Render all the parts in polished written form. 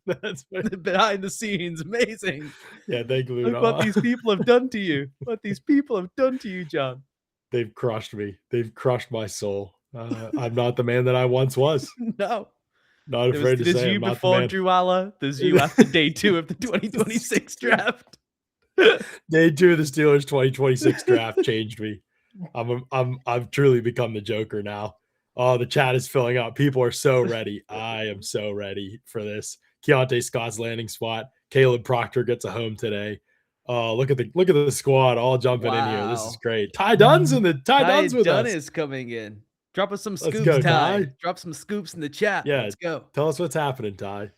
That's right. Behind the scenes, amazing. Yeah, they glued Look what on. these people have done to you. What these people have done to you, Jon. They've crushed me. They've crushed my soul. I'm not the man that I once was. No. Not afraid to There's say I'm you not the before man. Drew Alla. There's you after day 2 of the 2026 draft. Day 2 of the Steelers 2026 draft changed me. I've truly become the Joker now. Oh, the chat is filling up. People are so ready. I am so ready for this. Keontae Scott's landing spot. Caleb Proctor gets a home today. Oh, look at the squad all jumping in here. This is Wow. great. Ty Dunn's Ty with Dunn us. is coming in. Drop us some Let's scoops, go, Ty. Ty. Drop some scoops in the chat. Yeah, Let's go. tell us what's happening, Ty.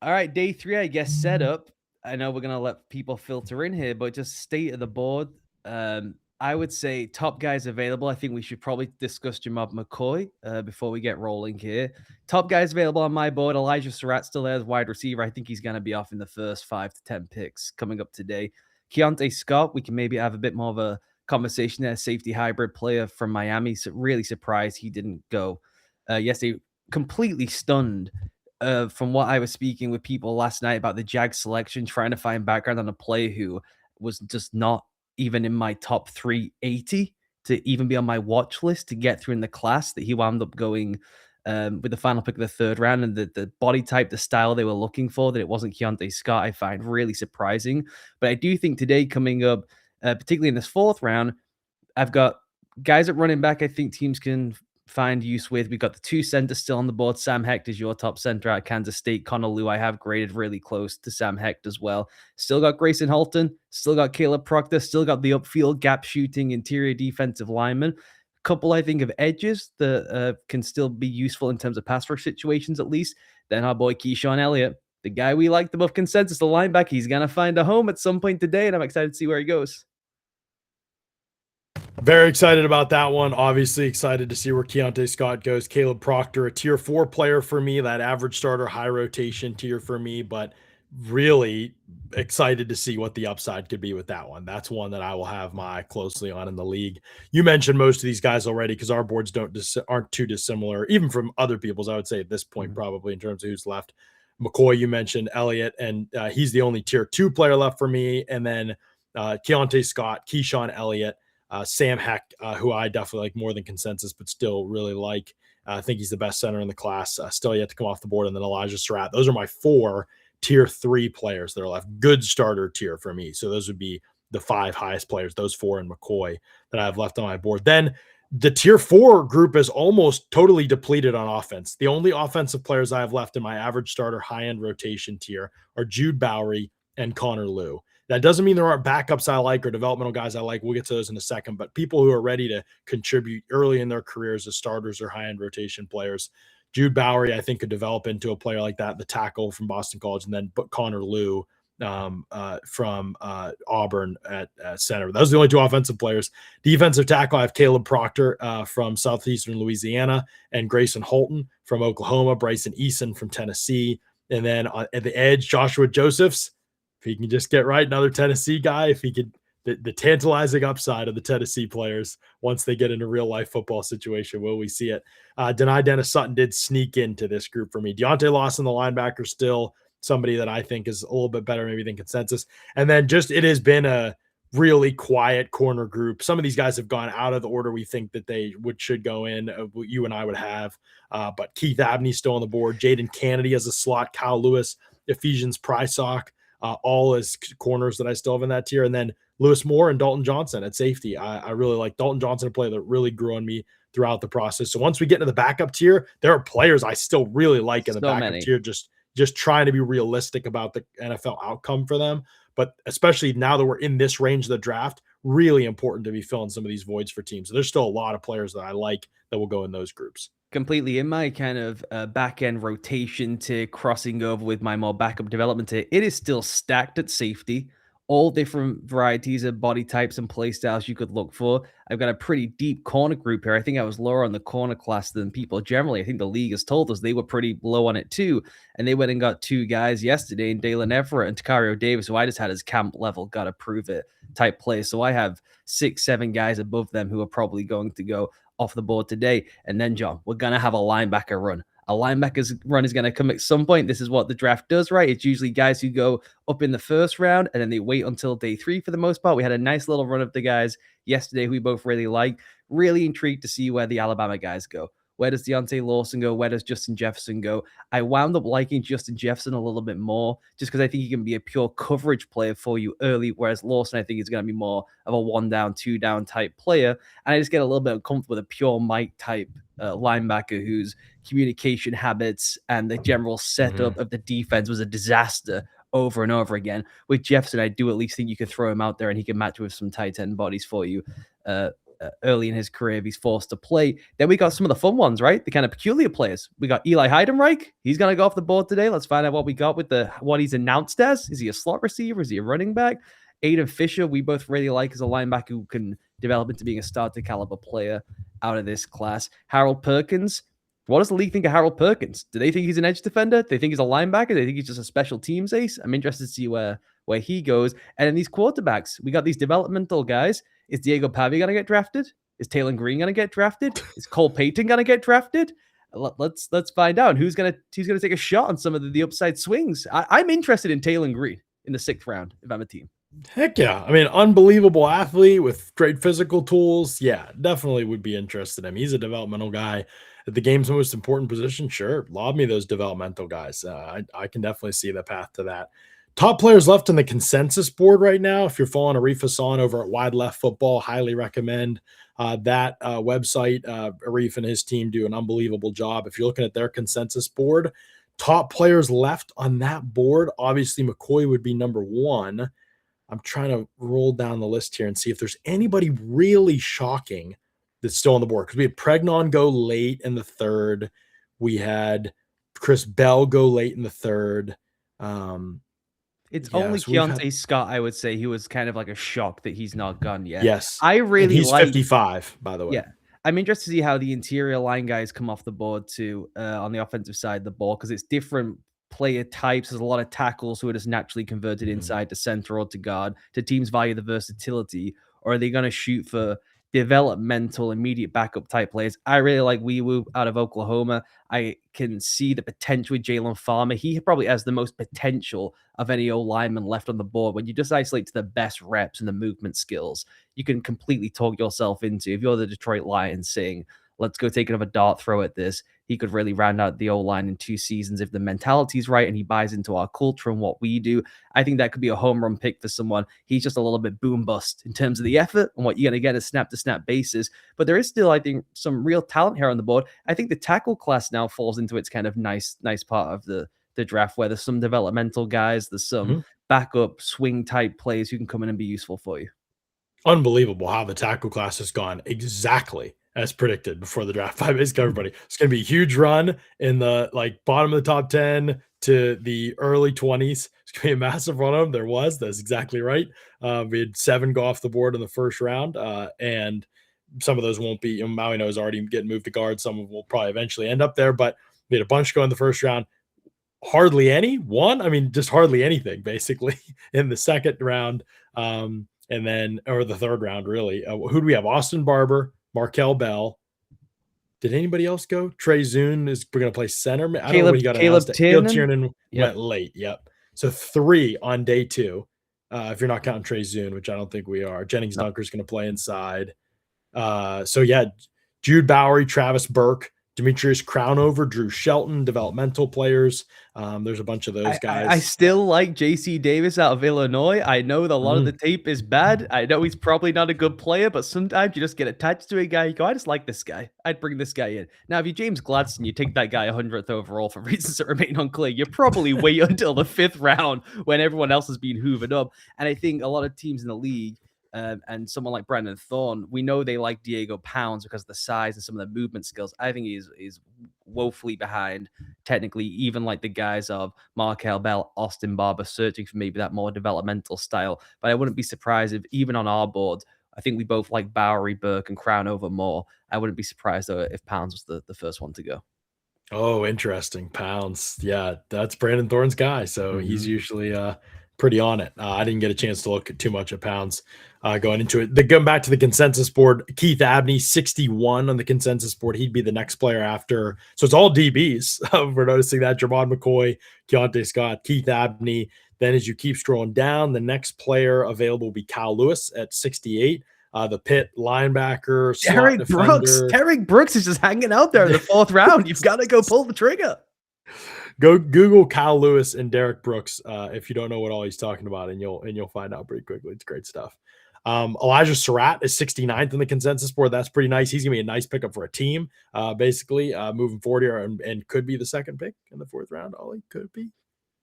All right, day 3, I guess, set up. I know we're going to let people filter in here, but just state of the board. I would say top guys available. I think we should probably discuss Jamal McCoy before we get rolling here. Top guys available on my board. Elijah Surratt still there as wide receiver. I think he's going to be off in the first 5 to 10 picks coming up today. Keontae Scott, we can maybe have a bit more of a conversation there. Safety hybrid player from Miami. So really surprised he didn't go yesterday. Completely stunned from what I was speaking with people last night about the Jag selection, trying to find background on a player who was just not even in my top 380 to even be on my watch list to get through in the class, that he wound up going with the final pick of the 3rd round, and the body type, the style they were looking for, that it wasn't Keontae Scott, I find really surprising. But I do think today coming up, particularly in this 4th round, I've got guys at running back I think teams can find use with. We've got the 2 centers still on the board. Sam Hecht is your top center out of Kansas State. Connor Lew, I have graded really close to Sam Hecht as well. Still got Grayson Halton, still got Caleb Proctor, still got the upfield gap shooting interior defensive lineman. Couple, I think, of edges that can still be useful in terms of pass rush situations, at least. Then our boy Keyshawn Elliott, the guy we liked above consensus, the linebacker. He's going to find a home at some point today, and I'm excited to see where he goes. Very excited about that one. Obviously excited to see where Keontae Scott goes. Caleb Proctor, a tier 4 player for me, that average starter, high rotation tier for me, but really excited to see what the upside could be with that one. That's one that I will have my eye closely on in the league. You mentioned most of these guys already because our boards aren't too dissimilar, even from other people's, I would say at this point, probably in terms of who's left. McCoy, you mentioned Elliott, and he's the only tier 2 player left for me. And then Keontae Scott, Keyshawn Elliott, Sam Hecht, who I definitely like more than consensus, but still really like. I think he's the best center in the class. Still yet to come off the board. And then Elijah Surratt. Those are my 4 tier 3 players that are left. Good starter tier for me. So those would be the 5 highest players, those 4 and McCoy that I have left on my board. Then the tier 4 group is almost totally depleted on offense. The only offensive players I have left in my average starter high-end rotation tier are Jude Bowery and Connor Lew. That doesn't mean there aren't backups I like or developmental guys I like. We'll get to those in a second, but people who are ready to contribute early in their careers as starters or high-end rotation players. Jude Bowery, I think, could develop into a player like that, the tackle from Boston College, and then Connor Lew from Auburn at center. Those are the only 2 offensive players. Defensive tackle, I have Caleb Proctor from Southeastern Louisiana and Grayson Halton from Oklahoma, Bryson Eason from Tennessee, and then at the edge, Joshua Josephs. If he can just get right, another Tennessee guy, if he could, the tantalizing upside of the Tennessee players once they get into real life football situation, will we see it? Denai Dennis Sutton did sneak into this group for me. Deontay Lawson, the linebacker, still somebody that I think is a little bit better maybe than consensus. And then just it has been a really quiet corner group. Some of these guys have gone out of the order we think that they should go in. You and I would have, but Keith Abney's still on the board. Jaden Kennedy as a slot. Kyle Lewis, Ephesians Prysock. All as corners that I still have in that tier. And then Lewis Moore and Dalton Johnson at safety. I really like Dalton Johnson, a player that really grew on me throughout the process. So once we get into the backup tier, there are players I still really like in the backup tier, just trying to be realistic about the NFL outcome for them. But especially now that we're in this range of the draft, really important to be filling some of these voids for teams. So there's still a lot of players that I like that will go in those groups. Completely in my kind of back end rotation to crossing over with my more backup development tier, it is still stacked at safety. All different varieties of body types and play styles you could look for. I've got a pretty deep corner group here. I think I was lower on the corner class than people generally. I think the league has told us they were pretty low on it too. And they went and got 2 guys yesterday in Dalen Everett and Takario Davis, who I just had as camp level, got to prove it type play. So I have 6, 7 guys above them who are probably going to go off the board today. And then, John, we're going to have a linebacker run. A linebacker's run is going to come at some point. This is what the draft does, right? It's usually guys who go up in the first round and then they wait until day 3 for the most part. We had a nice little run of the guys yesterday who we both really like. Really intrigued to see where the Alabama guys go. Where does Deontay Lawson go? Where does Justin Jefferson go? I wound up liking Justin Jefferson a little bit more just because I think he can be a pure coverage player for you early, whereas Lawson, I think, is going to be more of a 1-down, 2-down type player. And I just get a little bit uncomfortable with a pure Mike type linebacker whose communication habits and the general setup of the defense was a disaster over and over again. With Jefferson, I do at least think you could throw him out there and he can match with some tight end bodies for you. Early in his career if he's forced to play. Then we got some of the fun ones, right? The kind of peculiar players. We got Eli Heidenreich. He's going to go off the board today. Let's find out what we got with what he's announced as. Is he a slot receiver? Is he a running back? Aiden Fisher, we both really like as a linebacker who can develop into being a starter caliber player out of this class. Harold Perkins. What does the league think of Harold Perkins? Do they think he's an edge defender? Do they think he's a linebacker? Do they think he's just a special teams ace? I'm interested to see where he goes. And then these quarterbacks, we got these developmental guys. Is Diego Pavia going to get drafted? Is Taylor Green going to get drafted? Is Cole Payton going to get drafted? Let's find out who's going to take a shot on some of the upside swings. I'm interested in Taylor Green in the 6th round if I'm a team. Heck yeah. I mean, unbelievable athlete with great physical tools. Yeah, definitely would be interested in him. He's a developmental guy. At the game's most important position, sure. Lob me those developmental guys. I can definitely see the path to that. Top players left on the consensus board right now. If you're following Arif Hassan over at Wide Left Football, highly recommend that website. Arif and his team do an unbelievable job. If you're looking at their consensus board, top players left on that board, obviously McCoy would be number 1. I'm trying to roll down the list here and see if there's anybody really shocking that's still on the board. Because we had Pregnon go late in the 3rd. We had Chris Bell go late in the 3rd. It's only Keontae Scott, I would say, he was kind of like a shock that he's not gone yet. Yes. I really he's 55, by the way. Yeah. I'm interested to see how the interior line guys come off the board too on the offensive side of the ball because it's different player types. There's a lot of tackles who are just naturally converted inside to center or to guard. Do teams value the versatility, or are they going to shoot for developmental, immediate backup type players? I really like Wee Woo out of Oklahoma. I can see the potential with Jalen Farmer. He probably has the most potential of any O lineman left on the board. When you just isolate to the best reps and the movement skills, you can completely talk yourself into, if you're the Detroit Lions saying, let's go take another dart throw at this, he could really round out the O-line in 2 seasons if the mentality's right and he buys into our culture and what we do. I think that could be a home run pick for someone. He's just a little bit boom bust in terms of the effort and what you're going to get a snap-to-snap basis. But there is still, I think, some real talent here on the board. I think the tackle class now falls into its kind of nice part of the draft where there's some developmental guys, there's some backup swing type plays who can come in and be useful for you. Unbelievable how the tackle class has gone exactly as predicted before the draft. Basically, everybody. It's going to be a huge run in the bottom of the top 10 to the early 20s. It's going to be a massive run of them. There was. That's exactly right. We had 7 go off the board in the first round, and some of those won't be. Maui is already getting moved to guard. Some of them will probably eventually end up there, but we had a bunch go in the first round. Hardly any. One, I mean, just hardly anything, basically, in the second round. And then, or the third round, really. Who do we have? Austin Barber, Markel Bell. Did anybody else go? Trey Zune is going to play center. I don't know when he got announced. Caleb Tiernan went late. Yep. So 3 on day 2. If you're not counting Trey Zune, which I don't think we are. Jennings Dunker is going to play inside. So yeah, Jude Bowery, Travis Burke, Demetrius Crownover, Drew Shelton, developmental players. There's a bunch of those guys. I still like JC Davis out of Illinois. I know that a lot of the tape is bad. I know he's probably not a good player, but sometimes you just get attached to a guy. You go, I just like this guy. I'd bring this guy in. Now, if you're James Gladstone, you take that guy 100th overall for reasons that remain unclear. You probably wait until the 5th round when everyone else has been hoovered up. And I think a lot of teams in the league, and someone like Brandon Thorne, we know they like Diego Pounds because of the size and some of the movement skills. I think he's woefully behind, technically, even like the guys of Markel Bell, Austin Barber, searching for maybe that more developmental style. But I wouldn't be surprised if even on our board, I think we both like Bowery, Burke, and Crownover more. I wouldn't be surprised, though, if Pounds was the first one to go. Oh, interesting. Pounds. Yeah, that's Brandon Thorne's guy. So he's usually pretty on it. I didn't get a chance to look at too much at pounds going into it. Going back to the consensus board, Keith Abney, 61 on the consensus board. He'd be the next player after. So it's all DBs. We're noticing that. Jermon McCoy, Keontae Scott, Keith Abney. Then as you keep scrolling down, the next player available will be Kyle Lewis at 68. The Pitt linebacker, slot Derek Brooks. defender. Derek Brooks is just hanging out there in the 4th round. You've got to go pull the trigger. Go Google Kyle Lewis and Derek Brooks if you don't know what all he's talking about, and you'll find out pretty quickly. It's great stuff. Elijah Surratt is 69th in the consensus board. That's pretty nice. He's gonna be a nice pickup for a team, basically moving forward here, and could be the second pick in the 4th round. Ollie, could be.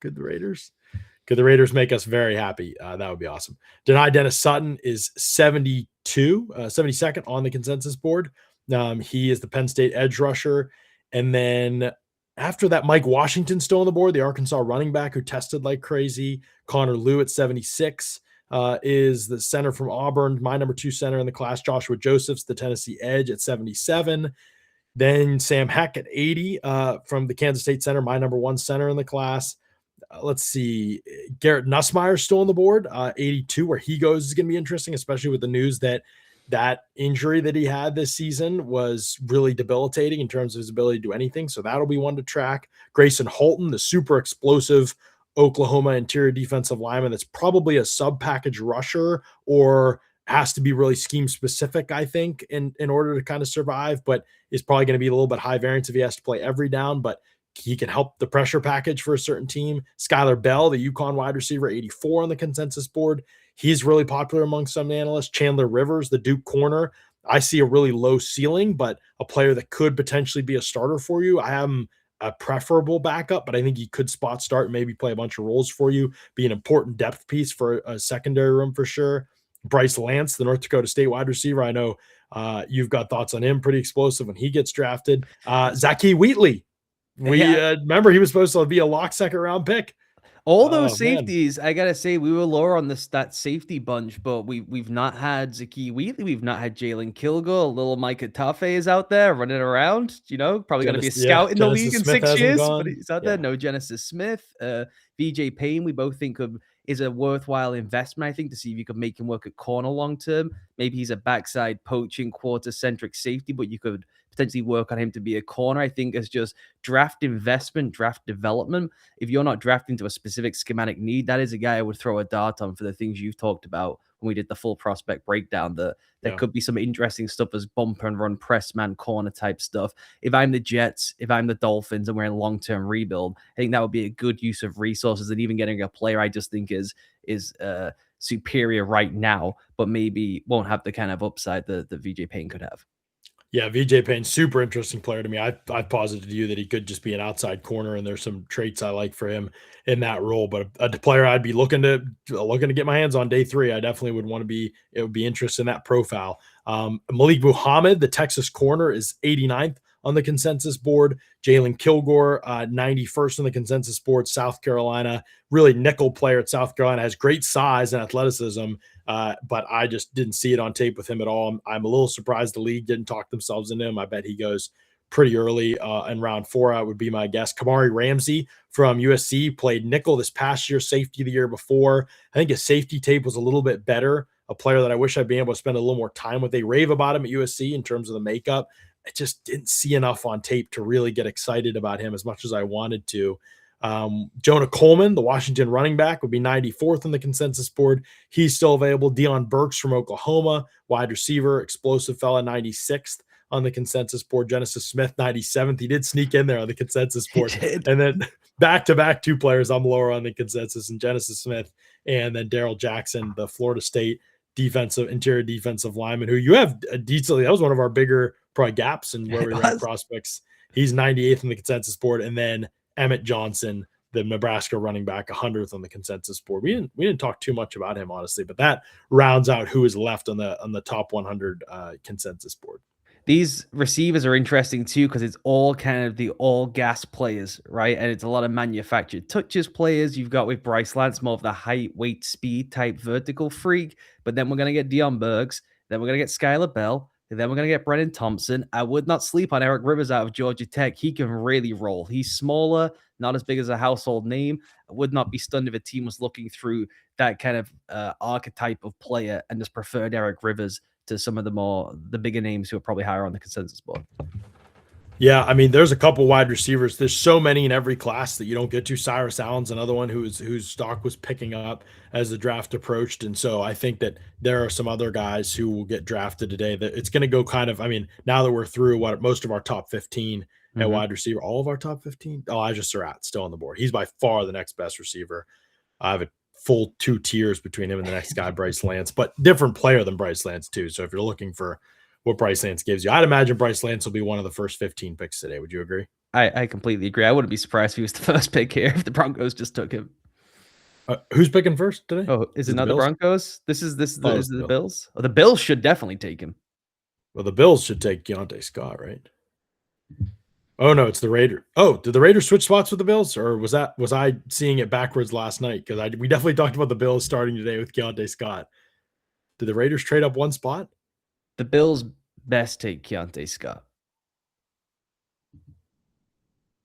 Could the Raiders make us very happy? That would be awesome. Denai Dennis Sutton is 72nd on the consensus board. He is the Penn State edge rusher. And then after that, Mike Washington's still on the board, the Arkansas running back who tested like crazy. Connor Liu at 76 is the center from Auburn, my number 2 center in the class. Joshua Josephs, the Tennessee edge, at 77. Then Sam Heck at 80 from the Kansas State center, my number 1 center in the class. Let's see. Garrett Nussmeier still on the board, 82. Where he goes is going to be interesting, especially with the news that injury that he had this season was really debilitating in terms of his ability to do anything. So that'll be one to track. Grayson Holton, the super explosive Oklahoma interior defensive lineman, that's probably a sub-package rusher or has to be really scheme specific, I think, in order to kind of survive, but is probably going to be a little bit high variance if he has to play every down. But he can help the pressure package for a certain team. Skylar Bell, the UConn wide receiver, 84 on the consensus board. He's really popular among some analysts. Chandler Rivers, the Duke corner. I see a really low ceiling, but a player that could potentially be a starter for you. I have him a preferable backup, but I think he could spot start and maybe play a bunch of roles for you, be an important depth piece for a secondary room for sure. Bryce Lance, the North Dakota State wide receiver. I know you've got thoughts on him, pretty explosive when he gets drafted. Zacchae Wheatley. Remember he was supposed to be a lock 2nd round pick. All those safeties, I gotta say, we were lower on that safety bunch, but we've not had Zacchae Wheatley, we've not had Jalen Kilgore, little Micah Tafe is out there running around, probably going to be a scout in the league in 6 years, but he's out there. No Genesis Smith, VJ Payne, we both think is a worthwhile investment, I think, to see if you could make him work at corner long term. Maybe he's a backside poaching quarter-centric safety, but you could potentially work on him to be a corner. I think as just draft investment, draft development, if you're not drafting to a specific schematic need, that is a guy I would throw a dart on for the things you've talked about when we did the full prospect breakdown. There could be some interesting stuff as bump and run, press man, corner type stuff. If I'm the Jets, if I'm the Dolphins, and we're in long-term rebuild, I think that would be a good use of resources, and even getting a player I just think is superior right now, but maybe won't have the kind of upside that VJ Payne could have. Yeah, VJ Payne, super interesting player to me. I posited to you that he could just be an outside corner, and there's some traits I like for him in that role. But a player I'd be looking to get my hands on day 3. I definitely would want to be. It would be interested in that profile. Malik Muhammad, the Texas corner, is 89th on the consensus board. Jalen Kilgore, 91st on the consensus board. South Carolina, really nickel player at South Carolina, has great size and athleticism. But I just didn't see it on tape with him at all. I'm a little surprised the league didn't talk themselves into him. I bet he goes pretty early in round 4, I would be my guess. Kamari Ramsey from USC played nickel this past year, safety the year before. I think his safety tape was a little bit better, a player that I wish I'd been able to spend a little more time with. They rave about him at USC in terms of the makeup. I just didn't see enough on tape to really get excited about him as much as I wanted to. Jonah Coleman, the Washington running back, would be 94th on the consensus board. He's still available. Deion Burks from Oklahoma, wide receiver, explosive fella, 96th on the consensus board. Genesis Smith, 97th. He did sneak in there on the consensus board. And then back-to-back 2 players I'm lower on the consensus, and Genesis Smith and then Darrell Jackson, the Florida State interior defensive lineman, who you have decently. That was one of our bigger probably gaps in where we rank prospects. He's 98th on the consensus board. And then Emmett Johnson, the Nebraska running back, 100th on the consensus board. We didn't talk too much about him, honestly, but that rounds out who is left on the top 100 consensus board. These receivers are interesting too, because it's all kind of the all gas players, right? And it's a lot of manufactured touches players. You've got with Bryce Lance, more of the height, weight, speed type vertical freak. But then we're going to get Deion Burks. Then we're going to get Skylar Bell. And then we're going to get Brennan Thompson. I would not sleep on Eric Rivers out of Georgia Tech. He can really roll. He's smaller, not as big as a household name. I would not be stunned if a team was looking through that kind of archetype of player and just preferred Eric Rivers to some of the bigger names who are probably higher on the consensus board. Yeah, I mean, there's a couple wide receivers. There's so many in every class that you don't get to. Cyrus Allen's another one whose stock was picking up as the draft approached, and so I think that there are some other guys who will get drafted today. That it's going to go kind of. I mean, now that we're through what most of our top 15 at wide receiver, all of our top 15. Elijah Surratt still on the board. He's by far the next best receiver. I have a full 2 tiers between him and the next guy, Bryce Lance, but different player than Bryce Lance too. So if you're looking for what Bryce Lance gives you, I'd imagine Bryce Lance will be one of the first 15 picks today. Would you agree? I completely agree. I wouldn't be surprised if he was the first pick here if the Broncos just took him. Who's picking first today? Oh, is it not the Broncos? This is the Bills. Bills? Oh, the Bills should definitely take him. Well, the Bills should take Keontae Scott, right? Oh no, it's the Raiders. Oh, did the Raiders switch spots with the Bills, or was I seeing it backwards last night? Because we definitely talked about the Bills starting today with Keontae Scott. Did the Raiders trade up one spot? The Bills best take Keontae Scott.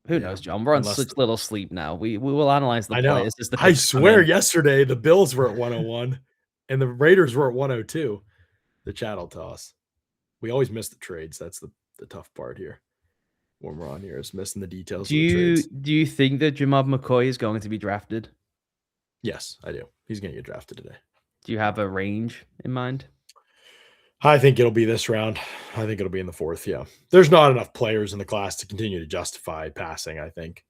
Who knows, John? We're on such little sleep now. We will analyze the players. I swear yesterday the Bills were at 101 and the Raiders were at 102. The chattel toss. We always miss the trades. That's the tough part here. When we're on here is missing the details of the trades. Do you think that Jamad McCoy is going to be drafted? Yes, I do. He's going to get drafted today. Do you have a range in mind? I think it'll be this round. I think it'll be in the 4th. Yeah. There's not enough players in the class to continue to justify passing, I think.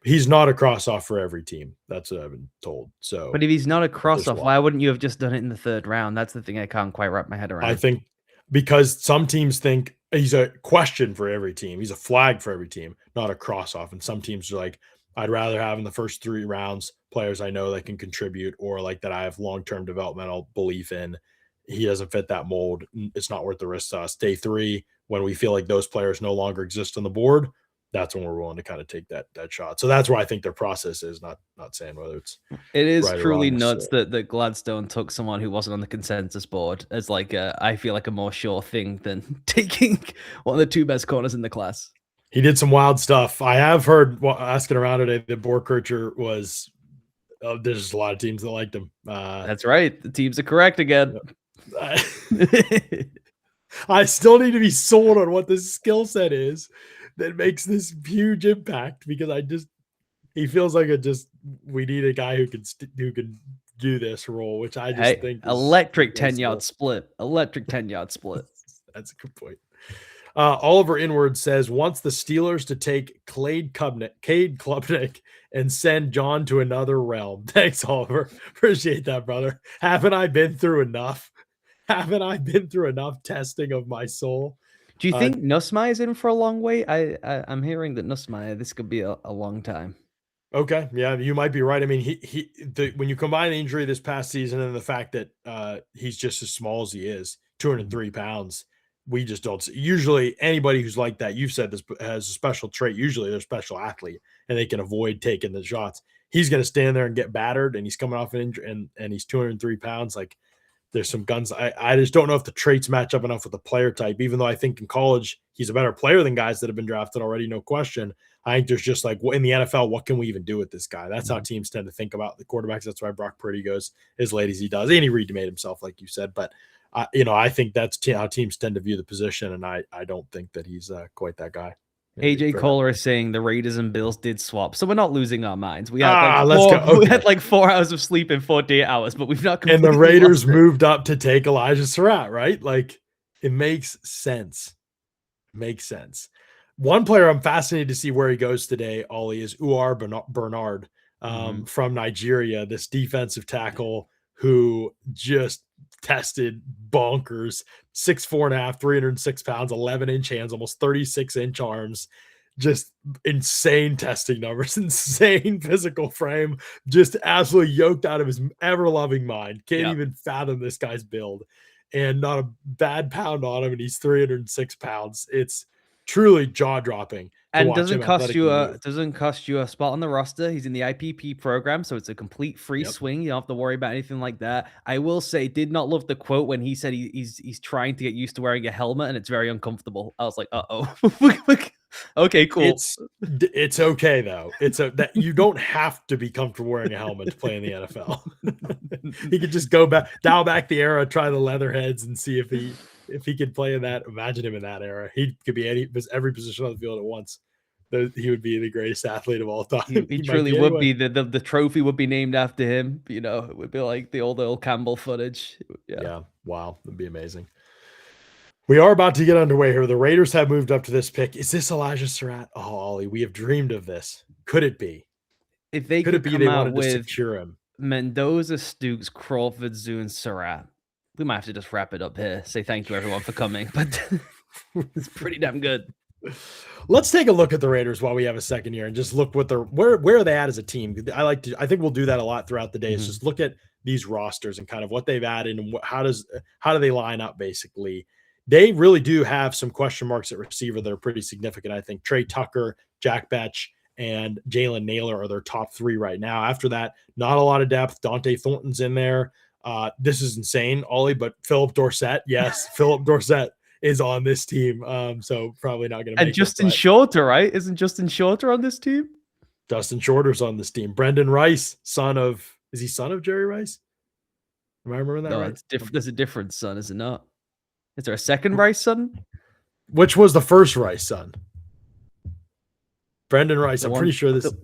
He's not a cross-off for every team. That's what I've been told. So, but if he's not a cross-off, why wouldn't you have just done it in the 3rd round? That's the thing I can't quite wrap my head around. I think because some teams think he's a question for every team. He's a flag for every team, not a cross-off. And some teams are like, I'd rather have in the first 3 rounds players I know that can contribute or like that I have long-term developmental belief in. He doesn't fit that mold. It's not worth the risk to us. Day 3, when we feel like those players no longer exist on the board, that's when we're willing to kind of take that shot. So that's where I think their process is, not saying whether it's it is right truly nuts that Gladstone took someone who wasn't on the consensus board as like I feel like a more sure thing than taking one of the 2 best corners in the class. He did some wild stuff. I have heard asking around today that Borkircher was there's just a lot of teams that liked him. That's right. The teams are correct again. I still need to be sold on what this skill set is that makes this huge impact, because he feels like we need a guy who can do this role, which I just think electric 10-yard split. Electric 10-yard split. That's a good point. Oliver Inward says, wants the Steelers to take Cade Klubnik and send John to another realm. Thanks, Oliver. Appreciate that, brother. Haven't I been through enough? Haven't I been through enough testing of my soul? Do you think Nussmeier is in for a long wait? I'm hearing that Nussmeier, this could be a long time. Okay, yeah, you might be right. I mean, when you combine the injury this past season and the fact that he's just as small as he is, 203 pounds, we just don't see. Usually anybody who's like that, you've said this, has a special trait. Usually they're a special athlete and they can avoid taking the shots. He's going to stand there and get battered, and he's coming off an injury, and he's 203 pounds. Like, there's some guns. I just don't know if the traits match up enough with the player type, even though I think in college he's a better player than guys that have been drafted already, no question. I think there's just like, in the NFL, what can we even do with this guy? That's how teams tend to think about the quarterbacks. That's why Brock Purdy goes as late as he does. Andy Reid made himself, like you said. But, I think that's how teams tend to view the position, and I don't think that he's quite that guy. AJ Kohler is saying the Raiders and Bills did swap, so we're not losing our minds. We had we had like 4 hours of sleep in 48 hours, but we've not. And the Raiders moved up to take Elijah Surratt, right? Like, it makes sense. Makes sense. One player I'm fascinated to see where he goes today, Ollie, is Uar Bernard from Nigeria, this defensive tackle who just tested bonkers, 6'4.5", 306 pounds, 11-inch hands, almost 36-inch arms, just insane testing numbers, insane physical frame, just absolutely yoked out of his ever-loving mind. Can't even fathom this guy's build, and not a bad pound on him, and he's 306 pounds. It's truly jaw-dropping. And doesn't cost you a spot on the roster. He's in the IPP program, so it's a complete free swing. You don't have to worry about anything like that. I will say, did not love the quote when he said he's trying to get used to wearing a helmet and it's very uncomfortable. I was like, uh-oh. Okay, cool. It's okay though. It's that you don't have to be comfortable wearing a helmet to play in the NFL. He could just go back, dial back the era, try the leather heads, and see if he could play in that. Imagine him in that era. He could be every position on the field at once. He would be the greatest athlete of all time. He He might truly be would anyway. be. The trophy would be named after him. You know, it would be like the old Earl Campbell footage. Yeah. Yeah. Wow. That'd be amazing. We are about to get underway here. The Raiders have moved up to this pick. Is this Elijah Surratt? Oh, Ollie, we have dreamed of this. Could it be? If they Could it could be come they out wanted to with secure him? Mendoza, Stooks, Crawford, Zoo, and Surratt, we might have to just wrap it up here. Say thank you everyone for coming, but it's pretty damn good. Let's take a look at the Raiders while we have a second here and just look what they're where are they at as a team. I think we'll do that a lot throughout the day. Is just look at these rosters and kind of what they've added and how do they line up basically. They really do have some question marks at receiver that are pretty significant. I think Trey Tucker, Jack Betch, and Jalen Naylor are their top three right now. After that, not a lot of depth. Dante Thornton's in there. This is insane, Ollie, but Philip Dorsett, yes, Philip Dorsett is on this team. So probably not going to make And Justin it. Shorter, right? Isn't Justin Shorter on this team? Dustin Shorter's on this team. Brendan Rice, is he son of Jerry Rice? Am I remembering that No, right? it's different. There's a different son, is it not? Is there a second Rice son? Which was the first Rice son? Brendan Rice. I'm pretty sure the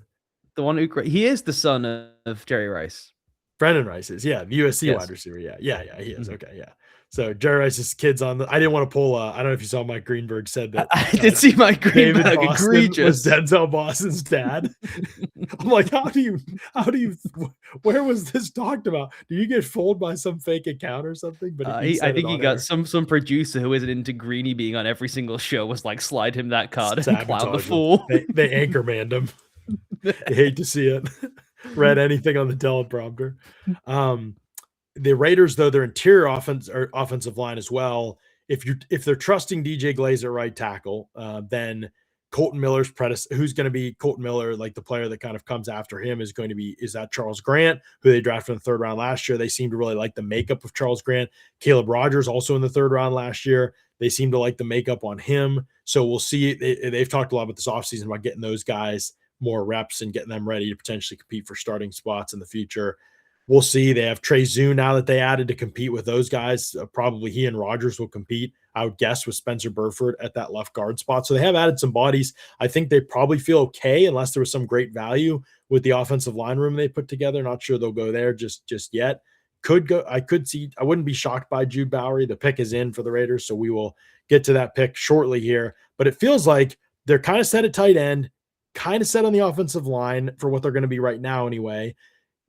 one who he is the son of Jerry Rice. Brendan Rice is, yeah, the USC wide receiver. Yeah, he is. Okay, yeah. So Jerry Rice's kids on the. I didn't want to pull. I don't know if you saw Mike Greenberg said that. I did see Mike Greenberg. Egregious. Was Denzel Boston's dad. I'm like, how do you? Where was this talked about? Do you get fooled by some fake account or something? But I think he got some producer who isn't into Greeny being on every single show was like slide him that card and clown the fool. They anchormanned him. I hate to see it. Read anything on the teleprompter. The Raiders, though, their interior offensive line as well. If they're trusting DJ Glazer at right tackle, then Colton Miller's who's going to be Colton Miller, like the player that kind of comes after him is that Charles Grant, who they drafted in the third round last year. They seem to really like the makeup of Charles Grant. Caleb Rogers also in the third round last year. They seem to like the makeup on him. So we'll see. They've talked a lot about this offseason about getting those guys more reps and getting them ready to potentially compete for starting spots in the future. We'll see. They have Trey Zoon now that they added to compete with those guys. Probably he and Rogers will compete, I would guess, with Spencer Burford at that left guard spot. So they have added some bodies. I think they probably feel okay unless there was some great value with the offensive line room they put together. Not sure they'll go there just yet. I wouldn't be shocked by Jude Bowery. The pick is in for the Raiders, so we will get to that pick shortly here. But it feels like they're kind of set at tight end, kind of set on the offensive line for what they're going to be right now anyway.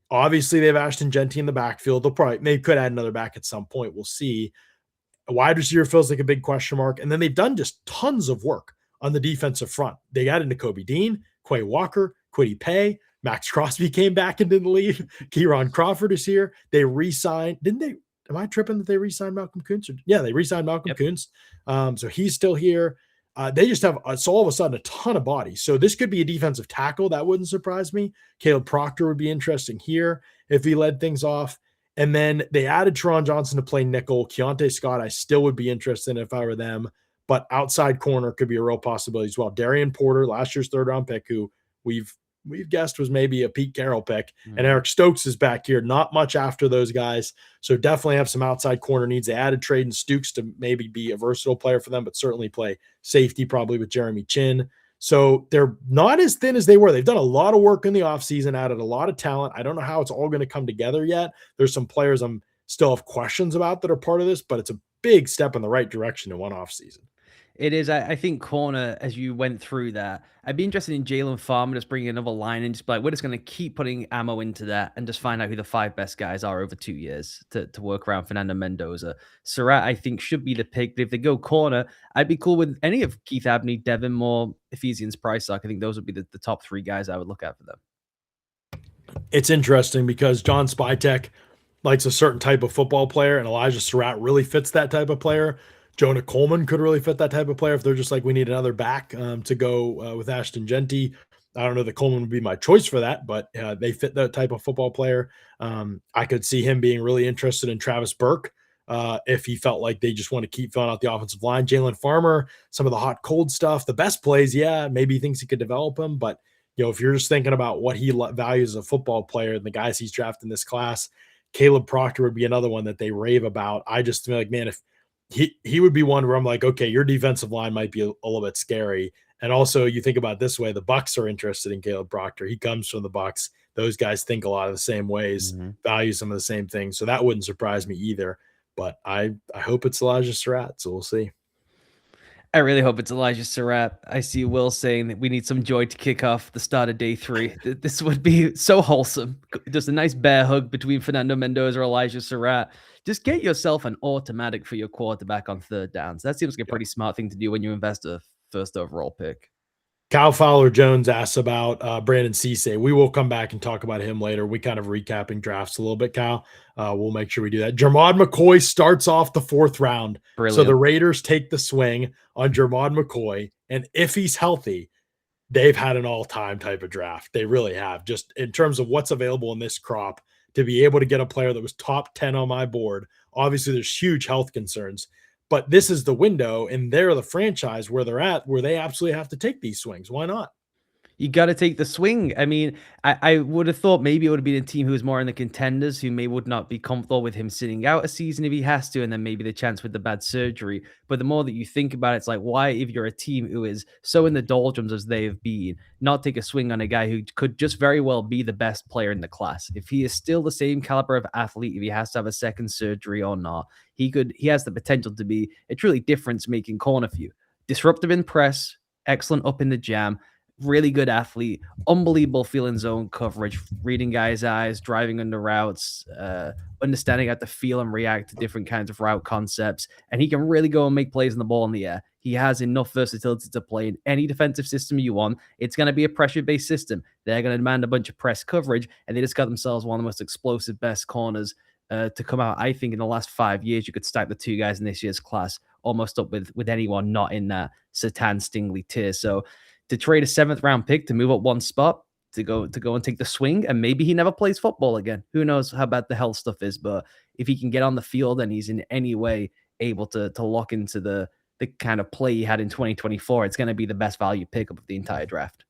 Obviously, they have Ashton Genty in the backfield. They could add another back at some point. We'll see. A wide receiver feels like a big question mark. And then they've done just tons of work on the defensive front. They added Nakobe Dean, Quay Walker, Kwity Paye. Max Crosby came back and didn't leave. Kieran Crawford is here. They re-signed. Didn't they? Am I tripping that they re-signed Malcolm Kuntz? Yeah, they re-signed Malcolm Kuntz. So he's still here. They just have all of a sudden a ton of bodies. So this could be a defensive tackle. That wouldn't surprise me. Caleb Proctor would be interesting here if he led things off. And then they added Teron Johnson to play nickel. Keontae Scott, I still would be interested in if I were them. But outside corner could be a real possibility as well. Darian Porter, last year's third-round pick, who we've guessed was maybe a Pete Carroll pick. And Eric Stokes is back here. Not much after those guys. So definitely have some outside corner needs. They added Traden Stukes to maybe be a versatile player for them, but certainly play safety probably with Jeremy Chin. So they're not as thin as they were. They've done a lot of work in the offseason, added a lot of talent. I don't know how it's all going to come together yet. There's some players I'm still have questions about that are part of this, but it's a big step in the right direction in one offseason. It is. I think corner, as you went through that, I'd be interested in Jalen Farmer just bringing another line and just be like, we're just going to keep putting ammo into that and just find out who the 5 best guys are over 2 years to work around Fernando Mendoza. Surratt, I think, should be the pick. But if they go corner, I'd be cool with any of Keith Abney, Devin Moore, Ephesians Price. I think those would be the top 3 guys I would look at for them. It's interesting because John Spytek likes a certain type of football player, and Elijah Surratt really fits that type of player. Jonah Coleman could really fit that type of player if they're just like, we need another back to go with Ashton Genty. I don't know that Coleman would be my choice for that, but they fit that type of football player. I could see him being really interested in Travis Burke if he felt like they just want to keep filling out the offensive line. Jalen Farmer, some of the hot cold stuff, the best plays, yeah, maybe he thinks he could develop him, but if you're just thinking about what he values as a football player and the guys he's drafted in this class, Caleb Proctor would be another one that they rave about. I just feel like, man, if he would be one where I'm like, okay, your defensive line might be a little bit scary. And also, you think about it this way: the Bucks are interested in Caleb Proctor. He comes from the Bucks. Those guys think a lot of the same ways, Mhm. value some of the same things. So that wouldn't surprise me either. But I hope it's Elijah Surratt. So we'll see. I really hope it's Elijah Surratt. I see Will saying that we need some joy to kick off the start of day 3. This would be so wholesome. Just a nice bear hug between Fernando Mendoza or Elijah Surratt. Just get yourself an automatic for your quarterback on third downs. That seems like a Yeah. pretty smart thing to do when you invest a first overall pick. Kyle Fowler Jones asks about Brandon Cisse. We will come back and talk about him later. We kind of recapping drafts a little bit, Kyle. We'll make sure we do that. Jermod McCoy starts off the 4th round. So the Brilliant. Raiders take the swing on Jermod McCoy. And if he's healthy, they've had an all-time type of draft. They really have. Just in terms of what's available in this crop, to be able to get a player that was top 10 on my board. Obviously, there's huge health concerns, but this is the window, and they're the franchise where they're at, where they absolutely have to take these swings. Why not? You got to take the swing. I mean, I would have thought maybe it would have been a team who was more in the contenders, who may would not be comfortable with him sitting out a season if he has to, and then maybe the chance with the bad surgery. But the more that you think about it, it's like, why, if you're a team who is so in the doldrums as they have been, not take a swing on a guy who could just very well be the best player in the class? If he is still the same caliber of athlete, if he has to have a second surgery or not, he has the potential to be a truly difference making corner for you. Disruptive in press, excellent up in the jam, really good athlete, unbelievable feeling zone coverage, reading guys' eyes, driving under routes, understanding how to feel and react to different kinds of route concepts. And he can really go and make plays on the ball in the air. He has enough versatility to play in any defensive system you want. It's going to be a pressure based system. They're going to demand a bunch of press coverage, and they just got themselves one of the most explosive, best corners to come out. I think in the last 5 years, you could stack the two guys in this year's class almost up with anyone not in that Satan Stingley tier. So to trade a 7th round pick to move up one spot to go and take the swing, and maybe he never plays football again. Who knows how bad the health stuff is? But if he can get on the field and he's in any way able to lock into the kind of play he had in 2024, it's going to be the best value pickup of the entire draft.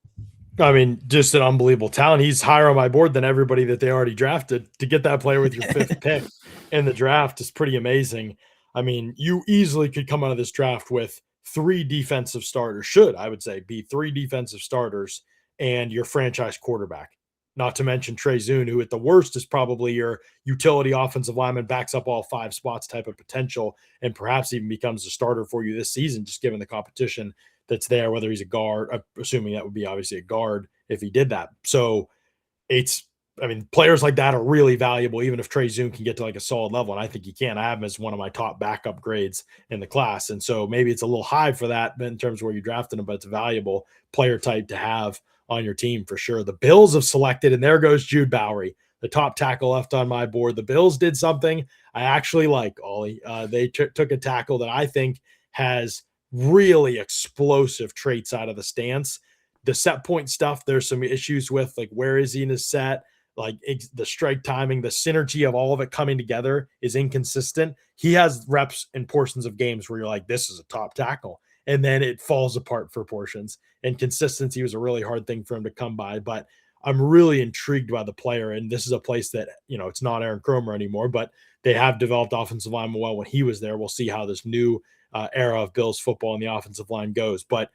I mean, just an unbelievable talent. He's higher on my board than everybody that they already drafted. To get that player with your 5th pick in the draft is pretty amazing. I mean, you easily could come out of this draft with 3 defensive starters, I would say, be 3 defensive starters and your franchise quarterback. Not to mention Trey Zune, who at the worst is probably your utility offensive lineman, backs up all 5 spots type of potential, and perhaps even becomes a starter for you this season, just given the competition that's there, whether he's a guard, assuming that would be obviously a guard if he did that. So players like that are really valuable, even if Trey Zune can get to like a solid level. And I think he can. I have him as one of my top backup grades in the class. And so maybe it's a little high for that in terms of where you drafted him, but it's a valuable player type to have on your team for sure. The Bills have selected, and there goes Jude Bowery, the top tackle left on my board. The Bills did something I actually like, Ollie. They took a tackle that I think has really explosive traits out of the stance. The set point stuff, there's some issues with, like, where is he in his set? Like the strike timing, the synergy of all of it coming together is inconsistent. He has reps and portions of games where you're like, this is a top tackle. And then it falls apart for portions. And consistency was a really hard thing for him to come by. But I'm really intrigued by the player. And this is a place that, it's not Aaron Kromer anymore, but they have developed offensive lineman well when he was there. We'll see how this new era of Bills football in the offensive line goes. But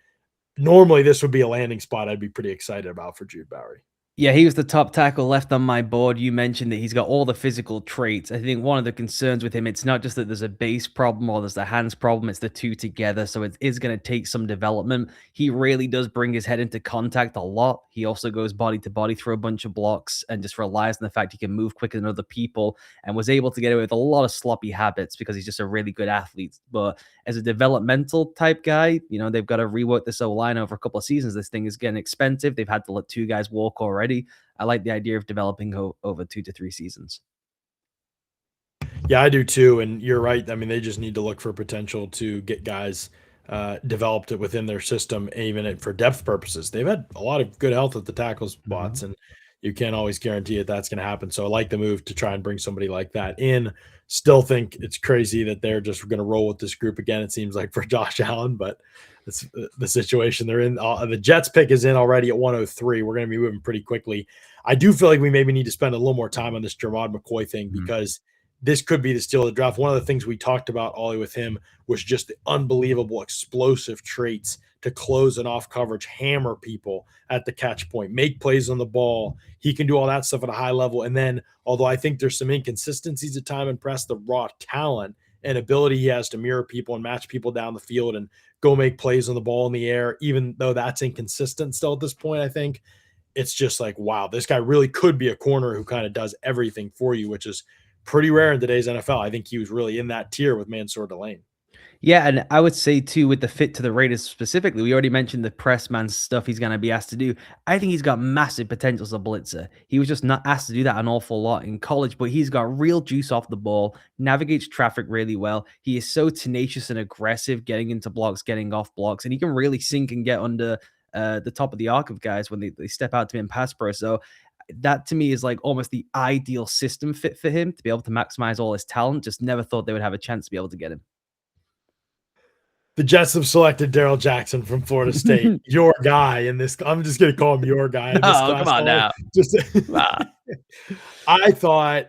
normally this would be a landing spot I'd be pretty excited about for Jude Bowery. Yeah, he was the top tackle left on my board. You mentioned that he's got all the physical traits. I think one of the concerns with him, it's not just that there's a base problem or there's a hands problem, it's the two together. So it is going to take some development. He really does bring his head into contact a lot. He also goes body to body through a bunch of blocks and just relies on the fact he can move quicker than other people, and was able to get away with a lot of sloppy habits because he's just a really good athlete. But as a developmental type guy, they've got to rework this O-line over a couple of seasons. This thing is getting expensive. They've had to let 2 guys walk already. I like the idea of developing over 2 to 3 seasons. Yeah, I do too. And you're right. I mean, they just need to look for potential to get guys developed within their system, even for depth purposes. They've had a lot of good health at the tackle spots. And, you can't always guarantee that that's going to happen. So I like the move to try and bring somebody like that in. Still think it's crazy that they're just going to roll with this group again. It seems like for Josh Allen, but it's the situation they're in. The Jets pick is in already at 103. We're going to be moving pretty quickly. I do feel like we maybe need to spend a little more time on this Jermod McCoy thing Mhm. because this could be the steal of the draft. One of the things we talked about, Ollie, with him was just the unbelievable explosive traits to close and off coverage, hammer people at the catch point, make plays on the ball. He can do all that stuff at a high level. And then, although I think there's some inconsistencies at time and press, the raw talent and ability he has to mirror people and match people down the field and go make plays on the ball in the air, even though that's inconsistent still at this point, I think it's just like, wow, this guy really could be a corner who kind of does everything for you, which is pretty rare in today's NFL. I think he was really in that tier with Mansour Delane. Yeah, and I would say too, with the fit to the Raiders specifically, we already mentioned the press man stuff he's going to be asked to do. I think he's got massive potential as a blitzer. He was just not asked to do that an awful lot in college, but he's got real juice off the ball, navigates traffic really well. He is so tenacious and aggressive, getting into blocks, getting off blocks, and he can really sink and get under the top of the arc of guys when they step out to him in pass pro. So that to me is like almost the ideal system fit for him to be able to maximize all his talent. Just never thought they would have a chance to be able to get him. The Jets have selected Daryl Jackson from Florida State, your guy in this. I'm just going to call him your guy in this Oh, come class. on now. Just, Ah, I thought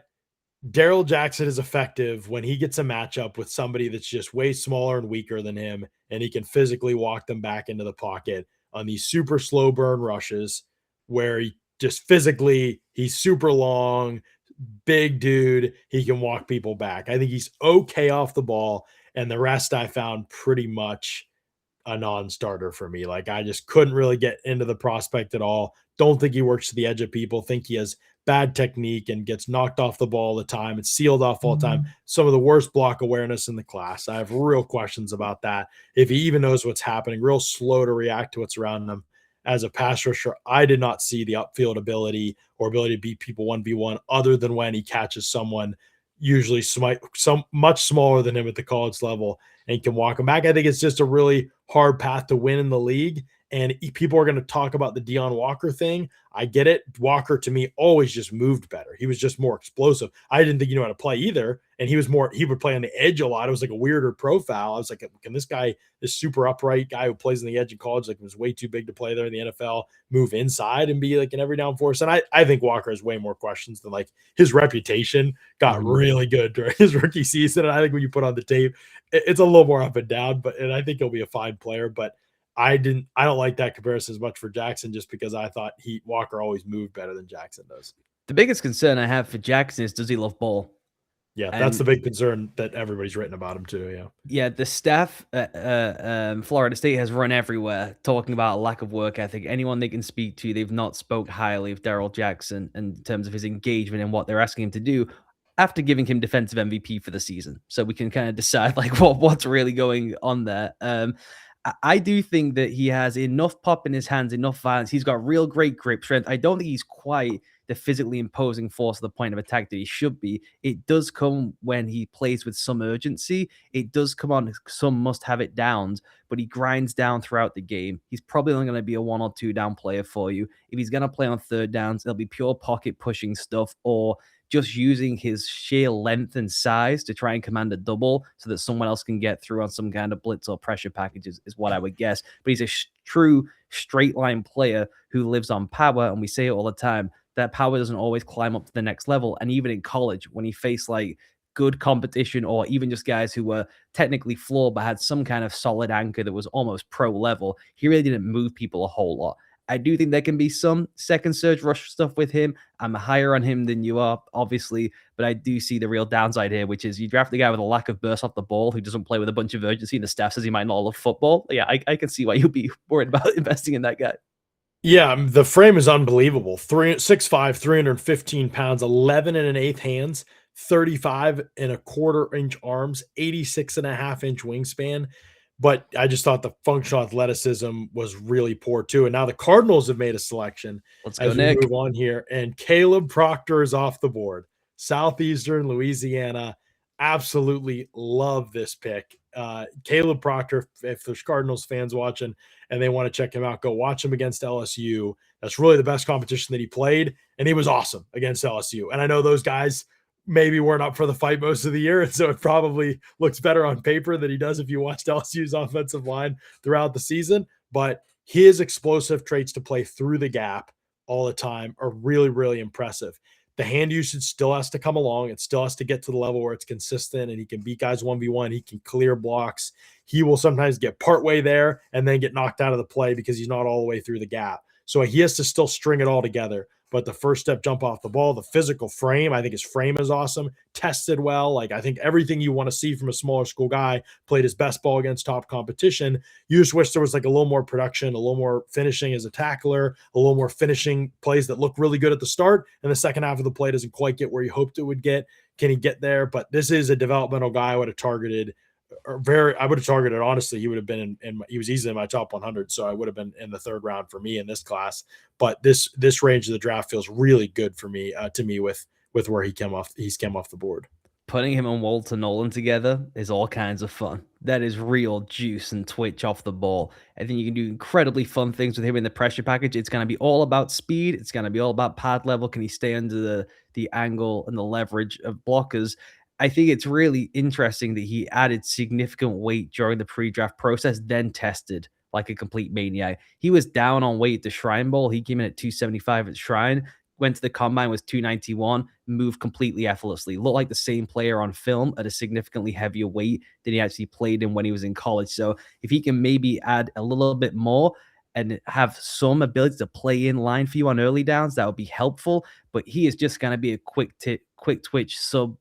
Daryl Jackson is effective when he gets a matchup with somebody that's just way smaller and weaker than him, and he can physically walk them back into the pocket on these super slow burn rushes where he just physically, he's super long, big dude. He can walk people back. I think he's okay off the ball. And the rest I found pretty much a non-starter for me. Like I just couldn't really get into the prospect at all. Don't think he works to the edge of people. Think he has bad technique and gets knocked off the ball all the time. It's sealed off all the time. Some of the worst block awareness in the class. I have real questions about that. If he even knows what's happening, real slow to react to what's around him. As a pass rusher, I did not see the upfield ability or ability to beat people 1v1 other than when he catches someone usually some much smaller than him at the college level and can walk them back. I think it's just a really hard path to win in the league. And people are going to talk about the Deion Walker thing. I get it. Walker to me always just moved better. He was just more explosive. I didn't think he knew how to play either. And he would play on the edge a lot. It was like a weirder profile. I was like, can this guy, this super upright guy who plays on the edge in college, like was way too big to play there in the NFL, move inside and be like an every down force? And I think Walker has way more questions than like his reputation got mhm. really good during his rookie season. And I think when you put on the tape, it's a little more up and down, and I think he'll be a fine player. But I don't like that comparison as much for Jackson just because I thought Walker always moved better than Jackson does. The biggest concern I have for Jackson is, does he love ball? Yeah, that's And the big concern that everybody's written about him too. Yeah. yeah, the staff at Florida State has run everywhere talking about a lack of work ethic. Anyone they can speak to, they've not spoke highly of Daryl Jackson in terms of his engagement and what they're asking him to do after giving him defensive MVP for the season. So we can kind of decide like what's really going on there. I do think that he has enough pop in his hands, enough violence. He's got real great grip strength. I don't think he's quite the physically imposing force of the point of attack that he should be. It does come when he plays with some urgency. It does come on some must have it downs, but he grinds down throughout the game. He's probably only going to be a 1 or 2 down player for you. If he's going to play on third downs, it'll be pure pocket pushing stuff or just using his sheer length and size to try and command a double so that someone else can get through on some kind of blitz or pressure packages is what I would guess. But he's a true straight line player who lives on power, and we say it all the time. That power doesn't always climb up to the next level. And even in college, when he faced like good competition or even just guys who were technically flawed but had some kind of solid anchor that was almost pro level, he really didn't move people a whole lot. I do think there can be some second surge rush stuff with him. I'm higher on him than you are, obviously, but I do see the real downside here, which is you draft a guy with a lack of burst off the ball who doesn't play with a bunch of urgency, and the staff says he might not love football. Yeah, I can see why you'll be worried about investing in that guy. Yeah, the frame is unbelievable. 6'5", 315 pounds, 11 and an eighth hands, 35 and a quarter inch arms, 86 and a half inch wingspan. But I just thought the functional athleticism was really poor too. And now the Cardinals have made a selection Let's go, as we Nick. move on here. And Caleb Proctor is off the board. Southeastern Louisiana. Absolutely love this pick. Caleb Proctor, if there's Cardinals fans watching and they want to check him out, go watch him against LSU. That's really the best competition that he played, and he was awesome against LSU. And I know those guys maybe weren't up for the fight most of the year, and so it probably looks better on paper than he does if you watched LSU's offensive line throughout the season. But his explosive traits to play through the gap all the time are really, really impressive. The hand usage still has to come along. It still has to get to the level where it's consistent and he can beat guys 1v1. He can clear blocks. He will sometimes get partway there and then get knocked out of the play because he's not all the way through the gap. So he has to still string it all together. But the first step jump off the ball, the physical frame, I think his frame is awesome. Tested well. Like, I think everything you want to see from a smaller school guy, played his best ball against top competition. You just wish there was like a little more production, a little more finishing as a tackler, a little more finishing plays that look really good at the start. And the second half of the play doesn't quite get where you hoped it would get. Can he get there? But this is a developmental guy I would have targeted. I would have targeted, honestly, he would have been he was easily in my top 100. So I would have been in the third round for me in this class. But this range of the draft feels really good for me, to me, with where he's came off the board. Putting him and Walter Nolan together is all kinds of fun. That is real juice and twitch off the ball. I think you can do incredibly fun things with him in the pressure package. It's going to be all about speed. It's going to be all about pad level. Can he stay under the angle and the leverage of blockers? I think it's really interesting that he added significant weight during the pre-draft process, then tested like a complete maniac. He was down on weight at the Shrine Bowl. He came in at 275 at Shrine, went to the combine, was 291, moved completely effortlessly. Looked like the same player on film at a significantly heavier weight than he actually played in when he was in college. So if he can maybe add a little bit more and have some ability to play in line for you on early downs, that would be helpful. But he is just going to be a quick twitch sub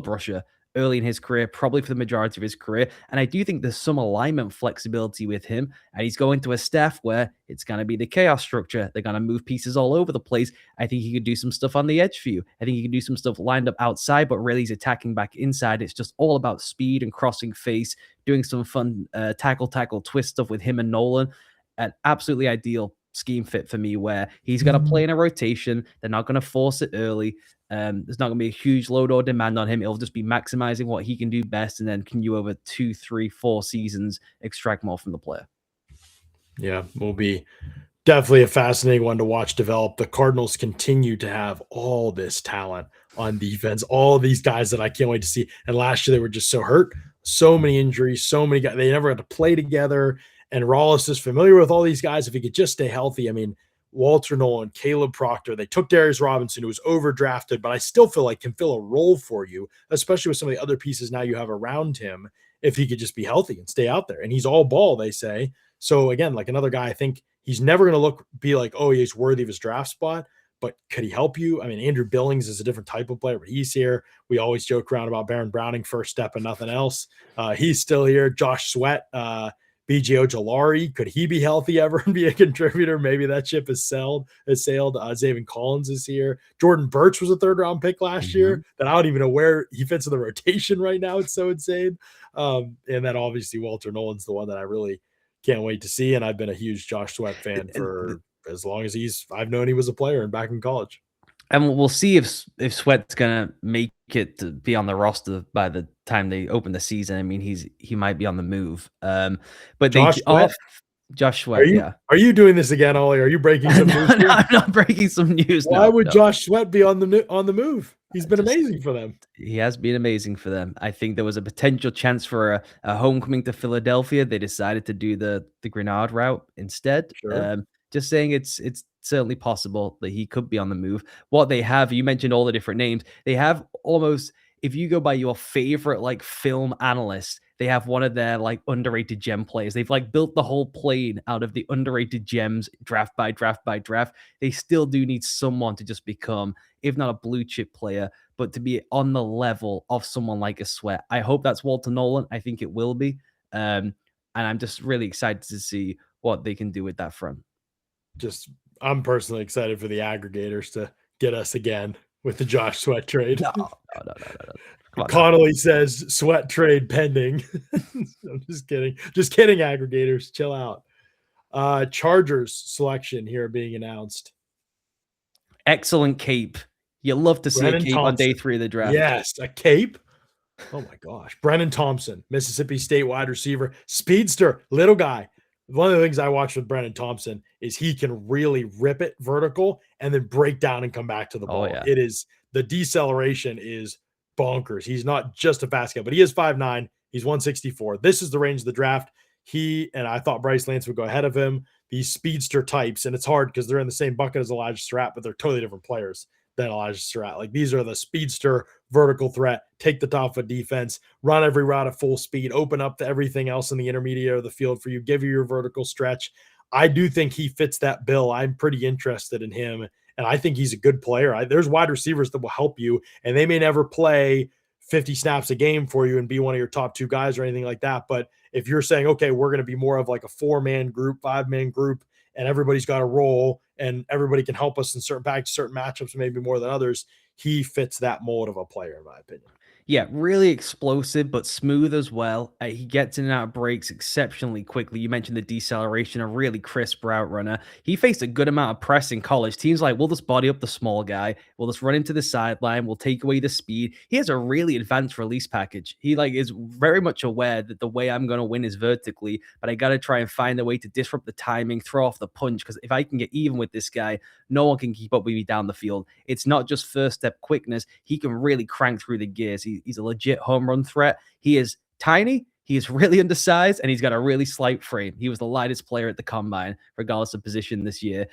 rusher early in his career, probably for the majority of his career. And I do think there's some alignment flexibility with him. And he's going to a staff where it's going to be the chaos structure. They're going to move pieces all over the place. I think he could do some stuff on the edge for you. I think he can do some stuff lined up outside, but really he's attacking back inside. It's just all about speed and crossing face, doing some fun tackle twist stuff with him and Nolan. An absolutely ideal scheme fit for me, where he's going to play in a rotation. They're not going to force it early. There's not going to be a huge load or demand on him. It'll just be maximizing what he can do best, and then can you over 2, 3, 4 seasons extract more from the player? Yeah, will be definitely a fascinating one to watch develop. The Cardinals continue to have all this talent on defense, all these guys that I can't wait to see. And last year they were just so hurt, so many injuries, so many guys. They never had to play together. And Rawls is familiar with all these guys. If he could just stay healthy, I mean, Walter Nolan, Caleb Proctor, they took Darius Robinson, who was overdrafted, but I still feel like can fill a role for you, especially with some of the other pieces now you have around him, if he could just be healthy and stay out there. And he's all ball, they say. So again, like another guy, I think he's never going to be like, oh, he's worthy of his draft spot, but could he help you? I mean, Andrew Billings is a different type of player, but he's here. We always joke around about Baron Browning, first step and nothing else. He's still here. Josh Sweat, BJ Ojolari, could he be healthy ever and be a contributor? Maybe that ship has sailed. Zaven Collins is here. Jordan Birch was a third-round pick last year that I don't even know where he fits in the rotation right now. It's so insane. And then obviously Walter Nolan's the one that I really can't wait to see. And I've been a huge Josh Sweat fan for as long as I've known he was a player and back in college. And we'll see if Sweat's gonna make it to be on the roster by the time they open the season. I mean, he might be on the move. But Josh Sweat? Josh Sweat, Are you doing this again, Ollie? Are you breaking some news? No, I'm not breaking some news. Why would Josh Sweat be on the move? He's been amazing for them. He has been amazing for them. I think there was a potential chance for a homecoming to Philadelphia. They decided to do the Grenard route instead. Sure. Just saying it's certainly possible that he could be on the move. What they have, you mentioned all the different names. They have almost, if you go by your favorite like film analyst, they have one of their like underrated gem players. They've like built the whole plane out of the underrated gems, draft by draft by draft. They still do need someone to just become, if not a blue chip player, but to be on the level of someone like a Sweat. I hope that's Walter Nolan. I think it will be. And I'm just really excited to see what they can do with that front. I'm personally excited for the aggregators to get us again with the Josh Sweat trade. No. Connolly says Sweat trade pending. I'm just kidding. Just kidding, aggregators. Chill out. Chargers selection here being announced. Excellent cape. You love to see Brennan a cape Thompson on day 3 of the draft. Yes, a cape. Oh my gosh. Brennan Thompson, Mississippi State wide receiver, speedster, little guy. one of the things I watched with Brennan Thompson is he can really rip it vertical and then break down and come back to the Oh ball. yeah. It is the deceleration is bonkers. He's not just a fast guy, but he is 5'9". He's 164. This is the range of the draft. He and I thought Bryce Lance would go ahead of him. These speedster types, and it's hard because they're in the same bucket as Elijah Surratt, but they're totally different players than Elijah Surratt. Like these are the speedster vertical threat, take the top of defense, run every route at full speed, open up to everything else in the intermediate of the field for you, give you your vertical stretch. I do think he fits that bill. I'm pretty interested in him, and I think he's a good player. There's wide receivers that will help you, and they may never play 50 snaps a game for you and be one of your top two guys or anything like that. But if you're saying, okay, we're going to be more of like a 4-man group, 5-man group, and everybody's got a role and everybody can help us in certain packs, certain matchups, maybe more than others, he fits that mold of a player, in my opinion. Yeah, really explosive, but smooth as well. He gets in and out of breaks exceptionally quickly. You mentioned the deceleration, a really crisp route runner. He faced a good amount of press in college. Teams like, we'll just body up the small guy. We'll just run into the sideline. We'll take away the speed. He has a really advanced release package. He is very much aware that the way I'm going to win is vertically, but I got to try and find a way to disrupt the timing, throw off the punch, because if I can get even with this guy, no one can keep up with me down the field. It's not just first step quickness. He can really crank through the gears. He's a legit home run threat. He is tiny. He is really undersized, and he's got a really slight frame. He was the lightest player at the combine, regardless of position this year.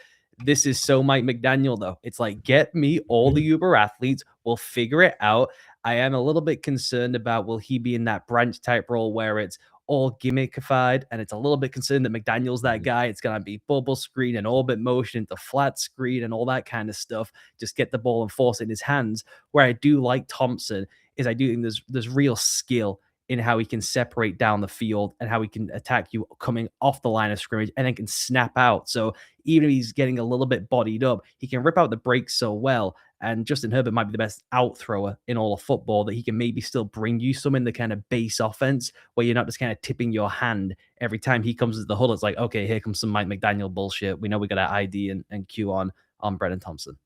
This is so Mike McDaniel, though. It's like, get me all the Uber athletes. We'll figure it out. I am a little bit concerned about, will he be in that branch type role where it's all gimmickified, and it's a little bit concerned that McDaniel's that guy. It's going to be bubble screen and orbit motion into flat screen and all that kind of stuff. Just get the ball and force it in his hands. Where I do like Thompson is I do think there's real skill in how he can separate down the field and how he can attack you coming off the line of scrimmage and then can snap out. So even if he's getting a little bit bodied up, he can rip out the breaks so well. And Justin Herbert might be the best out thrower in all of football, that he can maybe still bring you some in the kind of base offense where you're not just kind of tipping your hand every time he comes to the huddle. It's like, okay, here comes some Mike McDaniel bullshit. We know we got our ID and Q on Brennan Thompson.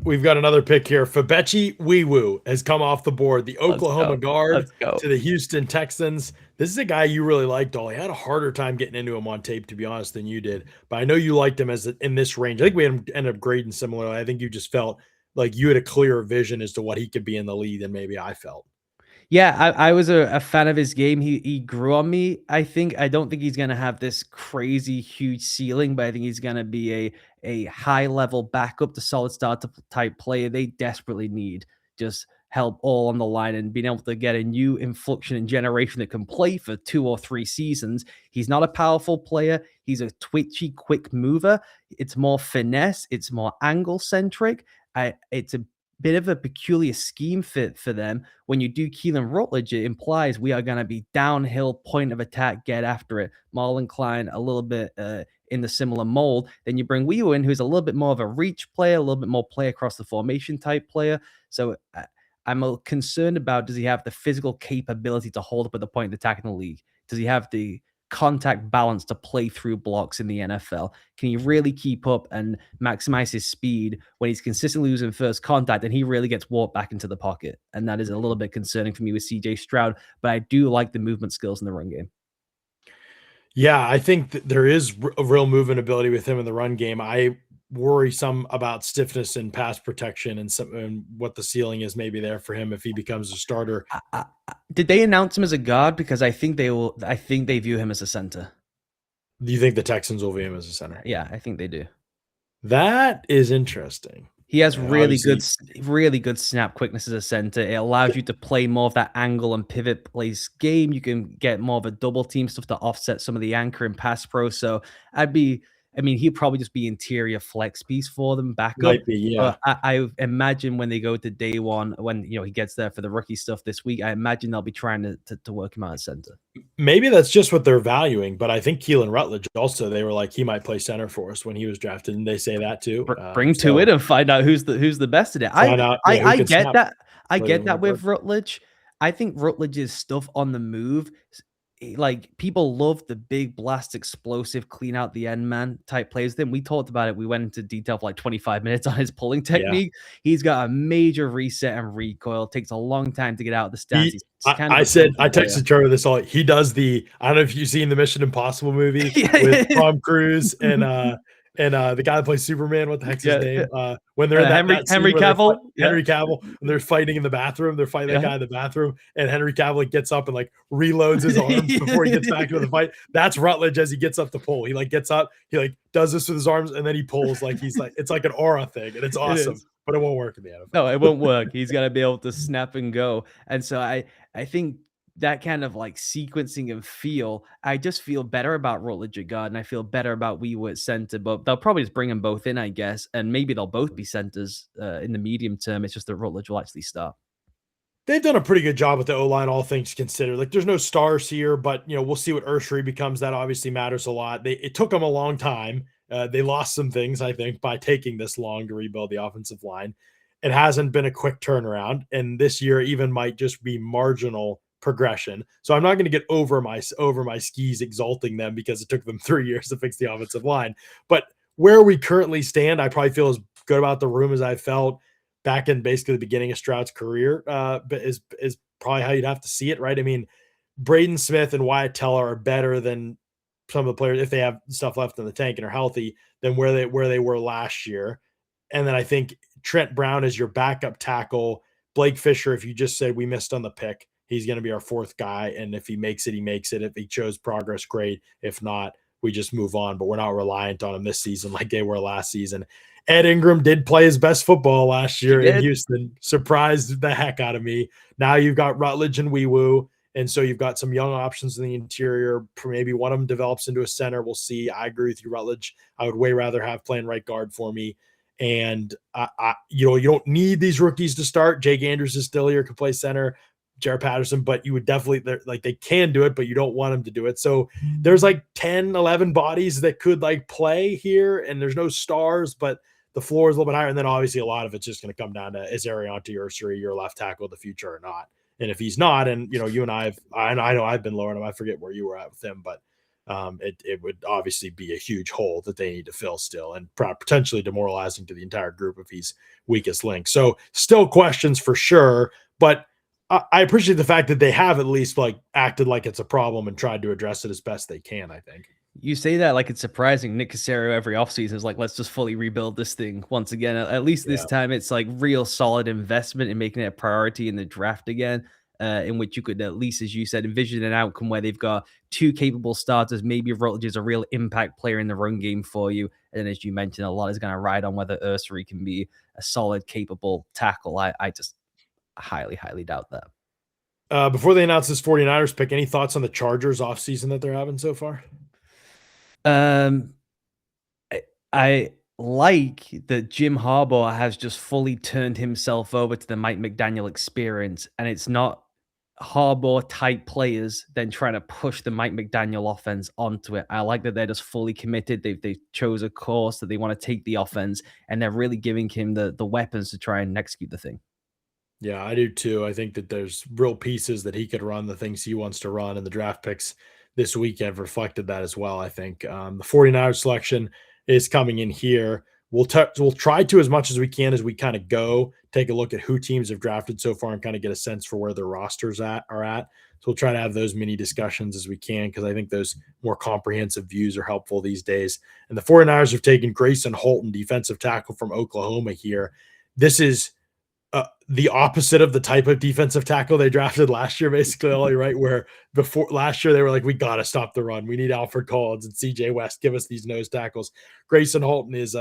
We've got another pick here. Fabechi Wiwu has come off the board. The Oklahoma guard to the Houston Texans. This is a guy you really liked, Ollie. I had a harder time getting into him on tape, to be honest, than you did. But I know you liked him as in this range. I think we ended up grading similarly. I think you just felt like you had a clearer vision as to what he could be in the league than maybe I felt. Yeah, I was a fan of his game. He grew on me. I don't think he's gonna have this crazy huge ceiling, but I think he's gonna be a high level backup to solid start type player they desperately need. Just help all on the line and being able to get a new inflection and generation that can play for 2 or 3 seasons. He's not a powerful player. He's a twitchy, quick mover. It's more finesse. It's more angle centric. It's a bit of a peculiar scheme fit for them. When you do Keelan Rutledge, it implies we are going to be downhill, point of attack, get after it. Marlon Klein, a little bit in the similar mold. Then you bring Wiwu in, who's a little bit more of a reach player, a little bit more play across the formation type player. So I'm concerned about, does he have the physical capability to hold up at the point of attack in the league? Does he have the contact balance to play through blocks in the NFL? Can he really keep up and maximize his speed when he's consistently losing first contact and he really gets walked back into the pocket? And that is a little bit concerning for me with CJ Stroud, but I do like the movement skills in the run game. Yeah, I think that there is a real movement ability with him in the run game. I worry some about stiffness and pass protection and what the ceiling is maybe there for him if he becomes a starter. Did they announce him as a guard? Because I think they view him as a center. Do you think the Texans will view him as a center? Yeah, I think they do. That is interesting. He has really good snap quickness as a center. It allows you to play more of that angle and pivot place game. You can get more of a double team stuff to offset some of the anchor and pass pro. So he'd probably just be interior flex piece for them, backup. Might be, yeah. I imagine when they go to day one, when he gets there for the rookie stuff this week, I imagine they'll be trying to work him out at center. Maybe that's just what they're valuing, but I think Keelan Rutledge also, they were like, he might play center for us when he was drafted, and they say that too. Bring to it and find out who's the best at it. I get that. I get that with Rutledge. I think Rutledge's stuff on the move like people love the big blast, explosive, clean out the end man type plays. Then we talked about it. We went into detail for like 25 minutes on his pulling Yeah. technique. He's got a major reset and recoil. Takes a long time to get out of the stance. He He's kind of I a said clunky I player. texted Trevor this all. He does the I don't know if you've seen the Mission Impossible movie with Yeah. Tom Cruise and the guy that plays Superman. What the heck's his Yeah. name? When they're in Henry that scene Henry where they're Cavill. Yeah. Henry Cavill and they're fighting in the bathroom. They're fighting that Yeah. guy in the bathroom, and Henry Cavill like, gets up and like reloads his arms before he gets back into the fight. That's Rutledge as he gets up to pull. He like gets up, he like does this with his arms, and then he pulls like he's like it's like an aura thing, and it's It awesome, is. but it won't work in the NFL. No, it won't work. He's got to be able to snap and go. And so I think that kind of like sequencing and feel, I just feel better about Rutledge at guard, and I feel better about Weewu at center. But they'll probably just bring them both in, I guess, and maybe they'll both be centers in the medium term. It's just that Rutledge will actually start. They've done a pretty good job with the O-line, all things considered. Like, there's no stars here, but, we'll see what Ursery becomes. That obviously matters a lot. It took them a long time. They lost some things, I think, by taking this long to rebuild the offensive line. It hasn't been a quick turnaround, and this year even might just be marginal progression. So I'm not going to get over my skis exalting them because it took them 3 years to fix the offensive line. But where we currently stand, I probably feel as good about the room as I felt back in basically the beginning of Stroud's career, but is probably how you'd have to see it, right? I mean, Braden Smith and Wyatt Teller are better than some of the players if they have stuff left in the tank and are healthy than where they were last year. And then I think Trent Brown is your backup tackle. Blake Fisher, if you just said we missed on the pick, he's going to be our fourth guy. And if he makes it, he makes it. If he shows progress, great. If not, we just move on. But we're not reliant on him this season like they were last season. Ed Ingram did play his best football last year in Houston. Surprised the heck out of me. Now you've got Rutledge and Weewu. And so you've got some young options in the interior. Maybe one of them develops into a center. We'll see. I agree with you, Rutledge. I would way rather have playing right guard for me. And you don't need these rookies to start. Jake Andrews is still here, can play center. Jared Patterson, but you would definitely like they can do it, but you don't want them to do it. So there's like 10, 11 bodies that could like play here, and there's no stars, but the floor is a little bit higher. And then obviously a lot of it's just going to come down to is Ariante Ursery your left tackle of the future or not? And if he's not, and you and I know I've been lowering him. I forget where you were at with him, but it would obviously be a huge hole that they need to fill still, and potentially demoralizing to the entire group if he's weakest link. So still questions for sure, but I appreciate the fact that they have at least like acted like it's a problem and tried to address it as best they can, I think. You say that like it's surprising. Nick Caserio every offseason is like, let's just fully rebuild this thing once again. At least this time, it's like real solid investment in making it a priority in the draft again, in which you could at least, as you said, envision an outcome where they've got two capable starters. Maybe Rutledge is a real impact player in the run game for you. And as you mentioned, a lot is going to ride on whether Ursery can be a solid, capable tackle. I just highly, highly doubt that. Before they announce this 49ers pick, any thoughts on the Chargers offseason that they're having so far? I like that Jim Harbaugh has just fully turned himself over to the Mike McDaniel experience, and it's not Harbaugh type players then trying to push the Mike McDaniel offense onto it. I like that they're just fully committed. They chose a course that they want to take the offense, and they're really giving him the weapons to try and execute the thing. Yeah, I do too. I think that there's real pieces that he could run, the things he wants to run, and the draft picks this weekend reflected that as well. I think the 49ers selection is coming in here. We'll try to, as much as we can as we kind of go, take a look at who teams have drafted so far and kind of get a sense for where their rosters are at. So we'll try to have those mini discussions as we can, because I think those more comprehensive views are helpful these days. And the 49ers have taken Grayson Holton, defensive tackle from Oklahoma here. This is the opposite of the type of defensive tackle they drafted last year, basically, Ollie, right? Where before last year they were like, we got to stop the run. We need Alfred Collins and CJ West. Give us these nose tackles. Grayson Holton is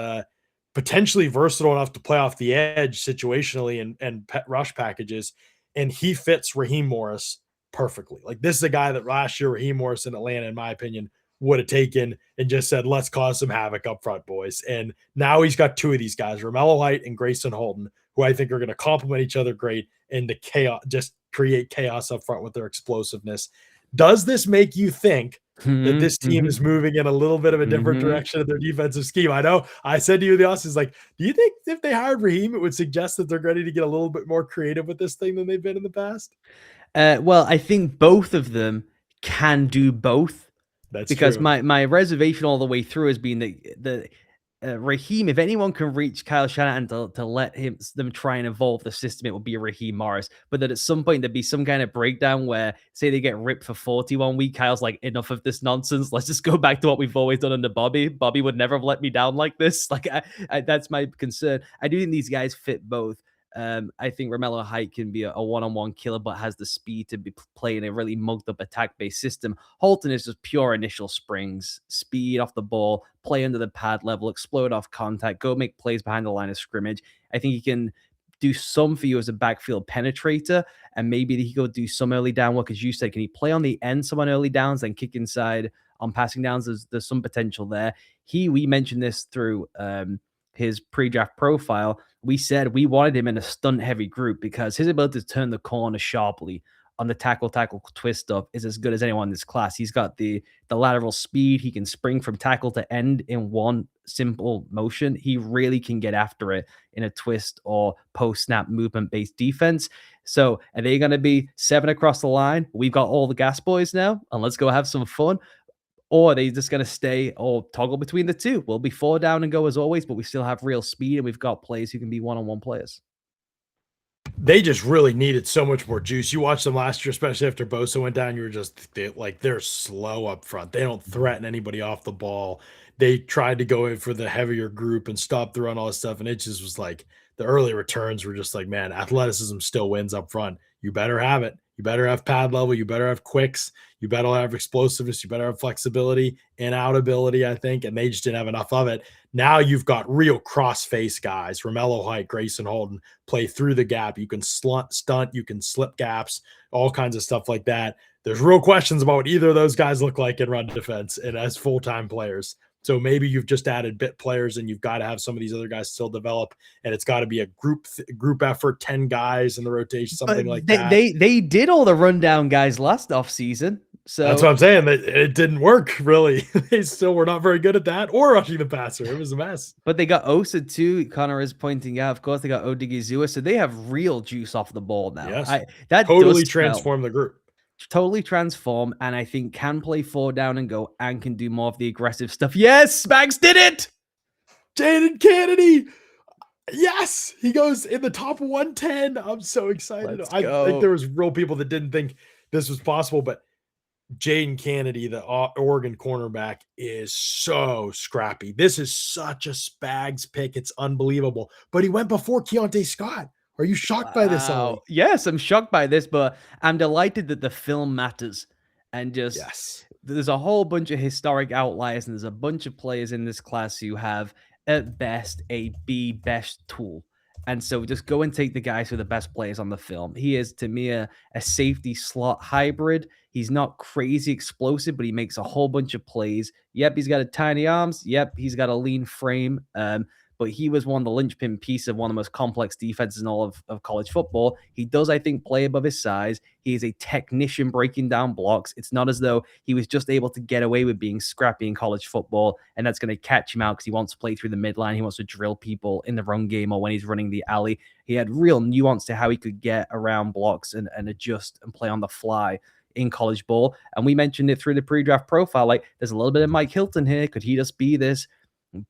potentially versatile enough to play off the edge situationally and rush packages. And he fits Raheem Morris perfectly. Like, this is a guy that last year Raheem Morris in Atlanta, in my opinion, would have taken and just said, let's cause some havoc up front, boys. And now he's got two of these guys, Romello Height and Grayson Holton, who I think are going to complement each other great and the chaos, just create chaos up front with their explosiveness. Does this make you think that this team is moving in a little bit of a different direction of their defensive scheme? I know I said to you, the Austin's like, do you think if they hired Raheem, it would suggest that they're ready to get a little bit more creative with this thing than they've been in the past? Well, I think both of them can do both. That's Because true. my reservation all the way through has been that Raheem, if anyone can reach Kyle Shanahan to let them try and evolve the system, it would be Raheem Morris. But that at some point there'd be some kind of breakdown where, say, they get ripped for 41 week. Kyle's like, enough of this nonsense. Let's just go back to what we've always done under Bobby. Bobby would never have let me down like this. Like, that's my concern. I do think these guys fit both. I think Romello Height can be a one-on-one killer, but has the speed to be playing a really mugged up attack-based system. Holton is just pure initial springs, speed off the ball, play under the pad level, explode off contact, go make plays behind the line of scrimmage. I think he can do some for you as a backfield penetrator, and maybe he could do some early down work, as you said. Can he play on the end some on early downs, then kick inside on passing downs? There's some potential there. We mentioned this through his pre-draft profile. We said we wanted him in a stunt heavy group because his ability to turn the corner sharply on the tackle twist stuff is as good as anyone in this class. He's got the lateral speed. He can spring from tackle to end in one simple motion. He really can get after it in a twist or post snap movement based defense. So are they going to be 7 across the line? We've got all the gas boys now, and let's go have some fun. Or are they just going to stay or toggle between the two? We'll be 4 down and go as always, but we still have real speed and we've got players who can be one-on-one players. They just really needed so much more juice. You watched them last year, especially after Bosa went down. You were just they're slow up front. They don't threaten anybody off the ball. They tried to go in for the heavier group and stop the run, all this stuff. And it just was like the early returns were just like, man, athleticism still wins up front. You better have it. You better have pad level. You better have quicks. You better have explosiveness. You better have flexibility and out ability, I think. And they just didn't have enough of it. Now you've got real cross face guys. Romello Height, Grayson Holden play through the gap. You can stunt, you can slip gaps, all kinds of stuff like that. There's real questions about what either of those guys look like in run defense and as full-time players. So maybe you've just added bit players and you've got to have some of these other guys still develop, and it's got to be a group effort, 10 guys in the rotation, something like that. They did all the rundown guys last offseason. So that's what I'm saying. It didn't work really. They still were not very good at that or rushing the passer. It was a mess. But they got Osa too. Connor is pointing out. Of course, they got Odigizua, so they have real juice off the ball now. Yes, that totally transformed the group. Totally transform, and I think can play 4 down and go and can do more of the aggressive stuff. Yes, Spags did it. Jaden Kennedy. Yes, he goes in the top 110. I'm so excited. I think there was real people that didn't think this was possible, but Jaden Kennedy, the Oregon cornerback, is so scrappy. This is such a Spags pick. It's unbelievable. But he went before Keontae Scott. Are you shocked by this, Ollie? Yes, I'm shocked by this, but I'm delighted that the film matters. And just there's a whole bunch of historic outliers, and there's a bunch of players in this class who have, at best, a B best tool. And so just go and take the guys who are the best players on the film. He is, to me, a safety slot hybrid. He's not crazy explosive, but he makes a whole bunch of plays. Yep, he's got a tiny arms. Yep, he's got a lean frame. But he was one of the linchpin piece of one of the most complex defenses in all of college football. He does, I think, play above his size. He is a technician breaking down blocks. It's not as though he was just able to get away with being scrappy in college football, and that's going to catch him out because he wants to play through the midline. He wants to drill people in the run game or when he's running the alley. He had real nuance to how he could get around blocks and adjust and play on the fly in college ball. And we mentioned it through the pre-draft profile. Like, there's a little bit of Mike Hilton here. Could he just be this?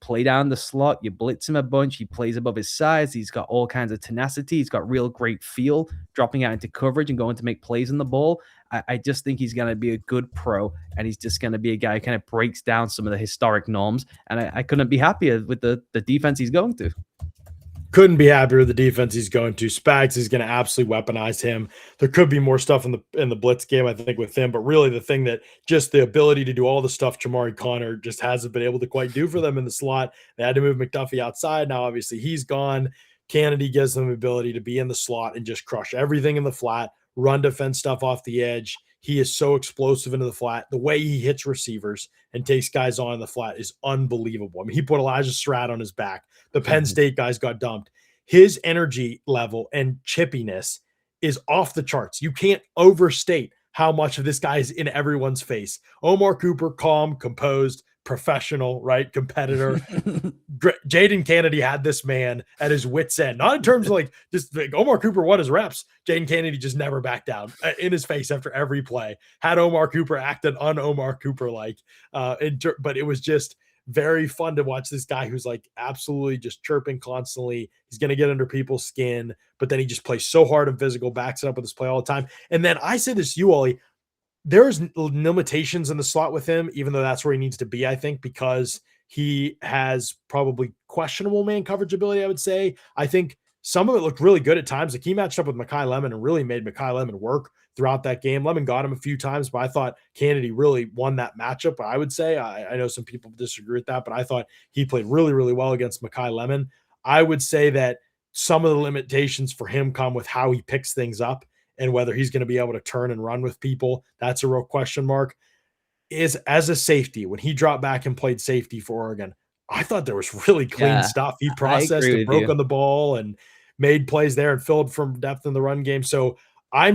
Play down the slot, you blitz him a bunch, he plays above his size, he's got all kinds of tenacity, he's got real great feel, dropping out into coverage and going to make plays in the ball. I just think he's going to be a good pro, and he's just going to be a guy who kind of breaks down some of the historic norms, and I couldn't be happier with the defense he's going to. Couldn't be happier with the defense he's going to. Spags is going to absolutely weaponize him. There could be more stuff in the blitz game, I think, with him. But really, the thing that just the ability to do all the stuff Jamari Connor just hasn't been able to quite do for them in the slot. They had to move McDuffie outside. Now, obviously, he's gone. Kennedy gives them the ability to be in the slot and just crush everything in the flat, run defense stuff off the edge. He is so explosive into the flat. The way he hits receivers and takes guys on in the flat is unbelievable. I mean, he put Elijah Surratt on his back. The Penn State guys got dumped. His energy level and chippiness is off the charts. You can't overstate how much of this guy is in everyone's face. Omar Cooper, calm, composed, professional, right? Competitor. Jaden Kennedy had this man at his wits' end, not in terms of like just like Omar Cooper won his reps. Jaden Kennedy just never backed down in his face after every play. Had Omar Cooper acted un-Omar Cooper like, but it was just very fun to watch this guy who's like absolutely just chirping constantly. He's going to get under people's skin, but then he just plays so hard and physical, backs it up with his play all the time. And then I said this to you, Ollie, there's limitations in the slot with him, even though that's where he needs to be, I think, because he has probably questionable man coverage ability, I would say. I think some of it looked really good at times. Like he matched up with Mekhi Lemon and really made Mekhi Lemon work throughout that game. Lemon got him a few times, but I thought Kennedy really won that matchup. I would say, I know some people disagree with that, but I thought he played really, really well against Mekhi Lemon. I would say that some of the limitations for him come with how he picks things up and whether he's going to be able to turn and run with people. That's a real question mark. Is as a safety, when he dropped back and played safety for Oregon, I thought there was really clean stuff. He processed and broke on the ball and made plays there and filled from depth in the run game. So I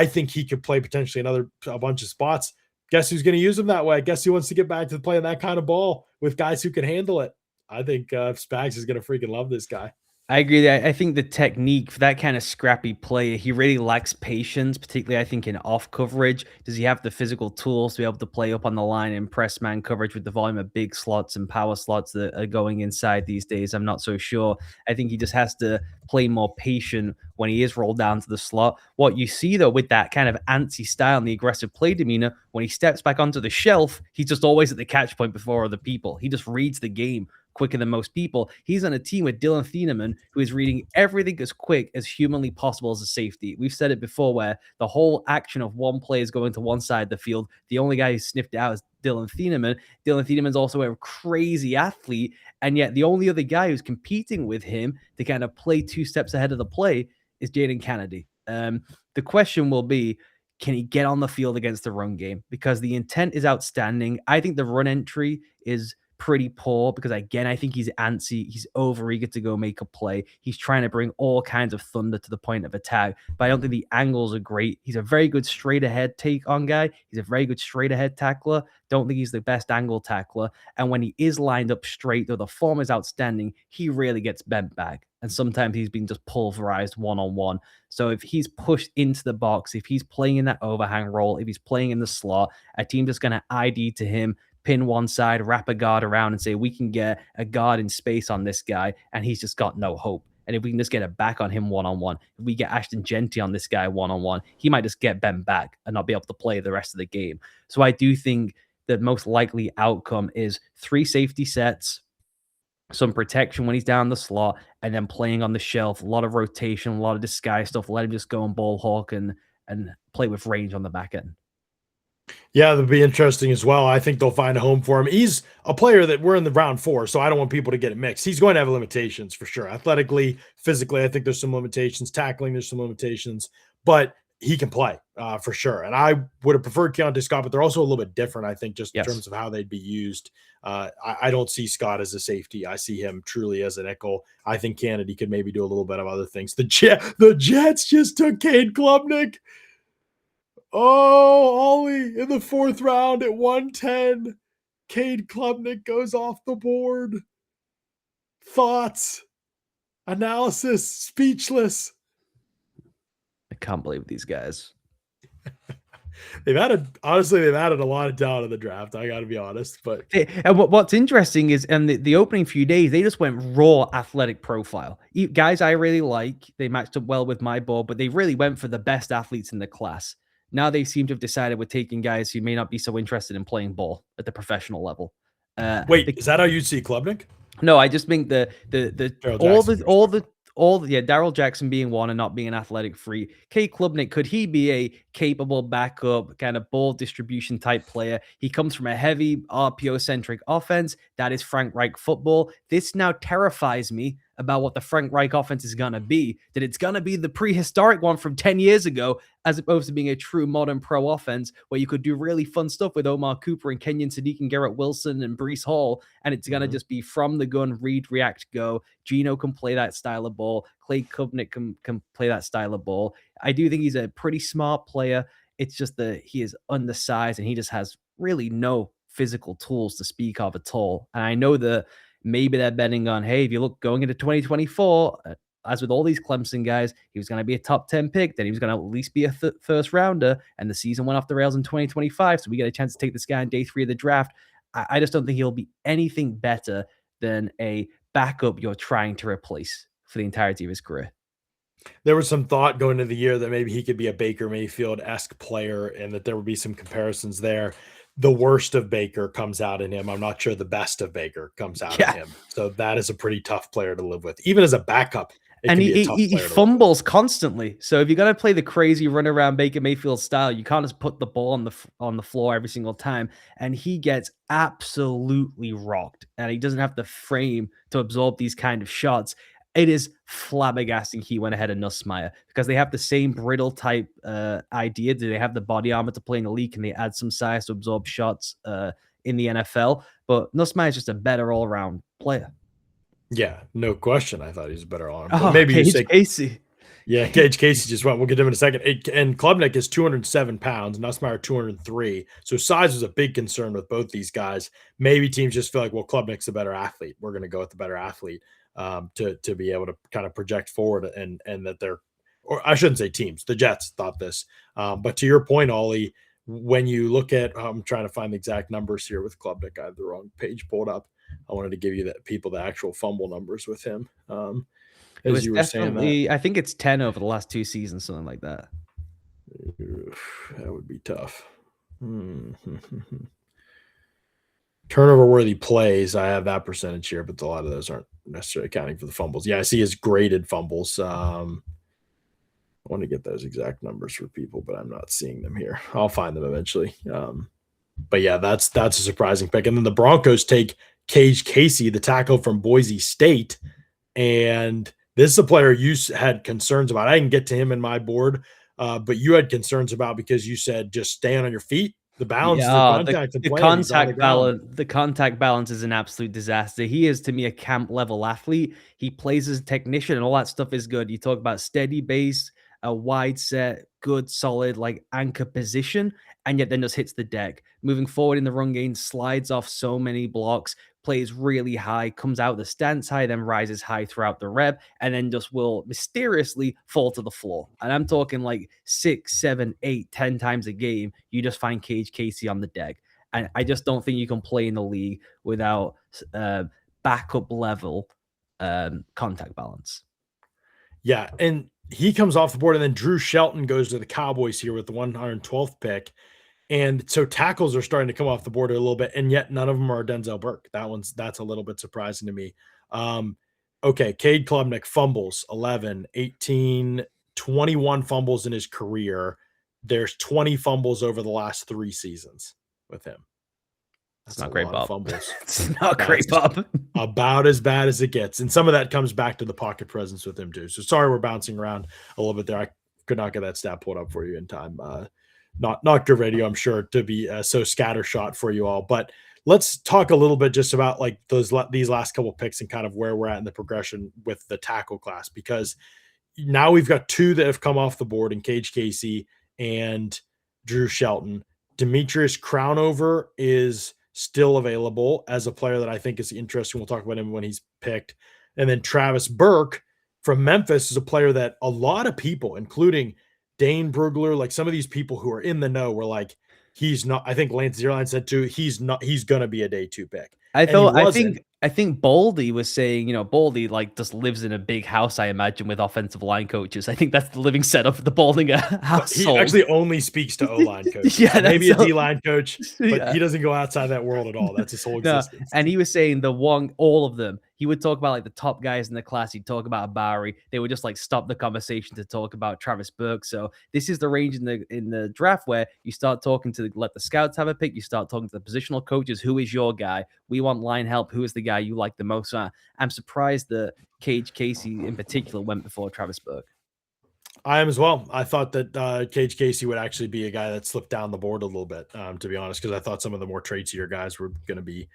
think he could play potentially a bunch of spots. Guess who's going to use him that way? Guess who wants to get back to playing that kind of ball with guys who can handle it? I think Spags is going to freaking love this guy. I agree. I think the technique for that kind of scrappy play, he really lacks patience, particularly I think in off coverage. Does he have the physical tools to be able to play up on the line and press man coverage with the volume of big slots and power slots that are going inside these days? I'm not so sure. I think he just has to play more patient when he is rolled down to the slot. What you see though with that kind of antsy style and the aggressive play demeanor, when he steps back onto the shelf, he's just always at the catch point before other people. He just reads the game quicker than most people. He's on a team with Dylan Thieneman, who is reading everything as quick as humanly possible as a safety. We've said it before where the whole action of one play is going to one side of the field. The only guy who sniffed it out is Dylan Thieneman. Dylan Thieneman's also a crazy athlete, and yet the only other guy who's competing with him to kind of play two steps ahead of the play is Jaden Kennedy. The question will be, can he get on the field against the run game? Because the intent is outstanding. I think the run entry is pretty poor because, again, I think he's antsy. He's overeager to go make a play. He's trying to bring all kinds of thunder to the point of attack, but I don't think the angles are great. He's a very good straight ahead take on guy. He's a very good straight ahead tackler. Don't think he's the best angle tackler. And when he is lined up straight, though the form is outstanding, he really gets bent back. And sometimes he's been just pulverized one-on-one. So if he's pushed into the box, if he's playing in that overhang role, if he's playing in the slot, a team just going to ID to him, pin one side, wrap a guard around and say, we can get a guard in space on this guy, and he's just got no hope. And if we can just get a back on him one-on-one, if we get Ashton Genty on this guy one-on-one, he might just get bent back and not be able to play the rest of the game. So I do think the most likely outcome is 3 safety sets, some protection when he's down the slot, and then playing on the shelf, a lot of rotation, a lot of disguise stuff. Let him just go and ball hawk and play with range on the back end. Yeah, that'll be interesting as well. I think they'll find a home for him. He's a player that we're in the round 4, so I don't want people to get it mixed. He's going to have limitations for sure. Athletically, physically, I think there's some limitations. Tackling, there's some limitations, but he can play for sure. And I would have preferred Keontae Scott, but they're also a little bit different, I think, just in terms of how they'd be used. I don't see Scott as a safety. I see him truly as a nickel. I think Kennedy could maybe do a little bit of other things. The Jets just took Cade Klubnik. Oh, Ollie, in the 4th round at 110, Cade Klubnik goes off the board. Thoughts, analysis, speechless. I can't believe these guys. They've added a lot of talent in the draft. I got to be honest, but and what's interesting is, in the opening few days, they just went raw athletic profile. Guys I really like, they matched up well with my board, but they really went for the best athletes in the class. Now they seem to have decided we're taking guys who may not be so interested in playing ball at the professional level. Wait, is that how you see Klubnik? No, I just think Darryl Jackson being one and not being an athletic freak. Cade Klubnik, could he be a capable backup kind of ball distribution type player? He comes from a heavy RPO centric offense. That is Frank Reich football. This now terrifies me about what the Frank Reich offense is going to be, that it's going to be the prehistoric one from 10 years ago, as opposed to being a true modern pro offense where you could do really fun stuff with Omar Cooper and Kenyon Sadiq and Garrett Wilson and Breece Hall. And it's going to just be from the gun, read, react, go. Gino can play that style of ball. Clay Klubnik can play that style of ball. I do think he's a pretty smart player. It's just that he is undersized and he just has really no physical tools to speak of at all. And I know that maybe they're betting on, hey, if you look going into 2024, as with all these Clemson guys, he was going to be a top 10 pick, then he was going to at least be a first rounder, and the season went off the rails in 2025. So we get a chance to take this guy on day 3 of the draft. I just don't think he'll be anything better than a backup you're trying to replace for the entirety of his career. There was some thought going into the year that maybe he could be a Baker Mayfield-esque player and that there would be some comparisons there. The worst of Baker comes out in him. I'm not sure the best of Baker comes out in him. So that is a pretty tough player to live with. Even as a backup, it and can be a tough player he fumbles constantly. So if you're going to play the crazy run around Baker Mayfield style, you can't just put the ball on the floor every single time. And he gets absolutely rocked. And he doesn't have the frame to absorb these kind of shots. It is flabbergasting he went ahead of Nussmeier because they have the same brittle type idea. Do they have the body armor to play in the league? Can they add some size to absorb shots in the NFL? But Nussmeier is just a better all-around player. Yeah, no question. I thought he was a better all-around. Oh, maybe Cage Casey. Yeah, Cage Casey just went. We'll get to him in a second. And Klubnik is 207 pounds, Nussmeier 203. So size was a big concern with both these guys. Maybe teams just feel like, well, Klubnik's a better athlete. We're going to go with the better athlete. To be able to kind of project forward and that they're, or I shouldn't say teams, the Jets thought this. But to your point, Ollie, when you look at, I'm trying to find the exact numbers here with Klubnik. I have the wrong page pulled up. I wanted to give you the actual fumble numbers with him. As you were saying that. I think it's 10 over the last 2 seasons, something like that. That would be tough. Turnover worthy plays, I have that percentage here, but a lot of those aren't necessarily accounting for the fumbles. Yeah, I see his graded fumbles. I want to get those exact numbers for people, but I'm not seeing them here. I'll find them eventually. But yeah, that's a surprising pick. And then the Broncos take Cage Casey, the tackle from Boise State. And this is a player you had concerns about. I didn't get to him in my board, but you had concerns about because you said just stand on your feet. The balance, the contact balance is an absolute disaster. He is, to me, a camp level athlete. He plays as a technician, and all that stuff is good. You talk about steady base, a wide set, good, solid, like anchor position, and yet then just hits the deck. Moving forward in the run game, slides off so many blocks, plays really high, comes out the stance high, then rises high throughout the rep, and then just will mysteriously fall to the floor. And I'm talking like 6, 7, 8, 10 times a game. You just find Cage Casey on the deck. And I just don't think you can play in the league without backup level contact balance. Yeah, and he comes off the board, and then Drew Shelton goes to the Cowboys here with the 112th pick. And so tackles are starting to come off the board a little bit, and yet none of them are Denzel Burke. That's a little bit surprising to me. Okay, Cade Klubnik fumbles 11, 18, 21 fumbles in his career. There's 20 fumbles over the last 3 seasons with him. That's not great, Bob. Fumbles. It's not great, Bob. About as bad as it gets. And some of that comes back to the pocket presence with him too. So sorry we're bouncing around a little bit there. I could not get that stat pulled up for you in time. Not good radio, I'm sure, to be so scattershot for you all. But let's talk a little bit just about like these last couple picks and kind of where we're at in the progression with the tackle class, because now we've got 2 that have come off the board in Cage Casey and Drew Shelton. Demetrius Crownover is still available as a player that I think is interesting. We'll talk about him when he's picked. And then Travis Burke from Memphis is a player that a lot of people, including Dane Brugler, like some of these people who are in the know, were like, he's not. I think Lance Zierlein said too, he's going to be a day 2 pick. I think Baldy was saying, Baldy like just lives in a big house, I imagine, with offensive line coaches. I think that's the living setup for the Baldinger household. He actually only speaks to O-line coaches. Yeah, maybe a D-line coach, but he doesn't go outside that world at all. That's his whole existence. And he was saying all of them. He would talk about like the top guys in the class. He'd talk about Bowery. They would just like stop the conversation to talk about Travis Burke. So this is the range in the draft where you start talking to let the scouts have a pick. You start talking to the positional coaches. Who is your guy? We want line help. Who is the guy you like the most? I'm surprised that Cage Casey in particular went before Travis Burke. I am as well. I thought that Cage Casey would actually be a guy that slipped down the board a little bit, to be honest, because I thought some of the more traicier guys were going to be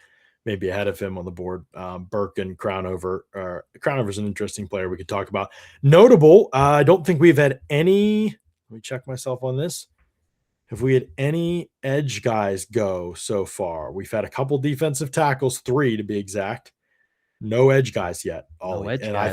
maybe ahead of him on the board. Burke and Crownover. Crownover's an interesting player we could talk about. Notable, I don't think we've had any. Let me check myself on this. if we had any edge guys go so far, we've had a couple defensive tackles, 3 to be exact. No edge guys yet, No Ollie. edge And guys.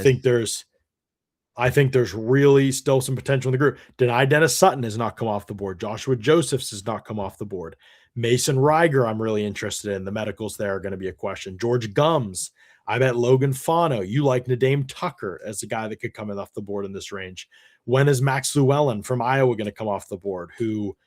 I think there's really still some potential in the group. Deny Dennis Sutton has not come off the board. Joshua Josephs has not come off the board. Mason Reiger, I'm really interested in. The medicals there are going to be a question. George Gums. I bet Logan Fano. You like Nadeem Tucker as a guy that could come in off the board in this range. When is Max Llewellyn from Iowa going to come off the board? Who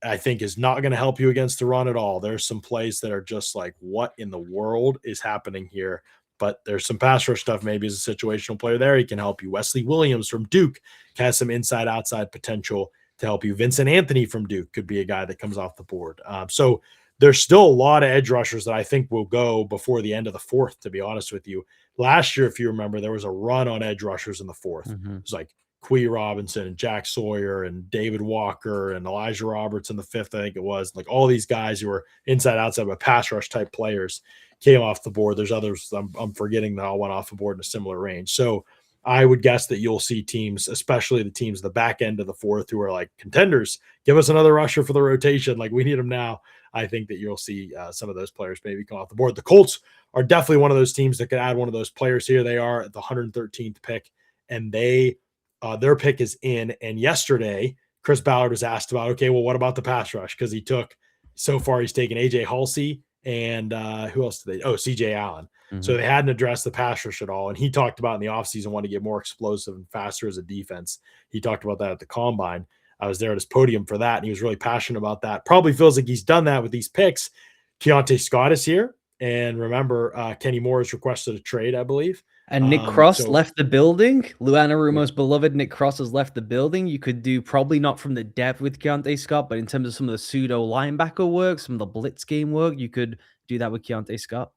I think is not going to help you against the run at all. There's some plays that are just like, what in the world is happening here? But there's some pass rush stuff. Maybe as a situational player there, he can help you. Wesley Williams from Duke has some inside outside potential to help you. Vincent Anthony from Duke could be a guy that comes off the board. So there's still a lot of edge rushers that I think will go before the end of the fourth, to be honest with you. Last year, if you remember, there was a run on edge rushers in the fourth. Mm-hmm. It was like Quee Robinson and Jack Sawyer and David Walker and Elijah Roberts in the fifth, I think it was. Like all these guys who were inside, outside, but pass rush type players came off the board. There's others I'm forgetting that all went off the board in a similar range. So I would guess that you'll see teams, especially the teams the back end of the fourth, who are like contenders, give us another rusher for the rotation. Like we need them now. I think that you'll see some of those players maybe come off the board. The Colts are definitely one of those teams that could add one of those players here. They are at the 113th pick, and their pick is in. And yesterday, Chris Ballard was asked about, okay, well, what about the pass rush? Because he's taken AJ Halsey and who else did they? Oh, CJ Allen. Mm-hmm. So they hadn't addressed the pass rush at all. And he talked about in the offseason wanting to get more explosive and faster as a defense. He talked about that at the combine. I was there at his podium for that, and he was really passionate about that. Probably feels like he's done that with these picks. Keontae Scott is here. And remember, Kenny Moore has requested a trade, I believe. And Nick Cross left the building. Luana Rumo's beloved Nick Cross has left the building. You could do probably not from the depth with Keontae Scott, but in terms of some of the pseudo linebacker work, some of the blitz game work, you could do that with Keontae Scott.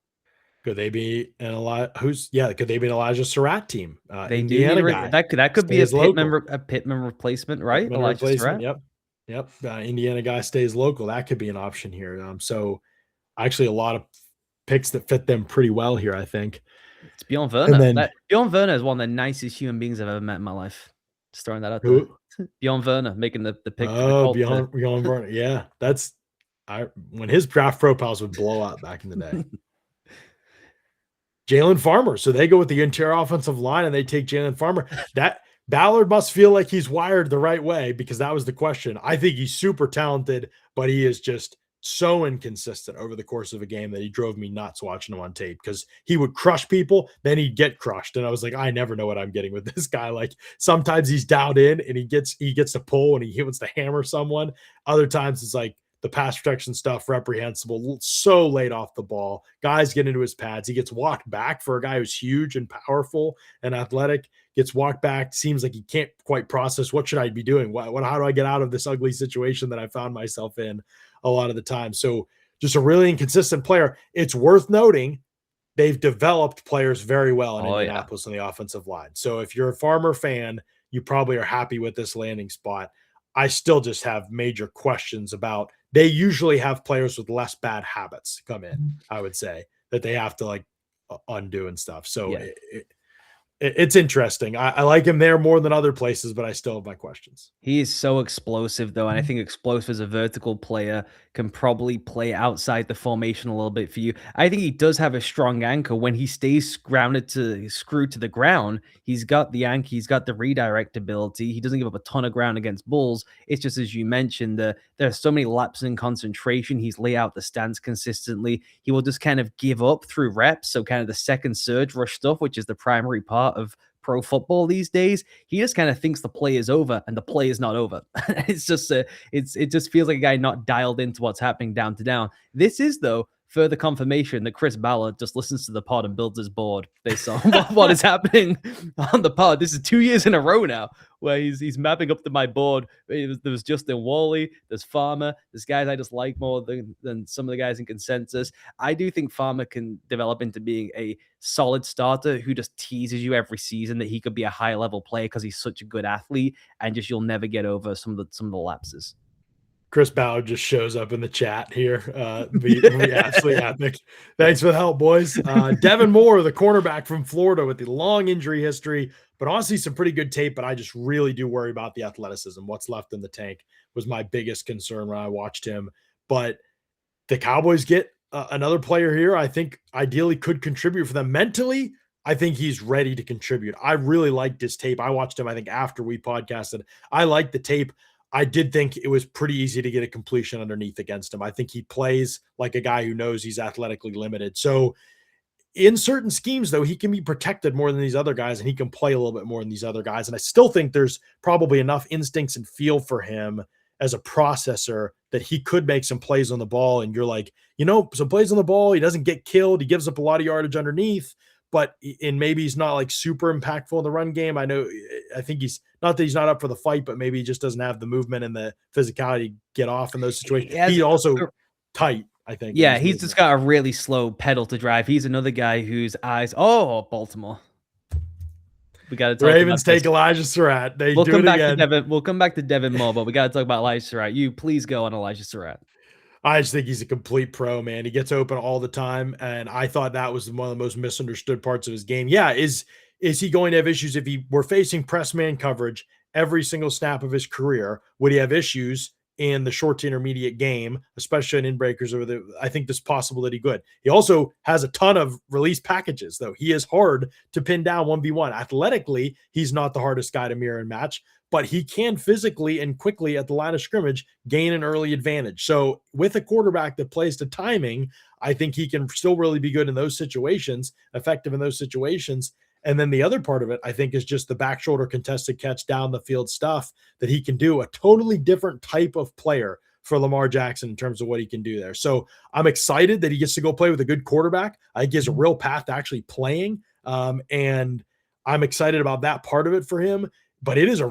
Could they be could they be an Elijah Surratt team? They Indiana guy. That could be a Pittman replacement, right? Pittman Elijah replacement. Surratt? Yep. Indiana guy stays local. That could be an option here. So actually a lot of picks that fit them pretty well here, I think. It's Bjorn Werner. Bjorn Werner is one of the nicest human beings I've ever met in my life. Just throwing that out there. Bjorn Werner making the pick. Oh, Bjorn Werner. Yeah, when his draft profiles would blow out back in the day. Jalen Farmer. So they go with the interior offensive line and they take Jalen Farmer. That Ballard must feel like he's wired the right way, because that was the question. I think he's super talented, but he is just so inconsistent over the course of a game that he drove me nuts watching him on tape, because he would crush people, then he'd get crushed. And I was like, I never know what I'm getting with this guy. Like sometimes he's dialed in and he gets to pull and he wants to hammer someone. Other times it's like the pass protection stuff, reprehensible, so late off the ball. Guys get into his pads. He gets walked back for a guy who's huge and powerful and athletic. Gets walked back. Seems like he can't quite process, what should I be doing? How do I get out of this ugly situation that I found myself in a lot of the time? So just a really inconsistent player. It's worth noting they've developed players very well in Indianapolis on the offensive line. So if you're a Farmer fan, you probably are happy with this landing spot. I still just have major questions about, they usually have players with less bad habits come in, I would say, that they have to like undo and stuff. So it's interesting. I like him there more than other places, but I still have my questions. He is so explosive, though, and I think explosive as a vertical player can probably play outside the formation a little bit for you. I think he does have a strong anchor. When he stays screwed to the ground, he's got the anchor, he's got the redirect ability. He doesn't give up a ton of ground against bulls. It's just, as you mentioned, there are so many lapses in concentration. He's lay out the stance consistently. He will just kind of give up through reps. So kind of the second surge rush stuff, which is the primary part of pro football these days, he just kind of thinks the play is over, and the play is not over. It's just it just feels like a guy not dialed into what's happening down to down. This is, though, further confirmation that Chris Ballard just listens to the pod and builds his board based on what is happening on the pod. This is 2 years in a row now where he's mapping up to my board. There was Justin Wally, there's Farmer, there's guys I just like more than some of the guys in consensus. I do think Farmer can develop into being a solid starter who just teases you every season that he could be a high level player because he's such a good athlete, and just you'll never get over some of the lapses. Chris Ballard just shows up in the chat here. Be absolutely epic. Thanks for the help, boys. Devin Moore, the cornerback from Florida with the long injury history, But honestly, some pretty good tape. But I just really do worry about the athleticism. What's left in the tank was my biggest concern when I watched him. But the Cowboys get another player here, I think ideally could contribute for them mentally. I think he's ready to contribute. I really liked his tape. I watched him, I think, after we podcasted. I liked the tape. I did think it was pretty easy to get a completion underneath against him. I think he plays like a guy who knows he's athletically limited. So in certain schemes, though, he can be protected more than these other guys, and he can play a little bit more than these other guys. And I still think there's probably enough instincts and feel for him as a processor that he could make some plays on the ball. And you're like, some plays on the ball, he doesn't get killed. He gives up a lot of yardage underneath, and maybe he's not like super impactful in the run game. I think he's not that he's not up for the fight, but maybe he just doesn't have the movement and the physicality to get off in those situations. He also tight, I think. Yeah, he's just got a really slow pedal to drive. He's another guy whose eyes. Oh, Baltimore. We got to talk. Ravens take Elijah Surratt. We'll come back to Devin. We'll come back to Devin Moore, but we got to talk about Elijah Surratt. You please go on Elijah Surratt. I just think he's a complete pro, man. He gets open all the time, and I thought that was one of the most misunderstood parts of his game. Yeah, is he going to have issues if he were facing press man coverage every single snap of his career? Would he have issues in the short to intermediate game, especially in breakers over there? I think it's possible that he could. He also has a ton of release packages, though. He is hard to pin down 1v1. Athletically, he's not the hardest guy to mirror and match, but he can physically and quickly at the line of scrimmage gain an early advantage. So with a quarterback that plays to timing, I think he can still really be good in those situations, effective in those situations. And then the other part of it, I think, is just the back shoulder contested catch down the field stuff that he can do. A totally different type of player for Lamar Jackson in terms of what he can do there. So I'm excited that he gets to go play with a good quarterback. I think he has a real path to actually playing. And I'm excited about that part of it for him. But it is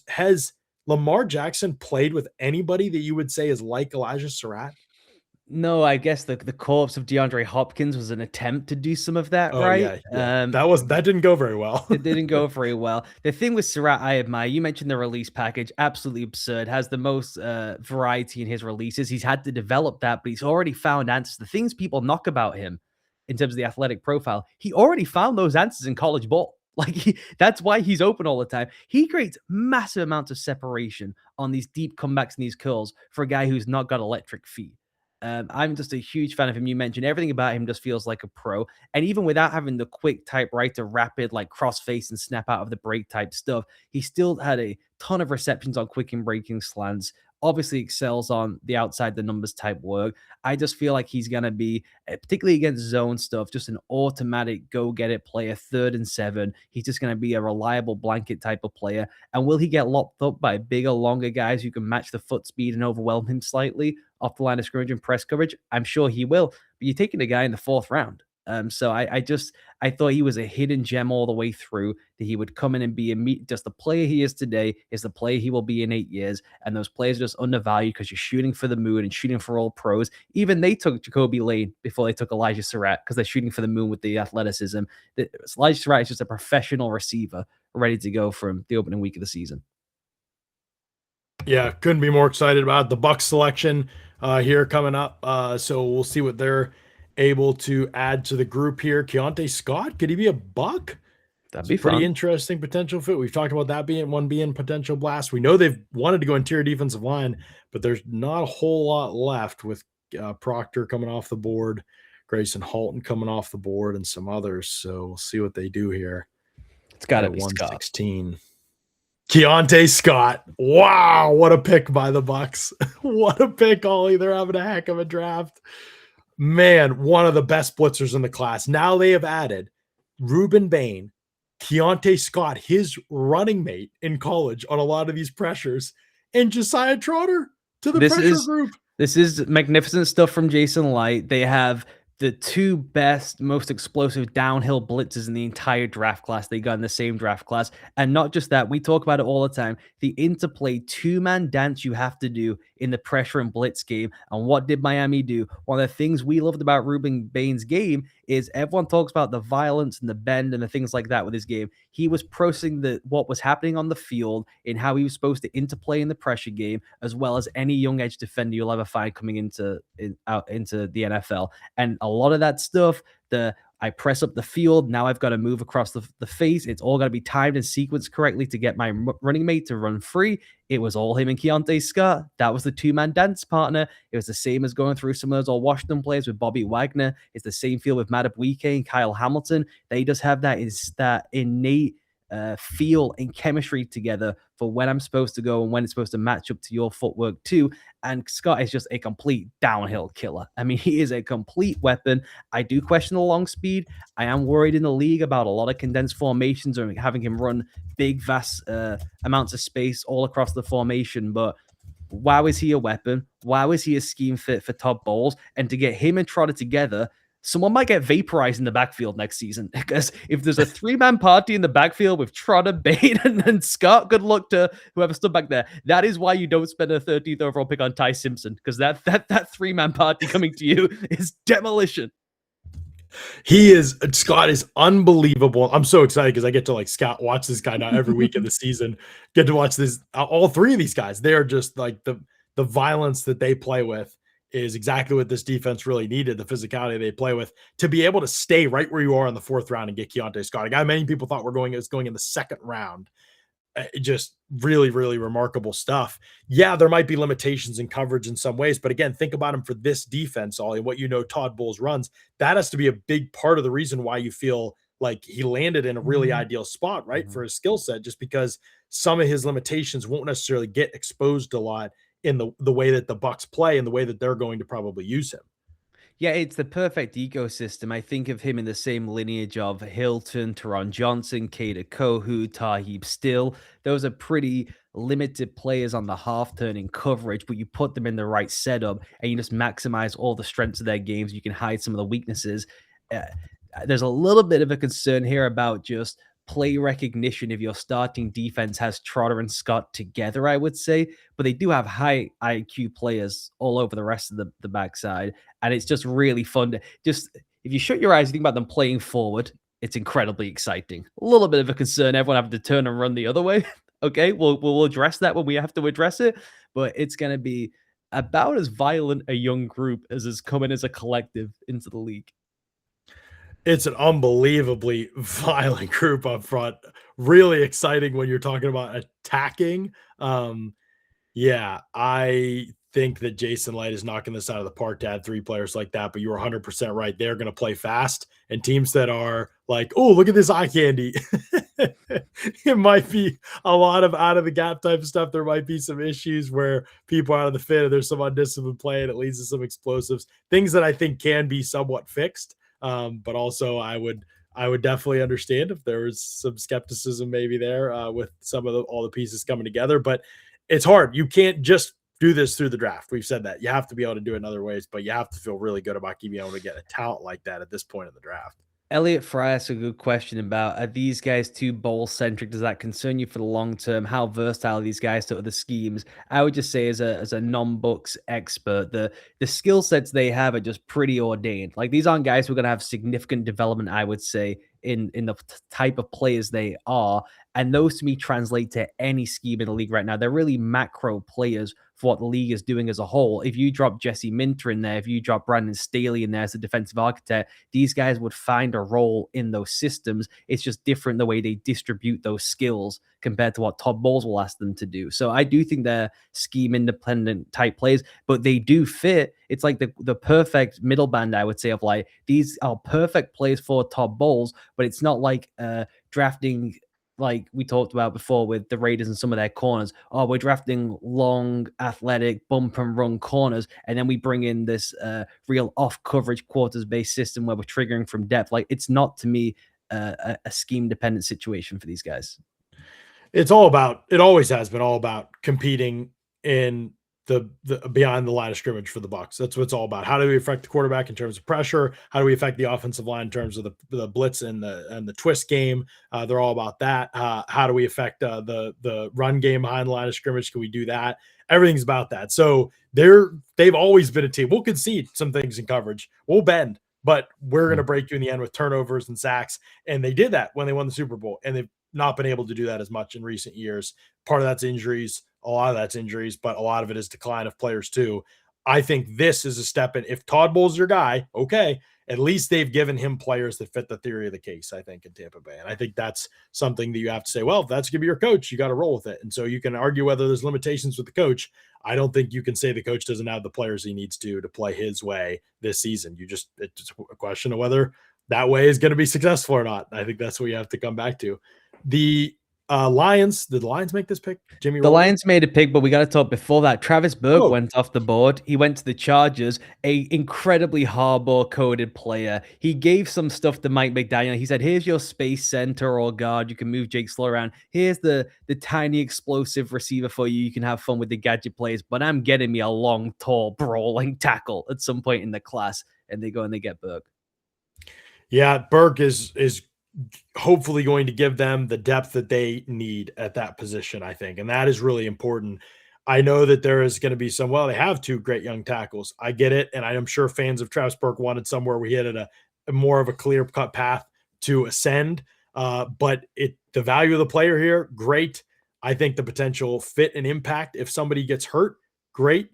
has Lamar Jackson played with anybody that you would say is like Elijah Surratt? No, I guess the corpse of DeAndre Hopkins was an attempt to do some of that, right? Yeah. That didn't go very well. It didn't go very well. The thing with Surratt I admire, you mentioned the release package, absolutely absurd, has the most variety in his releases. He's had to develop that, but he's already found answers. The things people knock about him in terms of the athletic profile, he already found those answers in college ball. That's why he's open all the time. He creates massive amounts of separation on these deep comebacks and these curls for a guy who's not got electric feet. I'm just a huge fan of him. You mentioned everything about him just feels like a pro. And even without having the quick type, right, to rapid, like cross face and snap out of the break type stuff, he still had a ton of receptions on quick and breaking slants. Obviously excels on the outside the numbers type work. I just feel like he's going to be, particularly against zone stuff, just an automatic go get it player, 3rd and 7. He's just going to be a reliable blanket type of player. And will he get locked up by bigger, longer guys who can match the foot speed and overwhelm him slightly off the line of scrimmage and press coverage? I'm sure he will. But you're taking a guy in the 4th round. So I thought he was a hidden gem all the way through, that he would come in and be just the player he is today is the player he will be in 8 years. And those players are just undervalued because you're shooting for the moon and shooting for all pros. Even they took Jacoby Lane before they took Elijah Surratt because they're shooting for the moon with the athleticism. Elijah Surratt is just a professional receiver ready to go from the opening week of the season. Yeah, couldn't be more excited about the Bucs selection here coming up. So we'll see what they're able to add to the group here. Keontae Scott, could he be a Buck? That'd be pretty fun. Interesting potential fit. We've talked about that being potential blast. We know they've wanted to go interior defensive line, but there's not a whole lot left with Proctor coming off the board, Grayson Halton coming off the board, and some others. So we'll see what they do here. It's got to be 116. Keontae Scott. Wow, what a pick by the Bucs. What a pick, Ollie. They're having a heck of a draft. Man, one of the best blitzers in the class. Now they have added Ruben Bain, Keontae Scott, his running mate in college on a lot of these pressures, and Josiah Trotter to the pressure group. This is magnificent stuff from Jason Light. They have the 2 best, most explosive downhill blitzes in the entire draft class. They got in the same draft class. And not just that, we talk about it all the time. The interplay 2-man dance you have to do in the pressure and blitz game. And what did Miami do? One of the things we loved about Ruben Bain's game is everyone talks about the violence and the bend and the things like that with his game. He was processing what was happening on the field and how he was supposed to interplay in the pressure game, as well as any young edge defender you'll ever find coming into the NFL. And a lot of that stuff I press up the field. Now I've got to move across the face. It's all got to be timed and sequenced correctly to get my running mate to run free. It was all him and Keontae Scott. That was the two-man dance partner. It was the same as going through some of those old Washington players with Bobby Wagner. It's the same feel with Madubuike and Kyle Hamilton. They just have that innate feel and chemistry together for when I'm supposed to go and when it's supposed to match up to your footwork too. And Scott is just a complete downhill killer. I mean, he is a complete weapon. I do question the long speed. I am worried in the league about a lot of condensed formations or having him run big, vast amounts of space all across the formation. But wow, is he a weapon? Wow, is he a scheme fit for Todd Bowles? And to get him and Trotter together, someone might get vaporized in the backfield next season. Because if there's a three-man party in the backfield with Trotter, Bane, and Scott, good luck to whoever stood back there. That is why you don't spend a 13th overall pick on Ty Simpson, because that three-man party coming to you is demolition. Scott is unbelievable. I'm so excited because I get to watch this guy now every week of the season. Get to watch this, all three of these guys. They are just like the violence that they play with is exactly what this defense really needed. The physicality they play with to be able to stay right where you are in the fourth round and get Keontae Scott, a guy many people thought was going in the second round. Just really, really remarkable stuff. Yeah, there might be limitations in coverage in some ways, but again, think about him for this defense, Ollie, what Todd Bowles runs. That has to be a big part of the reason why you feel like he landed in a really ideal spot, right, for his skill set, just because some of his limitations won't necessarily get exposed a lot in the way that the Bucks play and the way that they're going to probably use him. Yeah, it's the perfect ecosystem. I think of him in the same lineage of Hilton, Teron Johnson, Kader Kohu, Tahib Still. Those are pretty limited players on the half turn in coverage, but you put them in the right setup and you just maximize all the strengths of their games. You can hide some of the weaknesses. Uh, there's a little bit of a concern here about just play recognition if your starting defense has Trotter and Scott together, I would say. But they do have high IQ players all over the rest of the backside. And it's just really fun to just, if you shut your eyes and think about them playing forward, it's incredibly exciting. A little bit of a concern, everyone having to turn and run the other way. Okay, we'll address that when we have to address it. But it's going to be about as violent a young group as is coming as a collective into the league. It's an unbelievably violent group up front. Really exciting when you're talking about attacking. Yeah, I think that Jason Light is knocking this out of the park to add three players like that, but you were 100% right. They're going to play fast, and teams that are like, oh, look at this eye candy. It might be a lot of out of the gap type of stuff. There might be some issues where people are out of the fit and there's some undisciplined play and it leads to some explosives, things that I think can be somewhat fixed. But also I would definitely understand if there was some skepticism maybe there with some of all the pieces coming together, but it's hard. You can't just do this through the draft. We've said that. You have to be able to do it in other ways, but you have to feel really good about being able to get a talent like that at this point in the draft. Elliot Fry asked a good question about, are these guys too bowl centric? Does that concern you for the long term? How versatile are these guys to other schemes? I would just say, as a non-Bucks expert, the skill sets they have are just pretty ordained. Like, these aren't guys who are going to have significant development, I would say, in the type of players they are. And those to me translate to any scheme in the league right now. They're really macro players for what the league is doing as a whole. If you drop Jesse Minter in there, if you drop Brandon Staley in there as a defensive architect, these guys would find a role in those systems. It's just different the way they distribute those skills compared to what Todd Bowles will ask them to do. So I do think they're scheme independent type players, but they do fit. It's like the perfect middle band, I would say, of like, these are perfect plays for Todd Bowles, but it's not like drafting, like we talked about before with the Raiders and some of their corners. Oh, we're drafting long, athletic, bump and run corners, and then we bring in this real off coverage quarters based system where we're triggering from depth. Like, it's not, to me, a scheme dependent situation for these guys. It always has been all about competing in the beyond the line of scrimmage for the Bucks. That's what it's all about. How do we affect the quarterback in terms of pressure? How do we affect the offensive line in terms of the blitz and the twist game? They're all about that. How do we affect the run game behind the line of scrimmage? Can we do that? Everything's about that. So they've always been a team. We'll concede some things in coverage. We'll bend, but we're going to break you in the end with turnovers and sacks. And they did that when they won the Super Bowl, and they've not been able to do that as much in recent years. Part of that's injuries. A lot of that's injuries, but a lot of it is decline of players too. I think this is a step in. If Todd Bowles your guy, okay, at least they've given him players that fit the theory of the case, I think, in Tampa Bay. And I think that's something that you have to say, well, if that's going to be your coach, you got to roll with it. And so you can argue whether there's limitations with the coach. I don't think you can say the coach doesn't have the players he needs to play his way this season. It's just a question of whether that way is going to be successful or not. I think that's what you have to come back to. The Lions, did the Lions make this pick? Jimmy The Rolder? Lions made a pick, but we got to talk before that. Travis Burke Oh, went off the board. He went to the Chargers, a incredibly hardball coded player. He gave some stuff to Mike McDaniel. He said, "Here's your space center or guard. You can move Jake Slow around. Here's the tiny explosive receiver for you. You can have fun with the gadget plays, but I'm getting me a long, tall, brawling tackle at some point in the class." And they go and they get Burke. yeah, Burke is hopefully going to give them the depth that they need at that position, I think. And that is really important. I know that there is going to be some, well, they have two great young tackles. I get it. And I am sure fans of Travis Burke wanted somewhere we hit at a more of a clear cut path to ascend. But the value of the player here, great. I think the potential fit and impact if somebody gets hurt, great.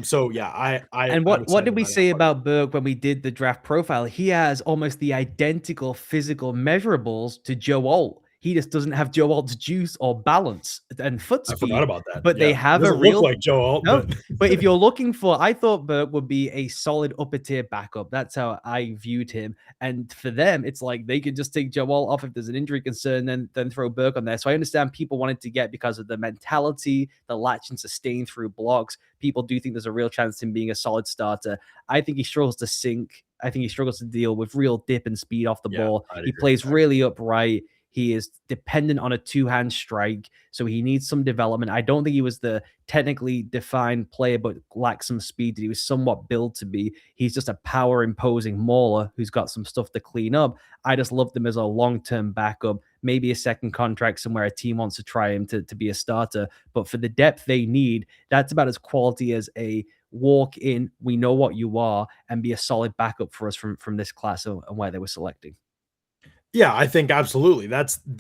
So yeah, And I'm what did excited we by that say part of it. about Burke when we did the draft profile? He has almost the identical physical measurables to Joe Alt. He just doesn't have Joe Alt's juice or balance and foot I forgot speed, about that. but they Yeah, he have a doesn't look real like Joe Alt, no. but But if you're looking for, I thought Burke would be a solid upper tier backup. That's how I viewed him. And for them, it's like they could just take Joe Alt off if there's an injury concern, then throw Burke on there. So I understand people wanted to get because of the mentality, the latch and sustain through blocks. People do think there's a real chance of him being a solid starter. I think he struggles to sink. I think he struggles to deal with real dip and speed off the yeah, ball. I'd He agree with plays that. really upright. He is dependent on a two-hand strike, so he needs some development. I don't think he was the technically defined player, but lacks some speed that he was somewhat built to be. He's just a power imposing mauler who's got some stuff to clean up. I just loved him as a long-term backup, maybe a second contract somewhere a team wants to try him to be a starter. But for the depth they need, that's about as quality as a walk in, we know what you are, and be a solid backup for us from this class and where they were selecting. Yeah, I think absolutely.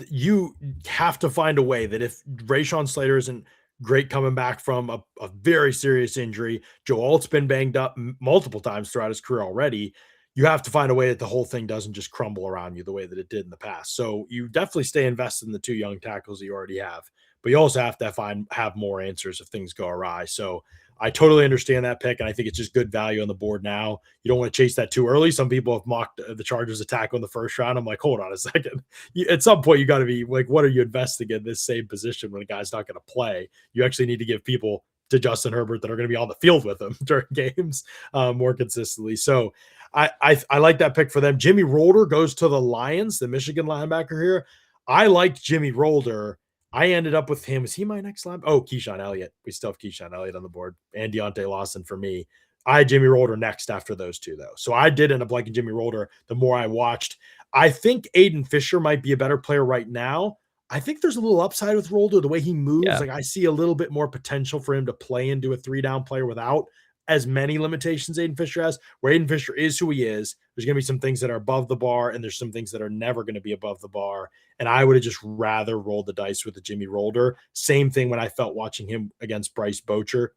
You have to find a way that if Rashawn Slater isn't great coming back from a very serious injury, Joe Alt's been banged up multiple times throughout his career already. You have to find a way that the whole thing doesn't just crumble around you the way that it did in the past. So you definitely stay invested in the two young tackles that you already have, but you also have to have more answers if things go awry. So I totally understand that pick, and I think it's just good value on the board now. You don't want to chase that too early. Some people have mocked the Chargers attack on the first round. I'm like, hold on a second. At some point, you got to be like, what are you investing in this same position when a guy's not going to play? You actually need to give people to Justin Herbert that are going to be on the field with him during games more consistently. So I like that pick for them. Jimmy Rolder goes to the Lions, the Michigan linebacker here. I liked Jimmy Rolder. I ended up with him. Is he my next line? Oh, Keyshawn Elliott. We still have Keyshawn Elliott on the board and Deontay Lawson for me. I had Jimmy Rolder next after those two, though. So I did end up liking Jimmy Rolder the more I watched. I think Aiden Fisher might be a better player right now. I think there's a little upside with Rolder, the way he moves. Yeah. Like I see a little bit more potential for him to play into a 3-down player without as many limitations Aiden Fisher has, where Aiden Fisher is who he is. There's going to be some things that are above the bar, and there's some things that are never going to be above the bar. And I would have just rather rolled the dice with the Jimmy Rolder. Same thing when I felt watching him against Bryce Betcher.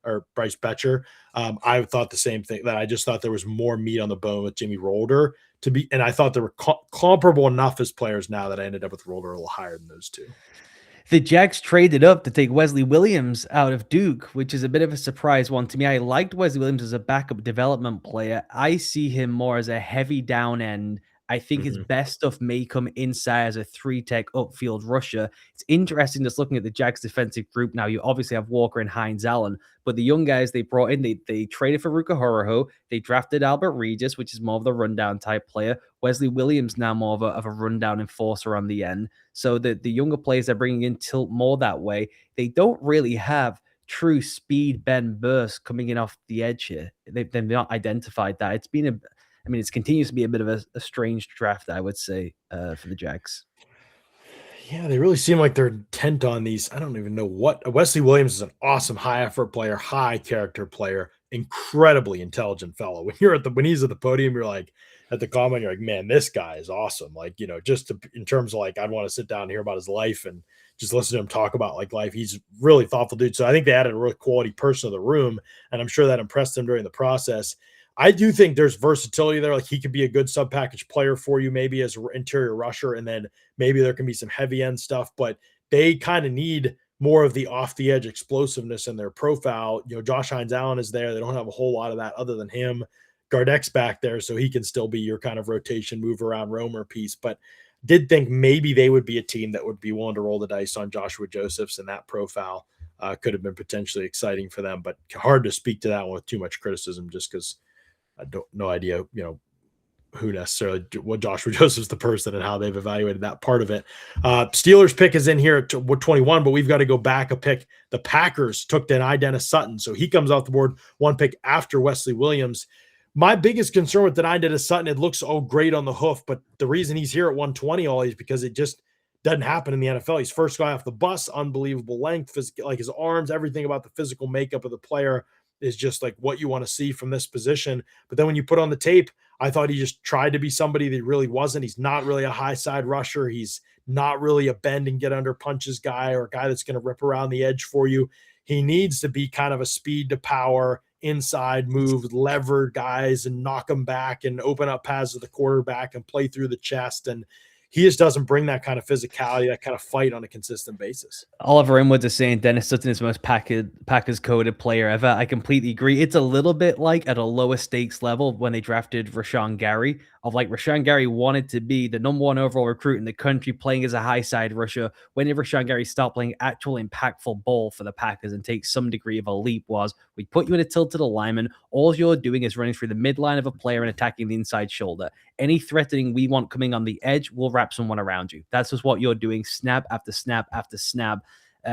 I thought the same thing, that I just thought there was more meat on the bone with Jimmy Rolder to be, and I thought they were comparable enough as players now that I ended up with Rolder a little higher than those two. The Jags traded up to take Wesley Williams out of Duke, which is a bit of a surprise one to me. I liked Wesley Williams as a backup development player. I see him more as a heavy down end. I think his Mhm. best stuff may come inside as a three-tech upfield rusher. It's interesting just looking at the Jags defensive group now. You obviously have Walker and Hines Allen, but the young guys they brought in, they traded for Ruka Horoho. They drafted Albert Regis, which is more of the rundown type player. Wesley Williams now more of a rundown enforcer on the end. So the younger players they're bringing in tilt more that way. They don't really have true speed bend burst coming in off the edge here. They've not identified that. It's continues to be a bit of a strange draft, I would say, for the Jags. Yeah, they really seem like they're intent on these. I don't even know what. Wesley Williams is an awesome high effort player, high character player, incredibly intelligent fellow. When he's at the podium, you're like at the comment, you're like, man, this guy is awesome. Like, just in terms of like, I'd want to sit down and hear about his life and just listen to him talk about like life. He's really thoughtful dude. So I think they added a really quality person to the room, and I'm sure that impressed him during the process. I do think there's versatility there. Like he could be a good sub package player for you, maybe as an interior rusher, and then maybe there can be some heavy end stuff. But they kind of need more of the off the edge explosiveness in their profile. Josh Hines Allen is there. They don't have a whole lot of that other than him. Gardeck's back there, so he can still be your kind of rotation, move around roamer piece. But did think maybe they would be a team that would be willing to roll the dice on Joshua Josephs, and that profile could have been potentially exciting for them. But hard to speak to that one with too much criticism, just because I don't no idea, who necessarily what Joshua Joseph's the person and how they've evaluated that part of it. Steelers pick is in here at 21, but we've got to go back a pick. The Packers took Denai Dennis Sutton, so he comes off the board one pick after Wesley Williams. My biggest concern with Denai Dennis Sutton, it looks great on the hoof, but the reason he's here at 120 all is because it just doesn't happen in the NFL. He's first guy off the bus, unbelievable length, like his arms, everything about the physical makeup of the player is just like what you want to see from this position. But then when you put on the tape, I thought he just tried to be somebody that he really wasn't. He's not really a high side rusher. He's not really a bend and get under punches guy or a guy that's going to rip around the edge for you. He needs to be kind of a speed to power, inside move, lever guys and knock them back and open up paths to the quarterback and play through the chest. And he just doesn't bring that kind of physicality, that kind of fight on a consistent basis. Oliver Inwoods is saying Dennis Sutton is the most Packers coded player ever. I completely agree. It's a little bit like at a lower stakes level when they drafted Rashawn Gary, of like Rashawn Gary wanted to be the number one overall recruit in the country playing as a high side rusher. When did Rashawn Gary start playing actual impactful ball for the Packers and take some degree of a leap? Was we put you in a tilted alignment. All you're doing is running through the midline of a player and attacking the inside shoulder. Any threatening we want coming on the edge, we'll wrap someone around you. That's just what you're doing, snap after snap after snap.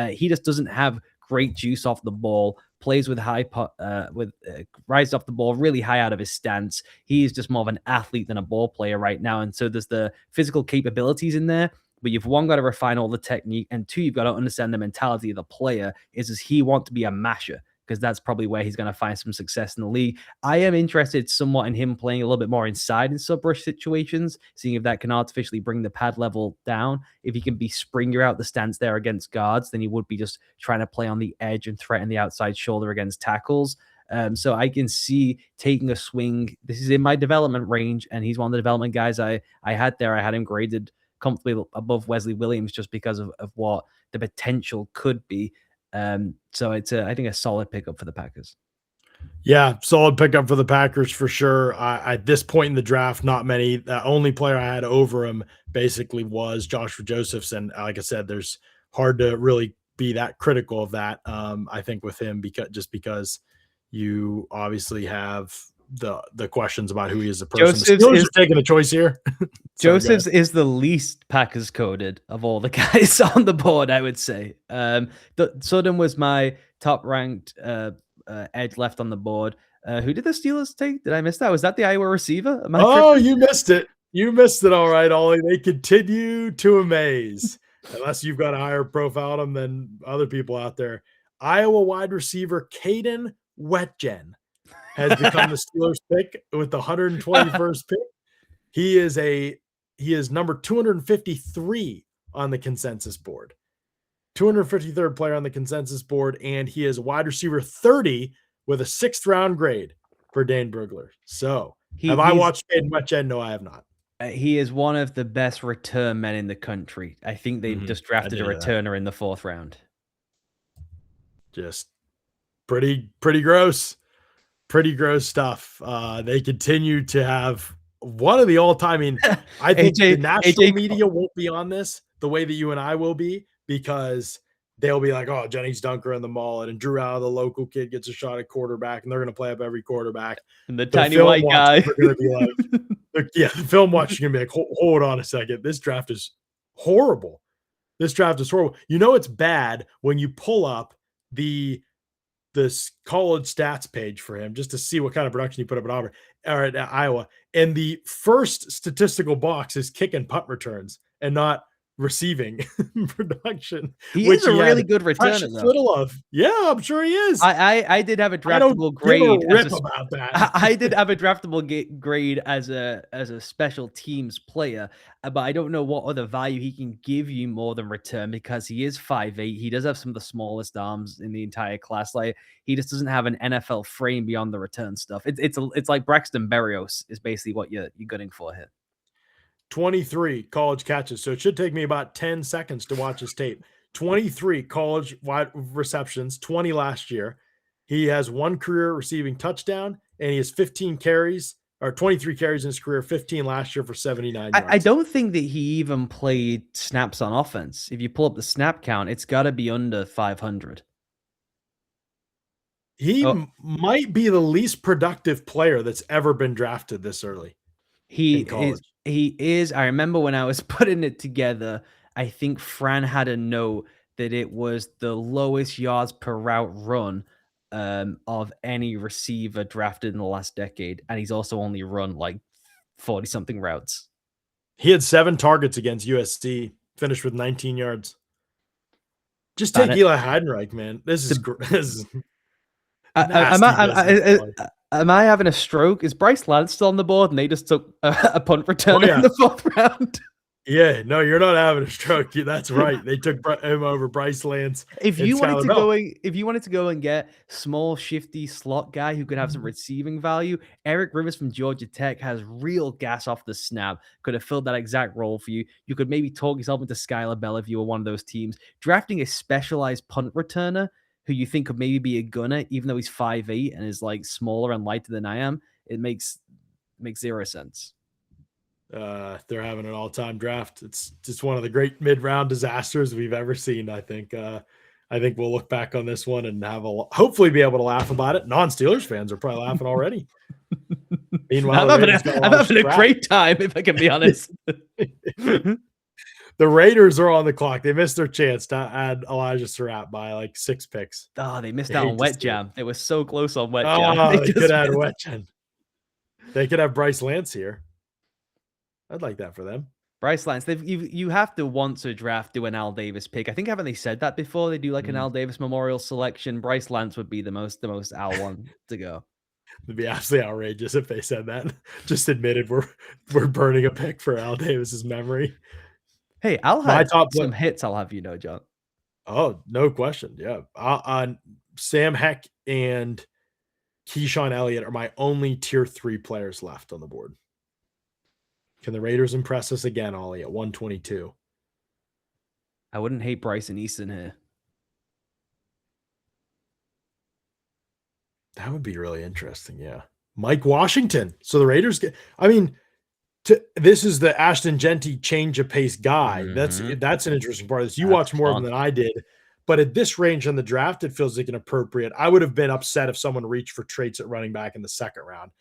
He just doesn't have great juice off the ball, plays with rise off the ball really high out of his stance. He is just more of an athlete than a ball player right now. And so there's the physical capabilities in there, but you've one, got to refine all the technique, and two, you've got to understand the mentality of the player. Does he want to be a masher? Because that's probably where he's going to find some success in the league. I am interested somewhat in him playing a little bit more inside in sub-rush situations, seeing if that can artificially bring the pad level down. If he can be springier out the stance there against guards, then he would be just trying to play on the edge and threaten the outside shoulder against tackles. So I can see taking a swing. This is in my development range, and he's one of the development guys I had there. I had him graded comfortably above Wesley Williams just because of what the potential could be. So it's I think a solid pickup for the Packers. Yeah, solid pickup for the Packers for sure. At this point in the draft, not many. The only player I had over him basically was Joshua Josephs, and like I said, there's hard to really be that critical of that. I think with him because you obviously have the questions about who he is as a person. Josephs the Steelers are taking a choice here. Josephs is the least Packers coded of all the guys on the board, I would say. Sutton was my top ranked edge left on the board. Who did the Steelers take? Did I miss that? Was that the Iowa receiver? You missed it. You missed it. All right, Ollie. They continue to amaze. Unless you've got a higher profile on them than other people out there. Iowa wide receiver Caden Wetjen has become the Steelers pick with the 121st pick. He is number 253 on the consensus board. 253rd player on the consensus board, and he is wide receiver 30 with a 6th round grade for Dane Brugler. So, have I watched Caden Wetjen? No, I have not. He is one of the best return men in the country. I think they just drafted a returner in the 4th round. Just pretty gross. Pretty gross stuff. They continue to have one of the all-time. I mean, I think the national media won't be on this the way that you and I will be, because they'll be like, "Oh, Jennings Dunker in the mullet, and Drew Allen, the local kid, gets a shot at quarterback," and they're going to play up every quarterback. And the tiny white guy are going to be like, "Yeah." The film watchers are going to be like, "Hold on a second. This draft is horrible. This draft is horrible." You know, it's bad when you pull up this college stats page for him just to see what kind of production he put up at Auburn or at Iowa. And the first statistical box is kick and punt returns and not receiving production, He is which a he had really good returner, precious though. little of. Yeah, I'm sure he is. I did have a I don't draftable give a grade as rip a about that. I did have a draftable grade as a special teams player, but I don't know what other value he can give you more than return because he is 5'8". He does have some of the smallest arms in the entire class. Like he just doesn't have an NFL frame beyond the return stuff. It's like Braxton Berrios is basically what you're gunning for here. 23 college catches. So it should take me about 10 seconds to watch his tape. 23 college wide receptions, 20 last year. He has one career receiving touchdown, and he has 15 carries or 23 carries in his career, 15 last year for 79 I yards. don't think that he even played snaps on offense. If you pull up the snap count, it's got to be under 500. He Oh, might be the least productive player that's ever been drafted this early he in is. college. He is. I remember when I was putting it together, I think Fran had a note that it was the lowest yards per route run of any receiver drafted in the last decade, and he's also only run like 40 something routes. He had 7 targets against USC, finished with 19 yards. Just And take Eli Heidenreich, man. This is am nasty business. am I having a stroke? Is Bryce Lance still on the board? And they just took a punt Oh, returner yeah. in the 4th round. Yeah, no, you're not having a stroke. That's right. They took him over Bryce Lance. If and you wanted Skylar to Bell. go and get small, shifty slot guy who could have some receiving value, Eric Rivers from Georgia Tech has real gas off the snap. Could have filled that exact role for you. You could maybe talk yourself into Skylar Bell if you were one of those teams. Drafting a specialized punt returner who you think could maybe be a gunner, even though he's 5'8" and is like smaller and lighter than I am, it makes zero sense. They're having an all-time draft. It's just one of the great mid-round disasters we've ever seen. I think we'll look back on this one and hopefully be able to laugh about it. Non-Steelers fans are probably laughing already. Meanwhile, I'm having a great time, if I can be honest. The Raiders are on the clock. They missed their chance to add Elijah Surratt by like 6 picks. Oh, they missed out on Wet Jam. They were so close on Wet Jam. They could add Wet Jam. They could have Bryce Lance here. I'd like that for them. Bryce Lance. You have to want to do an Al Davis pick. I think haven't they said that before? They do like an Al Davis Memorial selection. Bryce Lance would be the most Al one to go. It'd be absolutely outrageous if they said that. Just admitted we're burning a pick for Al Davis's memory. Hey, Al had some hits. I'll have you know, John. Oh, no question. Yeah, Sam Heck and Keyshawn Elliott are my only tier 3 players left on the board. Can the Raiders impress us again, Ollie, at 122? I wouldn't hate Bryson Easton here. That would be really interesting, yeah. Mike Washington. So the Raiders this is the Ashton Genty change of pace guy. Mm-hmm. That's an interesting part of this. You watch more of them than I did. But at this range in the draft, it feels like an appropriate. I would have been upset if someone reached for traits at running back in the 2nd round.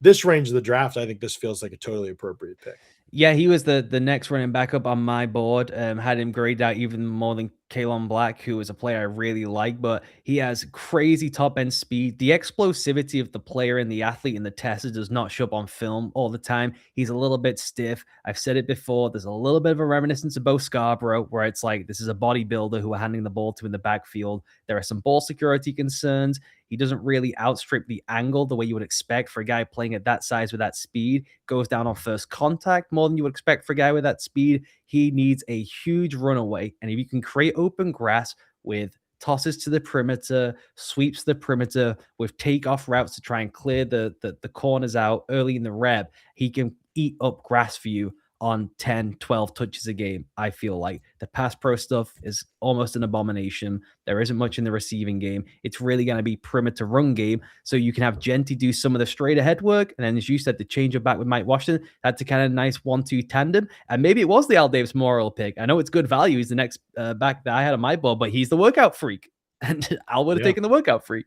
This range of the draft, I think this feels like a totally appropriate pick. Yeah, he was the next running back up on my board. Had him graded out even more than Kalon Black, who is a player I really like, but he has crazy top end speed. The explosivity of the player and the athlete in the test does not show up on film all the time. He's a little bit stiff. I've said it before. There's a little bit of a reminiscence of Bo Scarborough, where it's like this is a bodybuilder who are handing the ball to in the backfield. There are some ball security concerns. He doesn't really outstrip the angle the way you would expect for a guy playing at that size with that speed. Goes down on first contact more than you would expect for a guy with that speed. He needs a huge runaway. And if you can create open grass with tosses to the perimeter, sweeps the perimeter with takeoff routes to try and clear the corners out early in the rep, he can eat up grass for you on 10, 12 touches a game. I feel like the pass pro stuff is almost an abomination. There isn't much in the receiving game. It's really going to be perimeter run game. So you can have Genty do some of the straight ahead work. And then, as you said, the change of back with Mike Washington, that's a kind of nice 1-2 tandem. And maybe it was the Al Davis Memorial pick. I know it's good value. He's the next back that I had on my board, but he's the workout freak. And Al would have taken the workout freak.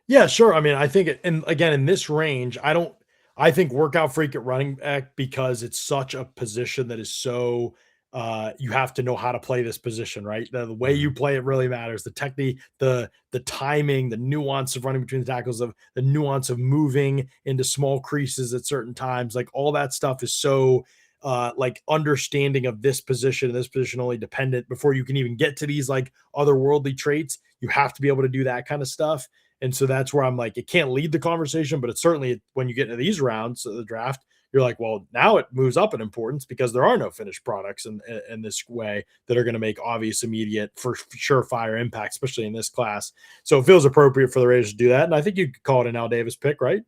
Yeah, sure. I mean, I think, and again, in this range, I think workout freak at running back because it's such a position that is so you have to know how to play this position, right? The way you play it really matters. The technique, the timing, the nuance of running between the tackles, of the nuance of moving into small creases at certain times, like all that stuff is so like understanding of this position and this position only dependent before you can even get to these like otherworldly traits. You have to be able to do that kind of stuff. And so that's where I'm like, it can't lead the conversation, but it's certainly when you get into these rounds of the draft, you're like, well, now it moves up in importance because there are no finished products in this way that are going to make obvious, immediate, for surefire impact, especially in this class. So it feels appropriate for the Raiders to do that. And I think you could call it an Al Davis pick, right?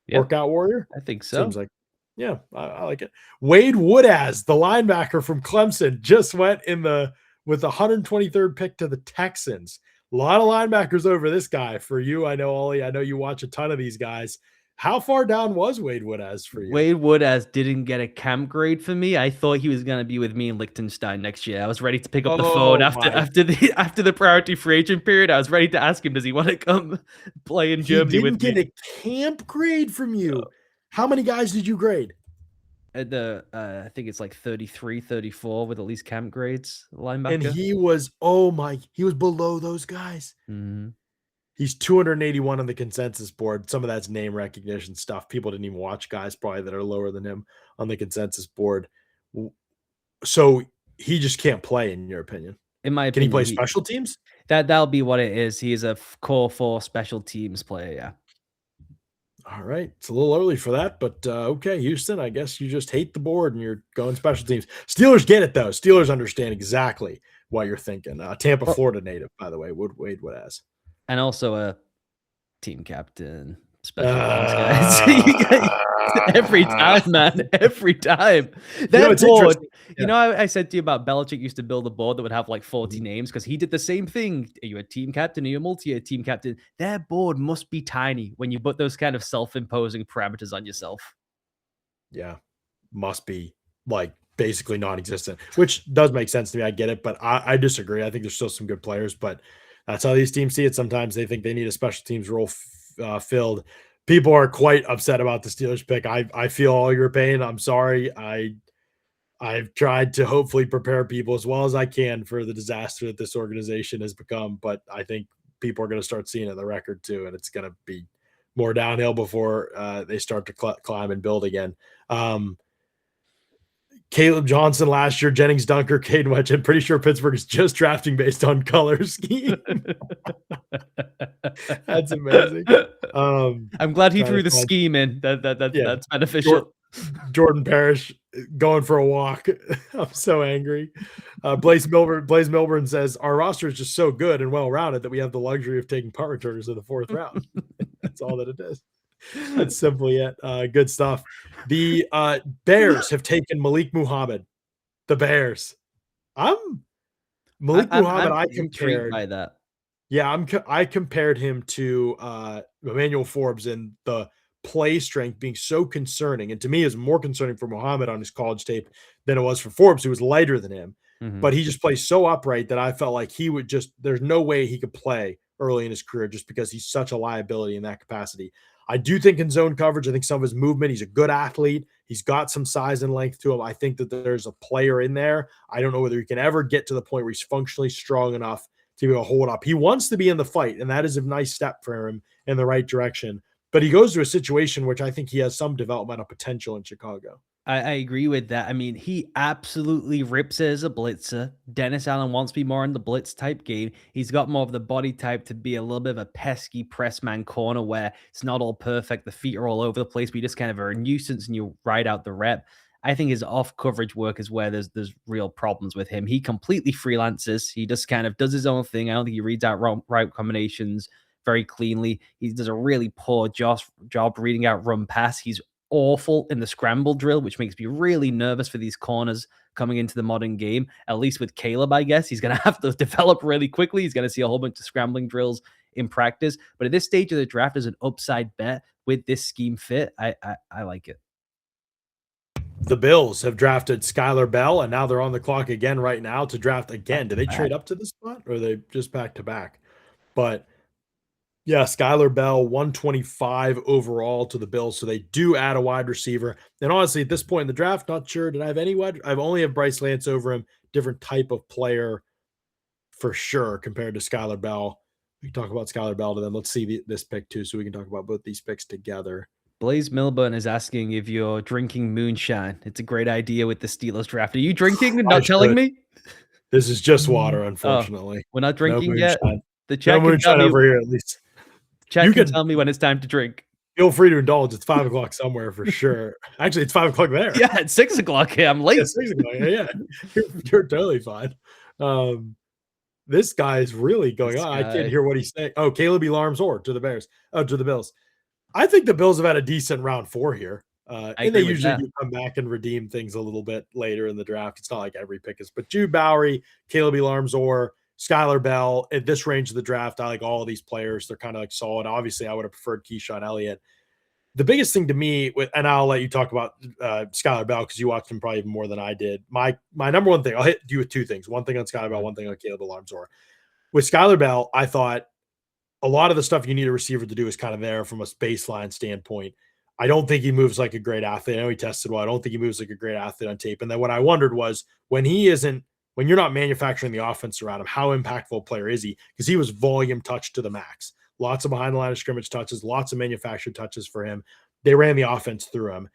Yeah, Workout warrior. I think so. Seems like, yeah, I like it. Wade Woodaz, the linebacker from Clemson, just went with the 123rd pick to the Texans. A lot of linebackers over this guy for you. I know, Ollie. I know you watch a ton of these guys. How far down was Wade Woodaz for you? Wade Woodaz didn't get a camp grade for me. I thought he was going to be with me in Liechtenstein next year. I was ready to pick up the phone Oh after my! after the priority free agent period. I was ready to ask him, does he want to come play in He Germany didn't with get me? a camp grade from you. How many guys did you grade? At the I think it's like 33, 34 with at least camp grades, And linebacker. he was, oh my, he was below those guys. Mhm. He's 281 on the consensus board. Some of that's name recognition stuff. People didn't even watch guys probably that are lower than him on the consensus board. So he just can't play, in your opinion. In my Can he opinion, play he special teams? that'll be what it is. He is a core 4 special teams player, yeah. All right. It's a little early for that, but okay, Houston, I guess you just hate the board and you're going special teams. Steelers get it, though. Steelers understand exactly what you're thinking. Tampa, Well, Florida native, by the way, Wade Woodaz. and also a team captain, special teams guys. Uh, Every time, man, every time. That it's board, interesting. you Yeah. know, I said to you about Belichick used to build a board that would have like 40 names because he did the same thing. Are you a team captain? Are you a multi team captain? Their board must be tiny when you put those kind of self-imposing parameters on yourself. Yeah. Must be like basically non-existent, which does make sense to me. I get it, but I disagree. I think there's still some good players, but that's how these teams see it. Sometimes they think they need a special teams role filled. People are quite upset about the Steelers pick. I feel all your pain. I'm sorry. I've tried to hopefully prepare people as well as I can for the disaster that this organization has become, but I think people are going to start seeing it in the record too, and it's going to be more downhill before they start to climb and build again. Caleb Johnson last year, Jennings Dunker, Caden Wedge. I'm pretty sure Pittsburgh is just drafting based on color scheme. That's amazing. I'm glad he Trying threw to the find, scheme in. yeah, That's beneficial. Jordan Parrish going for a walk. I'm so angry. Blaze Milburn says our roster is just so good and well rounded that we have the luxury of taking punt returners in the 4th round. That's all that it is. That's simply it. Good stuff. The Bears have taken Malik Muhammad. The Bears. I'm Malik Muhammad. I'm I intrigued compared. by that. Yeah, I compared him to Emmanuel Forbes and the play strength being so concerning. And to me, is more concerning for Muhammad on his college tape than it was for Forbes, who was lighter than him. Mhm. But he just plays so upright that I felt like he would just, there's no way he could play early in his career just because he's such a liability in that capacity. I do think in zone coverage, I think some of his movement, he's a good athlete. He's got some size and length to him. I think that there's a player in there. I don't know whether he can ever get to the point where he's functionally strong enough to be able to hold up. He wants to be in the fight, and that is a nice step for him in the right direction. But he goes to a situation which I think he has some developmental potential in Chicago. I agree with that. I mean, he absolutely rips it as a blitzer. Dennis Allen wants to be more in the blitz type game. He's got more of the body type to be a little bit of a pesky press man corner where it's not all perfect. The feet are all over the place, but you just kind of are a nuisance and you ride out the rep. I think his off coverage work is where there's real problems with him. He completely freelances. He just kind of does his own thing. I don't think he reads out route combinations very cleanly. He does a really poor job reading out run pass. He's awful in the scramble drill, which makes me really nervous for these corners coming into the modern game. At least with Caleb, I guess he's going to have to develop really quickly. He's going to see a whole bunch of scrambling drills in practice. But at this stage of the draft, as an upside bet with this scheme fit, I like it. The Bills have drafted Skylar Bell, and now they're on the clock again right now to draft again. Do they trade up to this spot, or are they just back to back? But yeah, Skylar Bell, 125 overall to the Bills. So they do add a wide receiver. And honestly, at this point in the draft, not sure. Did I have any wide? I've only have Bryce Lance over him. Different type of player for sure compared to Skylar Bell. We can talk about Skylar Bell to them. Let's see this pick too, so we can talk about both these picks together. Blaze Milburn is asking if you're drinking moonshine. It's a great idea with the Steelers draft. Are you drinking and I not telling should. me? This is just water, Oh, unfortunately. we're not No drinking yet. moonshine. The No chat can tell moonshine me. over here, at least. Chat You can can tell me when it's time to drink. feel free to indulge. It's 5 o'clock somewhere for sure. Actually, it's 5 o'clock there. Yeah, it's 6 o'clock here. I'm Yeah, late. 6 o'clock. Yeah. You're totally fine. This guy is really going This on. I can't guy. hear what he's saying. Oh, Caleb Elarms to the Bears. Oh, to the Bills. I think the Bills have had a decent round 4 here. I And they agree with usually that. do come back and redeem things a little bit later in the draft. It's not like every pick is, but Jude Bowery, Caleb Elarms, Skylar Bell at this range of the draft. I like all of these players. They're kind of like solid. Obviously, I would have preferred Keyshawn Elliott. The biggest thing to me, and I'll let you talk about Skylar Bell because you watched him probably even more than I did. My number one thing, I'll hit you with two things. One thing on Skylar Bell, one thing on Caleb Elarms. With Skylar Bell, I thought a lot of the stuff you need a receiver to do is kind of there from a baseline standpoint. I don't think he moves like a great athlete. I know he tested well. I don't think he moves like a great athlete on tape. And then what I wondered was when you're not manufacturing the offense around him, how impactful a player is he? Because he was volume touch to the max. Lots of behind the line of scrimmage touches, lots of manufactured touches for him. They ran the offense through him.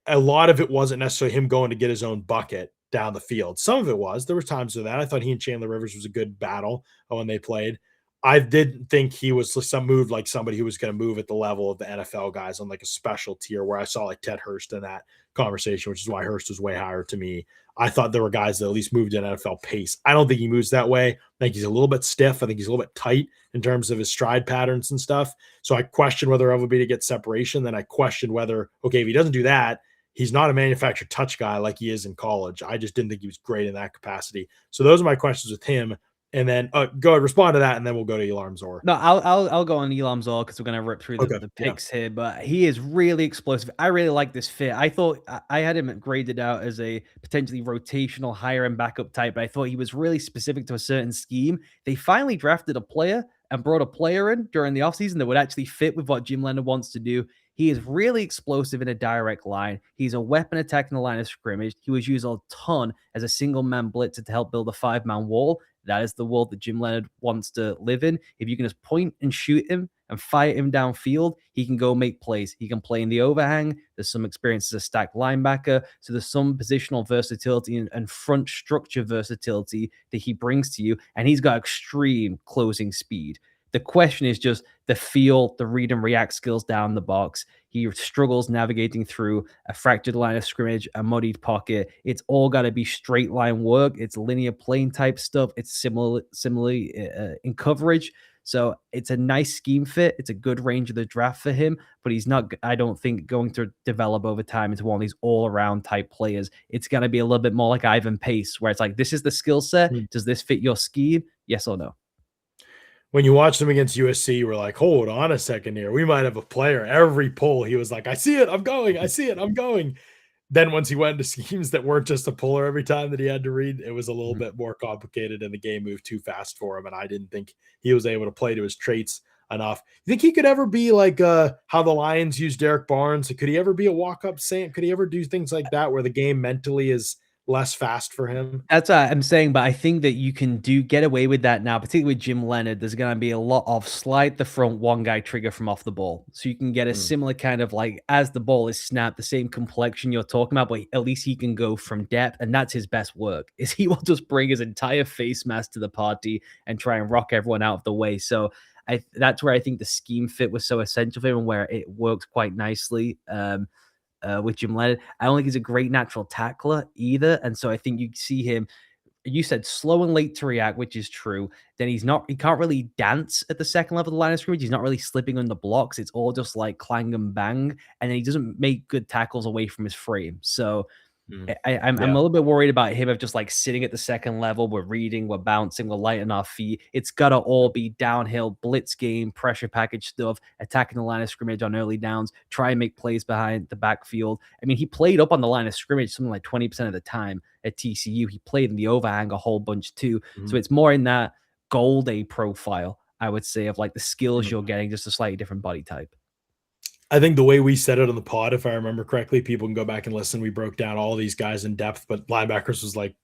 A lot of it wasn't necessarily him going to get his own bucket down the field. Some of it was. There were times of that. I thought he and Chandler Rivers was a good battle when they played. I didn't think he was some move like somebody who was going to move at the level of the NFL guys on like a special tier where I saw like Ted Hurst in that conversation, which is why Hurst was way higher to me. I thought there were guys that at least moved at NFL pace. I don't think he moves that way. I think he's a little bit stiff. I think he's a little bit tight in terms of his stride patterns and stuff. So I question whether it would be to get separation. Then I question whether, okay, if he doesn't do that, he's not a manufactured touch guy like he is in college. I just didn't think he was great in that capacity. So those are my questions with him. And then go ahead, respond to that, and then we'll go to Elarm Zor. No, I'll go on Elam Zor because we're gonna rip through Okay. the picks here. But he is really explosive. I really like this fit. I thought I had him graded out as a potentially rotational higher end backup type, but I thought he was really specific to a certain scheme. They finally drafted a player and brought a player in during the offseason that would actually fit with what Jim Leonard wants to do. He is really explosive in a direct line. He's a weapon attacking the line of scrimmage. He was used a ton as a single man blitzer to help build a 5-man wall. That is the world that Jim Leonard wants to live in. If you can just point and shoot him and fire him downfield, he can go make plays. He can play in the overhang. There's some experience as a stacked linebacker. So there's some positional versatility and front structure versatility that he brings to you. And he's got extreme closing speed. The question is just the feel, the read and react skills down the box. He struggles navigating through a fractured line of scrimmage, a muddied pocket. It's all got to be straight line work. It's linear plane type stuff. It's similarly in coverage. So it's a nice scheme fit. It's a good range of the draft for him, but he's not, I don't think, going to develop over time into one of these all-around type players. It's going to be a little bit more like Ivan Pace, where it's like, this is the skill set. Does this fit your scheme? Yes or no? When you watched him against USC, you were like, hold on a second here. We might have a player. Every pull, he was like, I see it. I'm going. I see it. I'm going. Then once he went into schemes that weren't just a puller every time that he had to read, it was a little bit more complicated and the game moved too fast for him. And I didn't think he was able to play to his traits enough. You think he could ever be like how the Lions use Derek Barnes? Could he ever be a walk-up saint? Could he ever do things like that where the game mentally is less fast for him? That's what I'm saying, but I think that you can get away with that now, particularly with Jim Leonard. There's going to be a lot of slide the front one guy trigger from off the ball. So you can get a similar kind of like as the ball is snapped, the same complexion you're talking about, but at least he can go from depth. And that's his best work is he will just bring his entire face mask to the party and try and rock everyone out of the way. So that's where I think the scheme fit was so essential for him and where it works quite nicely. With Jim Leonard. I don't think he's a great natural tackler either. And so I think you see him, you said slow and late to react, which is true. Then he can't really dance at the second level of the line of scrimmage. He's not really slipping on the blocks. It's all just like clang and bang. And then he doesn't make good tackles away from his frame. So I'm a little bit worried about him of just like sitting at the second level. We're reading, we're bouncing, we're lighting our feet. It's got to all be downhill, blitz game, pressure package stuff, attacking the line of scrimmage on early downs, try and make plays behind the backfield. I mean, he played up on the line of scrimmage something like 20% of the time at TCU. He played in the overhang a whole bunch too. So it's more in that goal day profile, I would say, of like the skills you're getting, just a slightly different body type. I think the way we said it on the pod, if I remember correctly, people can go back and listen. We broke down all these guys in depth, but linebackers was like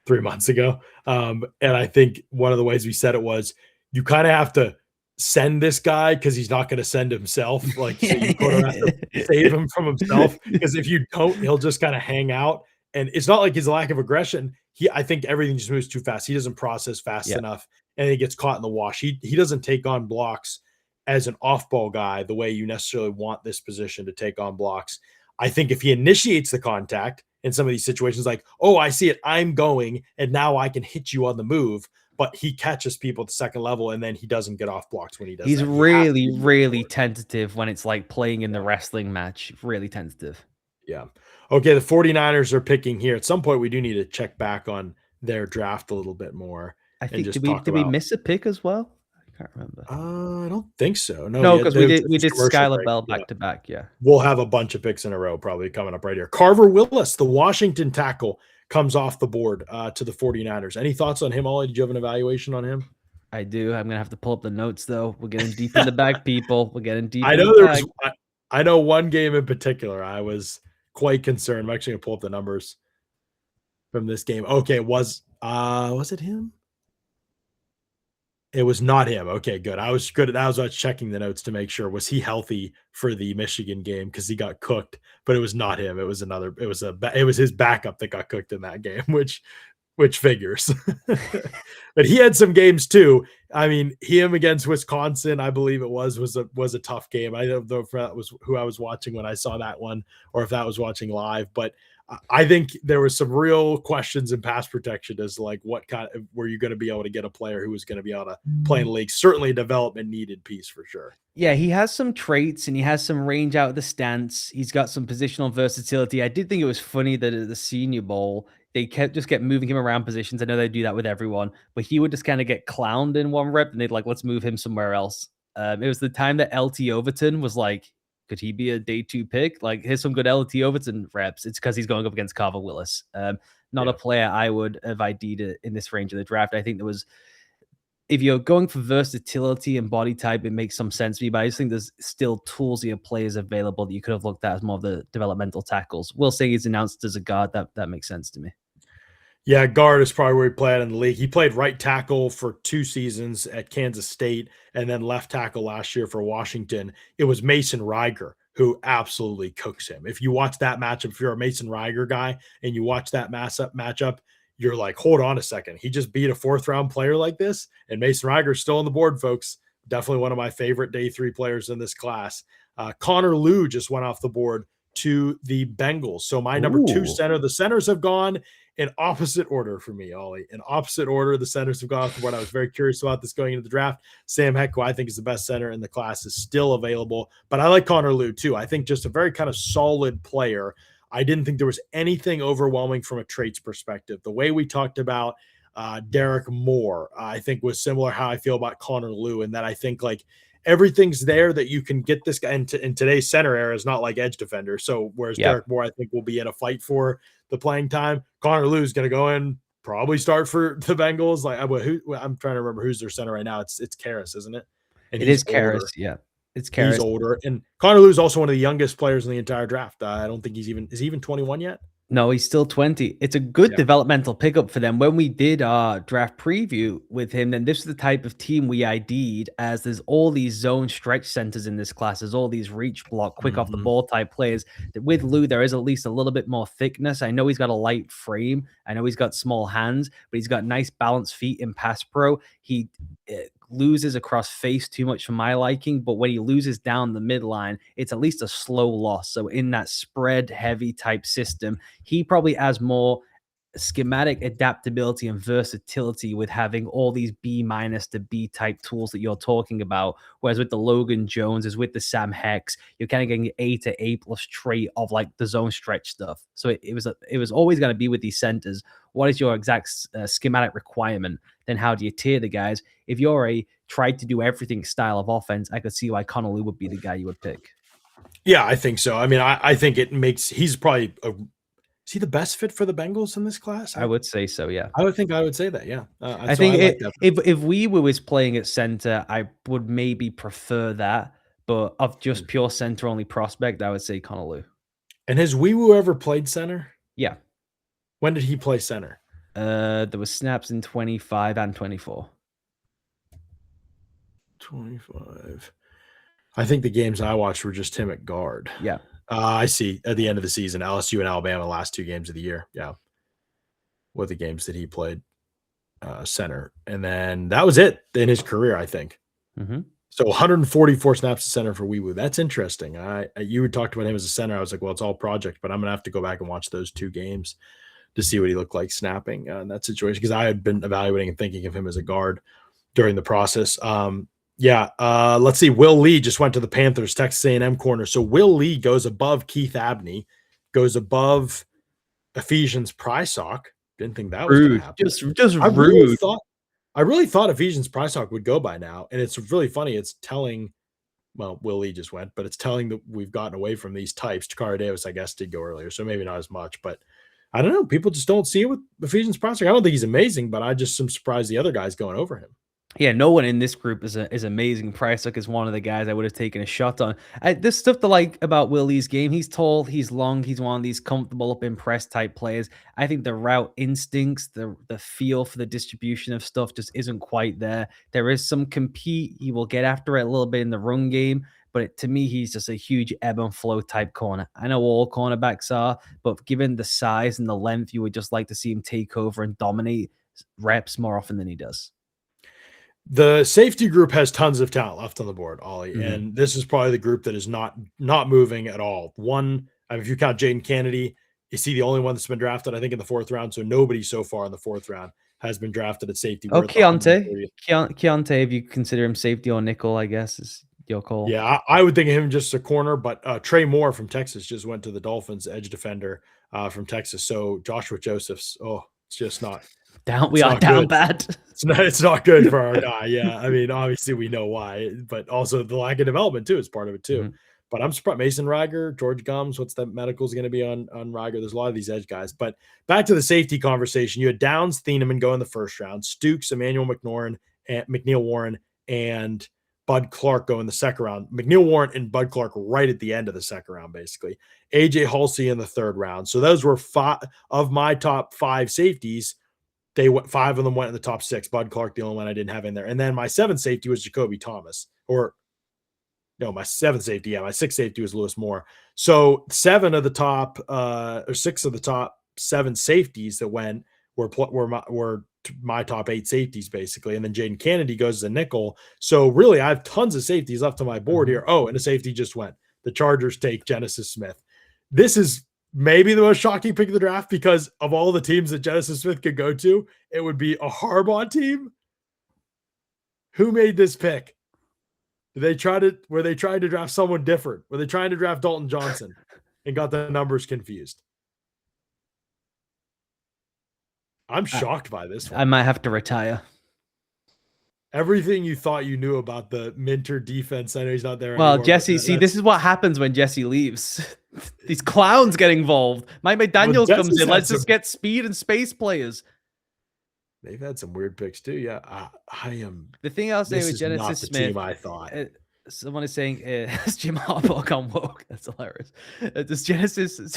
3 months ago. And I think one of the ways we said it was you kind of have to send this guy because he's not going to send himself. Like, so you sort of have to save him from himself because if you don't, he'll just kind of hang out. And it's not like his lack of aggression. I think everything just moves too fast. He doesn't process fast Yeah. enough, and he gets caught in the wash. He doesn't take on blocks as an off ball guy the way you necessarily want this position to take on blocks. I think if he initiates the contact in some of these situations, like, oh, I see it, I'm going, and now I can hit you on the move, but he catches people at the second level and then he doesn't get off blocks when he does He's that. He has to really, be moving really forward. tentative when it's like playing in the wrestling match. Really tentative. Yeah. Okay, the 49ers are picking here. At some point, we do need to check back on their draft a little bit more I and think just did we talk did we about miss a pick as well? I can't remember. I don't think so. No, No, yeah, because they we just did commercial Skylar break. Bell Yeah. back to back. Yeah. We'll have a bunch of picks in a row probably coming up right here. Carver Willis, the Washington tackle, comes off the board to the 49ers. Any thoughts on him, Ollie? Did you have an evaluation on him? I do. I'm gonna have to pull up the notes though. We're getting deep in the bag, people. We're getting deep I in the know there bag. was I know one game in particular I was quite concerned. I'm actually gonna pull up the numbers from this game. Okay, was it him? It was not him. Okay, good. I was good. I was checking the notes to make sure was he healthy for the Michigan game because he got cooked, but it was not him. It was another. It was his backup that got cooked in that game, which figures. But he had some games too. I mean, him against Wisconsin, I believe it was a tough game. I don't know if that was who I was watching when I saw that one, or if that was watching live. But I think there was some real questions in pass protection as to like what kind of were you going to be able to get a player who was going to be able to play in the league. Certainly a development needed piece for sure. Yeah, he has some traits and he has some range out of the stance. He's got some positional versatility. I did think it was funny that at the Senior Bowl, they kept moving him around positions. I know they do that with everyone, but he would just kind of get clowned in one rep and they'd like, let's move him somewhere else. It was the time that LT Overton was like, could he be a day 2 pick? Like, here's some good LT Overton reps. It's because he's going up against Carver Willis. Not a Yeah. player I would have ID'd in this range of the draft. I think there was if you're going for versatility and body type, it makes some sense to me, but I just think there's still toolsier players available that you could have looked at as more of the developmental tackles. We'll say he's announced as a guard. That makes sense to me. Yeah, guard is probably where he played in the league. He played right tackle for 2 seasons at Kansas State and then left tackle last year for Washington. It was Mason Reiger who absolutely cooks him. If you watch that matchup, if you're a Mason Reiger guy and you watch that matchup, you're like, hold on a second. He just beat a 4th round player like this. And Mason Reiger's still on the board, folks. Definitely one of my favorite day 3 players in this class. Connor Liu just went off the board to the Bengals. So my number 2 Ooh. center, the centers have gone in opposite order for me, Ollie. In opposite order, the centers have gone off the board. I was very curious about this going into the draft. Sam Heck, who I think is the best center in the class, is still available. But I like Connor Liu too. I think just a very kind of solid player. I didn't think there was anything overwhelming from a traits perspective. The way we talked about Derek Moore, I think was similar how I feel about Connor Liu, and that I think like everything's there that you can get this guy in today's center era is not like edge defender. So whereas Yep. Derek Moore, I think will be in a fight for the playing time. Connor Liu is going to go in, probably start for the Bengals. Like I'm trying to remember who's their center right now. It's Karras, isn't it? And It he's is older. Karras. Yeah. It's He's Karras. older, and Connor Liu is also one of the youngest players in the entire draft. I don't think is he even 21 yet? No, he's still 20. It's a good Yeah. developmental pickup for them. When we did our draft preview with him, then this is the type of team we ID'd as there's all these zone stretch centers in this class. There's all these reach block, quick off the Mhm. ball type players. With Lou, there is at least a little bit more thickness. I know he's got a light frame. I know he's got small hands, but he's got nice balanced feet in pass pro. He loses across face too much for my liking, but when he loses down the midline, it's at least a slow loss. So in that spread heavy type system, he probably has more schematic adaptability and versatility with having all these B minus to B type tools that you're talking about. Whereas with the Logan Jones, is with the Sam Hex, you're kind of getting A to A plus trait of like the zone stretch stuff. So it was always going to be with these centers. What is your exact schematic requirement? Then how do you tier the guys? If you're a try to do everything style of offense, I could see why Connolly would be the guy you would pick. Yeah, I think so. I mean, I think it makes he's probably is he the best fit for the Bengals in this class? I would say so, yeah. I would say that. Yeah. I So I think like that. if we was playing at center, I would maybe prefer that. But of just pure center only prospect, I would say Connolly. And has Weewu ever played center? Yeah. When did he play center? There was snaps in 25 and 24. 25. I think the games I watched were just him at guard. Yeah. I see. At the end of the season, LSU and Alabama, last 2 games of the year. Yeah. What the games that he played center. And then that was it in his career, I think. Mm-hmm. So 144 snaps at center for Weewu. That's interesting. You had talked about him as a center. I was like, well, it's all project, but I'm gonna have to go back and watch those 2 games to see what he looked like snapping in that situation, because I had been evaluating and thinking of him as a guard during the process. Let's see. Will Lee just went to the Panthers, Texas A&M corner. So Will Lee goes above Keith Abney, goes above Ephesians Prysock. Didn't think that was going to Rude. happen. Just rude. I really thought Ephesians Prysock would go by now, and it's really funny. It's telling. Well, Will Lee just went, but it's telling that we've gotten away from these types. Takara Davis, I guess, did go earlier, so maybe not as much. But I don't know. People just don't see it with Ephesians Prysock. I don't think he's amazing, but I just am surprised the other guys going over him. Yeah, no one in this group is amazing. Prysock is one of the guys I would have taken a shot on. There's stuff to like about Willie's game. He's tall, he's long, he's one of these comfortable up in press type players. I think the route instincts, the feel for the distribution of stuff just isn't quite there. There is some compete. He will get after it a little bit in the run game, but to me, he's just a huge ebb and flow type corner. I know all cornerbacks are, but given the size and the length, you would just like to see him take over and dominate reps more often than he does. The safety group has tons of talent left on the board, Ollie, Mm-hmm. and this is probably the group that is not moving at all. One, if you count Jaden Kennedy, is he the only one that's been drafted? I think in the 4th round. So nobody so far in the 4th round has been drafted at safety. Oh, Keontae, if you consider him safety or nickel, I guess is your call. Yeah, I would think of him just a corner, but Trey Moore from Texas just went to the Dolphins, edge defender from Texas. So Joshua Josephs, it's just not. We are down good. bad. It's not good for our guy. Yeah, I mean, obviously we know why, but also the lack of development too is part of it too. Mm-hmm. But I'm surprised Mason Reiger, George Gums, what's that medical's going to be on Reiger? There's a lot of these edge guys. But back to the safety conversation, you had Downs, Thieneman go in the 1st round, Stukes, Emmanuel McNeil Warren, and Bud Clark go in the 2nd round. McNeil Warren and Bud Clark right at the end of the 2nd round, basically. AJ Halsey in the 3rd round. So those were 5 of my top 5 safeties. 5 of them went in the top 6. Bud Clark, the only one I didn't have in there. And then my 7th safety was Jacoby Thomas. My 7th safety. Yeah, my 6th safety was Lewis Moore. So 6 of the top 7 safeties that went were my top 8 safeties, basically. And then Jaden Kennedy goes as a nickel. So really, I have tons of safeties left on my board here. Oh, and a safety just went. The Chargers take Genesis Smith. This is maybe the most shocking pick of the draft, because of all the teams that Genesis Smith could go to, it would be a Harbaugh team. Who made this pick? Were they trying to draft someone different? Were they trying to draft Dalton Johnson and got the numbers confused? I'm shocked by this one. I might have to retire. Everything you thought you knew about the Minter defense, I know he's not there well, anymore. Jesse, this is what happens when Jesse leaves. These clowns get involved. Mike McDaniels comes in. Let's just get speed and space players. They've had some weird picks too. Yeah, I am. The thing I'll say with Genesis Smith, team I thought. Someone is saying, has Jim Harbaugh gone woke? That's hilarious. Does Genesis...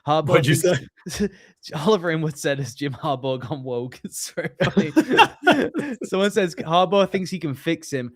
Harbaugh. What'd you say? Oliver Inwood said, "Has Jim Harbaugh gone woke?" It's very funny. Someone says Harbaugh thinks he can fix him.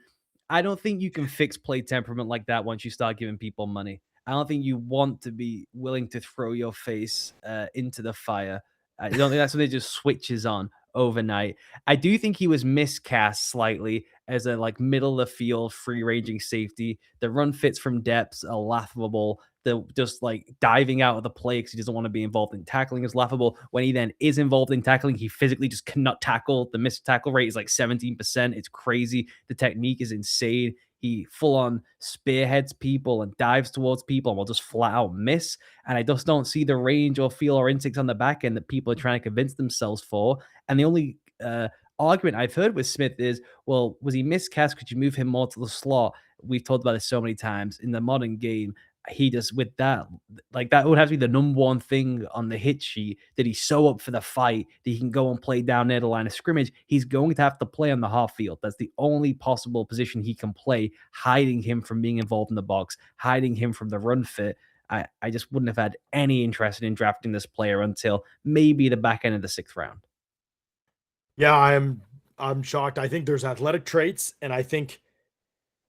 I don't think you can fix play temperament like that once you start giving people money. I don't think you want to be willing to throw your face into the fire. I don't think that's when it just switches on overnight. I do think he was miscast slightly as a middle of the field free ranging safety. The run fits from depths are laughable. The just diving out of the play because he doesn't want to be involved in tackling is laughable. When he then is involved in tackling, he physically just cannot tackle. The missed tackle rate is 17%. It's crazy. The technique is insane. He full on spearheads people and dives towards people and will just flat out miss. And I just don't see the range or feel or instincts on the back end that people are trying to convince themselves for. And the only argument I've heard with Smith is, well, was he miscast? Could you move him more to the slot? We've talked about this so many times in the modern game. He just with that, that would have to be the number one thing on the hit sheet, that he's so up for the fight that he can go and play down near the line of scrimmage. He's going to have to play on the half field. That's the only possible position he can play, hiding him from being involved in the box, hiding him from the run fit. I just wouldn't have had any interest in drafting this player until maybe the back end of the 6th round. Yeah, I'm I'm shocked. I think there's athletic traits, and I think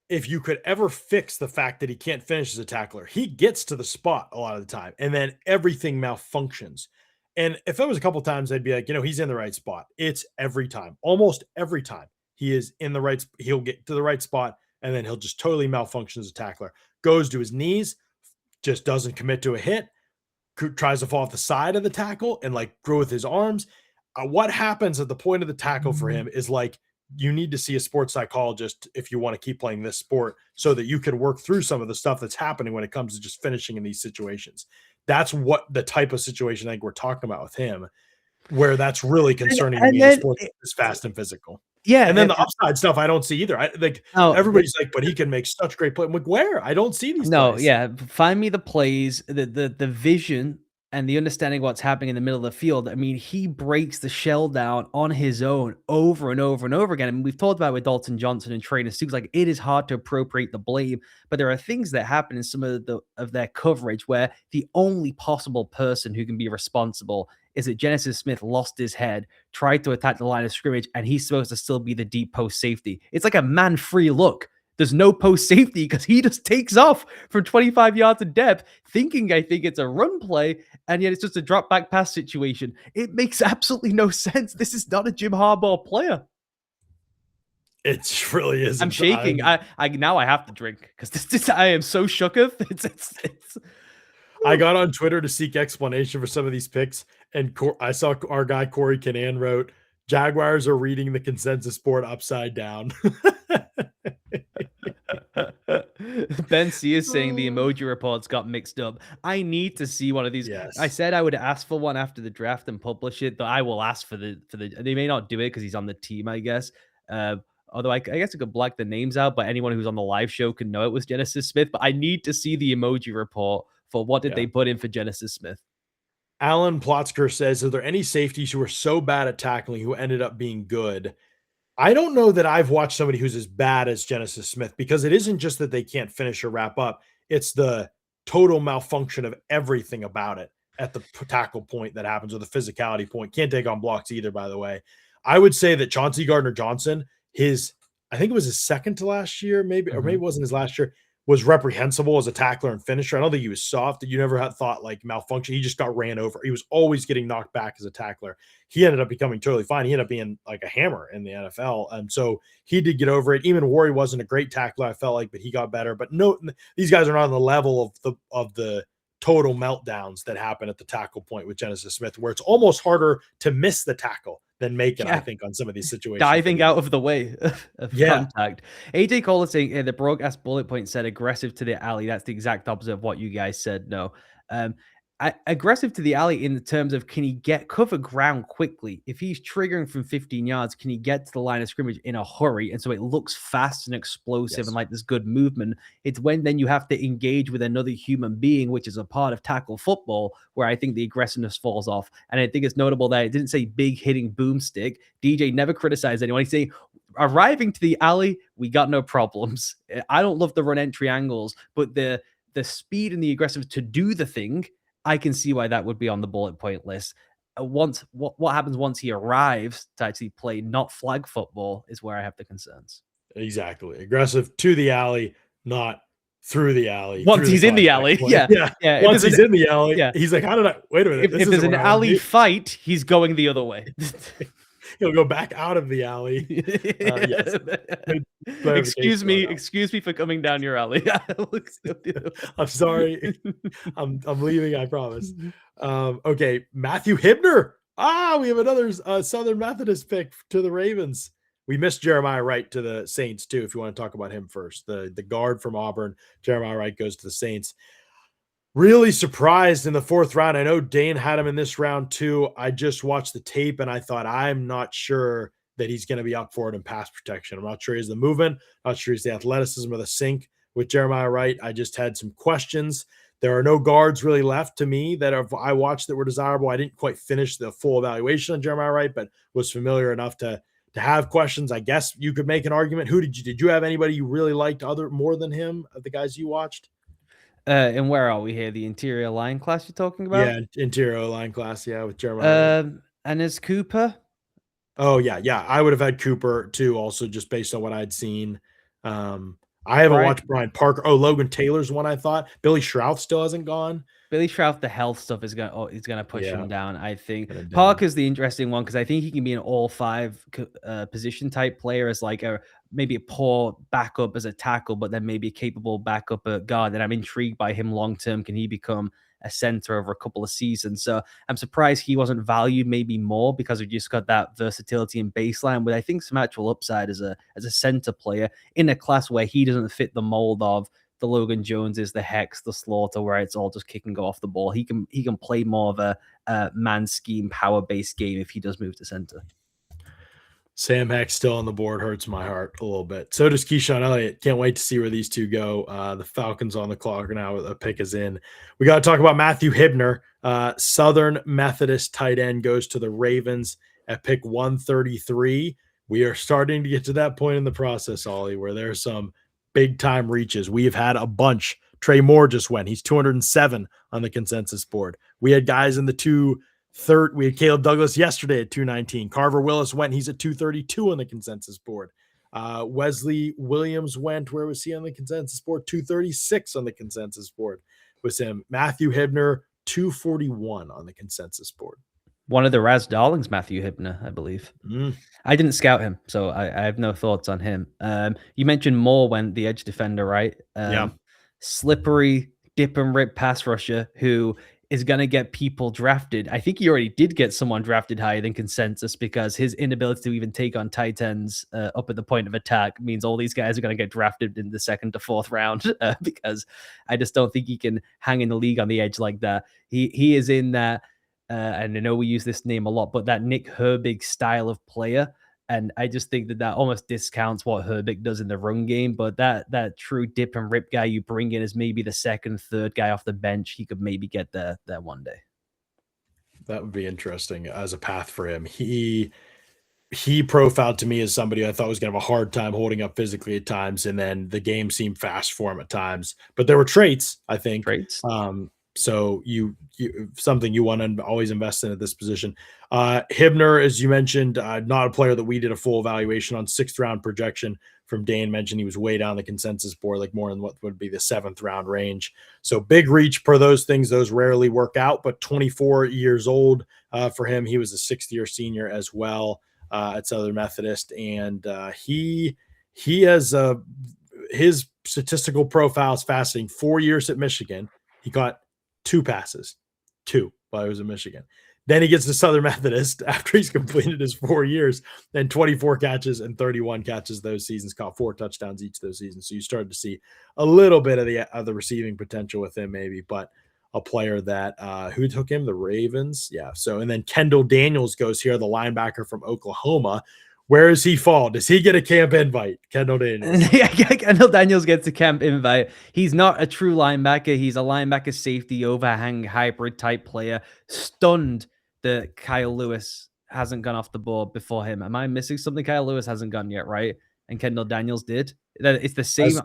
if you could ever fix the fact that he can't finish as a tackler, he gets to the spot a lot of the time, and then everything malfunctions. And if it was a couple times, I'd be like, he's in the right spot. It's every time, almost every time he is in the right. He'll get to the right spot, and then he'll just totally malfunction as a tackler. Goes to his knees, just doesn't commit to a hit, tries to fall off the side of the tackle and like grow with his arms. What happens at the point of the tackle for him is like you need to see a sports psychologist if you want to keep playing this sport so that you can work through some of the stuff that's happening when it comes to just finishing in these situations. That's what the type of situation I think we're talking about with him, where that's really concerning to me in a sport that's fast and physical. Yeah, And then the upside stuff I don't see either. I like no, everybody's like, but he can make such great play. I'm like, where? I don't see these no, plays. yeah. Find me the plays, the vision and the understanding what's happening in the middle of the field. I mean, he breaks the shell down on his own over and over and over again. I mean, we've talked about it with Dalton Johnson and Trainer Suggs. Like it is hard to appropriate the blame, but there are things that happen in some of their coverage where the only possible person who can be responsible is that Genesis Smith lost his head, tried to attack the line of scrimmage, and he's supposed to still be the deep post safety. It's like a man-free look. There's no post safety because he just takes off from 25 yards of depth, thinking I think it's a run play, and yet it's just a drop back pass situation. It makes absolutely no sense. This is not a Jim Harbaugh player. It really is. I'm shaking. I now I have to drink because this I am so shooketh. It's I got on Twitter to seek explanation for some of these picks, and I saw our guy Corey Canan wrote, "Jaguars are reading the consensus board upside down." Ben C is saying the emoji reports got mixed up. I need to see one of these. Yes. I said I would ask for one after the draft and publish it, but I will ask for the. They may not do it because he's on the team, I guess. Although I guess I could black the names out, but anyone who's on the live show can know it was Genesis Smith. But I need to see the emoji report for what did they put in for Genesis Smith. Alan Plotzker says, "Are there any safeties who are so bad at tackling who ended up being good?" I don't know that I've watched somebody who's as bad as Genesis Smith because it isn't just that they can't finish or wrap up. It's the total malfunction of everything about it at the tackle point that happens, or the physicality point. Can't take on blocks either, by the way. I would say that Chauncey Gardner-Johnson, I think it was his second to last year, maybe, or maybe it wasn't his last year, was reprehensible as a tackler and finisher. I don't think he was soft. You never had thought like malfunction. He just got ran over. He was always getting knocked back as a tackler. He ended up becoming totally fine. He ended up being like a hammer in the NFL. And so he did get over it. Even Warry wasn't a great tackler, I felt like, but he got better. But no, these guys are not on the level of the total meltdowns that happen at the tackle point with Genesis Smith, where it's almost harder to miss the tackle than make it, I think, on some of these situations. Diving out of the way of contact. AJ Cole is saying the broadcast bullet point said aggressive to the alley. That's the exact opposite of what you guys said. No. Aggressive to the alley in the terms of can he cover ground quickly? If he's triggering from 15 yards, can he get to the line of scrimmage in a hurry? And so it looks fast and explosive and like there's good movement. It's when then you have to engage with another human being, which is a part of tackle football, where I think the aggressiveness falls off. And I think it's notable that it didn't say big hitting boomstick. DJ never criticized anyone. He's saying arriving to the alley, we got no problems. I don't love the run entry angles, but the speed and the aggressive to do the thing, I can see why that would be on the bullet point list. What happens once he arrives to actually play not flag football is where I have the concerns. Exactly. Aggressive to the alley, not through the alley. Once he's in the alley. Yeah. Once he's in the alley, he's like, how did I wait a minute? If there's an alley fight, he's going the other way. He'll go back out of the alley. Yes. Excuse me for coming down your alley. I'm sorry. I'm leaving, I promise. Okay, Matthew Hibner. We have another Southern Methodist pick to the Ravens. We missed Jeremiah Wright to the Saints too, if you want to talk about him first. The guard from Auburn, Jeremiah Wright, goes to the Saints. Really surprised in the fourth round. I know Dane had him in this round too. I just watched the tape and I thought, I'm not sure that he's going to be up for it in pass protection. I'm not sure he's the movement, not sure he's the athleticism or the sync with Jeremiah Wright. I just had some questions. There are no guards really left to me that I watched that were desirable. I didn't quite finish the full evaluation on Jeremiah Wright, but was familiar enough to have questions. I guess you could make an argument. Did you have anybody you really liked more than him of the guys you watched? And where are we here? The interior line class you're talking about? Yeah, interior line class. Yeah, with Jeremiah. And as Cooper, Oh yeah, yeah. I would have had Cooper too, also just based on what I'd seen. I haven't Brian watched Brian Parker. Oh, Logan Taylor's one I thought. Billy Shrout still hasn't gone. Billy Shroud, the health stuff is gonna push Yeah, him down. I think kind of down. Parker's the interesting one because I think he can be an all five position type player as like a maybe a poor backup as a tackle, but then maybe a capable backup at guard. And I'm intrigued by him long term. Can he become a center over a couple of seasons? So I'm surprised he wasn't valued maybe more because we just got that versatility and baseline. But I think some actual upside as a center player in a class where he doesn't fit the mold of the Logan Jones is the Hex, the Slaughter, where it's all just kick and go off the ball. He can play more of a man scheme power based game if he does move to center. Sam Heck still on the board hurts my heart a little bit. So does Keyshawn Elliott. Can't wait to see where these two go. The Falcons on the clock now. A pick is in. We got to talk about Matthew Hibner. Southern Methodist tight end goes to the Ravens at pick 133. We are starting to get to that point in the process, Ollie, where there's some big time reaches. We have had a bunch. Trey Moore just went. He's 207 on the consensus board. We had guys in the third. We had Caleb Douglas yesterday at 219. Carver Willis went. He's at 232 on the consensus board. Wesley Williams went. Where was he on the consensus board? 236 on the consensus board was him. Matthew Hibner, 241 on the consensus board. One of the Raz Darlings, Matthew Hibner, I believe. I didn't scout him, so I have no thoughts on him. You mentioned Moore when the edge defender, right? Yeah. Slippery, dip and rip pass rusher who is going to get people drafted. I think he already did get someone drafted higher than consensus because his inability to even take on tight ends up at the point of attack means all these guys are going to get drafted in the second to fourth round because I just don't think he can hang in the league on the edge like that. He is in that. And I know we use this name a lot, but that Nick Herbig style of player. And I just think that almost discounts what Herbig does in the run game. But that true dip and rip guy you bring in as maybe the second, third guy off the bench, he could maybe get there one day. That would be interesting as a path for him. He profiled to me as somebody I thought was going to have a hard time holding up physically at times, and then the game seemed fast for him at times. But there were traits, I think. Traits. So you something you want to always invest in at this position. Hibner, as you mentioned, not a player that we did a full evaluation on. 6th round projection from Dane mentioned he was way down the consensus board, like more in what would be the 7th round range. So big reach per those things. Those rarely work out, but 24 years old for him. He was a 6th year senior as well at Southern Methodist, and he has his statistical profile is fascinating. 4 years at Michigan, he caught 2 passes, 2 while he was in Michigan. Then he gets to Southern Methodist after he's completed his 4 years, then 24 catches and 31 catches those seasons, caught 4 touchdowns each of those seasons. So you started to see a little bit of the receiving potential with him, maybe, but a player that who took him? The Ravens. Yeah. So, and then Kendall Daniels goes here, the linebacker from Oklahoma. Where does he fall? Does he get a camp invite? Kendall Daniels. Yeah, Kendall Daniels gets a camp invite. He's not a true linebacker. He's a linebacker safety overhang hybrid type player. Stunned that Kyle Lewis hasn't gone off the board before him. Am I missing something? Kyle Lewis hasn't gone yet, right? And Kendall Daniels did. It's the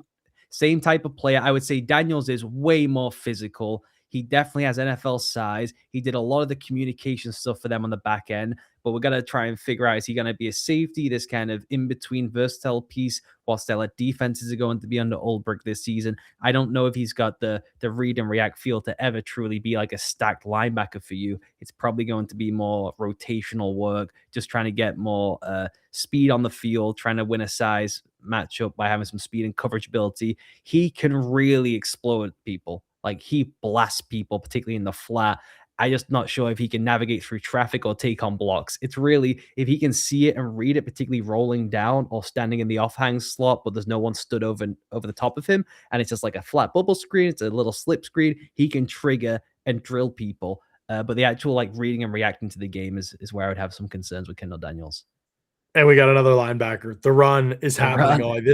same type of player. I would say Daniels is way more physical. He definitely has NFL size. He did a lot of the communication stuff for them on the back end, but we're going to try and figure out, is he going to be a safety, this kind of in-between versatile piece, whilst their defenses are going to be under Ulbrich this season? I don't know if he's got the read and react feel to ever truly be like a stacked linebacker for you. It's probably going to be more rotational work, just trying to get more speed on the field, trying to win a size matchup by having some speed and coverage ability. He can really explode people. Like, he blasts people, particularly in the flat. I just not sure if he can navigate through traffic or take on blocks. It's really, if he can see it and read it, particularly rolling down or standing in the offhand slot, but there's no one stood over the top of him, and it's just like a flat bubble screen, it's a little slip screen, he can trigger and drill people. But the actual reading and reacting to the game is where I would have some concerns with Kendall Daniels. And we got another linebacker. The run is happening. Ollie.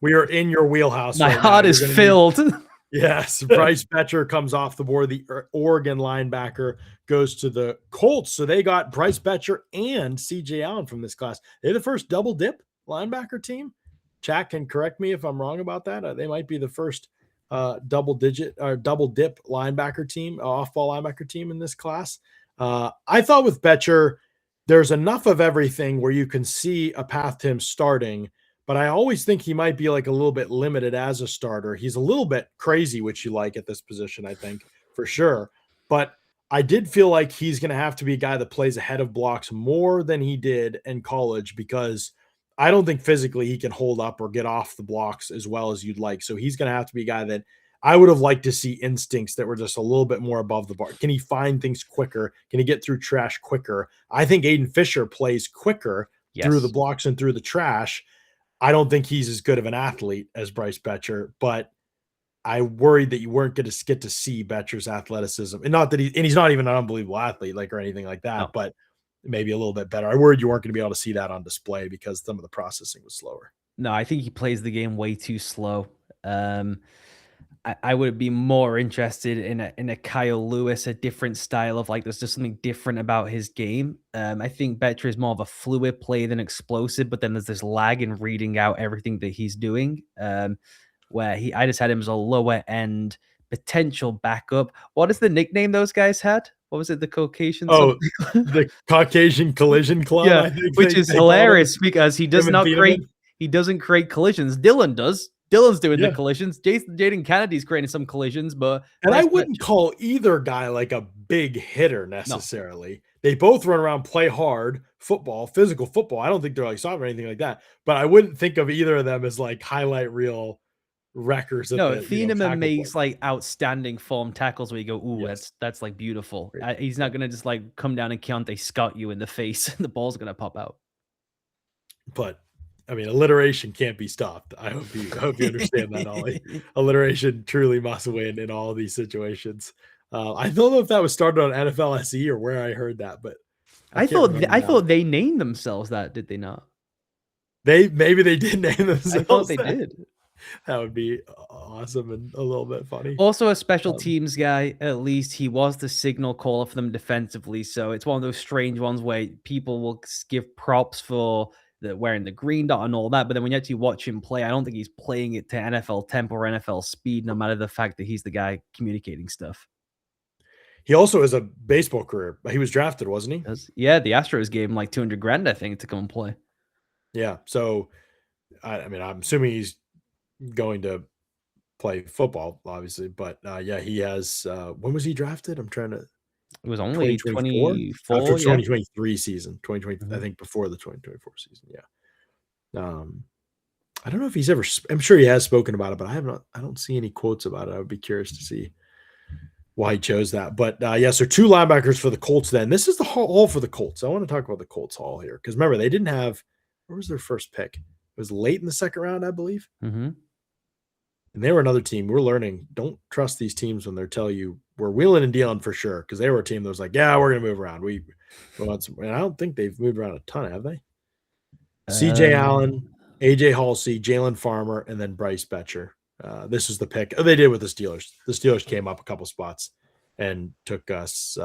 We are in your wheelhouse. My heart is filled. Yes, Bryce Betcher comes off the board. The Oregon linebacker goes to the Colts. So they got Bryce Betcher and CJ Allen from this class. They're the first double dip linebacker team. Chat can correct me if I'm wrong about that. They might be the first double dip linebacker team, off-ball linebacker team in this class. I thought with Betcher, there's enough of everything where you can see a path to him starting, but I always think he might be like a little bit limited as a starter. He's a little bit crazy, which you like at this position, I think, for sure. But I did feel like he's going to have to be a guy that plays ahead of blocks more than he did in college because I don't think physically he can hold up or get off the blocks as well as you'd like. So he's going to have to be a guy that I would have liked to see instincts that were just a little bit more above the bar. Can he find things quicker? Can he get through trash quicker? I think Aiden Fisher plays quicker through the Yes. blocks and through the trash. I don't think he's as good of an athlete as Bryce Betcher, but I worried that you weren't going to get to see Betcher's athleticism. And not that he's not even an unbelievable athlete, like, or anything like that, No. but maybe a little bit better. I worried you weren't going to be able to see that on display because some of the processing was slower. No, I think he plays the game way too slow. I would be more interested in a Kyle Lewis, a different style of like there's just something different about his game. I think Betcher is more of a fluid play than explosive, but then there's this lag in reading out everything that he's doing. Where I just had him as a lower end potential backup. What is the nickname those guys had? What was it? The Caucasian Oh, something? the Caucasian Collision Club, Yeah, I think which is they called it. hilarious because he does Him and not create Thieneman. he doesn't create collisions. Dylan does. Dylan's doing the Yeah. collisions. Jaden Kennedy's creating some collisions, but And I Bryce wouldn't Betcher, call either guy like a big hitter no. necessarily. They both run around, play hard football, physical football. I don't think they're like soft or anything like that. But I wouldn't think of either of them as like highlight reel wreckers at No, the Thieneman tackle makes point. like outstanding form tackles where you go, ooh, Yes, that's like beautiful. great. He's not gonna just like come down and Keontae Scott you in the face and the ball's gonna pop out. But I mean, alliteration can't be stopped. I hope you understand that, Ollie. Alliteration truly must win in all of these situations. I don't know if that was started on NFL SE or where I heard that, but I can't remember I now. thought they named themselves that, did they not? Maybe they did name I thought themselves they that. did. That would be awesome and a little bit funny. Also a special Um, teams guy, at least he was the signal caller for them defensively. So it's one of those strange ones where people will give props for the wearing the green dot and all that. But then when you actually watch him play, I don't think he's playing it to NFL tempo or NFL speed, no matter the fact that he's the guy communicating stuff. he also has a baseball career. He was drafted, wasn't he? Yeah, the Astros gave him like 200 grand, I think, to come and play. Yeah. So, I mean, I'm assuming he's going to play football, obviously. But yeah, he has. When was he drafted? I'm trying to. It was only 2024 after 24, yeah. 2023 season. 2020, I Mhm. think before the 2024 season. Yeah. I don't know if he's ever. I'm sure he has spoken about it, but I have not. I don't see any quotes about it. I would be curious to see why he chose that. But yeah, so 2 linebackers for the Colts then. This is the haul for the Colts. I want to talk about the Colts haul here because remember, they didn't have where was their first pick? It was late in the second round, I believe. Mhm. And they were another team. We're learning. Don't trust these teams when they're telling you we're wheeling and dealing for sure. Because they were a team that was like, yeah, we're gonna move around. We want some, and I don't think they've moved around a ton, have they? CJ Allen, Um, AJ Halsey, Jalen Farmer, and then Bryce Betcher. This is the pick they did with the Steelers. The Steelers came up a couple spots and took us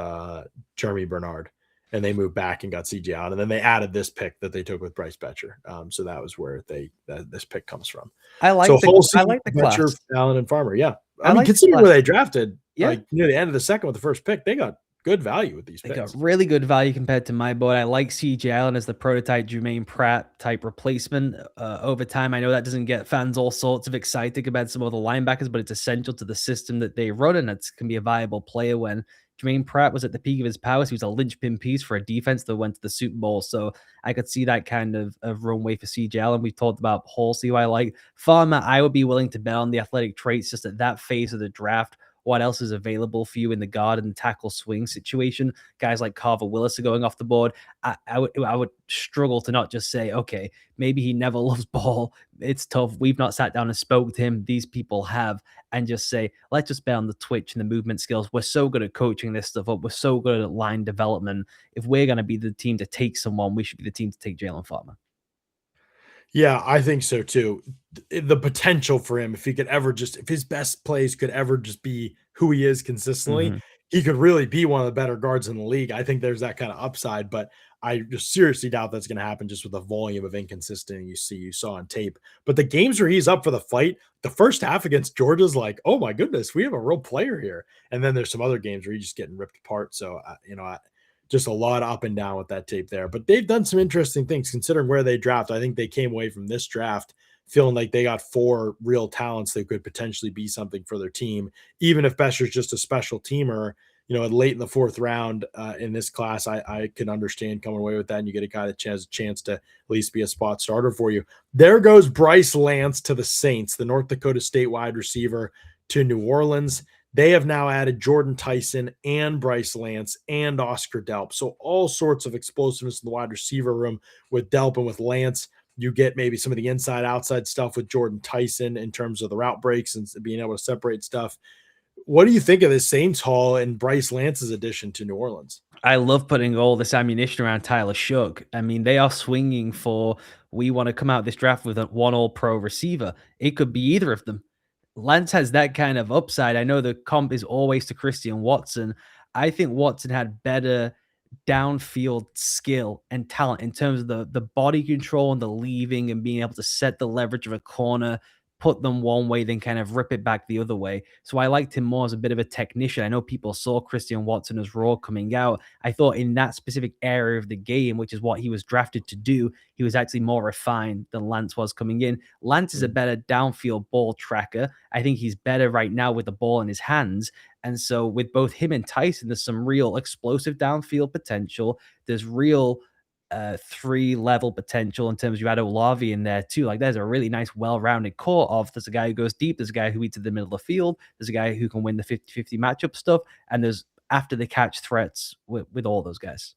Jeremy Bernard, and they moved back and got CJ Allen, and then they added this pick that they took with Bryce Betcher. So that was where this pick comes from. I like So the Halsey, I like the Betcher, class. Allen, and Farmer. Yeah, I I mean, like the considering class. where they drafted, Yeah. like near the end of the second with the first pick, they got good value with these They got picks. really good value compared to my boy. I like CJ Allen as the prototype Jermaine Pratt type replacement. Over time, I know that doesn't get fans all sorts of excited about some of the linebackers, but it's essential to the system that they run, and it can be a viable player when Jermaine Pratt was at the peak of his powers. He was a linchpin piece for a defense that went to the Super Bowl. So I could see that kind of runway for CJ Allen. We talked about Halsey, who I like. Farmer, I would be willing to bet on the athletic traits just at that phase of the draft. What else is available for you in the guard and tackle swing situation? Guys like Carver Willis are going off the board. I would struggle to not just say, okay, maybe he never loves ball. It's tough. We've not sat down and spoke to him. These people have, and just say, let's just bet on the twitch and the movement skills. We're so good at coaching this stuff up. We're so good at line development. If we're going to be the team to take someone, we should be the team to take Jalen Farmer. Yeah, I think so too. The potential for him, if he could ever just, if his best plays could ever just be who he is consistently, Mm-hmm. he could really be one of the better guards in the league. I think there's that kind of upside, but I just seriously doubt that's going to happen just with the volume of inconsistency you saw on tape. But the games where he's up for the fight, the first half against Georgia's like, oh my goodness, we have a real player here. And then there's some other games where he's just getting ripped apart. So just a lot up and down with that tape there. But they've done some interesting things considering where they draft. I think they came away from this draft feeling like they got four real talents that could potentially be something for their team. Even if Bescher's just a special teamer, late in the fourth round in this class, I can understand coming away with that, and you get a guy that has a chance to at least be a spot starter for you. There goes Bryce Lance to the Saints, the North Dakota State wide receiver to New Orleans. They have now added Jordan Tyson and Bryce Lance and Oscar Delp. So all sorts of explosiveness in the wide receiver room with Delp and with Lance. You get maybe some of the inside outside stuff with Jordan Tyson in terms of the route breaks and being able to separate stuff. What do you think of this Saints haul and Bryce Lance's addition to New Orleans? I love putting all this ammunition around Tyler Shook. I mean, they are swinging for, we want to come out this draft with a one all-pro receiver. It could be either of them. Lance has that kind of upside. I know the comp is always to Christian Watson. I think Watson had better downfield skill and talent in terms of the body control and the leaving and being able to set the leverage of a corner, put them one way, then kind of rip it back the other way. So I liked him more as a bit of a technician. I know people saw Christian Watson as raw coming out. I thought in that specific area of the game, which is what he was drafted to do, he was actually more refined than Lance was coming in. Lance is a better downfield ball tracker. I think he's better right now with the ball in his hands. And so with both him and Tyson, there's some real explosive downfield potential. There's real three-level potential in terms of you add Olave in there too. Like there's a really nice, well-rounded core of there's a guy who goes deep, there's a guy who eats in the middle of the field, there's a guy who can win the 50-50 matchup stuff, and there's after the catch threats with all those guys.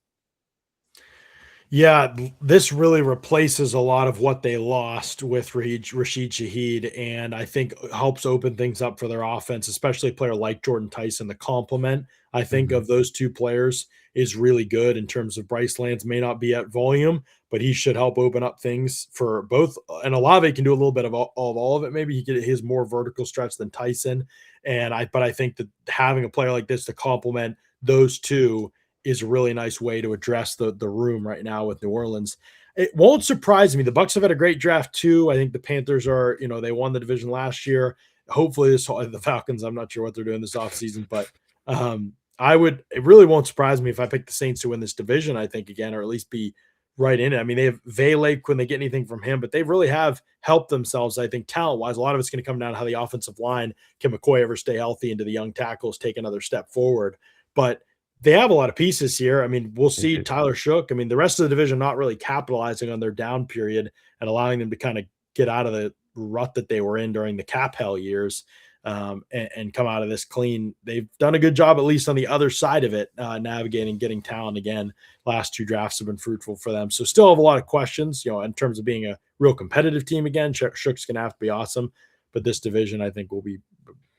Yeah, this really replaces a lot of what they lost with Rashid Shaheed, and I think helps open things up for their offense, especially a player like Jordan Tyson. The complement, I think, of those two players is really good in terms of Bryce Lance may not be at volume, but he should help open up things for both. And Olave can do a little bit of all of it. Maybe he get his more vertical stretch than Tyson. But I think that having a player like this to complement those two is a really nice way to address the room right now with New Orleans. It won't surprise me. The Bucks have had a great draft too. I think the Panthers are, they won the division last year. Hopefully the Falcons, I'm not sure what they're doing this offseason, but it really won't surprise me if I pick the Saints to win this division, I think, again, or at least be right in it. I mean, they have Vele when they get anything from him, but they really have helped themselves, I think, talent-wise. A lot of it's going to come down to how the offensive line, can McCoy ever stay healthy, and do the young tackles take another step forward? But they have a lot of pieces here. I mean, we'll see Tyler Shook. I mean, the rest of the division not really capitalizing on their down period and allowing them to kind of get out of the rut that they were in during the cap hell years and come out of this clean. They've done a good job, at least on the other side of it, navigating, getting talent again. Last two drafts have been fruitful for them. So still have a lot of questions, in terms of being a real competitive team again. Shook's going to have to be awesome. But this division, I think, will be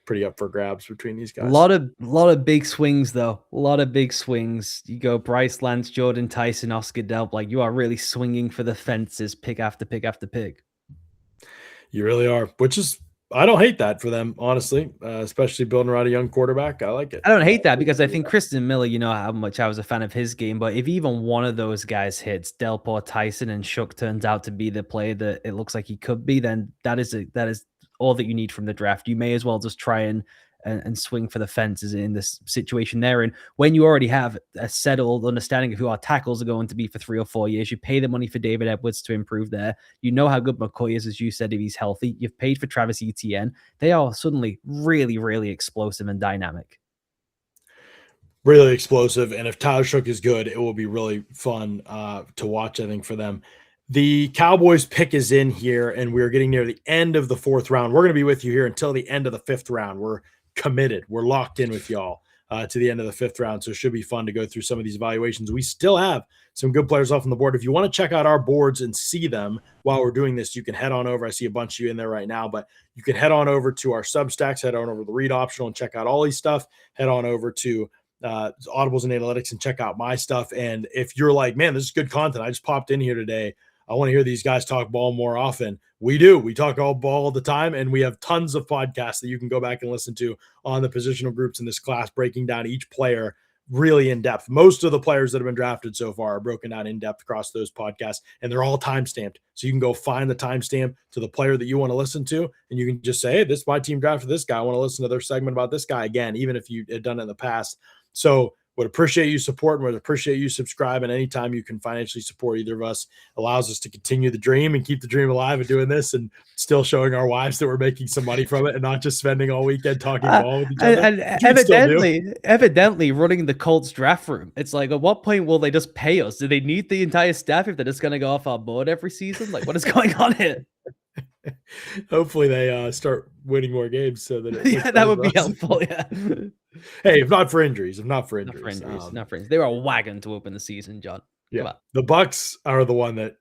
pretty up for grabs between these guys. A lot of big swings, though. A lot of big swings. You go Bryce Lance, Jordan Tyson, Oscar Delp. Like, you are really swinging for the fences, pick after pick after pick. You really are, which is, I don't hate that for them, honestly, especially building around a young quarterback. I like it. I don't hate that because I think Christian Miller, you know how much I was a fan of his game, but if even one of those guys hits, Delp or Tyson, and Shook turns out to be the player that it looks like he could be, then that is all that you need from the draft. You may as well just try and swing for the fences in this situation there. And when you already have a settled understanding of who our tackles are going to be for 3 or 4 years, you pay the money for David Edwards to improve there. You know how good McCoy is, as you said, if he's healthy. You've paid for Travis Etienne. They are suddenly really, really explosive and dynamic. Really explosive. And if Tyler Shook is good, it will be really fun to watch, I think, for them. The Cowboys pick is in here, and we're getting near the end of the 4th round. We're going to be with you here until the end of the 5th round. We're committed. We're locked in with y'all to the end of the 5th round. So it should be fun to go through some of these evaluations. We still have some good players off on the board. If you want to check out our boards and see them while we're doing this, you can head on over. I see a bunch of you in there right now, but you can head on over to our Substacks, head on over to the Read Optional and check out Ollie's stuff. Head on over to Audibles and Analytics and check out my stuff. And if you're like, man, this is good content, I just popped in here today, I want to hear these guys talk ball more often. We do. We talk all ball all the time, and we have tons of podcasts that you can go back and listen to on the positional groups in this class, breaking down each player really in depth. Most of the players that have been drafted so far are broken down in depth across those podcasts, and they're all time-stamped. So you can go find the timestamp to the player that you want to listen to, and you can just say, hey, this is my team drafted this guy. I want to listen to their segment about this guy again, even if you had done it in the past. So would appreciate you supporting, would appreciate you subscribing. Anytime you can financially support either of us allows us to continue the dream and keep the dream alive and doing this and still showing our wives that we're making some money from it and not just spending all weekend talking ball with each other. And evidently running the Colts draft room. It's like, at what point will they just pay us? Do they need the entire staff if they're just going to go off our board every season? Like, what is going on here? Hopefully they start winning more games so that yeah, that would be helpful. Yeah. Hey, if not for injuries, not for injuries. They were a wagon to open the season, John. Yeah, the Bucks are the one that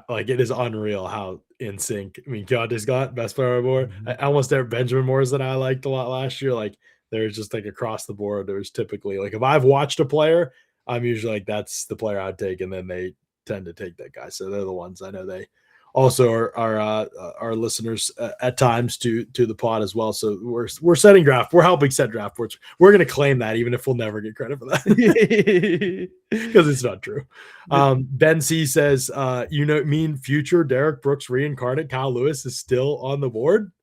like it is unreal how in sync. I mean, Keontae's got best player on board. Almost every Benjamin Moore's that I liked a lot last year. Like there's just like across the board. There's typically like if I've watched a player, I'm usually like that's the player I'd take, and then they tend to take that guy. So they're the ones I know they also are listeners at times to the pod as well. So we're setting draft. We're helping set draft boards. We're going to claim that even if we'll never get credit for that because it's not true. Ben C says, mean future Derek Brooks reincarnate Kyle Lewis is still on the board.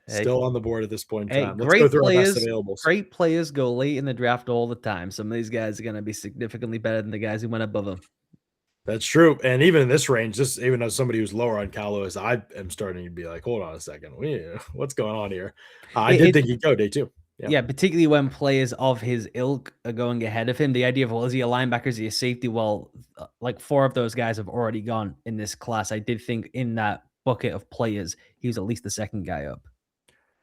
Still on the board at this point in time. Let's go through our best availables. Great players go late in the draft all the time. Some of these guys are going to be significantly better than the guys who went above them. That's true. And even in this range, just even as somebody who's lower on Kyle Lewis, I am starting to be like, hold on a second. What's going on here? I did think he'd go day two. Yeah, particularly when players of his ilk are going ahead of him. The idea of, well, is he a linebacker? Is he a safety? Well, like 4 of those guys have already gone in this class. I did think in that bucket of players, he was at least the second guy up.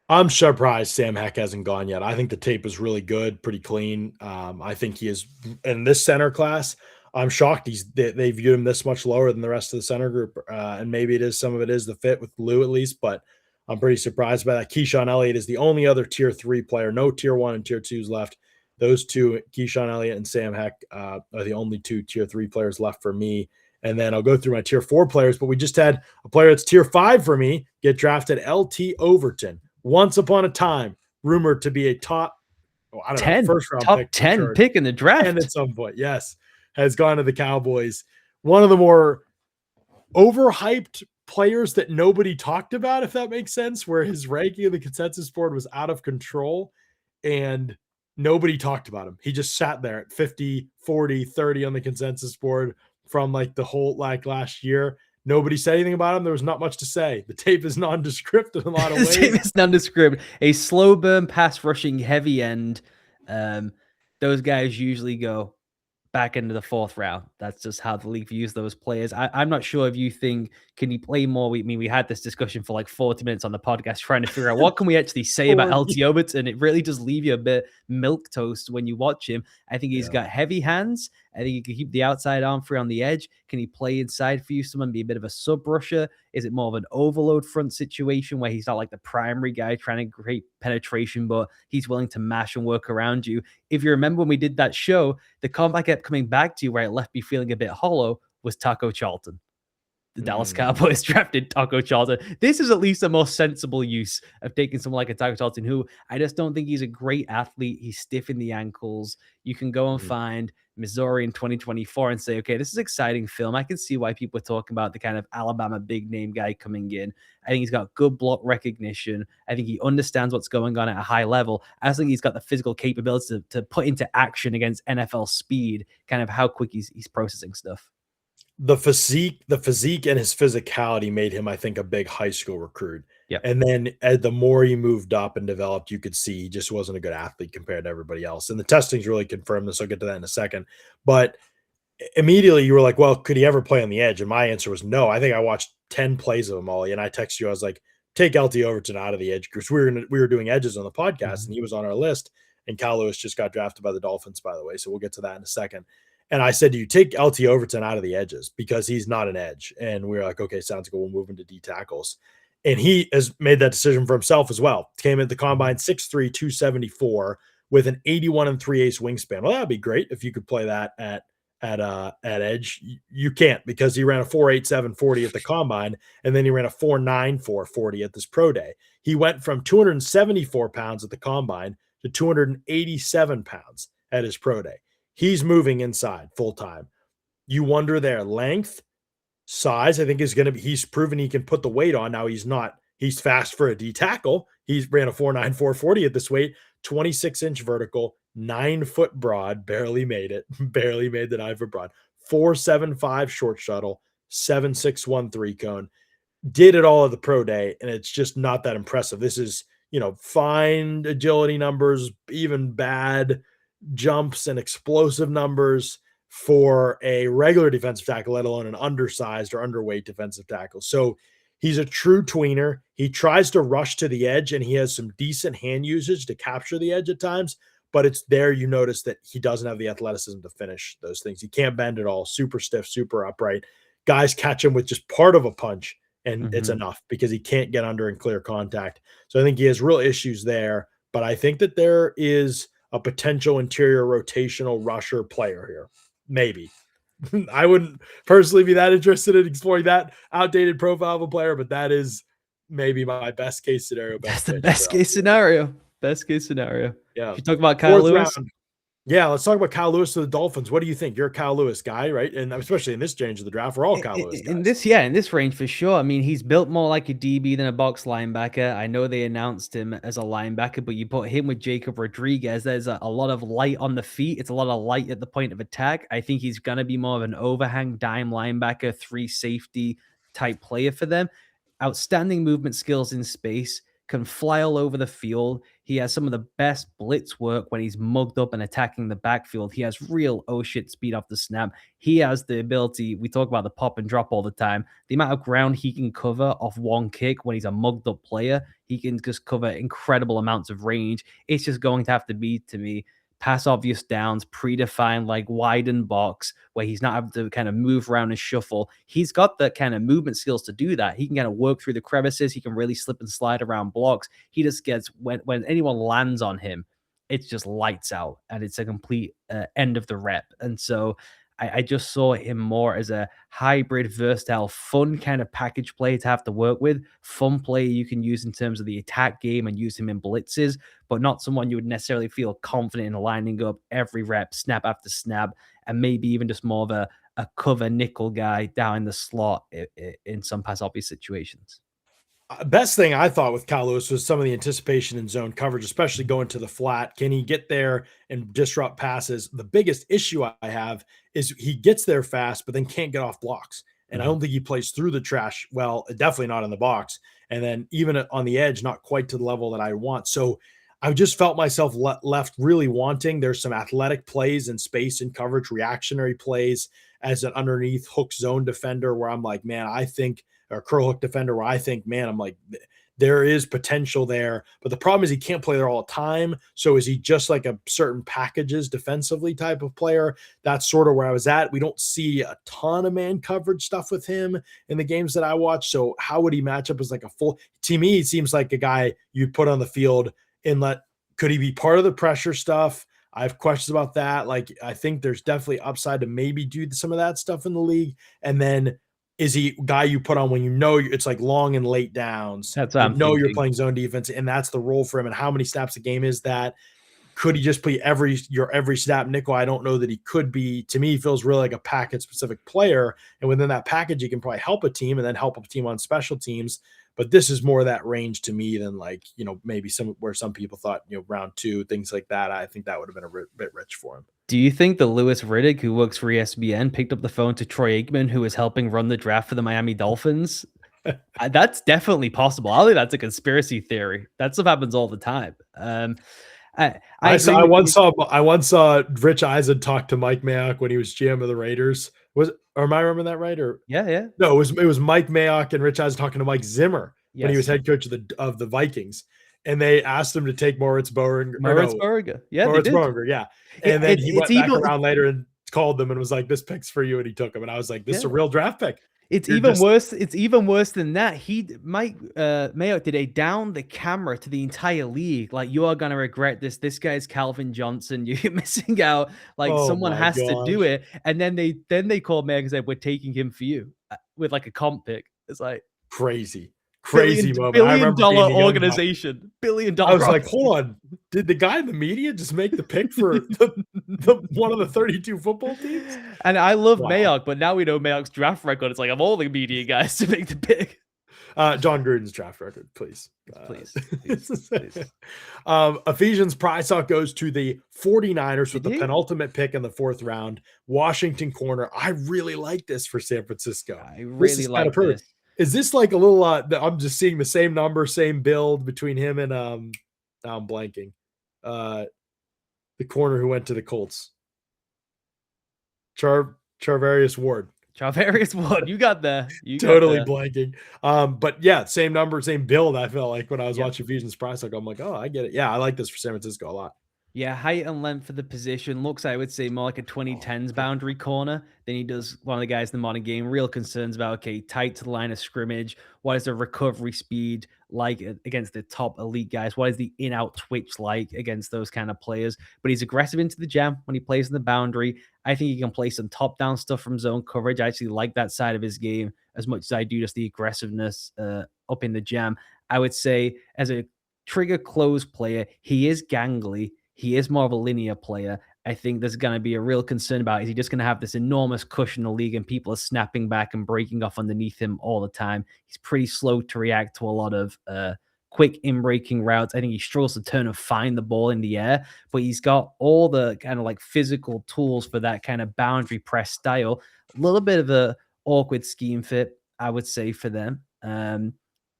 I'm surprised Sam Heck hasn't gone yet. I think the tape is really good, pretty clean. I think he is in this center class. I'm shocked they viewed him this much lower than the rest of the center group. And maybe some of it is the fit with Lou at least, but I'm pretty surprised by that. Keyshawn Elliott is the only other tier 3 player. No tier 1 and tier 2s left. Those two, Keyshawn Elliott and Sam Heck, are the only 2 tier 3 players left for me. And then I'll go through my tier 4 players, but we just had a player that's tier 5 for me get drafted, LT Overton. Once upon a time, rumored to be a top, first round top pick, 10 pick in the draft. And at some point, yes, has gone to the Cowboys. One of the more overhyped players that nobody talked about, if that makes sense, where his ranking of the consensus board was out of control and nobody talked about him. He just sat there at 50, 40, 30 on the consensus board from like the whole last year. Nobody said anything about him. There was not much to say. The tape is nondescript in a lot of ways. The tape is nondescript. A slow burn pass rushing heavy end. Those guys usually go back into the 4th round. That's just how the league views those players. I'm not sure if you think, can he play more? We had this discussion for like 40 minutes on the podcast trying to figure out what can we actually say about LT Overton. It really does leave you a bit milquetoast when you watch him. I think he's got heavy hands. I think he can keep the outside arm free on the edge. Can he play inside for you? Someone be a bit of a sub rusher? Is it more of an overload front situation where he's not like the primary guy trying to create penetration, but he's willing to mash and work around you? If you remember when we did that show, the comment I kept coming back to where it left me feeling a bit hollow was Taco Charlton. The Dallas Cowboys drafted Taco Charlton. This is at least a more sensible use of taking someone like a Taco Charlton, who I just don't think he's a great athlete. He's stiff in the ankles. You can go and find Missouri in 2024 and say, okay, this is exciting film. I can see why people are talking about the kind of Alabama big name guy coming in. I think he's got good block recognition. I think he understands what's going on at a high level. I think he's got the physical capability to put into action against NFL speed, kind of how quick he's processing stuff. The physique and his physicality made him, I think, a big high school recruit. Yeah. And then the more he moved up and developed, you could see he just wasn't a good athlete compared to everybody else. And the testings really confirmed this. I'll get to that in a second. But immediately you were like, well, could he ever play on the edge? And my answer was no. I think I watched 10 plays of him, Ollie, and I texted you. I was like, take LT Overton out of the edge because we were doing edges on the podcast, and he was on our list. And Kyle Lewis just got drafted by the Dolphins, by the way. So we'll get to that in a second. And I said, do you take LT Overton out of the edges because he's not an edge? And we were like, okay, sounds good. We'll move into D tackles. And he has made that decision for himself as well. Came at the combine 6'3", 274 with an 81 3/8 wingspan. Well, that'd be great if you could play that at edge. You can't because he ran a 4.87 40 at the combine, and then he ran a 4.94 40 at this pro day. He went from 274 pounds at the combine to 287 pounds at his pro day. He's moving inside full time. You wonder there, length, size, I think is going to be, he's proven he can put the weight on. Now he's fast for a D tackle. He's ran a 4.94 40 at this weight, 26-inch vertical, 9 foot broad, barely made it, barely made the 9 foot broad, 4.75 short shuttle, 7.61 3 cone. Did it all at the pro day, and it's just not that impressive. This is, fine agility numbers, even bad jumps and explosive numbers for a regular defensive tackle, let alone an undersized or underweight defensive tackle. So he's a true tweener. He tries to rush to the edge, and he has some decent hand usage to capture the edge at times, but it's there you notice that he doesn't have the athleticism to finish those things. He can't bend at all, super stiff, super upright. Guys catch him with just part of a punch, and it's Mhm. enough because he can't get under and clear contact. So I think he has real issues there, but I think that there is a potential interior rotational rusher player here. Maybe. I wouldn't personally be that interested in exploring that outdated profile of a player, but that is maybe my best case scenario, That's best the pitch best for case LCS. scenario. Best case scenario. Yeah. If you talk about Kyle Fourth Lewis, round. Yeah, let's talk about Kyle Lewis to the Dolphins. What do you think? You're a Kyle Lewis guy, right? And especially in this range of the draft, we're all Kyle Lewis in guys. this, yeah, in this range for sure. I mean, he's built more like a DB than a box linebacker. I know they announced him as a linebacker, but you put him with Jacob Rodriguez, there's a lot of light on the feet. It's a lot of light at the point of attack. I think he's going to be more of an overhang dime linebacker, three safety type player for them. Outstanding movement skills in space, can fly all over the field. He has some of the best blitz work when he's mugged up and attacking the backfield. He has real oh shit speed off the snap. He has the ability, we talk about the pop and drop all the time. The amount of ground he can cover off one kick when he's a mugged up player, he can just cover incredible amounts of range. It's just going to have to be, to me, pass obvious downs, predefined like widened box where he's not able to kind of move around and shuffle. He's got the kind of movement skills to do that. He can kind of work through the crevices. He can really slip and slide around blocks. He just gets, when anyone lands on him, it's just lights out and it's a complete end of the rep. And so I just saw him more as a hybrid, versatile, fun kind of package play to have to work with. Fun play you can use in terms of the attack game and use him in blitzes, but not someone you would necessarily feel confident in lining up every rep, snap after snap, and maybe even just more of a cover nickel guy down in the slot in some pass obvious situations. Best thing I thought with Kyle Lewis was some of the anticipation in zone coverage, especially going to the flat. Can he get there and disrupt passes? The biggest issue I have is he gets there fast, but then can't get off blocks. And I Mhm. don't think he plays through the trash well, definitely not in the box. And then even on the edge, not quite to the level that I want. So I just felt myself left really wanting. There's some athletic plays in space and coverage, reactionary plays as an underneath hook zone defender where I'm like, man, I think or curl hook defender where I think, man, I'm like, there is potential there. But the problem is he can't play there all the time. So is he just like a certain packages defensively type of player? That's sort of where I was at. We don't see a ton of man coverage stuff with him in the games that I watch. So how would he match up as like a full to me? He seems like a guy you'd put on the field and could he be part of the pressure stuff? I have questions about that. Like, I think there's definitely upside to maybe do some of that stuff in the league. And then is he a guy you put on when you know it's like long and late downs? That's what You I'm know you're thinking. playing zone defense, and that's the role for him. And how many snaps a game is that? Could he just play every snap nickel? I don't know that he could be. To me, he feels really like a package specific player, and within that package, he can probably help a team and then help a team on special teams. But this is more that range to me than like maybe some people thought round two things like that. I think that would have been a bit rich for him. Do you think that Lewis Riddick, who works for ESPN, picked up the phone to Troy Aikman, who was helping run the draft for the Miami Dolphins? That's definitely possible. I think that's a conspiracy theory. That stuff happens all the time. I I agree saw. with you. I once saw Rich Eisen talk to Mike Mayock when he was GM of the Raiders. Or am I remembering that right? Or Yeah, yeah. no, it was Mike Mayock and Rich Eisen talking to Mike Zimmer when he was Yes. head coach of the Vikings, and they asked him to take Moritz Boehringer or no Maritzburg. Yeah, they Moritz did. Boehringer, yeah. And then he It's went back even around later and called them and was like, "This pick's for you," and he took him. And I was like, "This is a yeah. real draft pick." It's You're even just worse. It's even worse than that. Mike Mayock did a down the camera to the entire league. Like, you are gonna regret this. This guy's Calvin Johnson. You're missing out. Like, oh someone my has to do gosh, it. And then they called Mayock and said, "We're taking him for you," with like a comp pick. It's like crazy, billion crazy moment. I billion remember being dollar a young guy. organization, billion I dollar was like, organization. hold on. Did the guy in the media just make the pick for the one of the 32 football teams? And I love Wow. Mayock, but now we know Mayock's draft record. It's like, of all the media guys to make the pick. John Gruden's draft record, please. Please, please, please. Ephesians Prize Talk goes to the 49ers with Did the you? penultimate pick in the 4th round. Washington corner. I really like this for San Francisco. I This really is kind of like perfect. this. Is this like a little? I'm just seeing the same number, same build between him and now I'm blanking. The corner who went to the Colts. Charvarius Ward. Charvarius Ward, you got there. You got Totally there. blanking. But yeah, same number, same build. I felt like when I was Yep. watching Fusion's Price, like I'm like, oh, I get it. Yeah, I like this for San Francisco a lot. Yeah, height and length for the position looks, I would say, more like a 2010s boundary corner than he does one of the guys in the modern game. Real concerns about, okay, tight to the line of scrimmage. What is the recovery speed like against the top elite guys? What is the in-out twitch like against those kind of players? But he's aggressive into the jam when he plays in the boundary. I think he can play some top-down stuff from zone coverage. I actually like that side of his game as much as I do just the aggressiveness up in the jam. I would say as a trigger close player, he is gangly. He is more of a linear player. I think there's going to be a real concern about, is he just going to have this enormous cushion in the league and people are snapping back and breaking off underneath him all the time? He's pretty slow to react to a lot of quick in-breaking routes. I think he struggles to turn and find the ball in the air, but he's got all the kind of like physical tools for that kind of boundary press style. A little bit of a awkward scheme fit, I would say, for them.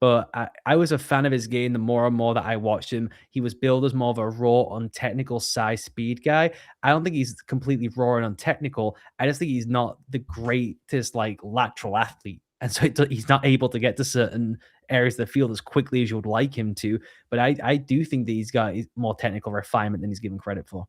But I was a fan of his game the more and more that I watched him. He was billed as more of a raw, untechnical size speed guy. I don't think he's completely raw and untechnical. I just think he's not the greatest like lateral athlete. And so he's not able to get to certain areas of the field as quickly as you would like him to. But I do think that he's got more technical refinement than he's given credit for.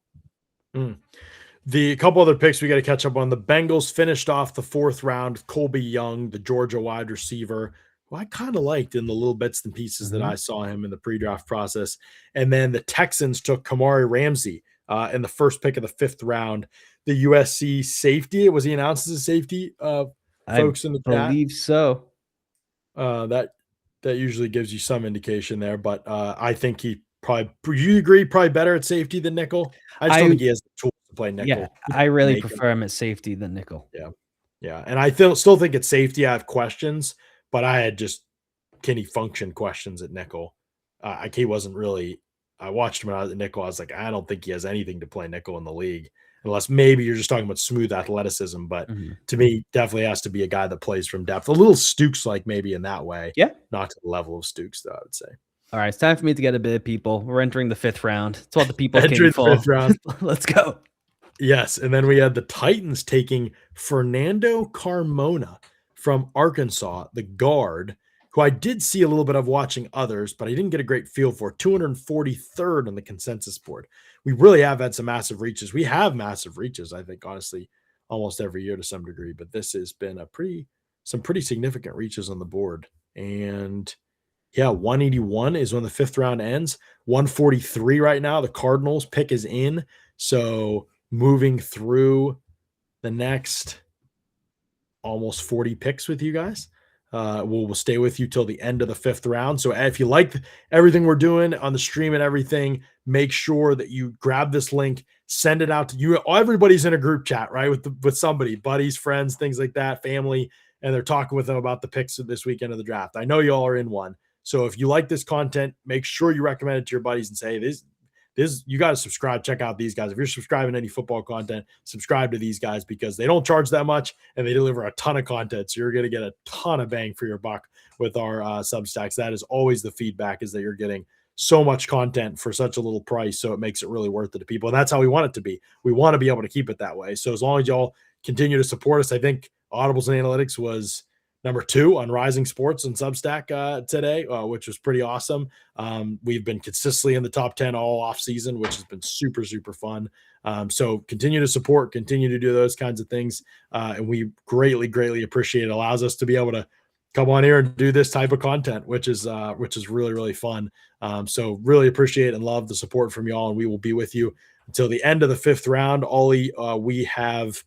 The couple other picks we got to catch up on. The Bengals finished off the 4th round. Colby Young, the Georgia wide receiver, who I kind of liked in the little bits and pieces that I saw him in the pre-draft process. And then the Texans took Kamari Ramsey in the first pick of the 5th round. The USC safety, was he announced as a safety? Folks in the chat, I believe so. That usually gives you some indication there, but I think he probably. You agree? Probably better at safety than nickel. I just don't think he has the tools to play nickel. Yeah, I really prefer him at safety than nickel. Yeah, and I still think at safety I have questions, but I had just can he function questions at nickel. He wasn't really. I watched him when I was at nickel. I was like, I don't think he has anything to play nickel in the league, unless maybe you're just talking about smooth athleticism. But to me, definitely has to be a guy that plays from depth. A little Stooks like maybe in that way. Yeah, not to the level of Stooks though. I would say. All right, it's time for me to get a bit of people. We're entering the 5th round. It's what the people came for. The 5th round. Let's go. Yes, and then we had the Titans taking Fernando Carmona from Arkansas, the guard, who I did see a little bit of watching others, but I didn't get a great feel for. 243rd on the consensus board. We really have had some massive reaches. We have massive reaches, I think, honestly, almost every year to some degree, but this has been some pretty significant reaches on the board. And yeah, 181 is when the 5th round ends. 143 right now. The Cardinals pick is in. So moving through the next almost 40 picks with you guys. We'll stay with you till the end of the 5th round. So if you like everything we're doing on the stream and everything, make sure that you grab this link, send it out to you. Everybody's in a group chat, right? With somebody, buddies, friends, things like that, family, and they're talking with them about the picks of this weekend of the draft. I know you all are in one. So if you like this content, make sure you recommend it to your buddies and say, this you got to subscribe, check out these guys. If you're subscribing to any football content, subscribe to these guys because they don't charge that much and they deliver a ton of content. So you're going to get a ton of bang for your buck with our Substacks. That is always the feedback, is that you're getting so much content for such a little price. So it makes it really worth it to people. And that's how we want it to be. We want to be able to keep it that way. So as long as y'all continue to support us, I think Audibles and Analytics was number 2 on Rising Sports and Substack today, which was pretty awesome. We've been consistently in the top 10 all off season, which has been super, super fun. So continue to support, continue to do those kinds of things. And we greatly, greatly appreciate it. It allows us to be able to come on here and do this type of content, which is really, really fun. So really appreciate and love the support from y'all. And we will be with you until the end of the 5th round. Ollie, we have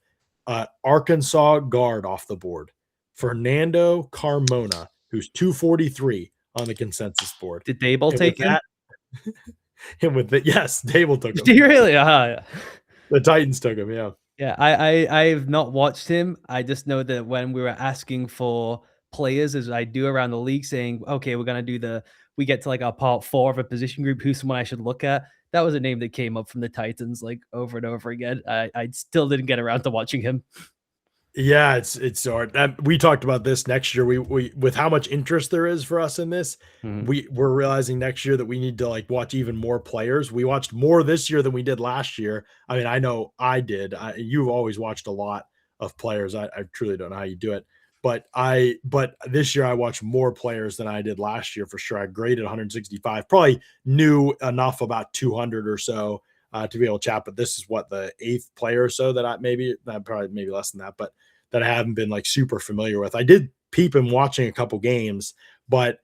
Arkansas guard off the board. Fernando Carmona, who's 243 on the consensus board. Did Dable take him? And with it, yes, Dable took him. Did you really? Yeah. The Titans took him, yeah. Yeah, I've not watched him. I just know that when we were asking for players as I do around the league, saying, "Okay, we get to like our part 4 of a position group. Who's someone I should look at?" That was a name that came up from the Titans like over and over again. I still didn't get around to watching him. Yeah, it's hard. We talked about this next year. We with how much interest there is for us in this, Mhm. we're realizing next year that we need to like watch even more players. We watched more this year than we did last year. I mean, I know I did. You've always watched a lot of players. I truly don't know how you do it, but this year I watched more players than I did last year for sure. I graded 165. Probably knew enough about 200 or so to be able to chat. But this is what the 8th player or so that probably maybe less than that, but that I haven't been like super familiar with. I did peep him watching a couple games, but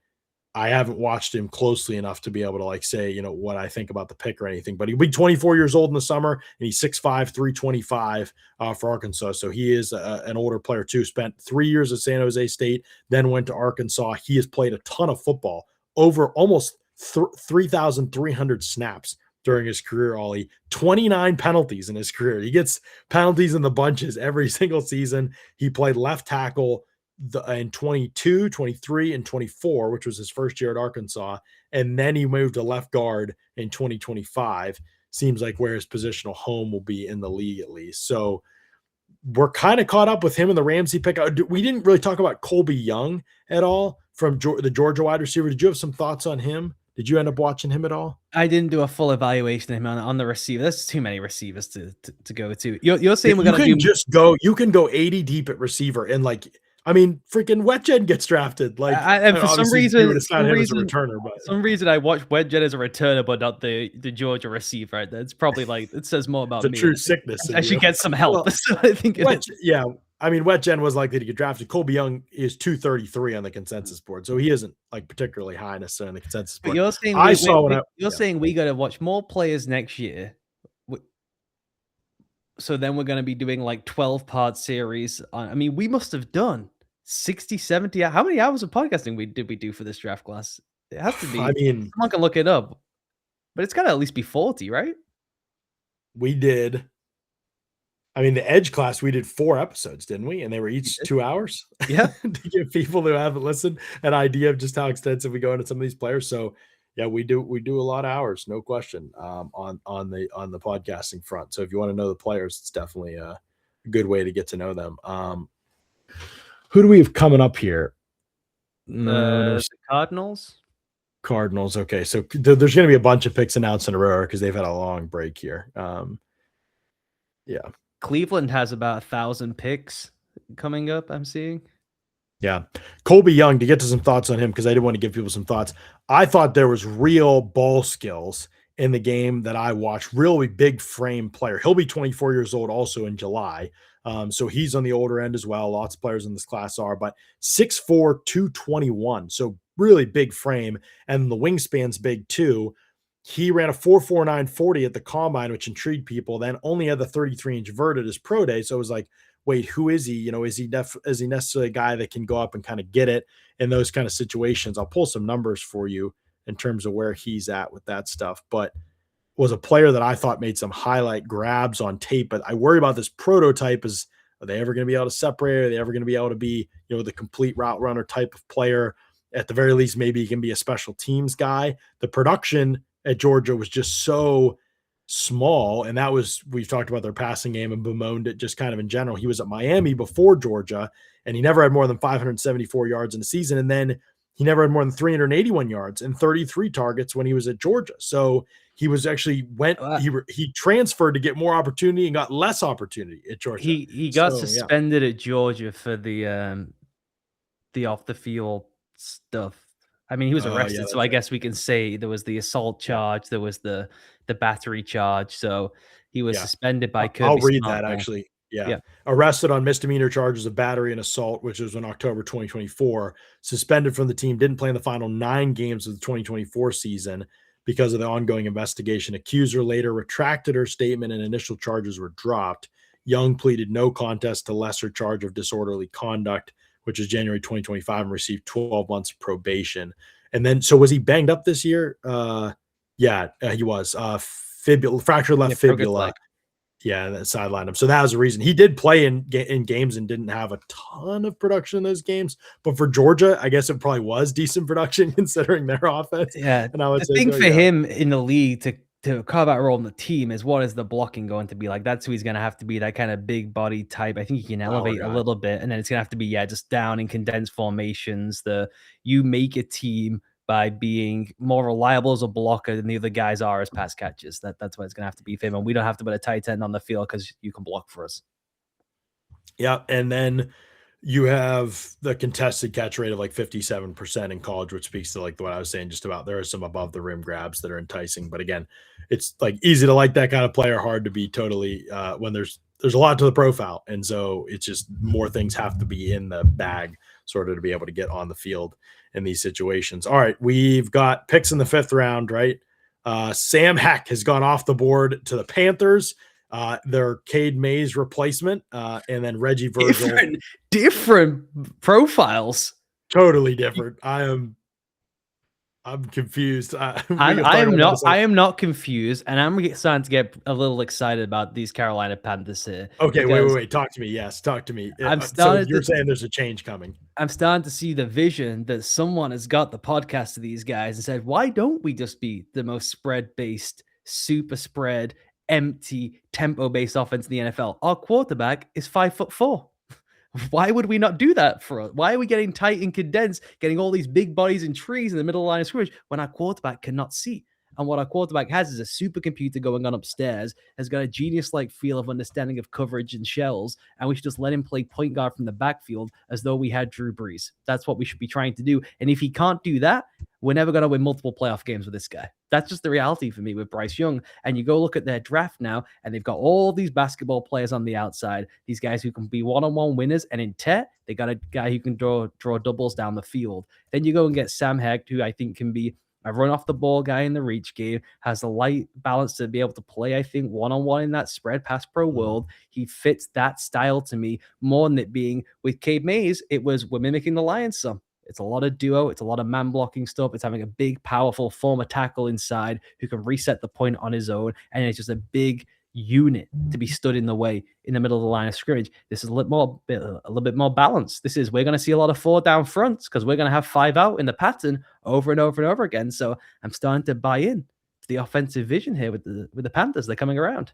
I haven't watched him closely enough to be able to like say, what I think about the pick or anything. But he'll be 24 years old in the summer, and he's 6'5", 325 for Arkansas. So he is an older player too. Spent 3 years at San Jose State, then went to Arkansas. He has played a ton of football, over almost 3,300 snaps during his career, Ollie. 29 penalties in his career. He gets penalties in the bunches every single season. He played left tackle in 22, 23, and 24, which was his first year at Arkansas. And then he moved to left guard in 2025. Seems like where his positional home will be in the league, at least. So we're kind of caught up with him in the Ramsey pick. We didn't really talk about Colby Young at all from the Georgia wide receiver. Did you have some thoughts on him? Did you end up watching him at all? I didn't do a full evaluation of him on the receiver. There's too many receivers to go to. You're saying we're You gonna can do just go. You can go 80 deep at receiver, and like, I mean, freaking Wetjen gets drafted. Like, and for some obviously, we would reason, have signed him as a returner, but I watched Wedgett as a returner, but not the Georgia receiver. That's probably like it says more it's about a me. true sickness in I should you. get some help. Well, So I think it is. Yeah, I mean, Wetjen was likely to get drafted. Colby Young is 233 on the consensus board, so he isn't like particularly high necessarily on the consensus But board. you're saying I saw when I you're saying we got to watch more players next year. So then we're going to be doing like 12-part series on. I mean, we must have done 60, 70. How many hours of podcasting did we do for this draft class? It has to I be. mean, Someone can look it up, but it's got to at least be 40, right? we did. I mean, the Edge class, we did 4 episodes, didn't we? And they were each 2 hours. Yeah. To give people who haven't listened an idea of just how extensive we go into some of these players. So yeah, we do a lot of hours, no question, on the podcasting front. So if you want to know the players, it's definitely a good way to get to know them. Who do we have coming up here? The Cardinals. Cardinals. Okay, so there's going to be a bunch of picks announced in a row because they've had a long break here. Yeah. Cleveland has about 1,000 picks coming up, I'm seeing. Yeah. Colby Young, to get to some thoughts on him, because I did want to give people some thoughts. I thought there was real ball skills in the game that I watched. Really big frame player. He'll be 24 years old also in July. So he's on the older end as well. Lots of players in this class are, but 6'4", 221. So really big frame. And the wingspan's big too. He ran a 4.49 40 at the combine, which intrigued people. Then only had the 33-inch vert at his pro day. So it was like, wait, who is he? Is he necessarily a guy that can go up and kind of get it in those kind of situations? I'll pull some numbers for you in terms of where he's at with that stuff. But was a player that I thought made some highlight grabs on tape. But I worry about this prototype. Are they ever going to be able to separate? Are they ever going to be able to be, the complete route runner type of player? At the very least, maybe he can be a special teams guy. The production at Georgia was just so small. And we've talked about their passing game and bemoaned it just kind of in general. He was at Miami before Georgia, and he never had more than 574 yards in a season. And then he never had more than 381 yards and 33 targets when he was at Georgia. So he was actually he transferred to get more opportunity and got less opportunity at Georgia. He got suspended at Georgia for the off the field stuff. I mean, he was arrested, so I guess we can say there was the assault charge, there was the battery charge. So he was suspended by Kirby I'll read Smart that there. actually. Yeah. Arrested on misdemeanor charges of battery and assault, which was in October 2024. Suspended from the team, didn't play in the final 9 games of the 2024 season because of the ongoing investigation. Accuser later retracted her statement and initial charges were dropped. Young pleaded no contest to lesser charge of disorderly conduct, which is January 2025, and received 12 months of probation. And then, so was he banged up this year? He was. Fractured left fibula. Yeah, that sidelined him. So that was the reason he did play in games and didn't have a ton of production in those games. But for Georgia, I guess it probably was decent production considering their offense. Yeah, And I would the say thing so. for Yeah. him in the league to carve out a role in the team is what is the blocking going to be like? That's who he's gonna have to be, that kind of big body type. I think he can Oh elevate a God. little bit, and then it's gonna have to be, yeah, just down in condensed formations. You make a team by being more reliable as a blocker than the other guys are as pass catchers. That's what it's gonna have to be for him, and we don't have to put a tight end on the field because you can block for us. Yeah. And then you have the contested catch rate of like 57% in college, which speaks to like what I was saying just about there are some above the rim grabs that are enticing. But again, it's like easy to like that kind of player, hard to be totally when there's a lot to the profile. And so it's just more things have to be in the bag sort of to be able to get on the field in these situations. All right, we've got picks in the 5th round, right? Sam Heck has gone off the board to the Panthers. Their Cade Mays replacement, and then Reggie Virgil. Different profiles. Totally different. I'm confused. We can talk about that in a I second. am not confused, and I'm starting to get a little excited about these Carolina Panthers here Okay, because wait. Talk to me. Yes, talk to me. I'm So starting you're to saying there's a change coming? I'm starting to see the vision that someone has got the podcast to these guys and said, why don't we just be the most spread based, super spread, empty, tempo based offense in the NFL? Our quarterback is 5'4". Why would we not do that for us? Why are we getting tight and condensed, getting all these big bodies and trees in the middle of the line of scrimmage when our quarterback cannot see? And what our quarterback has is a supercomputer going on upstairs, has got a genius-like feel of understanding of coverage and shells, and we should just let him play point guard from the backfield as though we had Drew Brees. That's what we should be trying to do. And if he can't do that, we're never going to win multiple playoff games with this guy. That's just the reality for me with Bryce Young. And you go look at their draft now, and they've got all these basketball players on the outside, these guys who can be one-on-one winners. And in Tet, they got a guy who can draw doubles down the field. Then you go and get Sam Hecht, who I think can be a run off the ball guy in the reach game, has the light balance to be able to play, I think, one-on-one in that spread pass pro world. He fits that style to me more than it being with Cade Mays. It was, we're mimicking the Lions some. It's a lot of duo. It's a lot of man blocking stuff. It's having a big, powerful former tackle inside who can reset the point on his own. And it's just a big unit to be stood in the way in the middle of the line of scrimmage. This is a little bit more balanced. This is, we're going to see a lot of 4 down fronts because we're going to have 5 out in the pattern over and over and over again. So I'm starting to buy in to the offensive vision here with the Panthers. They're coming around.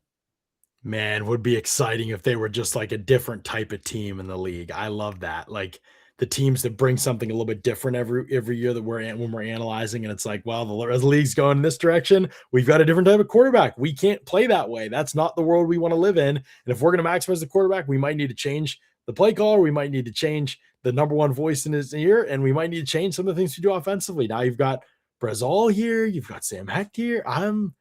Man, would be exciting if they were just like a different type of team in the league. I love that. Like the teams that bring something a little bit different every year that when we're analyzing, and it's like, well, the league's going in this direction. We've got a different type of quarterback. We can't play that way. That's not the world we want to live in. And if we're going to maximize the quarterback, we might need to change the play caller. We might need to change the number one voice in his ear, and we might need to change some of the things we do offensively. Now you've got Brezal here. You've got Sam Hecht here. I'm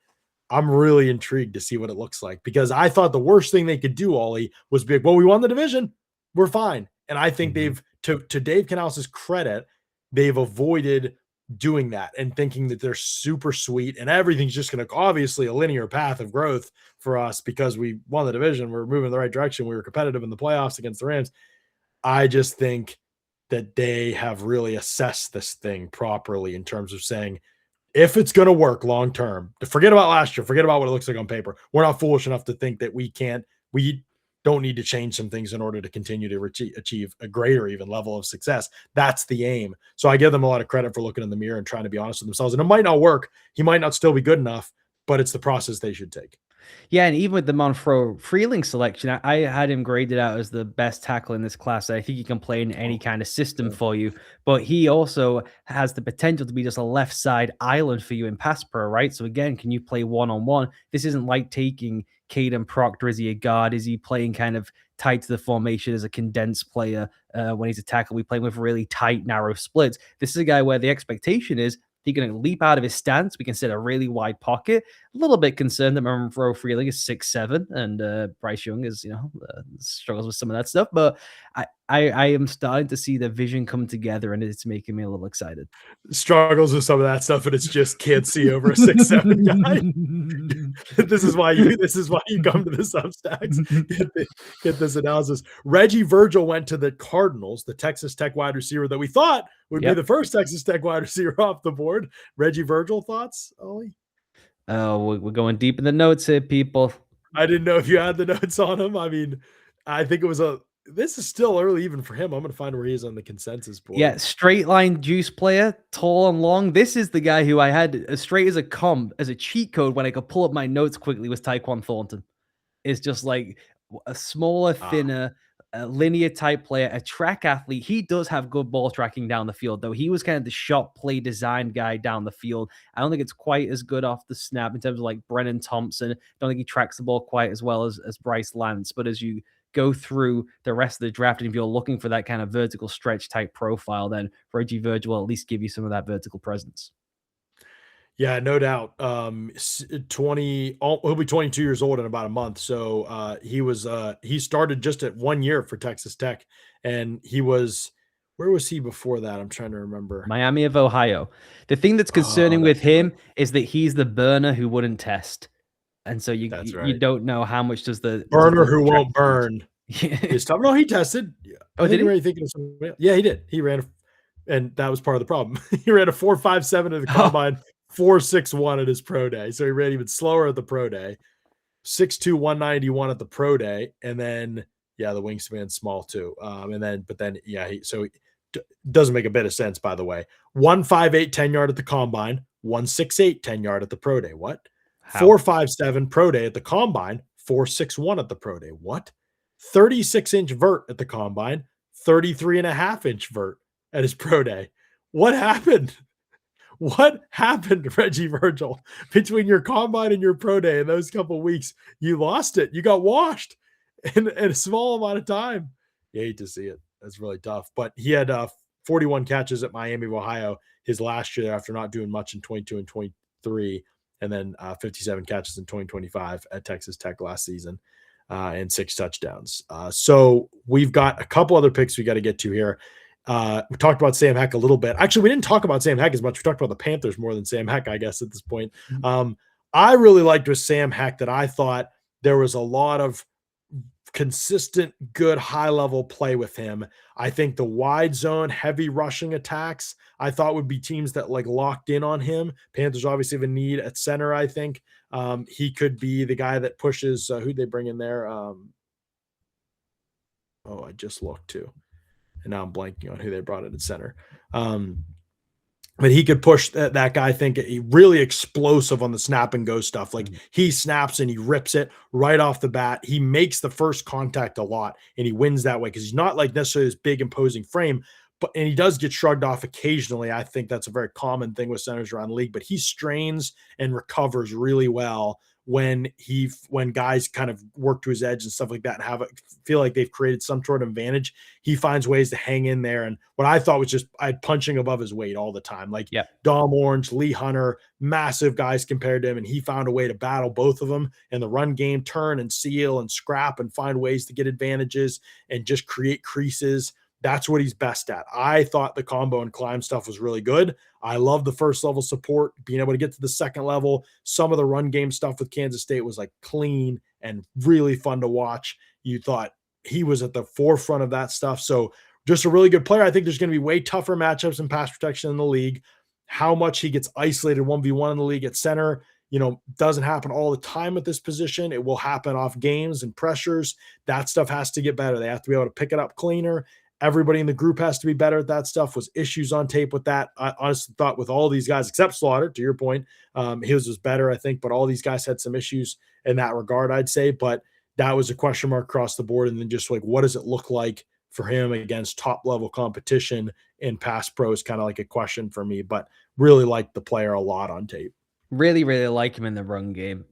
really intrigued to see what it looks like because I thought the worst thing they could do, Ollie, was be like, well, we won the division. We're fine. And I think they've, to Dave Canales' credit, they've avoided doing that and thinking that they're super sweet and everything's just going to obviously a linear path of growth for us because we won the division. We're moving in the right direction. We were competitive in the playoffs against the Rams. I just think that they have really assessed this thing properly in terms of saying, if it's going to work long term, forget about last year, forget about what it looks like on paper. We're not foolish enough to think that we don't need to change some things in order to continue to achieve a greater even level of success. That's the aim. So I give them a lot of credit for looking in the mirror and trying to be honest with themselves. And it might not work. He might not still be good enough, but it's the process they should take. Yeah, and even with the Monfro Freeling selection, I had him graded out as the best tackle in this class. I think he can play in any kind of system for you, but he also has the potential to be just a left side island for you in pass pro, right? So again, can you play one-on-one? This isn't like taking Caden Proctor. Is he a guard? Is he playing kind of tight to the formation as a condensed player when he's a tackle? We play with really tight, narrow splits. This is a guy where the expectation is he's going to leap out of his stance. We can set a really wide pocket. A little bit concerned that Monroe Freeling is 6'7", and Bryce Young is, struggles with some of that stuff. But I am starting to see the vision come together, and it's making me a little excited. Struggles with some of that stuff, and it's just can't see over a 6'7" guy. This is why you come to the Substacks. Get this analysis. Reggie Virgil went to the Cardinals, the Texas Tech wide receiver that we thought would be the first Texas Tech wide receiver off the board. Reggie Virgil, thoughts, Ollie? Oh, we're going deep in the notes here, people. I didn't know if you had the notes on him. I mean, I think it was a. This is still early even for him. I'm gonna find where he is on the consensus Yeah, board. straight line juice player, tall and long. This is the guy who I had as straight as a comp, as a cheat code when I could pull up my notes quickly was Tyquan Thornton. Is just like a smaller, Ah, thinner, linear type player, a track athlete. He does have good ball tracking down the field, though. He was kind of the shot play design guy down the field. I don't think it's quite as good off the snap in terms of like Brennan Thompson. I don't think he tracks the ball quite as well as Bryce Lance. But as you go through the rest of the draft, and if you're looking for that kind of vertical stretch type profile, then Reggie Virgil will at least give you some of that vertical presence. yeah, no doubt. 20. He'll be 22 years old in about a month. So he started just at 1 year for Texas Tech, and he was where was he before that? I'm trying to remember. Miami of Ohio. The thing that's Oh, concerning with that's right. him is that he's the burner who wouldn't test. And so That's you right. don't know how much does Burner the who track won't speed. burn is tough. No, he tested. Yeah, Oh, I think did you he? might be thinking of something else. Yeah, he did. He ran, and that was part of the problem. He ran a 4.57 at the Oh, combine, 4.61 at his pro day. So he ran even slower at the pro day. 6'2", 191 at the pro day, and then yeah, the wingspan's small too. And then but then yeah, doesn't make a bit of sense, by the way. 158 10-yard at the combine, 168 10-yard at the pro day. What? how? 457 pro day at the combine, 461 at the pro day. What? 36-inch vert at the combine, 33.5-inch vert at his pro day. What happened? What happened, Reggie Virgil, between your combine and your pro day in those couple of weeks? You lost it. You got washed in a small amount of time. You hate to see it. That's really tough. But he had 41 catches at Miami of Ohio his last year after not doing much in 22 and 23, and then 57 catches in 2025 at Texas Tech last season, and 6 touchdowns. So we've got a couple other picks we got to get to here. We talked about Sam Heck a little bit. Actually, we didn't talk about Sam Heck as much. We talked about the Panthers more than Sam Heck, I guess, at this point. I really liked with Sam Heck that I thought there was a lot of consistent, good, high level play with him. I think the wide zone, heavy rushing attacks, I thought would be teams that like locked in on him. Panthers obviously have a need at center, I think. He could be the guy that pushes, who'd they bring in there? I just looked too. And now I'm blanking on who they brought in at center. But he could push that guy. I think really explosive on the snap and go stuff. Like he snaps and he rips it right off the bat. He makes the first contact a lot, and he wins that way because he's not like necessarily this big imposing frame, and he does get shrugged off occasionally. I think that's a very common thing with centers around the league. But he strains and recovers really well when guys kind of work to his edge and stuff like that and feel like they've created some sort of advantage. He finds ways to hang in there. And what I thought was just punching above his weight all the time. Like Yeah. Dom Orange, Lee Hunter, massive guys compared to him, and he found a way to battle both of them in the run game, turn and seal and scrap and find ways to get advantages and just create creases. That's what he's best at. I thought the combo and climb stuff was really good. I love the first level support, being able to get to the second level. Some of the run game stuff with Kansas State was like clean and really fun to watch. You thought he was at the forefront of that stuff. So just a really good player. I think there's going to be way tougher matchups in pass protection in the league. How much he gets isolated 1v1 in the league at center, doesn't happen all the time at this position. It will happen off games and pressures. That stuff has to get better. They have to be able to pick it up cleaner. Everybody in the group has to be better at that stuff. Was issues on tape with that. I honestly thought with all these guys, except Slaughter, to your point, his was better, I think, but all these guys had some issues in that regard, I'd say. But that was a question mark across the board. And then just like, what does it look like for him against top level competition in pass pro is kind of like a question for me, but really liked the player a lot on tape. Really, really like him in the run game.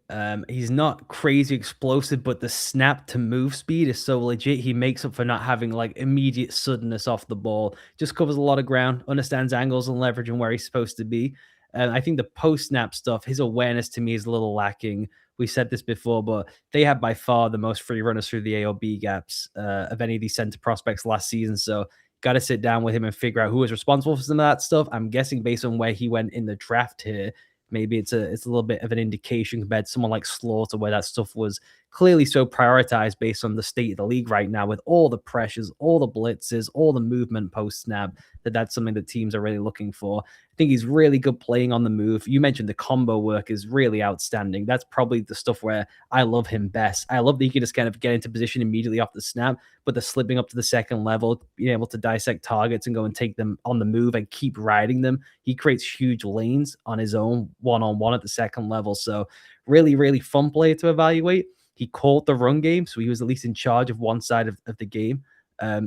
He's not crazy explosive, but the snap to move speed is so legit. He makes up for not having like immediate suddenness off the ball. Just covers a lot of ground, understands angles and leverage and where he's supposed to be. And I think the post snap stuff, his awareness to me is a little lacking. We said this before, but they had by far the most free runners through the A or B gaps of any of these center prospects last season. So got to sit down with him and figure out who is responsible for some of that stuff. I'm guessing based on where he went in the draft here, maybe it's a little bit of an indication compared to someone like Slaughter, where that stuff was clearly so prioritized based on the state of the league right now, with all the pressures, all the blitzes, all the movement post snap. That's something that teams are really looking for. I think he's really good playing on the move. You mentioned the combo work is really outstanding. That's probably the stuff where I love him best. I love that he can just kind of get into position immediately off the snap, but the slipping up to the second level, being able to dissect targets and go and take them on the move and keep riding them. He creates huge lanes on his own one-on-one at the second level. So really, really fun player to evaluate. He called the run game, so he was at least in charge of one side of the game.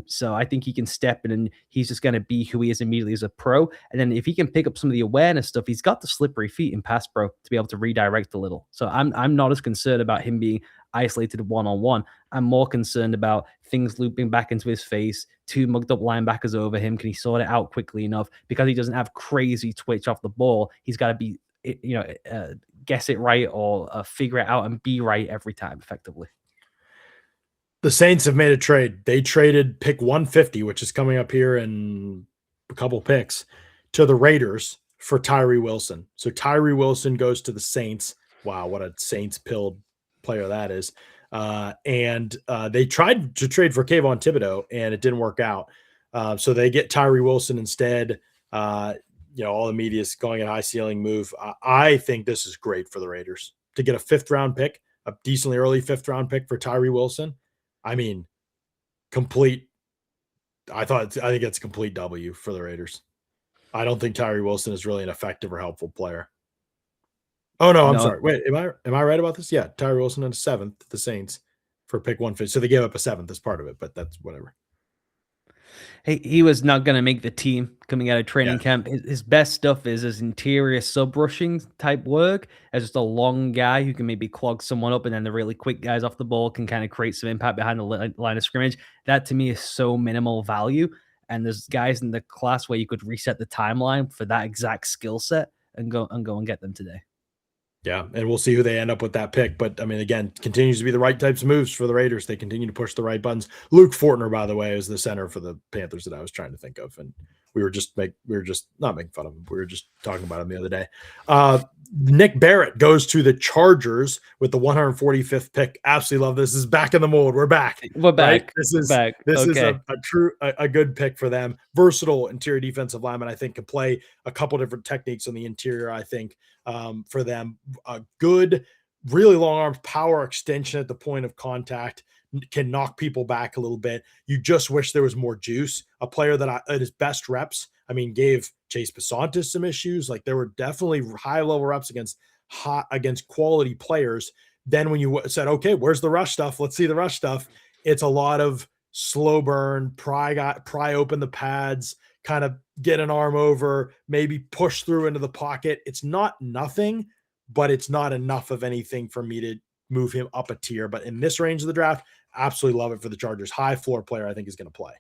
So I think he can step in and he's just going to be who he is immediately as a pro. And then if he can pick up some of the awareness stuff, he's got the slippery feet in pass pro to be able to redirect a little. So I'm not as concerned about him being isolated one-on-one. I'm more concerned about things looping back into his face, two mugged up linebackers over him. Can he sort it out quickly enough? Because he doesn't have crazy twitch off the ball. He's got to be, guess it right or figure it out and be right every time effectively. The Saints have made a trade. They traded pick 150, which is coming up here in a couple picks, to the Raiders for Tyree Wilson. So Tyree Wilson goes to the Saints. Wow, what a Saints-pilled player that is. And they tried to trade for Kayvon Thibodeau, and it didn't work out. So they get Tyree Wilson instead. All the media's going at high ceiling move. I think this is great for the Raiders to get a 5th-round pick, a decently early 5th-round pick for Tyree Wilson. I mean, complete. I think it's a complete W for the Raiders. I don't think Tyree Wilson is really an effective or helpful player. Oh no, I'm sorry. Wait, am I right about this? Yeah, Tyree Wilson and a 7th, the Saints for pick 150. So they gave up a 7th as part of it, but that's whatever. He was not going to make the team coming out of training camp. His best stuff is his interior sub rushing type work as just a long guy who can maybe clog someone up, and then the really quick guys off the ball can kind of create some impact behind the line of scrimmage. That to me is so minimal value. And there's guys in the class where you could reset the timeline for that exact skill set and go and get them today. Yeah, and we'll see who they end up with that pick. But I mean, again, continues to be the right types of moves for the Raiders. They continue to push the right buttons. Luke Fortner, by the way, is the center for the Panthers that I was trying to think of, and we were just not making fun of him. We were just talking about him the other day. Nick Barrett goes to the Chargers with the 145th pick. Absolutely love this. This is back in the mold. We're back. We're back. Right? This is a good pick for them. Versatile interior defensive lineman, I think, can play a couple different techniques on the interior. I think for them, a good, really long arms, power extension at the point of contact, can knock people back a little bit. You just wish there was more juice. A player that at his best reps, I mean, gave Chase Pasantis some issues. Like there were definitely high level reps against quality players. Then when you said, okay, where's the rush stuff? Let's see the rush stuff. It's a lot of slow burn, pry open the pads, kind of get an arm over, maybe push through into the pocket. It's not nothing, but it's not enough of anything for me to move him up a tier. But in this range of the draft, absolutely love it for the Chargers. High floor player, I think, is going to play.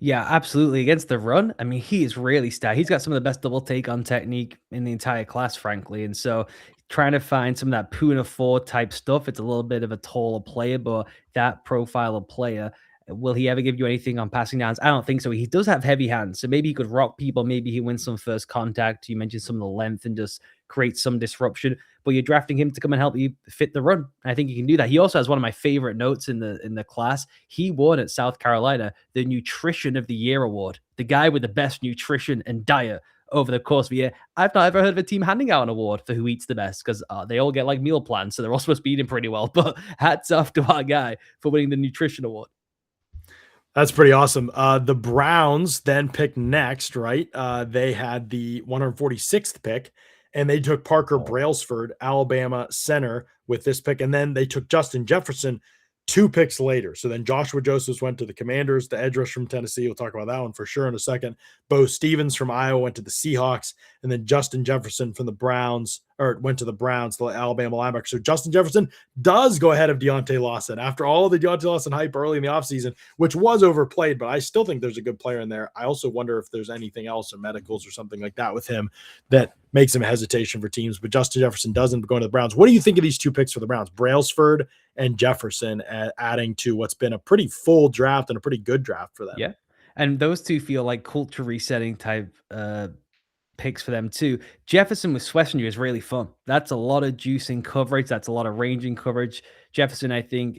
Yeah, absolutely. Against the run, I mean, he is really stout. He's got some of the best double take on technique in the entire class, frankly. And so trying to find some of that Puna 4 type stuff, it's a little bit of a taller player, but that profile of player, will he ever give you anything on passing downs? I don't think so. He does have heavy hands, so maybe he could rock people. Maybe he wins some first contact. You mentioned some of the length and just create some disruption, but you're drafting him to come and help you fit the run. I think he can do that. He also has one of my favorite notes in the class. He won at South Carolina the Nutrition of the Year award, the guy with the best nutrition and diet over the course of the year. I've not ever heard of a team handing out an award for who eats the best, because they all get like meal plans, so they're all supposed to be eating pretty well. But hats off to our guy for winning the nutrition award. That's pretty awesome. The Browns then picked next, right? They had the 146th pick, and they took Parker Brailsford, Alabama center, with this pick. And then they took Justin Jefferson 2 picks later. So then Joshua Josephs went to the Commanders, the edge rush from Tennessee. We'll talk about that one for sure in a second. Bo Stevens from Iowa went to the Seahawks, and then Justin Jefferson from the Browns, or went to the Browns, the Alabama linebacker. So Justin Jefferson does go ahead of Deontay Lawson after all the Deontay Lawson hype early in the offseason, which was overplayed, but I still think there's a good player in there. I also wonder if there's anything else or medicals or something like that with him that makes him a hesitation for teams, but Justin Jefferson doesn't go to the Browns. What do you think of these 2 picks for the Browns, Brailsford and Jefferson, adding to what's been a pretty full draft and a pretty good draft for them? Yeah. And those 2 feel like culture resetting type picks for them too. Jefferson with Swesson is really fun. That's a lot of juice in coverage. That's a lot of range in coverage. Jefferson, I think,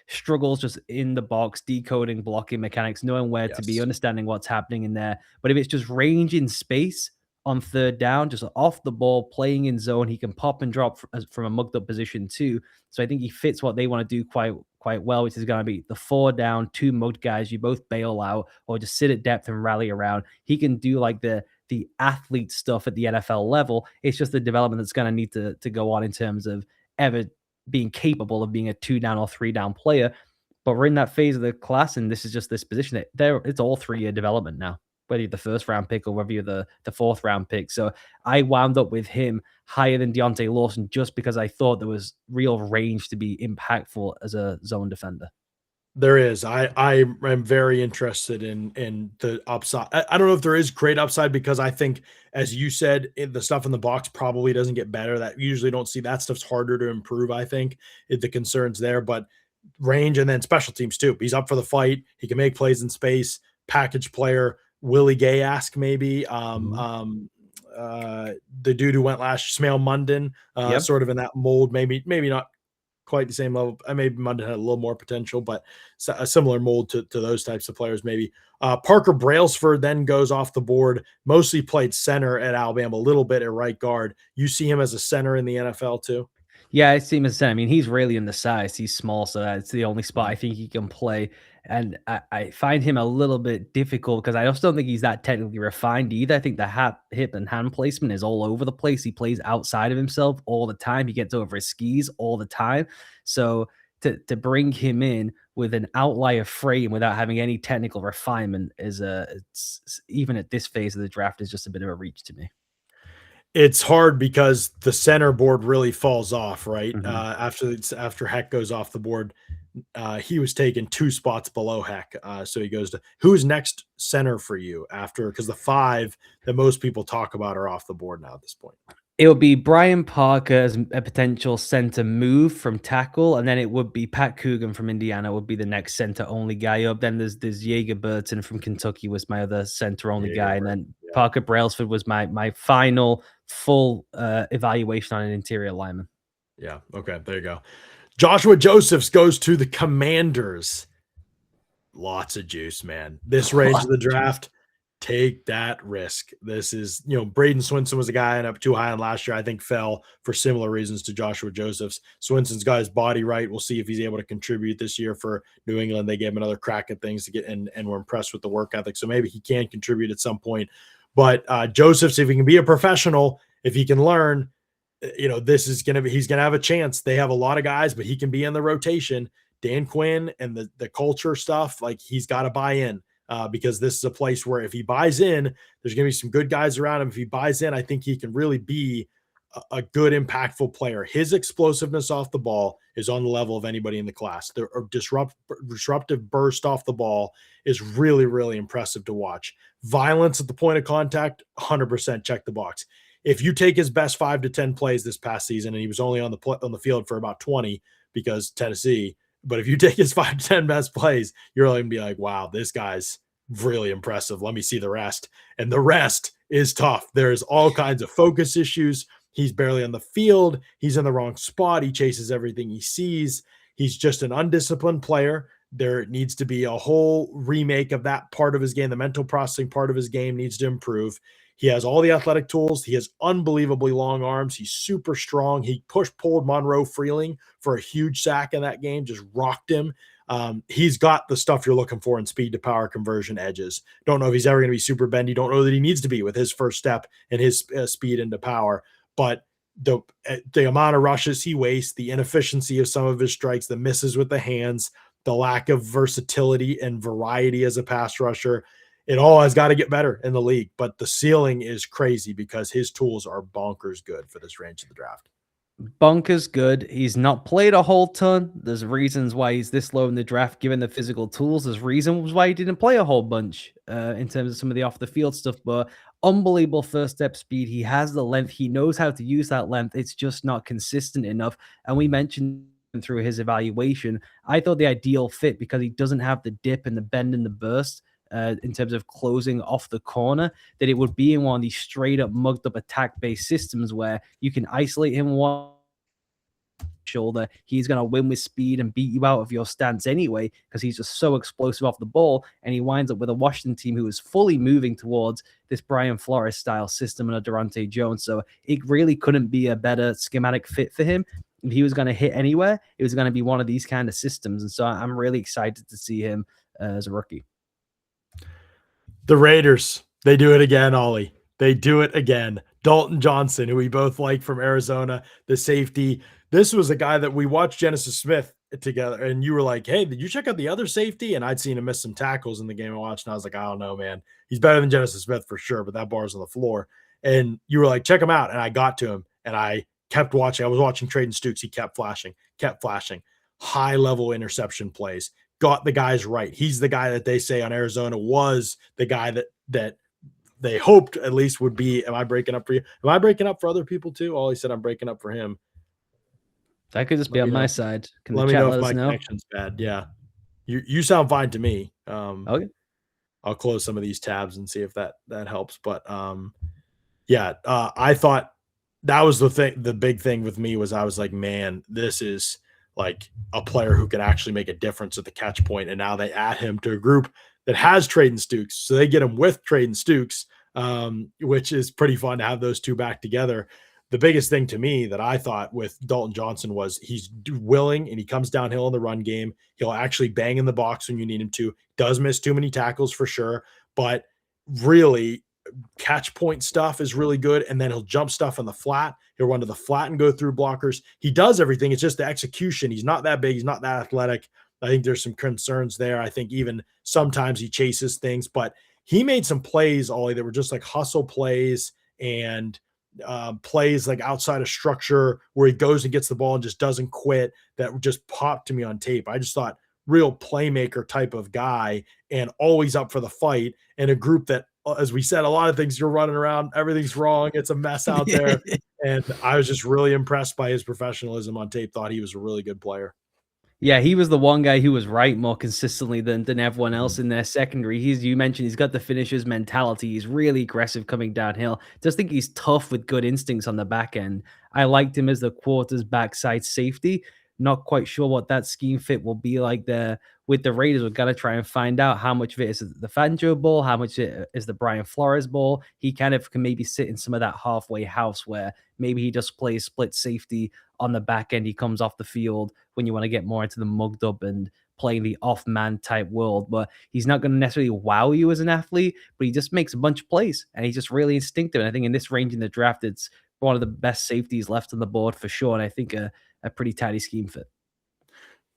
struggles just in the box, decoding, blocking mechanics, knowing where to be, understanding what's happening in there. But if it's just range in space, on third down, just off the ball, playing in zone. He can pop and drop from a mugged up position too. So I think he fits what they want to do quite well, which is going to be the 4 down, 2 mugged guys. You both bail out or just sit at depth and rally around. He can do like the athlete stuff at the NFL level. It's just the development that's going to need to go on in terms of ever being capable of being a 2 down or 3 down player. But we're in that phase of the class, and this is just this position that there it's all 3 year development now, whether you're the first round pick or whether you're the fourth round pick. So I wound up with him higher than Deontay Lawson just because I thought there was real range to be impactful as a zone defender. There is. I am very interested in the upside. I don't know if there is great upside because I think, as you said, the stuff in the box probably doesn't get better. That usually don't see that stuff's harder to improve. I think the concerns there, but range and then special teams too. He's up for the fight. He can make plays in space. Package player. Willie Gay-esque maybe. Mhm. The dude who went last, Smail Munden, Yep. sort of in that mold. Maybe not quite the same level. Maybe Munden had a little more potential, but a similar mold to those types of players, maybe. Parker Brailsford then goes off the board, mostly played center at Alabama, a little bit at right guard. You see him as a center in the NFL too? Yeah, I see him as I mean, he's really undersized. He's small, so that's the only spot I Mhm. think he can play. And I find him a little bit difficult because I also don't think he's that technically refined either. I think the hip, and hand placement is all over the place. He plays outside of himself all the time. He gets over his skis all the time. So to bring him in with an outlier frame without having any technical refinement is even at this phase of the draft is just a bit of a reach to me. It's hard because the center board really falls off, right? Mhm. After Heck goes off the board, he was taken 2 spots below Heck. So he goes to who's next center for you after, because the 5 that most people talk about are off the board now at this point. It would be Brian Parker as a potential center move from tackle, and then it would be Pat Coogan from Indiana would be the next center only guy up. Then there's Jaeger Burton from Kentucky was my other center only Yeah, guy, and right. then Yeah. Parker Brailsford was my final full evaluation on an interior lineman. Yeah. Okay. There you go. Joshua Josephs goes to the Commanders. Lots of juice, man. This range What? of the Jeez. draft, take that risk. This is, Braden Swinson was a guy and up too high on last year. I think fell for similar reasons to Joshua Josephs. Swinson's got his body right. We'll see if he's able to contribute this year for New England. They gave him another crack at things to get, and we're impressed with the work ethic. So maybe he can contribute at some point. But Josephs, if he can be a professional, if he can learn, this is gonna be he's gonna have a chance. They have a lot of guys, but he can be in the rotation. Dan Quinn and the culture stuff, like he's got to buy in because this is a place where if he buys in, there's gonna be some good guys around him. If he buys in, I think he can really be a good, impactful player. His explosiveness off the ball is on the level of anybody in the class. The disruptive burst off the ball is really, really impressive to watch. Violence at the point of contact, 100% check the box. If you take his best 5 to 10 plays this past season, and he was only on the field for about 20 because Tennessee, but if you take his 5 to 10 best plays, you're going to be like, wow, this guy's really impressive. Let me see the rest. And the rest is tough. There's all kinds of focus issues. He's barely on the field. He's in the wrong spot. He chases everything he sees. He's just an undisciplined player. There needs to be a whole remake of that part of his game. The mental processing part of his game needs to improve. He has all the athletic tools. He has unbelievably long arms. He's super strong. He pulled Monroe Freeling for a huge sack in that game, just rocked him. He's got the stuff you're looking for in speed to power conversion edges. Don't know if he's ever going to be super bendy. Don't know that he needs to be with his first step and his speed into power. But the amount of rushes he wastes, the inefficiency of some of his strikes, the misses with the hands, the lack of versatility and variety as a pass rusher, it all has got to get better in the league. But the ceiling is crazy because his tools are bonkers good for this range of the draft. Bonkers good. He's not played a whole ton. There's reasons why he's this low in the draft, given the physical tools. There's reasons why he didn't play a whole bunch in terms of some of the off the field stuff. But unbelievable first step speed. He has the length. He knows how to use that length. It's just not consistent enough. And we mentioned through his evaluation, I thought the ideal fit because he doesn't have the dip and the bend and the burst. In terms of closing off the corner, that it would be in one of these straight up mugged up attack based systems where you can isolate him one shoulder. He's going to win with speed and beat you out of your stance anyway, because he's just so explosive off the ball. And he winds up with a Washington team who is fully moving towards this Brian Flores style system and a Durante Jones. So it really couldn't be a better schematic fit for him. If he was going to hit anywhere, it was going to be one of these kind of systems. And so I'm really excited to see him as a rookie. The Raiders, they do it again, Ollie. They do it again. Dalton Johnson, who we both like from Arizona, the safety. This was a guy that we watched Genesis Smith together, and you were like, hey, did you check out the other safety? And I'd seen him miss some tackles in the game I watched, and I was like, I don't know, man. He's better than Genesis Smith for sure, but that bar's on the floor. And you were like, check him out. And I got to him, and I kept watching. I was watching Traden Stukes. He kept flashing. High-level interception plays. Got the guys right. He's the guy that they say on Arizona was the guy that they hoped at least would be. Am I breaking up for you? Am I breaking up for other people too? Ollie said I'm breaking up for him. That could just be on my side. Can let me know if my connection's bad. Yeah. You sound fine to me. Okay. I'll close some of these tabs and see if that helps. But yeah, I thought that was the big thing with me was I was like, man, this is like a player who can actually make a difference at the catch point. And now they add him to a group that has Traden Stukes. So they get him with Traden Stukes, which is pretty fun to have those two back together. The biggest thing to me that I thought with Dalton Johnson was he's willing and he comes downhill in the run game. He'll actually bang in the box when you need him to. Does miss too many tackles for sure, but really catch point stuff is really good. And then he'll jump stuff in the flat. He'll run to the flat and go through blockers. He does everything. It's just the execution. He's not that big. He's not that athletic. I think there's some concerns there. I think even sometimes he chases things, but he made some plays, Ollie, that were just like hustle plays and plays like outside of structure where he goes and gets the ball and just doesn't quit. That just popped to me on tape. I just thought real playmaker type of guy and always up for the fight, and a group that, as we said, a lot of things you're running around, everything's wrong. It's a mess out there. And I was just really impressed by his professionalism on tape. Thought he was a really good player. Yeah, he was the one guy who was right more consistently than everyone else in their secondary. You mentioned he's got the finisher's mentality. He's really aggressive coming downhill. Just think he's tough with good instincts on the back end. I liked him as the quarter's backside safety. Not quite sure what that scheme fit will be like there with the Raiders. We've got to try and find out how much of it is the Fangio ball, how much is the Brian Flores ball. He kind of can maybe sit in some of that halfway house where maybe he just plays split safety on the back end. He comes off the field when you want to get more into the mugged up and playing the off man type world, but he's not going to necessarily wow you as an athlete, but he just makes a bunch of plays and he's just really instinctive. And I think in this range in the draft, it's one of the best safeties left on the board for sure. And I think a pretty tidy scheme fit.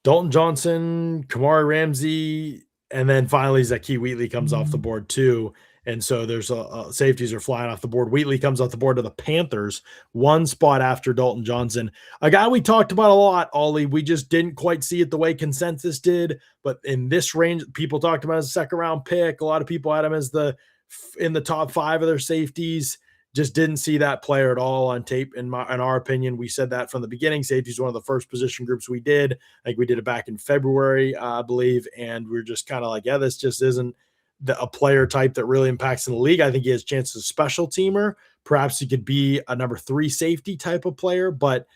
Dalton Johnson, Kamari Ramsey, and then finally Zakee Wheatley comes off the board too. And so there's safeties are flying off the board. Wheatley comes off the board to the Panthers, one spot after Dalton Johnson, a guy we talked about a lot, Ollie. We just didn't quite see it the way consensus did. But in this range, people talked about as a second round pick. A lot of people had him as in the top 5 of their safeties. Just didn't see that player at all on tape. In our opinion, we said that from the beginning. Safety is one of the first position groups we did. I think we did it back in February, I believe. And we are just kind of like, yeah, this just isn't a player type that really impacts in the league. I think he has a chance as a special teamer. Perhaps he could be a number 3 safety type of player, but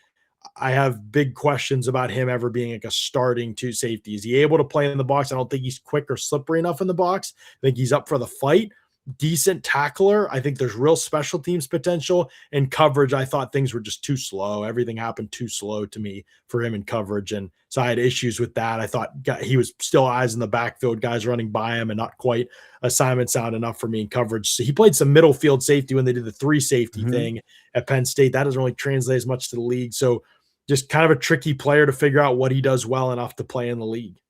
I have big questions about him ever being like a starting 2 safety. Is he able to play in the box? I don't think he's quick or slippery enough in the box. I think he's up for the fight. Decent tackler. I think there's real special teams potential, and coverage. I thought things were just too slow. Everything happened too slow to me for him in coverage. And so I had issues with that. I thought he was still eyes in the backfield, guys running by him and not quite assignment sound enough for me in coverage. So he played some middle field safety when they did the 3 safety thing at Penn State. That doesn't really translate as much to the league. So just kind of a tricky player to figure out what he does well enough to play in the league.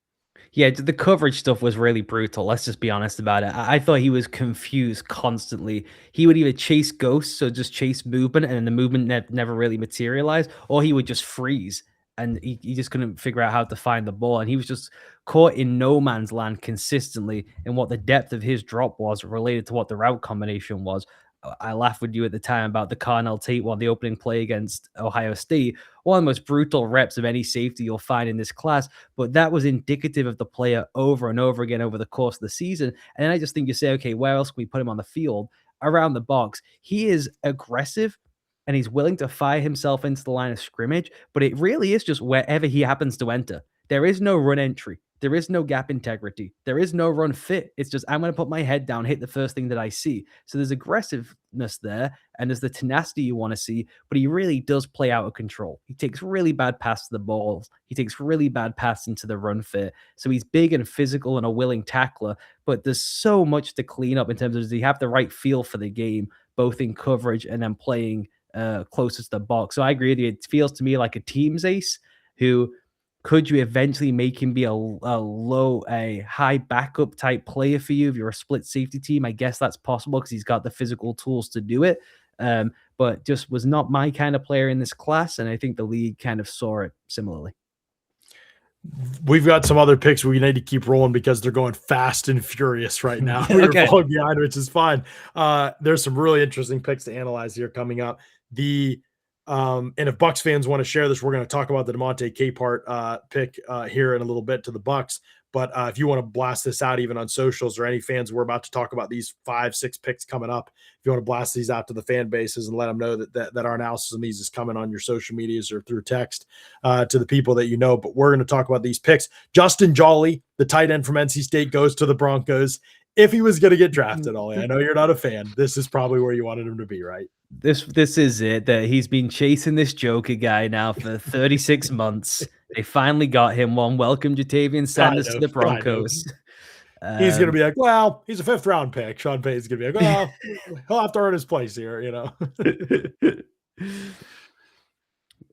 Yeah, the coverage stuff was really brutal. Let's just be honest about it. I thought he was confused constantly. He would either chase ghosts, so just chase movement, and the movement never really materialized, or he would just freeze, and he just couldn't figure out how to find the ball. And he was just caught in no man's land consistently, and what the depth of his drop was related to what the route combination was. I laughed with you at the time about the Carnell Tate one, the opening play against Ohio State, one of the most brutal reps of any safety you'll find in this class. But that was indicative of the player over and over again over the course of the season. And then I just think you say, okay, where else can we put him on the field? Around the box. He is aggressive and he's willing to fire himself into the line of scrimmage, but it really is just wherever he happens to enter. There is no run entry. There is no gap integrity. There is no run fit. It's just, I'm going to put my head down, hit the first thing that I see. So there's aggressiveness there, and there's the tenacity you want to see, but he really does play out of control. He takes really bad passes to the balls. He takes really bad passes into the run fit. So he's big and physical and a willing tackler, but there's so much to clean up in terms of, does he have the right feel for the game, both in coverage and then playing closest to the box. So I agree with you. It feels to me like a team's ace who, could you eventually make him be a high backup type player for you if you're a split safety team? I guess that's possible because he's got the physical tools to do it. But just was not my kind of player in this class, and I think the league kind of saw it similarly. We've got some other picks we need to keep rolling because they're going fast and furious right now. Okay. We're falling behind, which is fine. There's some really interesting picks to analyze here coming up. And if Bucks fans want to share this, we're going to talk about the DeMonte Capehart pick here in a little bit to the Bucks. But if you want to blast this out even on socials, or any fans, we're about to talk about these 5-6 picks coming up. If you want to blast these out to the fan bases and let them know that our analysis on these is coming on your social medias or through text to the people that you know. But we're going to talk about these picks. Justin Jolly, the tight end from NC State, goes to the Broncos. If he was going to get drafted, Ollie, I know you're not a fan. This is probably where you wanted him to be, right? This is it. That he's been chasing this Joker guy now for 36 months. They finally got him one. Welcome Jatavian Sanders to the Broncos. He's going to be like, well, he's a 5th round pick. Sean Payton's going to be like, well, he'll have to earn his place here, you know.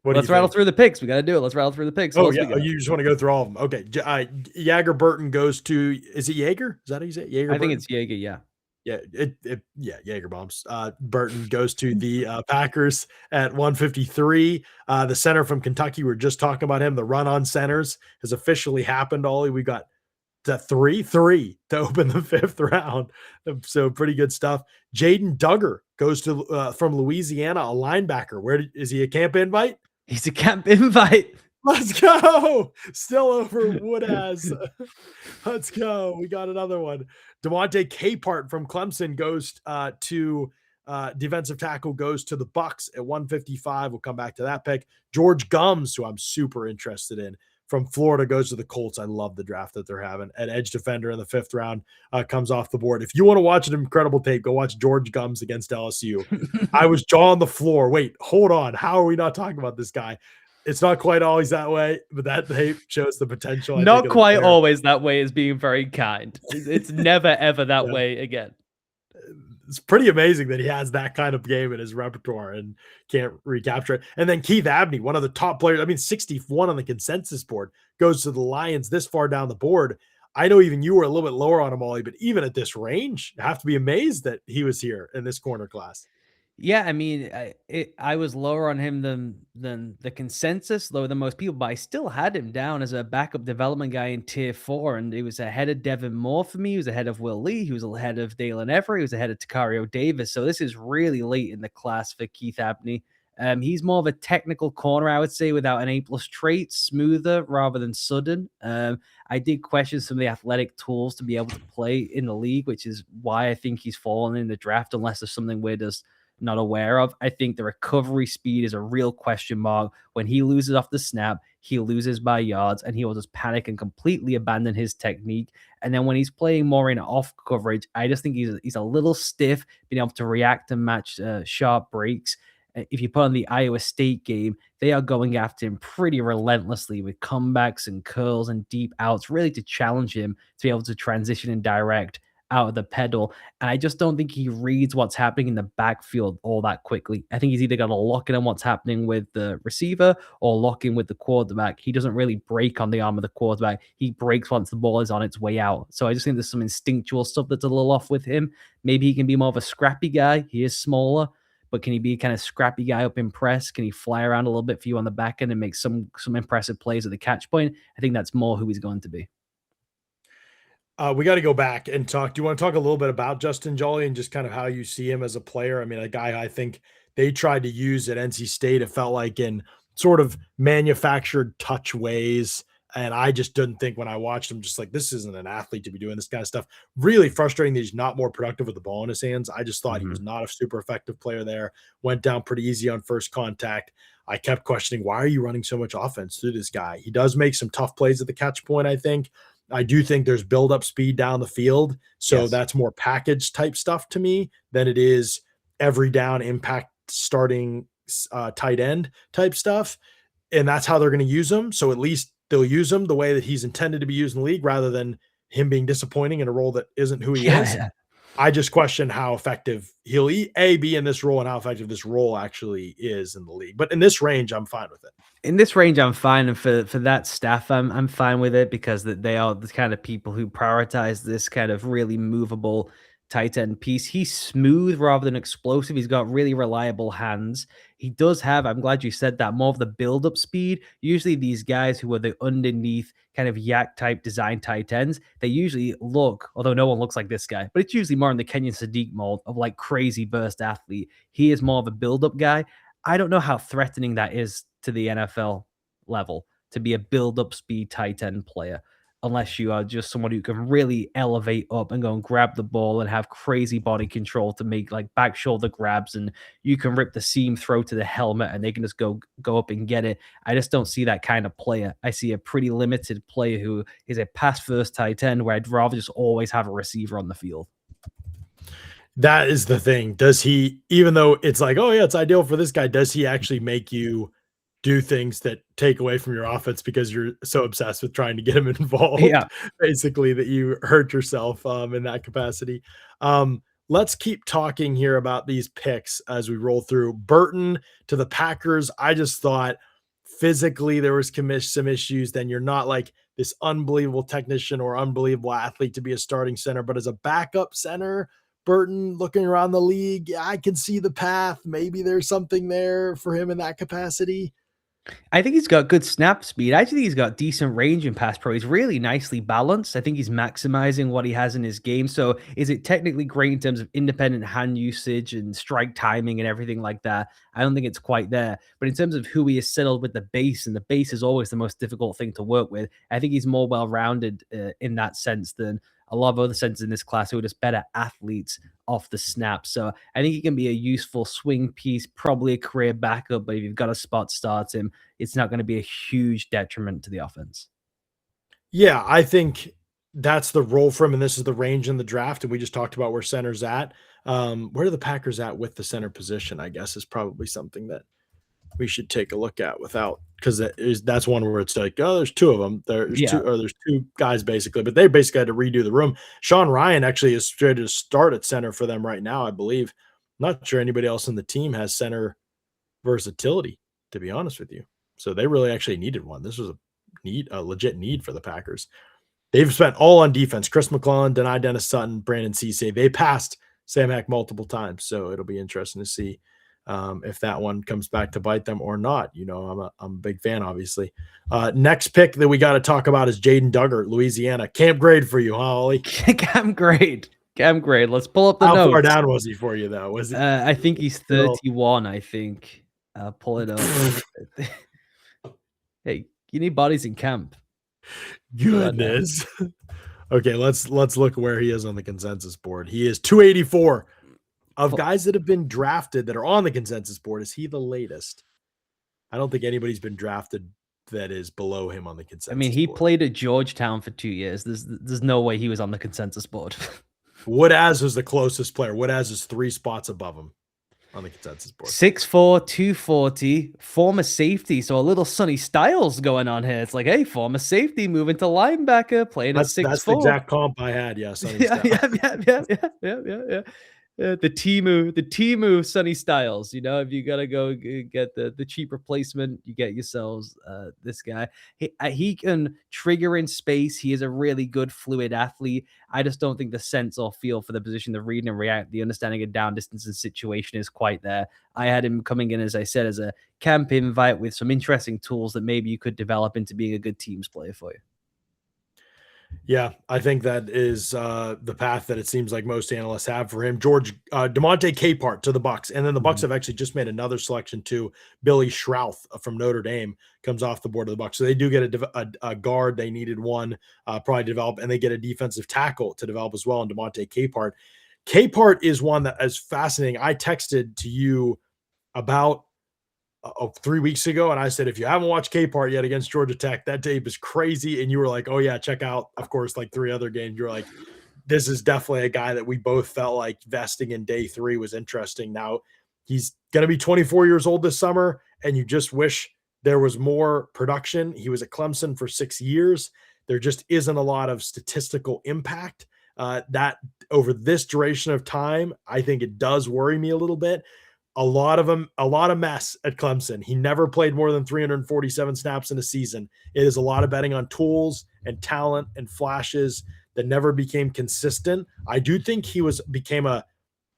Let's rattle through the picks. We got to do it. Let's rattle through the picks. Oh, yeah. You just want to go through all of them. Okay. Jager Burton goes to, is it Jaeger? Is that how you say it? Jaeger I think it's Jaeger, yeah. Yeah, Jaeger bombs. Burton goes to the Packers at 153. The center from Kentucky, we were just talking about him. The run on centers has officially happened, Ollie. We got the 3 to open the 5th round. So pretty good stuff. Jaden Duggar goes to from Louisiana, a linebacker. Where is he, a camp invite? He's a camp invite. Let's go. Still over Woodaz. Let's go. We got another one. DeMonte Capehart from Clemson goes to defensive tackle, goes to the Bucks at 155. We'll come back to that pick. George Gums, who I'm super interested in, from Florida, goes to the Colts. I love the draft that they're having. An edge defender in the 5th round comes off the board. If you want to watch an incredible tape, go watch George Gums against LSU. I was jaw on the floor. Wait, hold on. How are we not talking about this guy? It's not quite always that way, but that tape shows the potential. Not quite always that way is being very kind. It's never, ever that way again. It's pretty amazing that he has that kind of game in his repertoire and can't recapture it. And then Keith Abney, one of the top players, 61 on the consensus board, goes to the Lions this far down the board. I know even you were a little bit lower on him, Ollie, but even at this range, I have to be amazed that he was here in this corner class. Yeah, I mean, I was lower on him than the consensus, lower than most people, but I still had him down as a backup development guy in tier 4, and he was ahead of Devin Moore for me. He was ahead of Will Lee. He was ahead of Dalen Everett. He was ahead of Takario Davis. So this is really late in the class for Keith Abney. He's more of a technical corner, I would say, without an A+ trait, smoother rather than sudden. I did question some of the athletic tools to be able to play in the league, which is why I think he's fallen in the draft, unless there's something we're just not aware of. I think the recovery speed is a real question mark. When he loses off the snap, he loses by yards, and he will just panic and completely abandon his technique. And then when he's playing more in off coverage, I just think he's a little stiff, being able to react and match sharp breaks. If you put on the Iowa State game, they are going after him pretty relentlessly with comebacks and curls and deep outs, really to challenge him to be able to transition and direct out of the pedal. And I just don't think he reads what's happening in the backfield all that quickly. I think he's either got to lock in on what's happening with the receiver or lock in with the quarterback. He doesn't really break on the arm of the quarterback. He breaks once the ball is on its way out. So I just think there's some instinctual stuff that's a little off with him. Maybe he can be more of a scrappy guy. He is smaller, but can he be a kind of scrappy guy up in press? Can he fly around a little bit for you on the back end and make some impressive plays at the catch point? I think that's more who he's going to be. We got to go back and talk. Do you want to talk a little bit about Justin Jolly and just kind of how you see him as a player? I mean, a guy I think they tried to use at NC State, it felt like in sort of manufactured touch ways. And I just didn't think when I watched him, just like, this isn't an athlete to be doing this kind of stuff. Really frustrating that he's not more productive with the ball in his hands. I just thought he was Mhm. not a super effective player there. Went down pretty easy on first contact. I kept questioning, why are you running so much offense through this guy? He does make some tough plays at the catch point, I think. I do think there's build up speed down the field. So Yes. that's more package type stuff to me than it is every down impact starting tight end type stuff. And that's how they're going to use him. So at least they'll use him the way that he's intended to be used in the league rather than him being disappointing in a role that isn't who he Yeah, is. yeah. I just question how effective he'll be in this role and how effective this role actually is in the league. But in this range, I'm fine with it. In this range, I'm fine, and for that staff, I'm fine with it because they are the kind of people who prioritize this kind of really movable tight end piece. He's smooth rather than explosive. He's got really reliable hands. He does have, I'm glad you said that, more of the build-up speed. Usually these guys who are the underneath kind of yak type design tight ends, they usually look, although no one looks like this guy, but it's usually more in the Kenyon Sadiq mold of like crazy burst athlete. He is more of a build-up guy. I don't know how threatening that is to the NFL level to be a build-up speed tight end player, unless you are just someone who can really elevate up and go and grab the ball and have crazy body control to make like back shoulder grabs, and you can rip the seam throw to the helmet and they can just go up and get it. I just don't see that kind of player. I see a pretty limited player who is a pass first tight end where I'd rather just always have a receiver on the field. That is the thing. Does he, even though it's like, oh yeah, it's ideal for this guy, does he actually make you do things that take away from your offense because you're so obsessed with trying to get him involved, Yeah. basically, that you hurt yourself in that capacity? Let's keep talking here about these picks as we roll through. Burton to the Packers. I just thought physically there was some issues. Then you're not like this unbelievable technician or unbelievable athlete to be a starting center, but as a backup center, Burton looking around the league, yeah, I can see the path. Maybe there's something there for him in that capacity. I think he's got good snap speed. I actually think he's got decent range in pass pro. He's really nicely balanced. I think he's maximizing what he has in his game. So is it technically great in terms of independent hand usage and strike timing and everything like that? I don't think it's quite there. But in terms of who he is settled with the base, and the base is always the most difficult thing to work with, I think he's more well-rounded in that sense than a lot of other centers in this class who are just better athletes off the snap. So I think he can be a useful swing piece, probably a career backup, but if you've got a spot start him, it's not going to be a huge detriment to the offense. Yeah, I think that's the role for him, and this is the range in the draft. And we just talked about where center's at. Where are the Packers at with the center position? I guess is probably something that we should take a look at without, because that's one where it's like, oh, there's two of them. Yeah. There's two guys basically, but they basically had to redo the room. Sean Ryan actually is ready to start at center for them right now, I believe. Not sure anybody else in the team has center versatility, to be honest with you. So they really actually needed one. This was a legit need for the Packers. They've spent all on defense. Chris McClellan, Denai Dennis Sutton, Brandon Cisse. They passed Sam Heck multiple times. So it'll be interesting to see if that one comes back to bite them or not. You know, I'm a big fan, obviously. Next pick that we got to talk about is Jaden Duggar, Louisiana. Camp grade for you, huh, Ollie? Cam grade. Cam grade. Let's pull up the How notes. far down was he for you, though? Was it? I think he's Still... 31, I think. Pull it up. Hey, you need bodies in camp. Goodness. Okay, let's look where he is on the consensus board. He is 284. Of guys that have been drafted that are on the consensus board, is he the latest? I don't think anybody's been drafted that is below him on the consensus I mean, he board. played at Georgetown for 2 years. There's no way he was on the consensus board. Woodaz was the closest player. Woodaz is 3 spots above him on the consensus board. 6'4", 240, former safety. So a little Sonny Styles going on here. It's like, hey, former safety moving to linebacker, playing at 6'4". That's the exact comp I had. Yeah, Sonny Styles. Yeah. The Timu Sunny Styles. You know, if you gotta go get the cheap replacement, you get yourselves this guy. He can trigger in space. He is a really good fluid athlete. I just don't think the sense or feel for the position, the read and react, the understanding of down distance and situation is quite there. I had him coming in, as I said, as a camp invite with some interesting tools that maybe you could develop into being a good teams player for you. Yeah, I think that is the path that it seems like most analysts have for him. Demonte Capehart to the Bucks, and then the Bucks Mhm. have actually just made another selection too. Billy Schrouth from Notre Dame comes off the board of the Bucks, so they do get a guard. They needed one, probably develop, and they get a defensive tackle to develop as well. And Demonte Capehart, Capehart is one that is fascinating. I texted to you about 3 weeks ago, and I said, if you haven't watched Capehart yet against Georgia Tech, that tape is crazy. And you were like, oh yeah, check out, of course, like 3 other games. You're like, this is definitely a guy that we both felt like vesting in day 3 was interesting. Now he's going to be 24 years old this summer, and you just wish there was more production. He was at Clemson for 6 years. There just isn't a lot of statistical impact. That over this duration of time, I think it does worry me a little bit. A lot of mess at Clemson. He never played more than 347 snaps in a season. It is a lot of betting on tools and talent and flashes that never became consistent. I do think he was became a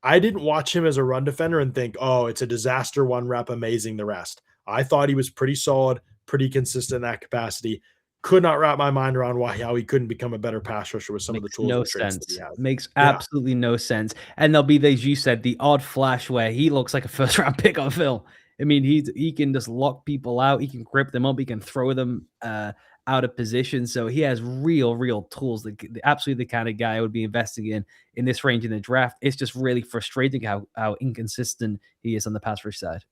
I didn't watch him as a run defender and think, "Oh, it's a disaster one rep, amazing the rest." I thought he was pretty solid, pretty consistent in that capacity. Could not wrap my mind around why how he couldn't become a better pass rusher with some of the Makes tools no and traits that he sense. has. Makes Yeah. absolutely no sense. And there'll be, as you said, the odd flash where he looks like a first round pick on film. I mean, he can just lock people out. He can grip them up. He can throw them out of position. So he has real tools. Absolutely the kind of guy I would be investing in this range in the draft. It's just really frustrating how inconsistent he is on the pass rush side.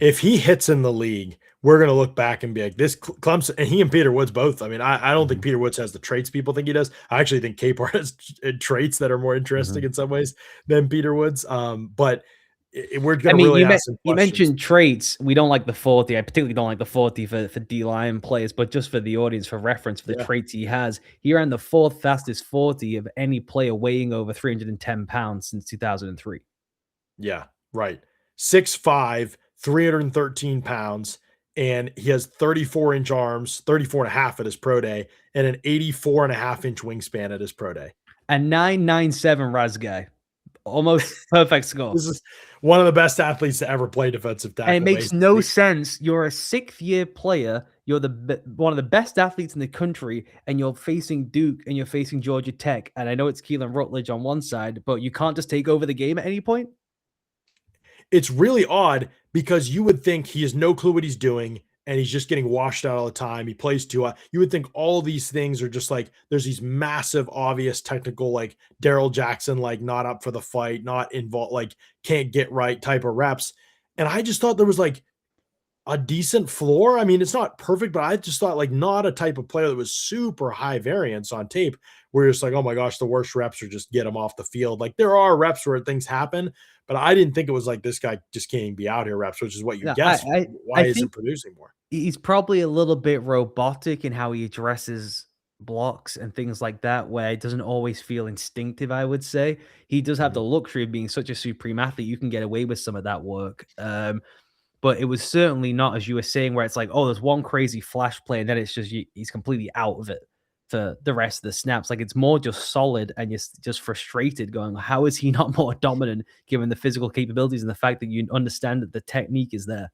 If he hits in the league, we're going to look back and be like, this Clemson, and he and Peter Woods both. I mean, I don't think Mhm, Peter Woods has the traits people think he does. I actually think Capehart has traits that are more interesting mhm. in some ways than Peter Woods. But we're I going to mean, really ask some you questions. mentioned traits. We don't like the 40. I particularly don't like the 40 for D line players, but just for the audience, for reference, for the Yeah. traits he has, he ran the fourth fastest 40 of any player weighing over 310 pounds since 2003. Yeah. Right. 6'5", 313 pounds. And he has 34-inch arms, 34 and a half at his pro day, and an 84.5-inch wingspan at his pro day. A 997 Raz guy, almost perfect score. This is one of the best athletes to ever play defensive And it tackle, makes no basically. sense. You're a sixth year player. You're one of the best athletes in the country, and you're facing Duke and you're facing Georgia Tech. And I know it's Keelan Rutledge on one side, but you can't just take over the game at any point. It's really odd because you would think he has no clue what he's doing and he's just getting washed out all the time. He plays too high. You would think all of these things are just like there's these massive, obvious technical, like Daryl Jackson, like not up for the fight, not involved, like can't get right type of reps. And I just thought there was like a decent floor. I mean, it's not perfect, but I just thought like not a type of player that was super high variance on tape where you're just like, oh my gosh, the worst reps are just get him off the field. Like there are reps where things happen, but I didn't think it was like this guy just can't be out here reps, which is what you Yeah, guess. I Why think isn't producing more? he's probably a little bit robotic in how he addresses blocks and things like that, where it doesn't always feel instinctive, I would say. He does have the Mhm. luxury of being such a supreme athlete, you can get away with some of that work. But it was certainly not, as you were saying, where it's like, oh, there's one crazy flash play, and then it's just he's completely out of it for the rest of the snaps. Like it's more just solid, and you're just frustrated, going, how is he not more dominant given the physical capabilities and the fact that you understand that the technique is there?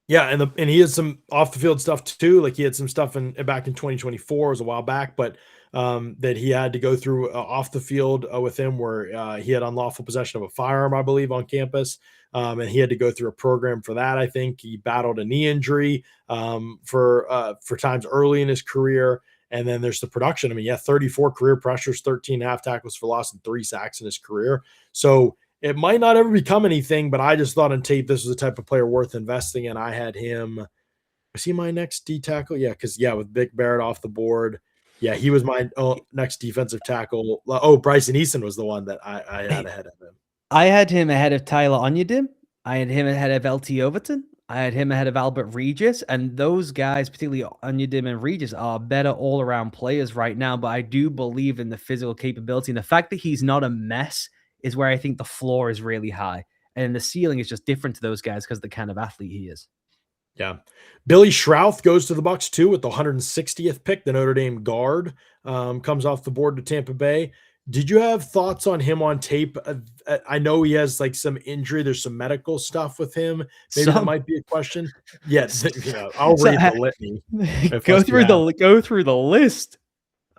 Yeah, and he had some off the field stuff too. Like he had some stuff in back in 2024, it was a while back, but that he had to go through off the field with him where he had unlawful possession of a firearm, I believe, on campus, and he had to go through a program for that. I think he battled a knee injury for times early in his career. And then there's the production. I mean, yeah, 34 career pressures, 13 and a half tackles for loss, and 3 sacks in his career. So it might not ever become anything, but I just thought on tape this was the type of player worth investing in. I had him. Was he my next D tackle? Yeah, because yeah, with Vic Barrett off the board, yeah, he was my next defensive tackle. Oh, Bryson Eason was the one that I had ahead of him. I had him ahead of Tyler Onyedim. I had him ahead of LT Overton. I had him ahead of Albert Regis, and those guys, particularly Onyedim and Regis, are better all-around players right now. But I do believe in the physical capability, and the fact that he's not a mess is where I think the floor is really high, and the ceiling is just different to those guys because of the kind of athlete he is. Yeah. Billy Schrouth goes to the Bucks too with the 160th pick. The Notre Dame guard comes off the board to Tampa Bay. Did you have thoughts on him on tape? I know he has like some injury. There's some medical stuff with him. Maybe that Some, might be a question. Yeah, yeah. I'll so read the litany if go you through have. the list.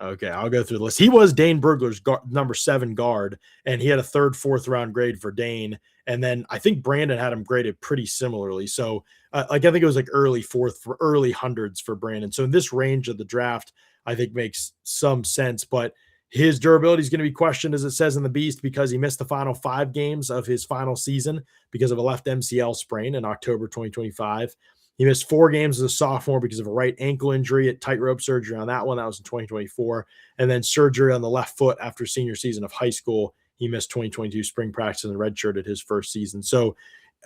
Okay, I'll go through the list. He was Dane Brugler's number 7 guard, and he had a third, fourth round grade for Dane. And then I think Brandon had him graded pretty similarly. So, like I think it was like early fourth for early hundreds for Brandon. So in this range of the draft, I think makes some sense. But his durability is going to be questioned, as it says in the Beast, because he missed the final 5 games of his final season because of a left MCL sprain in October 2025. He missed 4 games as a sophomore because of a right ankle injury at tightrope surgery on that one. That was in 2024. And then surgery on the left foot after senior season of high school. He missed 2022 spring practice and redshirted his first season. So,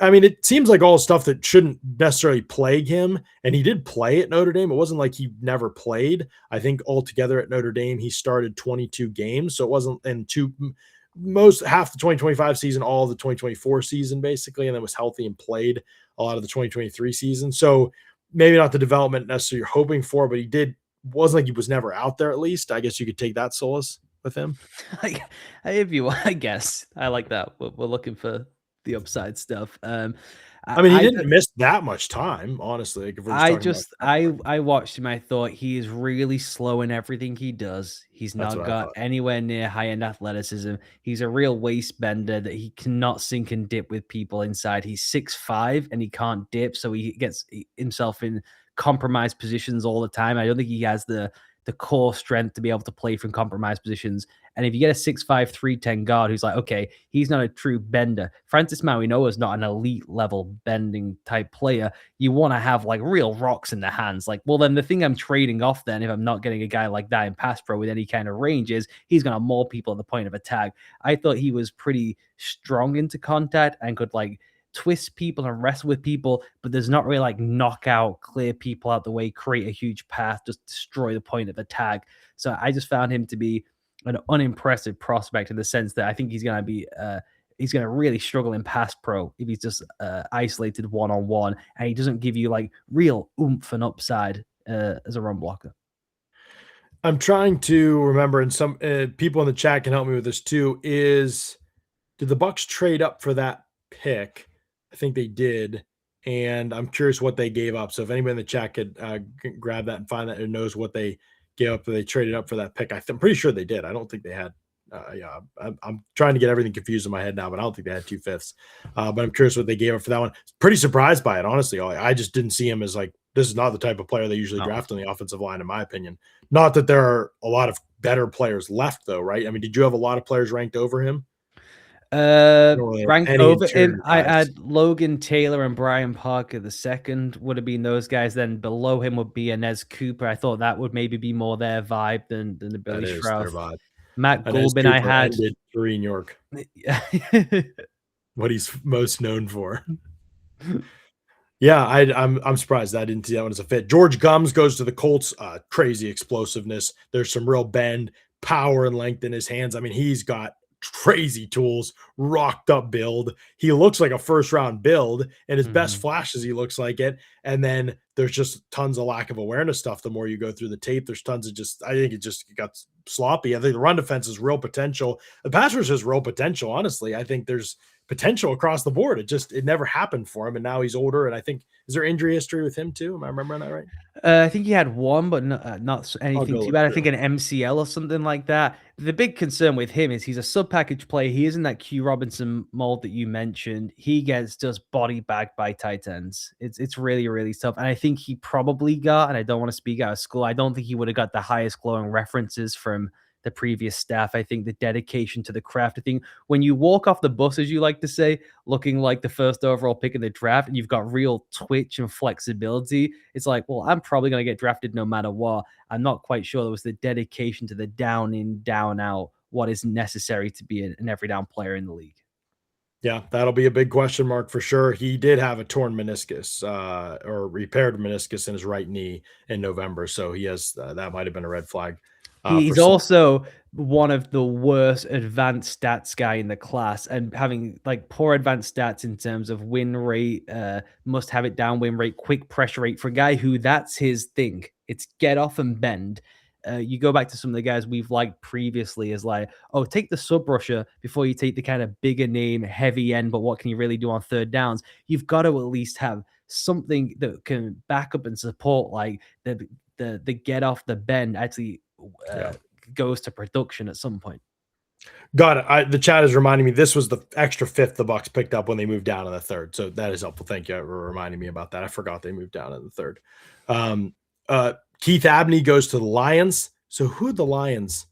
I mean, it seems like all stuff that shouldn't necessarily plague him. And he did play at Notre Dame. It wasn't like he never played. I think altogether at Notre Dame, he started 22 games. So it wasn't in most half the 2025 season, all of the 2024 season, basically, and then was healthy and played a lot of the 2023 season. So maybe not the development necessarily you're hoping for, but he did wasn't like he was never out there at least. I guess you could take that solace with him. Like, if you I guess. I like that. We're looking for the upside stuff. I mean, he I didn't miss that much time, honestly. Like if we're just talking about I watched him. I thought he is really slow in everything he does. He's that's not what I got thought. anywhere near high end athleticism. He's a real waist bender that he cannot sink and dip with people inside. He's 6'5" and he can't dip, so he gets himself in compromised positions all the time. I don't think he has the core strength to be able to play from compromised positions. And if you get a 6'5", 310 guard who's like, okay, he's not a true bender. Francis Mauigoa is not an elite level bending type player. You want to have like real rocks in the hands. Like, well, then the thing I'm trading off then, if I'm not getting a guy like that in pass pro with any kind of range, is he's going to maul people at the point of attack. I thought he was pretty strong into contact and could like twist people and wrestle with people, but there's not really like knockout, clear people out the way, create a huge path, just destroy the point of attack. So I just found him to be an unimpressive prospect in the sense that I think he's going to really struggle in pass pro if he's just isolated one on one and he doesn't give you like real oomph and upside as a run blocker. I'm trying to remember, and some people in the chat can help me with this too. Did the Bucks trade up for that pick? I think they did, and I'm curious what they gave up. So if anybody in the chat could grab that and find that and knows what they gave up, they traded up for that pick. I'm pretty sure they did. I don't think they had. Yeah, I'm trying to get everything confused in my head now, but I don't think they had 2/5. But I'm curious what they gave up for that one. Pretty surprised by it, honestly. I just didn't see him as like this is not the type of player they usually No. draft on the offensive line, in my opinion. Not that there are a lot of better players left, though, right? I mean, did you have a lot of players ranked over him? Or were there Ranked any over him, interior I guys? had Logan Taylor and Brian Parker the second would have been those guys. Then below him would be Inez Cooper. I thought that would maybe be more their vibe than the That Billy is their Strauss. vibe. Matt Inez Gulbin, I Cooper had. ended Green York, what he's most known for. Yeah, I'm surprised I didn't see that one as a fit. George Gums goes to the Colts. Crazy explosiveness. There's some real bend, power, and length in his hands. I mean, he's got crazy tools, rocked up build. He looks like a first round build, and his best Mhm. flashes, he looks like it. And then there's just tons of lack of awareness stuff. The more you go through the tape, there's tons of just. I think it just got sloppy. I think the run defense is real potential. The pass rush has real potential. Honestly, I think there's potential across the board. It never happened for him, and now he's older. And I think is there injury history with him too? Am I remembering that right? I think he had one, but not I'll anything go too look bad. I through. think an MCL or something like that. The big concern with him is he's a sub package player. He isn't that Q Robinson mold that you mentioned. He gets just body bagged by tight ends. It's really really tough. And I think he probably got. And I don't want to speak out of school. I don't think he would have got the highest glowing references from the previous staff. I think the dedication to the craft. I think when you walk off the bus, as you like to say, looking like the first overall pick in the draft, and you've got real twitch and flexibility, it's like, well, I'm probably going to get drafted no matter what. I'm not quite sure there was the dedication to the down in, down out, what is necessary to be an every down player in the league. Yeah, that'll be a big question mark for sure. He did have a torn meniscus or repaired meniscus in his right knee in November, so he has that might have been a red flag for He's some. also one of the worst advanced stats guy in the class, and having like poor advanced stats in terms of win rate, must have it down win rate, quick pressure rate for a guy who that's his thing. It's get off and bend. You go back to some of the guys we've liked previously as like, oh, take the sub rusher before you take the kind of bigger name, heavy end, but what can you really do on third downs? You've got to at least have something that can back up and support like the get off the bend actually Yeah. goes to production at some point. Got it. The chat is reminding me this was the extra fifth the Bucks picked up when they moved down in the third. So that is helpful. Thank you for reminding me about that. I forgot they moved down in the third. Um, Keith Abney goes to the Lions. So who the Lions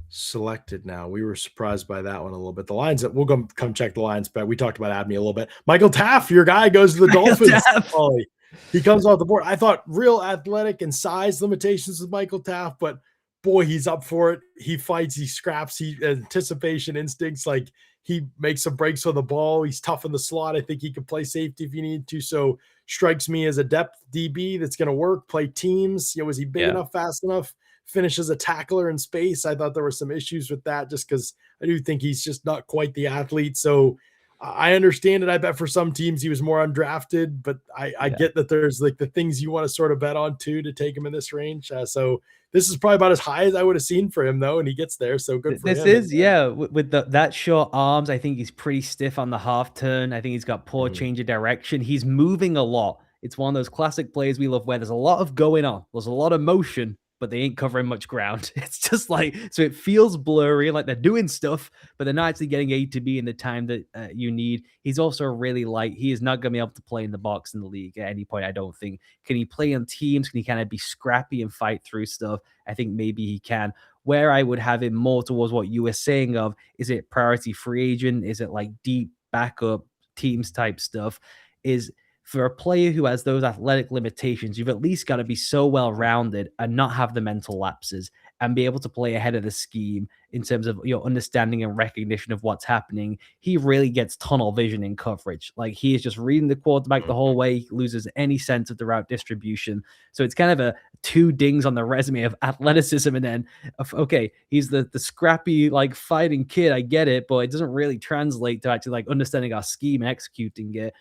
selected now? We were surprised by that one a little bit. The Lions, we'll come check the Lions, but we talked about Abney a little bit. Michael Taft, your guy, goes to the Dolphins. Ollie. He comes off the board. I thought real athletic and size limitations with Michael Taft, but boy, he's up for it. He fights, he scraps, he anticipation instincts. Like he makes some breaks on the ball. He's tough in the slot. I think he can play safety if you need to. So strikes me as a depth DB that's going to work, play teams. Was he big enough, fast enough? Finish as a tackler in space. I thought there were some issues with that just because I do think he's just not quite the athlete. So I understand it. I bet for some teams he was more undrafted, but I get that there's like the things you want to sort of bet on too to take him in this range. So this is probably about as high as I would have seen for him though, and he gets there. So good for him. This is with that short arms. I think he's pretty stiff on the half turn. I think he's got poor change of direction. He's moving a lot. It's one of those classic plays we love where there's a lot of going on. There's a lot of motion, but they ain't covering much ground. It's just like, so it feels blurry, like they're doing stuff, but they're not actually getting A to B in the time that you need. He's also really light. He is not going to be able to play in the box in the league at any point, I don't think. Can he play on teams? Can he kind of be scrappy and fight through stuff? I think maybe he can. Where I would have him more towards what you were saying of, is it priority free agent? Is it like deep backup teams type stuff? Is for a player who has those athletic limitations, you've at least got to be so well-rounded and not have the mental lapses and be able to play ahead of the scheme in terms of your understanding and recognition of what's happening. He really gets tunnel vision in coverage. Like he is just reading the quarterback the whole way, he loses any sense of the route distribution. So it's kind of a two dings on the resume of athleticism and then, okay, he's the scrappy, like fighting kid. I get it, but it doesn't really translate to actually like understanding our scheme and executing it.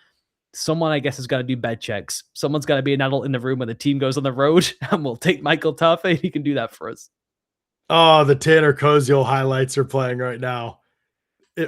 Someone, I guess, has got to do bed checks. Someone's got to be an adult in the room when the team goes on the road, and we'll take Michael Taffy. He can do that for us. Oh, the Tanner Koziel highlights are playing right now.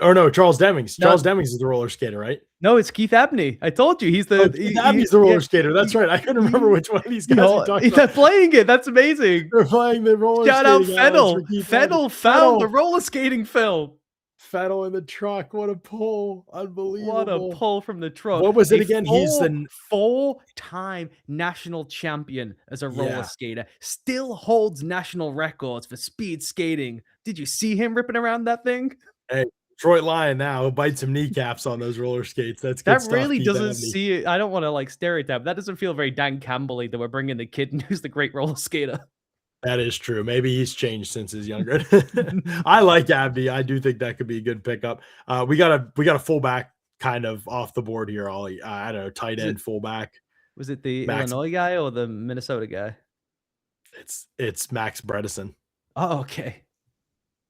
Or no, Charles Demings. No. Charles Demings is the roller skater, right? No, it's Keith Abney. I told you he's the Keith Abney's the roller skater. That's right. I couldn't remember which one of these guys you're talking about. They're playing it. That's amazing. They're playing the roller skating. Shout out Fennel. Fennel found the roller skating film. Fennel in the truck. What a pull. Unbelievable. What a pull from the truck. What was it again? He's the four-time national champion as a roller skater. Still holds national records for speed skating. Did you see him ripping around that thing? Hey, Detroit Lion now bites some kneecaps on those roller skates. That's good that stuff. Really doesn't see it. I don't want to like stereotype. That doesn't feel very Dan Campbell-y that we're bringing the kid who's the great roller skater. That is true. Maybe he's changed since his younger. I like Abdi. I do think that could be a good pickup. We got a fullback kind of off the board here, Ollie. I don't know, tight end, fullback. Was it the Illinois guy or the Minnesota guy? It's Max Bredesen. Oh, okay.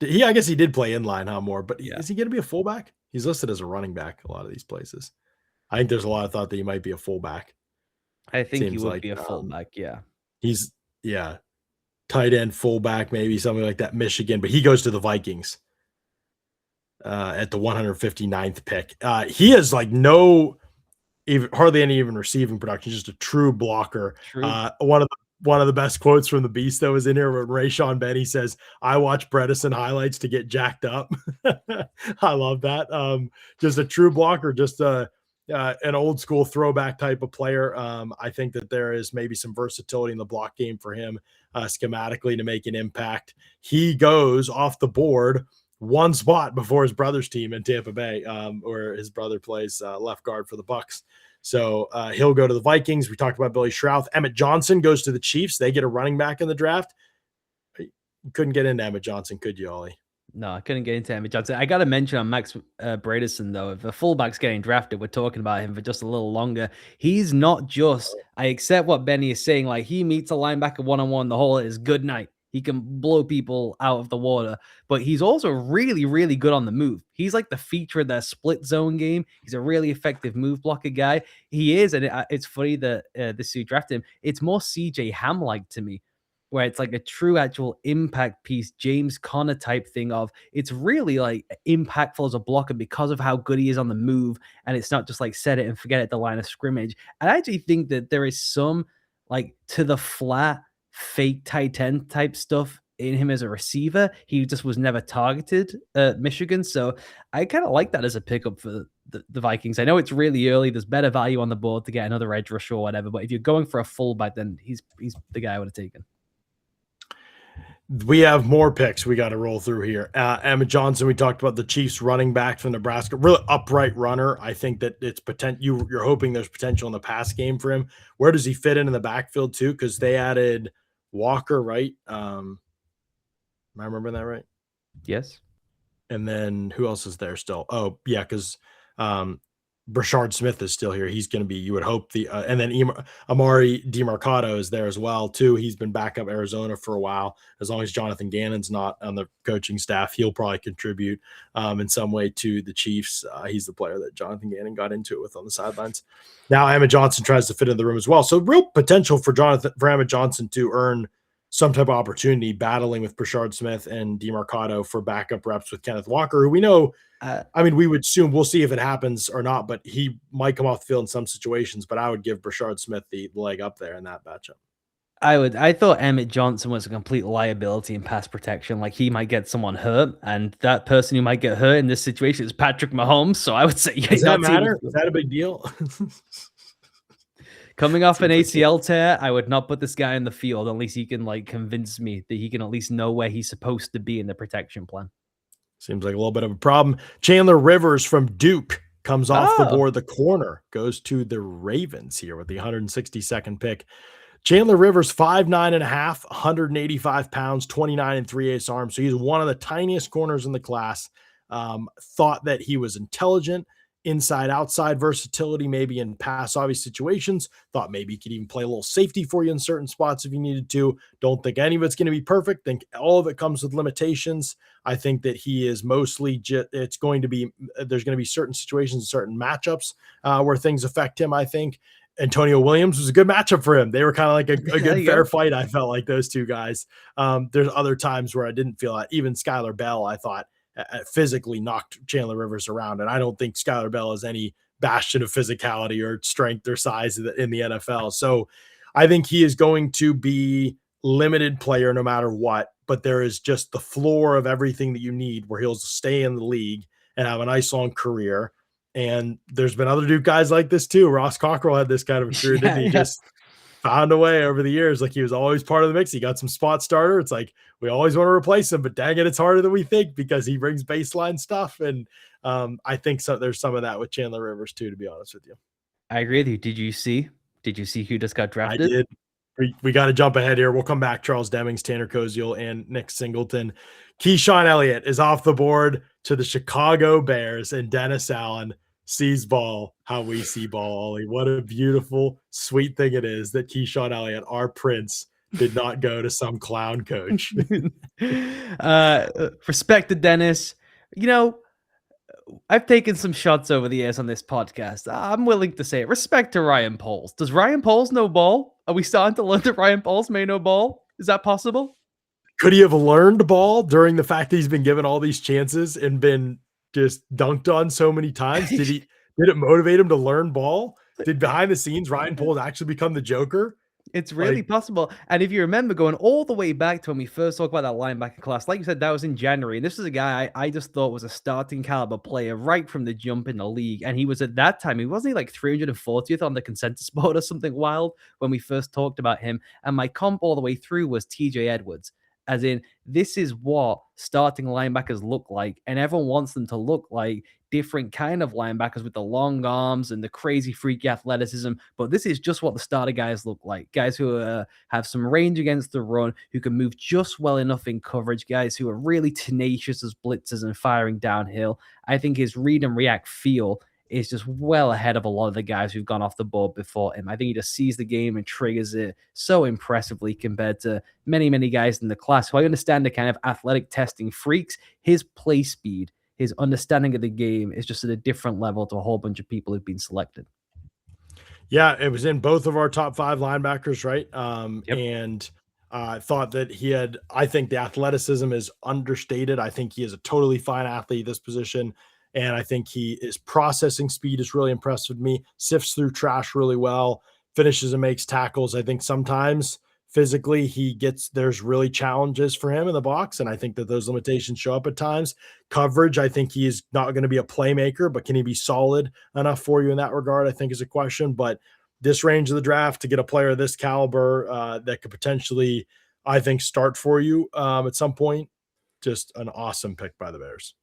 I guess he did play inline, more, but is he going to be a fullback? He's listed as a running back a lot of these places. I think there's a lot of thought that he might be a fullback. I think he would be a fullback, He's tight end, fullback, maybe something like that, Michigan, but he goes to the Vikings at the 159th pick. He has like hardly any even receiving production, just a true blocker. One of the best quotes from the Beast that was in here when Rayshawn Benny says, "I watch Bredesen highlights to get jacked up." I love that. Just a true blocker, just an old school throwback type of player. I think that there is maybe some versatility in the block game for him schematically to make an impact. He goes off the board one spot before his brother's team in Tampa Bay, where his brother plays left guard for the Bucks. So he'll go to the Vikings. We talked about Billy Schrauth. Emmett Johnson goes to the Chiefs. They get a running back in the draft. You couldn't get into Emmett Johnson, could you, Ollie? No, I couldn't get into Emmett Johnson. I got to mention on Max Bredesen, though, if a fullback's getting drafted, we're talking about him for just a little longer. He's not just, I accept what Benny is saying, like he meets a linebacker one-on-one, the whole is good night. He can blow people out of the water, but he's also really, really good on the move. He's like the feature of that split zone game. He's a really effective move blocker guy. He is, and it's funny that this year drafted him. It's more CJ Ham-like to me, where it's like a true actual impact piece, James Conner type thing of it's really like impactful as a blocker because of how good he is on the move. And it's not just like set it and forget it at the line of scrimmage. I actually think that there is some like to the flat fake tight end type stuff in him as a receiver. He just was never targeted at Michigan. So I kind of like that as a pickup for the Vikings. I know it's really early. There's better value on the board to get another edge rusher or whatever. But if you're going for a fullback, then he's the guy I would have taken. We have more picks we got to roll through here. Emmett Johnson, we talked about the Chiefs running back from Nebraska, really upright runner. I think that it's potential. You're hoping there's potential in the pass game for him. Where does he fit in the backfield too? Because they added Walker, right? Am I remembering that right? Yes. And then who else is there still? Oh yeah, because Brashard Smith is still here. He's going to be, you would hope, and then Amari DeMarcado is there as well too. He's been back up Arizona for a while. As long as Jonathan Gannon's not on the coaching staff, he'll probably contribute in some way to the Chiefs. He's the player that Jonathan Gannon got into it with on the sidelines. Now Emmett Johnson tries to fit in the room as well. So real potential for Emmett Johnson to earn some type of opportunity battling with Brashard Smith and DeMarcado for backup reps with Kenneth Walker, who we know. I mean, we would assume, we'll see if it happens or not, but he might come off the field in some situations. But I would give Brashard Smith the leg up there in that matchup. I thought Emmett Johnson was a complete liability in pass protection. Like, he might get someone hurt, and that person who might get hurt in this situation is Patrick Mahomes. So I would say, does that matter? Is that a big deal? Coming off an ACL tear, I would not put this guy in the field unless he can like convince me that he can at least know where he's supposed to be in the protection plan. Seems like a little bit of a problem. Chandler Rivers from Duke comes off the board. The corner goes to the Ravens here with the 162nd pick. Chandler Rivers, 5'9.5", 185 pounds, 29 3/8 arms. So he's one of the tiniest corners in the class. Thought that he was intelligent, inside outside versatility, maybe in pass obvious situations. Thought maybe he could even play a little safety for you in certain spots if you needed to. Don't think any of it's going to be perfect. Think all of it comes with limitations. I think that he is mostly there's going to be certain situations, certain matchups where things affect him. I think Antonio Williams was a good matchup for him. They were kind of like a good fair fight. I felt like those two guys. There's other times where I didn't feel that. Even Skylar Bell, I thought, physically knocked Chandler Rivers around. And I don't think Skylar Bell is any bastion of physicality or strength or size in the NFL. So I think he is going to be limited player no matter what, but there is just the floor of everything that you need where he'll stay in the league and have a nice long career. And there's been other Duke guys like this too. Ross Cockrell had this kind of a career, didn't he? Just found a way over the years. Like, he was always part of the mix. He got some spot starter. It's like, we always want to replace him, but dang it, it's harder than we think because he brings baseline stuff. And I think there's some of that with Chandler Rivers too, to be honest with you. I agree with you. Did you see who just got drafted? I did. We got to jump ahead here. We'll come back. Charles Demings, Tanner Koziel, and Nick Singleton. Keyshawn Elliott is off the board to the Chicago Bears, and Dennis Allen sees ball how we see ball, Ollie. What a beautiful, sweet thing it is that Keyshawn Elliott, our prince, did not go to some clown coach. Respect to Dennis. You know, I've taken some shots over the years on this podcast. I'm willing to say it. Respect to Ryan Poles. Does Ryan Poles know ball? Are we starting to learn that Ryan Poles may know ball? Is that possible? Could he have learned ball during the fact that he's been given all these chances and been just dunked on so many times? Did it motivate him to learn ball? Did behind the scenes Ryan Poles actually become the Joker? It's really possible. And if you remember going all the way back to when we first talked about that linebacker class, like you said, that was in January. And this is a guy I just thought was a starting caliber player right from the jump in the league. And he was at that time, he wasn't like 340th on the consensus board or something wild when we first talked about him. And my comp all the way through was TJ Edwards. As in, this is what starting linebackers look like. And everyone wants them to look like different kind of linebackers with the long arms and the crazy freaky athleticism. But this is just what the starter guys look like. Guys who have some range against the run, who can move just well enough in coverage, guys who are really tenacious as blitzers and firing downhill. I think his read and react feel is just well ahead of a lot of the guys who've gone off the board before him. I think he just sees the game and triggers it so impressively compared to many, many guys in the class who I understand are kind of athletic testing freaks. His play speed, his understanding of the game is just at a different level to a whole bunch of people who've been selected. Yeah, it was in both of our top 5 linebackers, right? Yep. And I thought that I think the athleticism is understated. I think he is a totally fine athlete at this position. And I think his processing speed is really impressed with me, sifts through trash really well, finishes and makes tackles. I think sometimes physically there's really challenges for him in the box. And I think that those limitations show up at times. Coverage, I think he is not going to be a playmaker, but can he be solid enough for you in that regard? I think is a question. But this range of the draft to get a player of this caliber that could potentially, I think, start for you at some point, just an awesome pick by the Bears.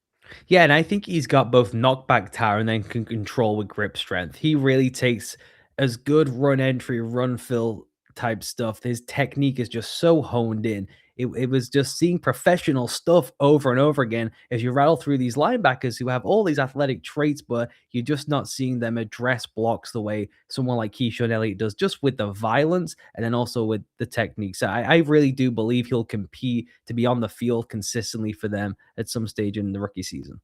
Yeah, and I think he's got both knockback tower and then can control with grip strength. He really takes as good run entry, run fill type stuff. His technique is just so honed in. It was just seeing professional stuff over and over again as you rattle through these linebackers who have all these athletic traits, but you're just not seeing them address blocks the way someone like Keyshawn Elliott does, just with the violence and then also with the technique. So I really do believe he'll compete to be on the field consistently for them at some stage in the rookie season.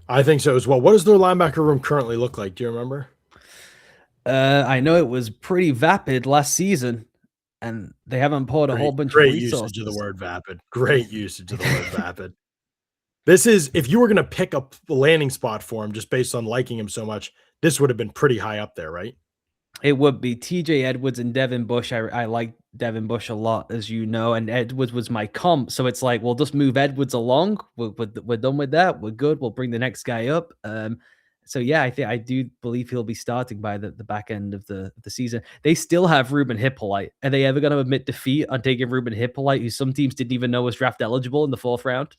I think so as well. What does their linebacker room currently look like? Do you remember? I know it was pretty vapid last season, and they haven't poured a whole bunch of Great resources. usage of the word vapid. Great usage of the word vapid. This is, if you were going to pick a landing spot for him just based on liking him so much, this would have been pretty high up there, right? It would be TJ Edwards and Devin Bush. I like Devin Bush a lot, as you know, and Edwards was my comp. So it's like, we'll just move Edwards along. We're done with that. We're good. We'll bring the next guy up. So yeah, I do believe he'll be starting by the back end of the season. They still have Ruben Hippolyte. Are they ever going to admit defeat on taking Ruben Hippolyte, who some teams didn't even know was draft eligible in the 4th round?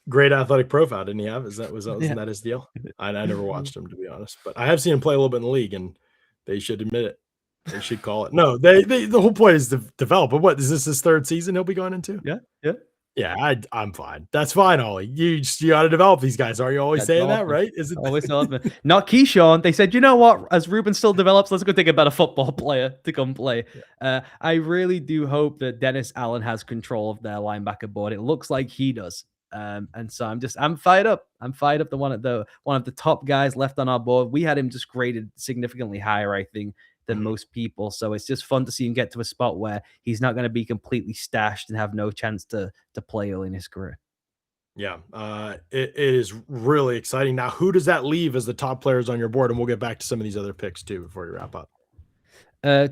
Great athletic profile, didn't he have? Wasn't Yeah. that his deal? I never watched him, to be honest, but I have seen him play a little bit in the league, and they should admit it. They should call it. No, they the whole point is to develop. But what is this his 3rd season he'll be going into? Yeah. Yeah, I'm fine. That's fine, Ollie. You got to develop these guys. Are you always That's saying that, awesome. right? Is it Always development. Not Keyshawn. They said, you know what? As Ruben still develops, let's go think about a football player to come play. I really do hope that Dennis Allen has control of their linebacker board. It looks like he does. And so I'm fired up. I'm fired up. One of the top guys left on our board. We had him just graded significantly higher, I think, than most people. So it's just fun to see him get to a spot where he's not going to be completely stashed and have no chance to play early in his career. Yeah, it is really exciting. Now, who does that leave as the top players on your board? And we'll get back to some of these other picks too before we wrap up.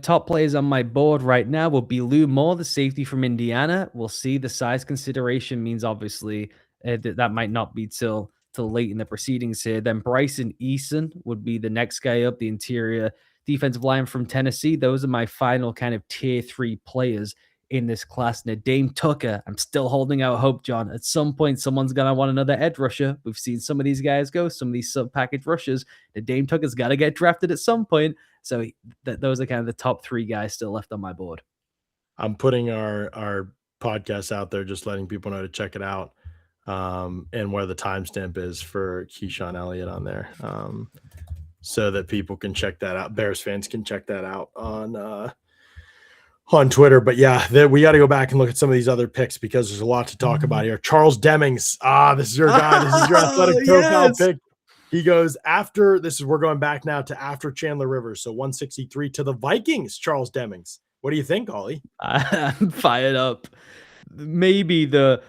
Top players on my board right now will be Lou Moore, the safety from Indiana. We'll see. The size consideration means obviously that might not be till late in the proceedings here. Then Bryson Eason would be the next guy up, the interior defensive line from Tennessee. Those are my final kind of tier 3 players in this class. Now, Dame Tucker, I'm still holding out hope, John. At some point, someone's going to want another edge rusher. We've seen some of these guys go, some of these sub-package rushers. The Dame Tucker's got to get drafted at some point. So those are kind of the top 3 guys still left on my board. I'm putting our podcast out there, just letting people know to check it out, and where the timestamp is for Keyshawn Elliott on there, so that people can check that out. Bears fans can check that out on Twitter. But yeah, we got to go back and look at some of these other picks because there's a lot to talk about here. Charles Demings. This is your guy. This is your athletic profile pick. He goes after this. We're going back now to after Chandler Rivers. So 163 to the Vikings, Charles Demings. What do you think, Ollie? I'm fired up. Maybe the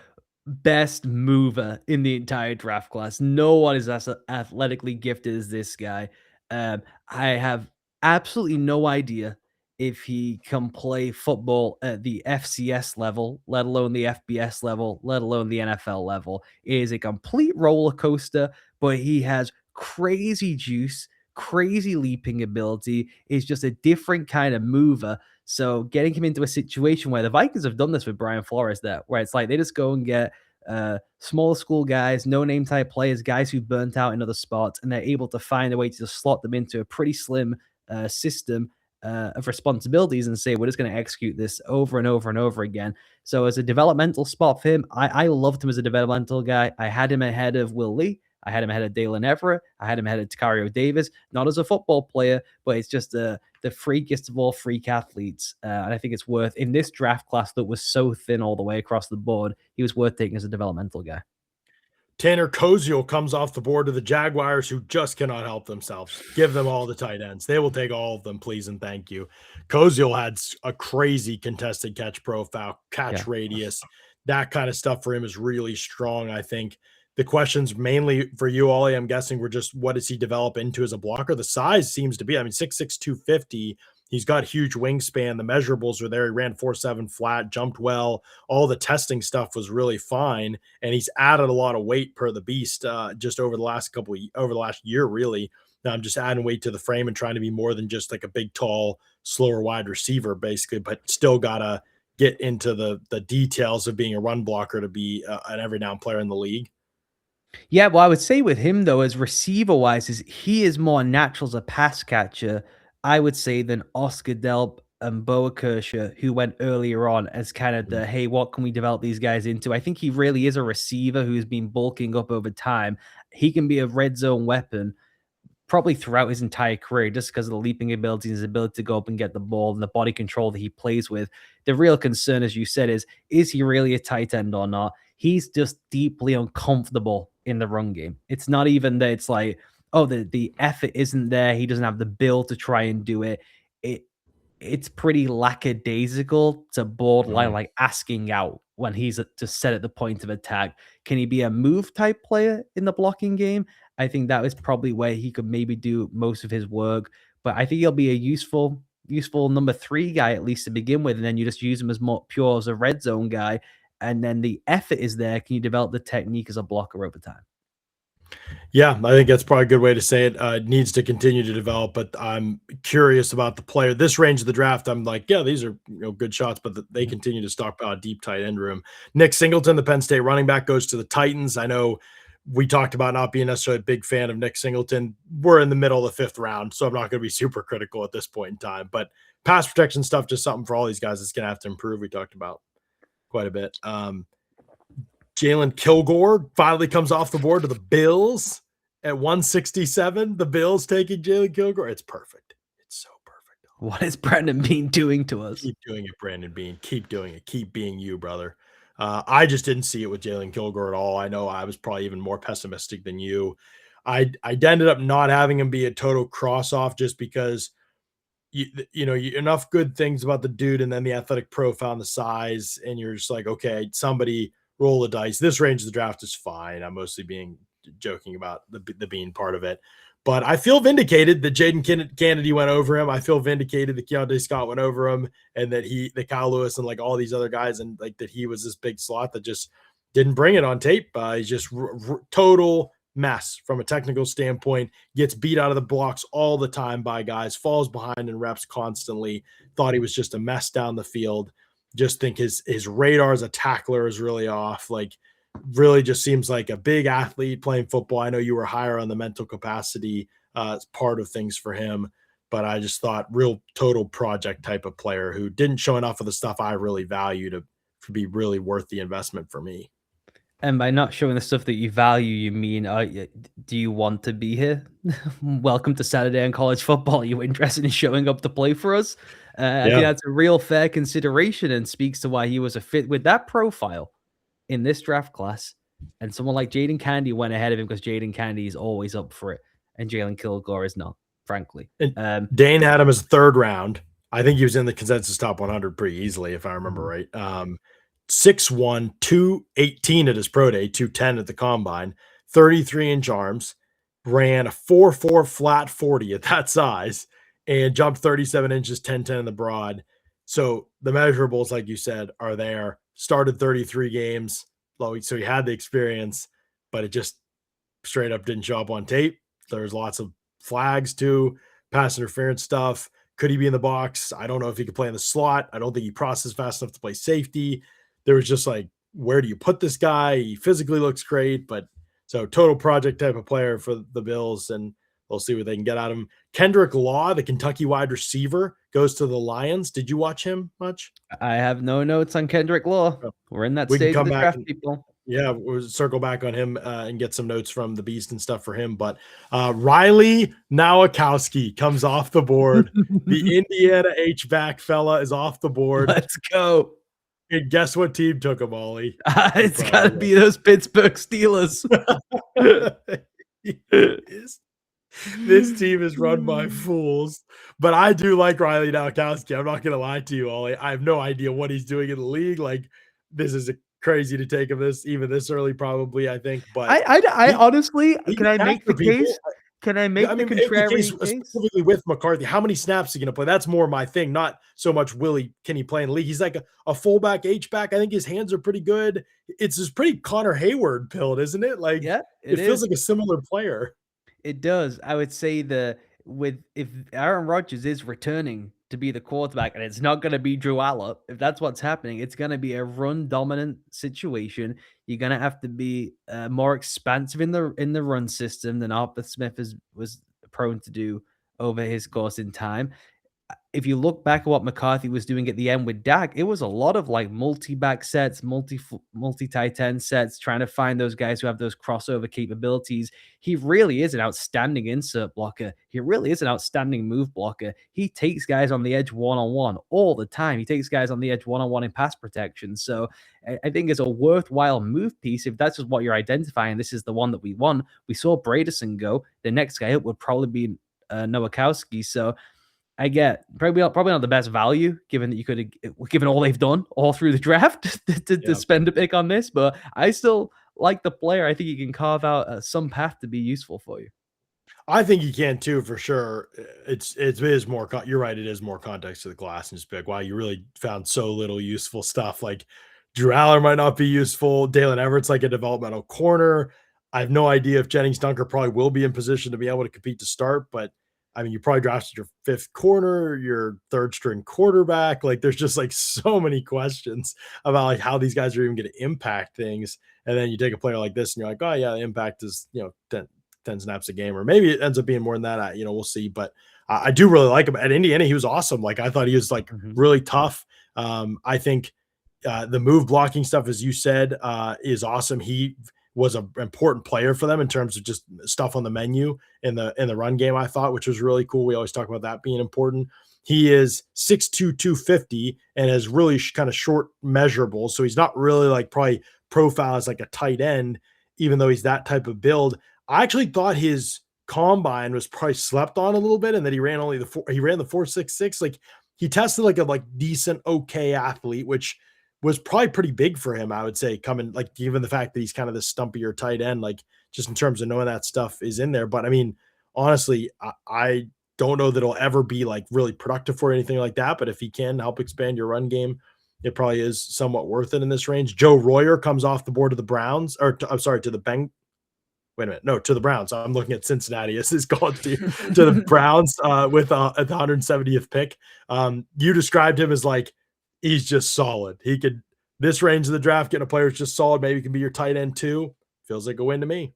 best mover in the entire draft class. No one is as athletically gifted as this guy. I have absolutely no idea if he can play football at the FCS level, let alone the FBS level, let alone the NFL level. It is a complete roller coaster, but he has crazy juice, crazy leaping ability. Is just a different kind of mover. So getting him into a situation where the Vikings have done this with Brian Flores, where it's like they just go and get smaller school guys, no name type players, guys who burnt out in other spots, and they're able to find a way to just slot them into a pretty slim system of responsibilities and say, we're just going to execute this over and over and over again. So as a developmental spot for him, I loved him as a developmental guy. I had him ahead of Will Lee. I had him ahead of Dalen Everett. I had him ahead of Takario Davis, not as a football player, but it's just the freakiest of all freak athletes. And I think it's worth, in this draft class that was so thin all the way across the board, he was worth taking as a developmental guy. Tanner Koziel comes off the board to the Jaguars, who just cannot help themselves. Give them all the tight ends. They will take all of them, please and thank you. Koziel had a crazy contested catch profile, catch radius. That kind of stuff for him is really strong, I think. The questions mainly for you, Ollie, I'm guessing, were just what does he develop into as a blocker? The size seems to be, 6'6", 250. He's got huge wingspan. The measurables are there. He ran 4.7 flat, jumped well. All the testing stuff was really fine, and he's added a lot of weight per the beast just over the over the last year, really. I'm just adding weight to the frame and trying to be more than just like a big, tall, slower wide receiver, basically, but still gotta get into the details of being a run blocker to be an every down player in the league. Yeah, well, I would say with him though, as receiver wise, is he is more natural as a pass catcher, I would say, than Oscar Delp and Boa Kershaw, who went earlier on as kind of the hey, what can we develop these guys into? I think he really is a receiver who's been bulking up over time. He can be a red zone weapon probably throughout his entire career just because of the leaping ability and his ability to go up and get the ball and the body control that he plays with. The real concern, as you said, is he really a tight end or not? He's just deeply uncomfortable in the run game. It's not even that it's like, oh, the effort isn't there. He doesn't have the build to try and do it. It it's pretty lackadaisical to borderline Mhm. like asking out when he's just set at the point of attack. Can he be a move type player in the blocking game? I think that is probably where he could maybe do most of his work. But I think he'll be a useful number three guy at least to begin with, and then you just use him as more pure as a red zone guy. And then the effort is there. Can you develop the technique as a blocker over time? Yeah, I think that's probably a good way to say it. It needs to continue to develop, but I'm curious about the player. This range of the draft, I'm like, yeah, these are good shots, but they continue to stockpile a deep tight end room. Nick Singleton, the Penn State running back, goes to the Titans. I know we talked about not being necessarily a big fan of Nick Singleton. We're in the middle of the fifth round, so I'm not going to be super critical at this point in time. But pass protection stuff, just something for all these guys that's going to have to improve. We talked about quite a bit. Jalen Kilgore finally comes off the board to the Bills at 167. The Bills taking Jalen Kilgore. It's perfect. It's so perfect. What is Brandon Bean doing to us? Keep doing it, Brandon Bean. Keep doing it. Keep being you, brother. I just didn't see it with Jalen Kilgore at all. I know I was probably even more pessimistic than you. I ended up not having him be a total cross off just because enough good things about the dude, and then the athletic profile and the size, and you're just like, okay, somebody roll the dice. This range of the draft is fine. I'm mostly being joking about the being part of it, but I feel vindicated that Jaden Kennedy went over him. I feel vindicated that Keontae Scott went over him, and that Kyle Lewis and like all these other guys, and like that he was this big slot that just didn't bring it on tape. He's just total mess from a technical standpoint, gets beat out of the blocks all the time by guys, falls behind in reps constantly. Thought he was just a mess down the field. Just think his radar as a tackler is really off. Like, really just seems like a big athlete playing football. I know you were higher on the mental capacity as part of things for him, but I just thought real total project type of player who didn't show enough of the stuff I really value to be really worth the investment for me. And by not showing the stuff that you value, you mean, do you want to be here? Welcome to Saturday in college football. Are you interested in showing up to play for us? I think Yeah. that's a real fair consideration and speaks to why he was a fit with that profile in this draft class. And someone like Jaden Candy went ahead of him because Jaden Candy is always up for it, and Jalen Kilgore is not, frankly. And Dane had him as third round. I think he was in the consensus top 100 pretty easily, if I remember right. 6'1", 218 at his pro day, 210 at the combine, 33-inch arms, ran a 4.4 flat 40 at that size, and jumped 37 inches, 10.10 in the broad. So the measurables, like you said, are there. Started 33 games, so he had the experience, but it just straight up didn't show up on tape. There's lots of flags too, pass interference stuff. Could he be in the box? I don't know if he could play in the slot. I don't think he processed fast enough to play safety. There was just like, where do you put this guy? He physically looks great, but so total project type of player for the Bills, and we'll see what they can get out of him. Kendrick Law, the Kentucky wide receiver, goes to the Lions. Did you watch him much? I have no notes on Kendrick Law. Oh, We're in that we can stage of come the back draft, and people. yeah, we'll circle back on him and get some notes from the Beast and stuff for him. But Riley Nowakowski comes off the board. The Indiana H-back fella is off the board. Let's go. And guess what team took him, Ollie? It's got to be those Pittsburgh Steelers. This team is run by fools, but I do like Riley Nowakowski. I'm not going to lie to you, Ollie. I have no idea what he's doing in the league. Like, this is crazy to take him this early, probably. I think, but I honestly, he can I make the people. case? Can I Yeah, I make the mean, in the case contrarian case? specifically with McCarthy, how many snaps is he gonna play? That's more my thing, not so much can he play in the league? He's like a fullback, H-back. I think his hands are pretty good. It's just pretty Connor Hayward build, isn't it? Like, Yeah, it it feels is. like a similar player. It does. I would say with if Aaron Rodgers is returning to be the quarterback, and it's not going to be Drew Aller, if that's what's happening, it's going to be a run dominant situation. You're going to have to be more expansive in the run system than Arthur Smith was prone to do over his course in time. If you look back at what McCarthy was doing at the end with Dak, it was a lot of like multi-back sets, multi tight end sets, trying to find those guys who have those crossover capabilities. He really is an outstanding insert blocker. He really is an outstanding move blocker. He takes guys on the edge one-on-one all the time. He takes guys on the edge one-on-one in pass protection. So I think it's a worthwhile move piece. If that's just what you're identifying, this is the one that we want. We saw Bradison go. The next guy up would probably be Nowakowski. So I get probably not the best value, given that you could have given all they've done all through the draft to Yeah. spend a pick on this, but I still like the player. I think he can carve out some path to be useful for you. I think you can too, for sure. It is more. You're right. It is more context to the glass, and just be like, wow, you really found so little useful stuff. Like Drew Aller might not be useful. Dalen Everett's like a developmental corner. I have no idea if Jennings Dunker probably will be in position to be able to compete to start, but I mean, you probably drafted your fifth corner, your third string quarterback. Like, there's just like so many questions about like how these guys are even going to impact things. And then you take a player like this, and you're like, oh yeah, the impact is 10 snaps a game, or maybe it ends up being more than that. We'll see. But I do really like him at Indiana. He was awesome. Like, I thought he was like Mhm. really tough. I think the move blocking stuff, as you said, is awesome. He was an important player for them in terms of just stuff on the menu in the run game, I thought, which was really cool. We always talk about that being important. He is 6'2", 250 and has really kind of short measurables. So he's not really like probably profile as like a tight end, even though he's that type of build. I actually thought his combine was probably slept on a little bit, and that he ran he ran the 4.66. Like, he tested like a decent, okay athlete, which was probably pretty big for him, I would say, coming, like, given the fact that he's kind of this stumpier tight end, like, just in terms of knowing that stuff is in there. But I mean, honestly, I don't know that it'll ever be like really productive for anything like that. But if he can help expand your run game, it probably is somewhat worth it in this range. Joe Royer comes off the board to the Browns, or I'm sorry, to the wait a minute, no, to the Browns. I'm looking at Cincinnati. This is called to the Browns with at the 170th pick. You described him as like, he's just solid. He could, this range of the draft, getting a player who's just solid, maybe can be your tight end too. Feels like a win to me.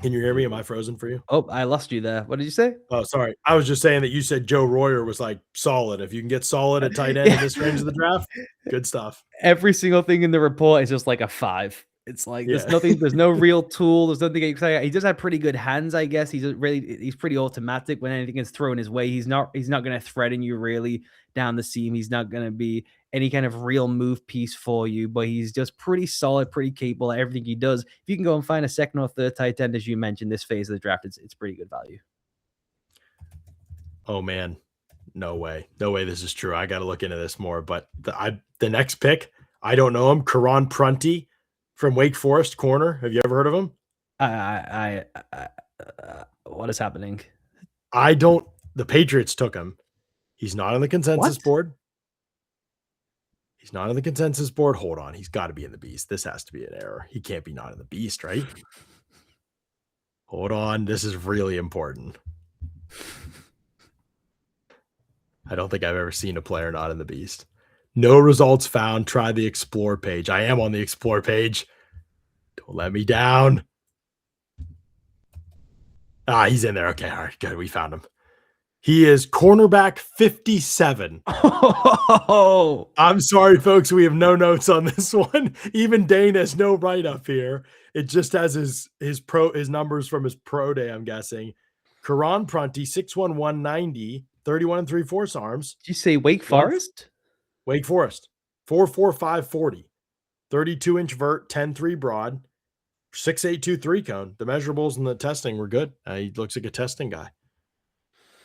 Can you hear me? Am I frozen for you? Oh, I lost you there. What did you say? Oh, sorry. I was just saying that you said Joe Royer was like solid. If you can get solid at tight end in Yeah. this range of the draft, good stuff. Every single thing in the report is just like a 5. It's like Yeah. there's no real tool, there's nothing exciting. He does have pretty good hands, I guess. He's pretty automatic when anything is thrown his way. He's not gonna threaten you really down the seam. He's not gonna be any kind of real move piece for you, but he's just pretty solid, pretty capable at everything he does. If you can go and find a second or third tight end, as you mentioned, this phase of the draft, it's pretty good value. Oh man, no way, no way. This is true. I got to look into this more. But the next pick, I don't know him. Karan Prunty from Wake Forest, corner. Have you ever heard of him? What is happening? I don't. The Patriots took him. He's not on the consensus What? board. He's not on the consensus board. Hold on. He's got to be in the beast. This has to be an error. He can't be not in the beast, right? Hold on. This is really important. I don't think I've ever seen a player not in the beast. No results found. Try the explore page. I am on the explore page. Don't let me down. He's in there. Okay. All right. Good. We found him. He is cornerback 57. Oh, I'm sorry, folks. We have no notes on this one. Even Dane has no write up here. It just has his numbers from his pro day, I'm guessing. Karan Prunty, 6'1", 190, 31 and 3/4 arms. did you say Wake Forest? Wake Forest, 4.45 40, 32-inch vert, 10.3 broad, 6'8" 2 3 cone. The measurables and the testing were good. He looks like a testing guy.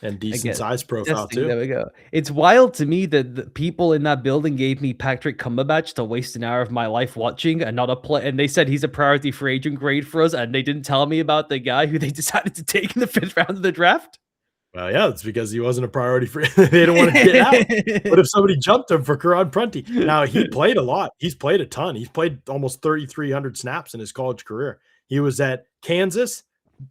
and decent Again, size profile testing, there too. we go. It's wild to me that the people in that building gave me Patrick Cumberbatch to waste an hour of my life watching and not a play, and they said he's a priority free agent grade for us, and they didn't tell me about the guy who they decided to take in the 5th round of the draft. Well, yeah, it's because he wasn't a priority for they didn't want to get out. What if somebody jumped him for Karan Prunty? Now, he played a lot. He's played a ton. He's played almost 3,300 snaps in his college career. He was at Kansas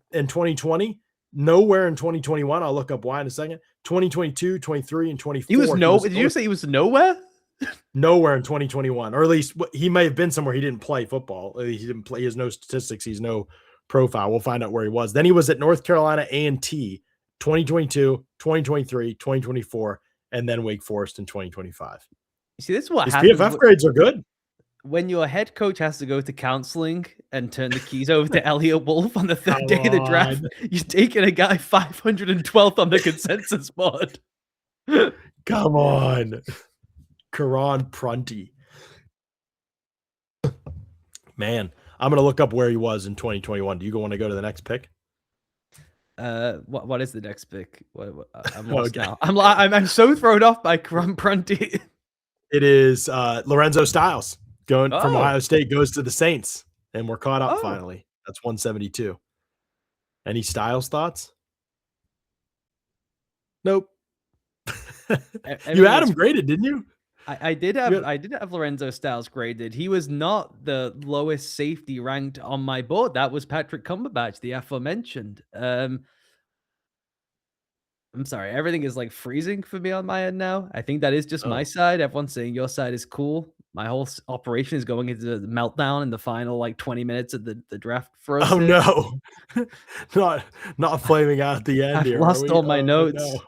in 2020, nowhere in 2021. I'll look up why in a second. 2022, 23, and 24. He was did you say he was nowhere? Nowhere in 2021, or at least he may have been somewhere he didn't play football. He didn't play. He has no statistics. He's no profile. We'll find out where he was. Then he was at North Carolina A&T 2022, 2023, 2024, and then Wake Forest in 2025. You see, this is what His happens PFF grades are good. when your head coach has to go to counseling and turn the keys over to Elliot Wolf on the 3rd day of the draft. You're taking a guy 512th on the consensus board. Come on. Karan Prunty. Man, I'm going to look up where he was in 2021. Do you want to go to the next pick? What is the next pick? I'm lost now. I'm so thrown off by Karan Prunty. It is Lorenzo Styles going from Ohio State, goes to the Saints, and we're caught up finally. That's 172. Any Styles thoughts? Nope. You had him graded, didn't you? I did have Lorenzo Styles graded. He was not the lowest safety ranked on my board. That was Patrick Cumberbatch, the aforementioned. I'm sorry, everything is like freezing for me on my end now. I think that is just my side. Everyone's saying your side is cool. My whole operation is going into the meltdown in the final like 20 minutes of the draft for us. Oh no. not flaming out at the end. I've here, lost all my notes. No.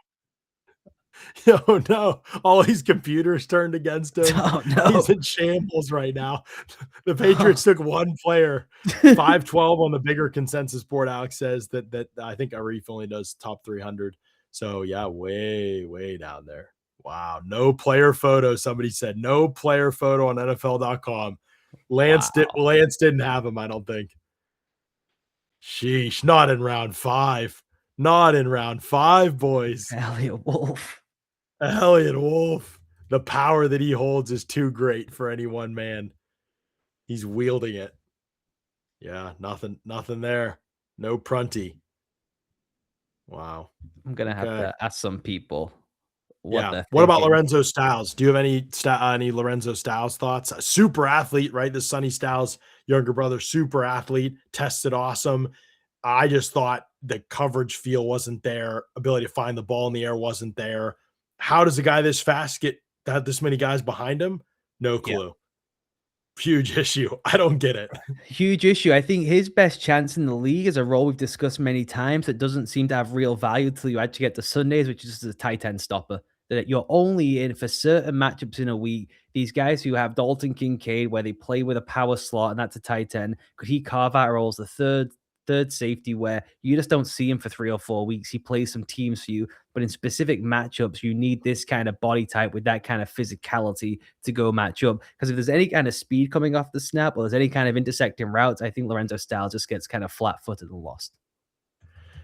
Oh no, all these computers turned against him. Oh, no. He's in shambles right now. The Patriots took one player, 512 on the bigger consensus board. Alex says that I think Arif only does top 300. So yeah, way down there. Wow, no player photo. Somebody said no player photo on NFL.com. Lance didn't have him, I don't think. Sheesh, not in round 5. Not in round 5, boys. Elliot Wolf. Elliot Wolf. The power that he holds is too great for any one man. He's wielding it. Yeah, nothing there. No Prunty. Wow. I'm gonna have to ask some people. What about Lorenzo Styles? Do you have any Lorenzo Styles thoughts? A super athlete, right? The Sonny Styles younger brother, super athlete, tested awesome. I just thought the coverage feel wasn't there. Ability to find the ball in the air wasn't there. How does a guy this fast get this many guys behind him? No clue. Yeah. Huge issue. I don't get it. Huge issue. I think his best chance in the league is a role we've discussed many times that doesn't seem to have real value till you actually get to Sundays, which is just a tight end stopper. That you're only in for certain matchups in a week. These guys who have Dalton Kincaid, where they play with a power slot, and that's a tight end. Could he carve out roles? The third safety, where you just don't see him for 3 or 4 weeks. He plays some teams for you, but in specific matchups, you need this kind of body type with that kind of physicality to go match up. Because if there's any kind of speed coming off the snap or there's any kind of intersecting routes, I think Lorenzo Styles just gets kind of flat-footed and lost.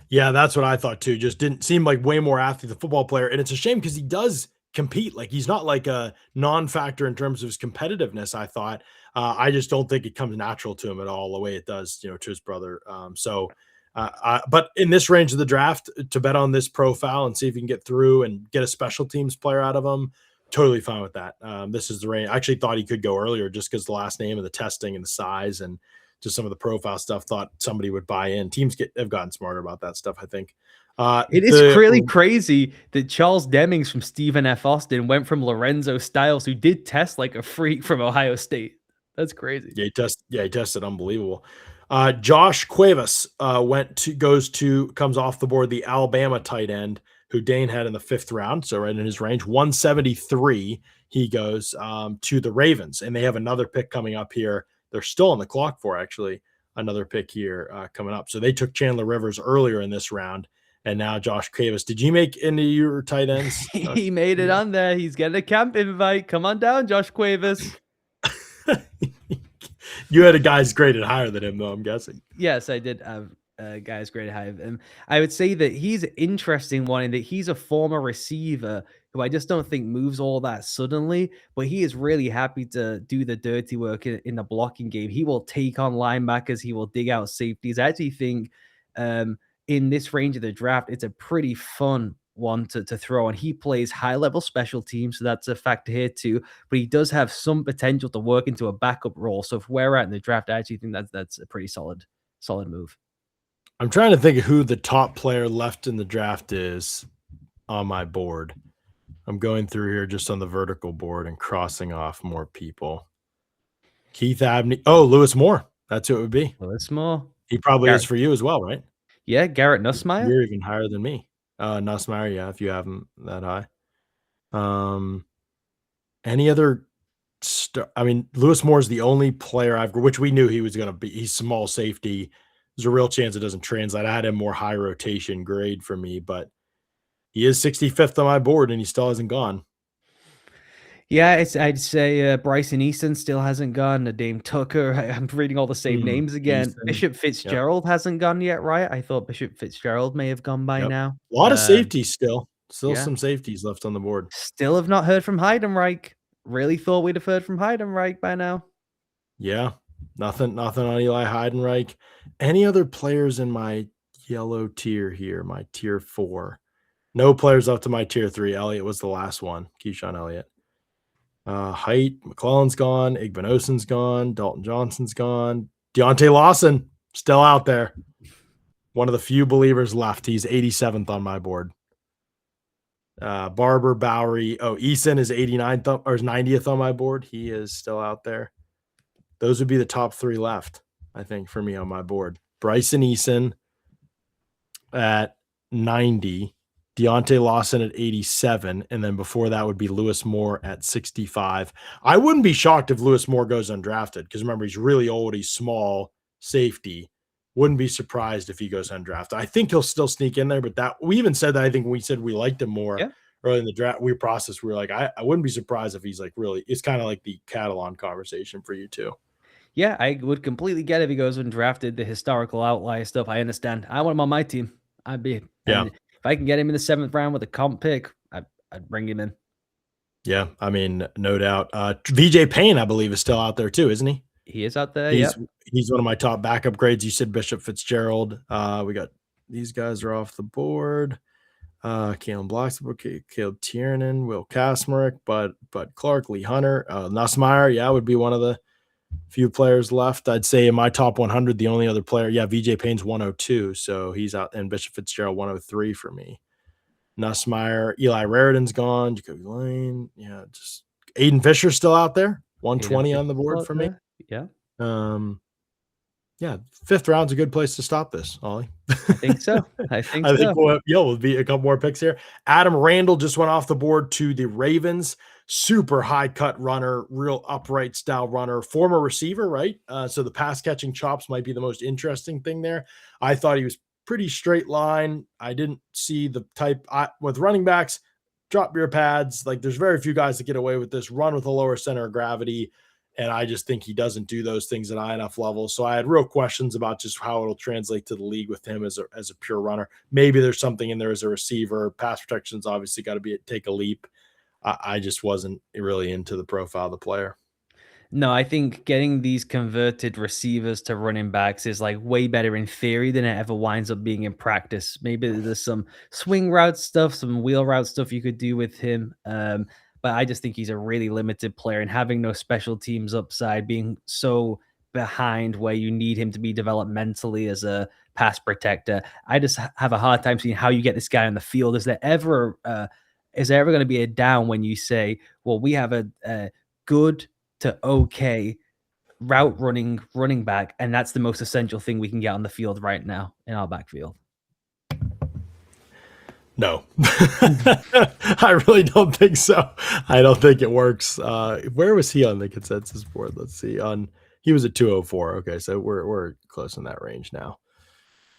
Yeah, that's what I thought too. Just didn't seem like way more athlete, the football player. And it's a shame because he does compete. Like he's not like a non-factor in terms of his competitiveness, I thought. I just don't think it comes natural to him at all the way it does, to his brother. But in this range of the draft, to bet on this profile and see if you can get through and get a special teams player out of him, totally fine with that. This is the range. I actually thought he could go earlier just because the last name and the testing and the size and just some of the profile stuff, thought somebody would buy in. Teams have gotten smarter about that stuff, I think. It is really crazy that Charles Demings from Stephen F. Austin went from Lorenzo Styles, who did test like a freak from Ohio State. That's crazy. Yeah, he tested unbelievable. Josh Cuevas comes off the board, the Alabama tight end, who Dane had in the 5th round. So right in his range, 173. He goes to the Ravens, and they have another pick coming up here. They're still on the clock for actually another pick here coming up. So they took Chandler Rivers earlier in this round, and now Josh Cuevas. Did you make any of your tight ends? He made it on there. He's getting a camp invite. Come on down, Josh Cuevas. You had a guy's graded higher than him, though, I'm guessing. Yes, I did have guys graded high. I would say that he's an interesting one in that he's a former receiver who I just don't think moves all that suddenly, but he is really happy to do the dirty work in the blocking game. He will take on linebackers, he will dig out safeties. I actually think in this range of the draft, it's a pretty fun one to throw. And he plays high level special teams, so that's a factor here too. But he does have some potential to work into a backup role. So if we're at in the draft, I actually think that's a pretty solid move. I'm trying to think of who the top player left in the draft is on my board. I'm going through here just on the vertical board and crossing off more people. Keith Abney. Oh, Lewis Moore. That's who it would be. Lewis Moore. He probably is Garrett. for you as well, right? Yeah, Garrett Nussmeier. You're even higher than me. Nussmeier, yeah, if you have him that high. Any other I mean, Lewis Moore is the only player which we knew he was going to be. He's small safety. There's a real chance it doesn't translate. I had him more high rotation grade for me, but he is 65th on my board and he still hasn't gone. Yeah, I'd say Bryson Eason still hasn't gone. Dame Tucker. I'm reading all the same names again. Eason. Bishop Fitzgerald hasn't gone yet, right? I thought Bishop Fitzgerald may have gone by now. A lot of safeties still. Still yeah. some safeties left on the board. Still have not heard from Heidenreich. Really thought we'd have heard from Heidenreich by now. Yeah. Nothing on Eli Heidenreich. Any other players in my yellow tier here, my tier 4? No players up to my tier 3. Elliott was the last one. Keyshawn Elliott. Height, McClellan's gone. Igbinosun's gone. Dalton Johnson's gone. Deontay Lawson still out there. One of the few believers left. He's 87th on my board. Barber, Bowery. Oh, Eason is 89th or is 90th on my board. He is still out there. Those would be the top 3 left, I think, for me on my board. Bryson Eason at 90. Deontay Lawson at 87, and then before that would be Lewis Moore at 65. I wouldn't be shocked if Lewis Moore goes undrafted because remember, he's really old, he's small, safety. Wouldn't be surprised if he goes undrafted. I think he'll still sneak in there, but that we even said that I think when we said we liked him more early in the draft, we were like, I wouldn't be surprised if he's like really, it's kind of like the Catalan conversation for you too. Yeah, I would completely get if he goes undrafted, the historical outlier stuff. I understand. I want him on my team. If I can get him in the 7th round with a comp pick, I'd bring him in. Yeah, I mean, no doubt. VJ Payne, I believe, is still out there too, isn't he? He is out there. He's one of my top backup grades. You said Bishop Fitzgerald. We got these guys are off the board. Kalen Bloxburg, Caleb Tiernan, Will Kasmerick, but Clark, Lee Hunter, Nussmeier, would be one of the few players left. I'd say in my top 100, the only other player, VJ Payne's 102, so he's out, and Bishop Fitzgerald 103 for me. Nussmeier, Eli Raridan's gone, Jacoby Lane, just Aiden Fisher's still out there, 120 on the board for me. Yeah. 5th round's a good place to stop this, Ollie. I think so. I think we'll be a couple more picks here. Adam Randall just went off the board to the Ravens. Super high cut runner, real upright style runner, former receiver, right? So the pass catching chops might be the most interesting thing there. I thought he was pretty straight line. I didn't see the type with running backs, drop your pads. Like there's very few guys that get away with this, run with a lower center of gravity. And I just think he doesn't do those things at high enough levels. So I had real questions about just how it'll translate to the league with him as a pure runner. Maybe there's something in there as a receiver. Pass protection's obviously got to take a leap. I just wasn't really into the profile of the player. No, I think getting these converted receivers to running backs is like way better in theory than it ever winds up being in practice. Maybe there's some swing route stuff, some wheel route stuff you could do with him. But I just think he's a really limited player, and having no special teams upside, being so behind where you need him to be developmentally as a pass protector, I just have a hard time seeing how you get this guy on the field. Is there ever going to be a down when you say, well, we have a good to okay route running back, and that's the most essential thing we can get on the field right now in our backfield? No, I really don't think so. I don't think it works. Where was he on the consensus board? Let's see. He was at 204. Okay, so we're close in that range now.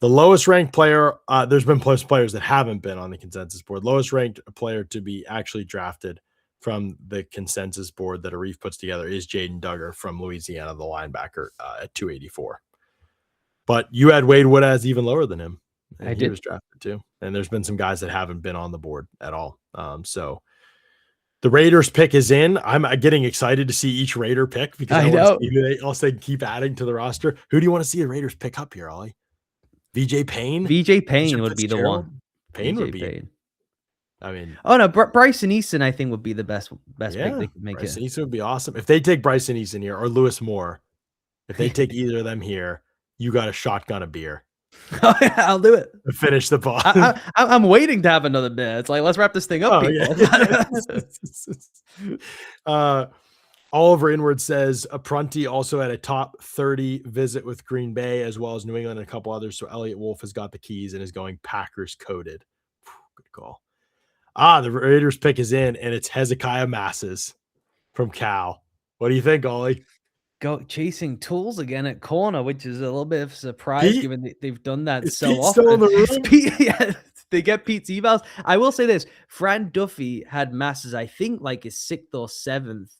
The lowest ranked player, there's been players that haven't been on the consensus board. Lowest ranked player to be actually drafted from the consensus board that Arif puts together is Jaden Duggar from Louisiana, the linebacker, at 284. But you had Wade Woodaz even lower than him, and I he did. was drafted too. And there's been some guys that haven't been on the board at all. So the Raiders pick is in. I'm getting excited to see each Raider pick because I I want to know. see who they also keep adding to the roster. Who do you want to see the Raiders pick up here, Ollie? VJ Payne? VJ Richard Payne would be the one. Fitzgerald? Payne would VJ be, Payne. I mean, Oh no, Bryson Easton I think would be the best pick yeah, they could make it. Bryson Easton would be awesome. If they take Bryson Easton here or Lewis Moore, if they take either of them here, you got a shotgun of beer I'll do it. to finish the pod. I'm waiting to have another beer. It's like, let's wrap this thing up, Oh, people. yeah. Oliver Inward says Prunty also had a top 30 visit with Green Bay as well as New England and a couple others. So Elliott Wolf has got the keys and is going Packers coded. Good call. The Raiders pick is in, and it's Hezekiah Masses from Cal. What do you think, Ollie? Go chasing tools again at corner, which is a little bit of a surprise given they've done that Is so Pete often. still in the room? Yeah, they get Pete's evals. I will say this: Fran Duffy had Masses, I think, like his 6th or 7th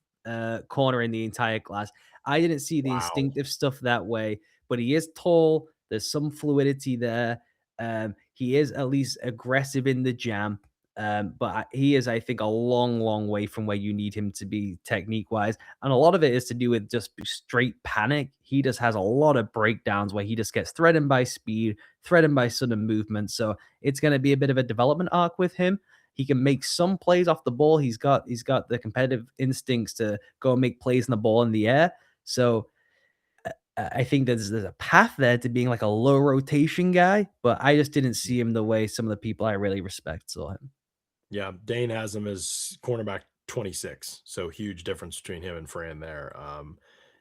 corner in the entire class. I didn't see the instinctive stuff that way, but he is tall. There's some fluidity there. He is at least aggressive in the jam. But he is, I think, a long, long way from where you need him to be technique wise. And a lot of it is to do with just straight panic. He just has a lot of breakdowns where he just gets threatened by speed, threatened by sudden movement. So it's going to be a bit of a development arc with him. He can make some plays off the ball. He's got the competitive instincts to go and make plays in the ball in the air. So I think there's a path there to being like a low rotation guy, but I just didn't see him the way some of the people I really respect saw him. Yeah, Dane has him as cornerback 26, so huge difference between him and Fran there.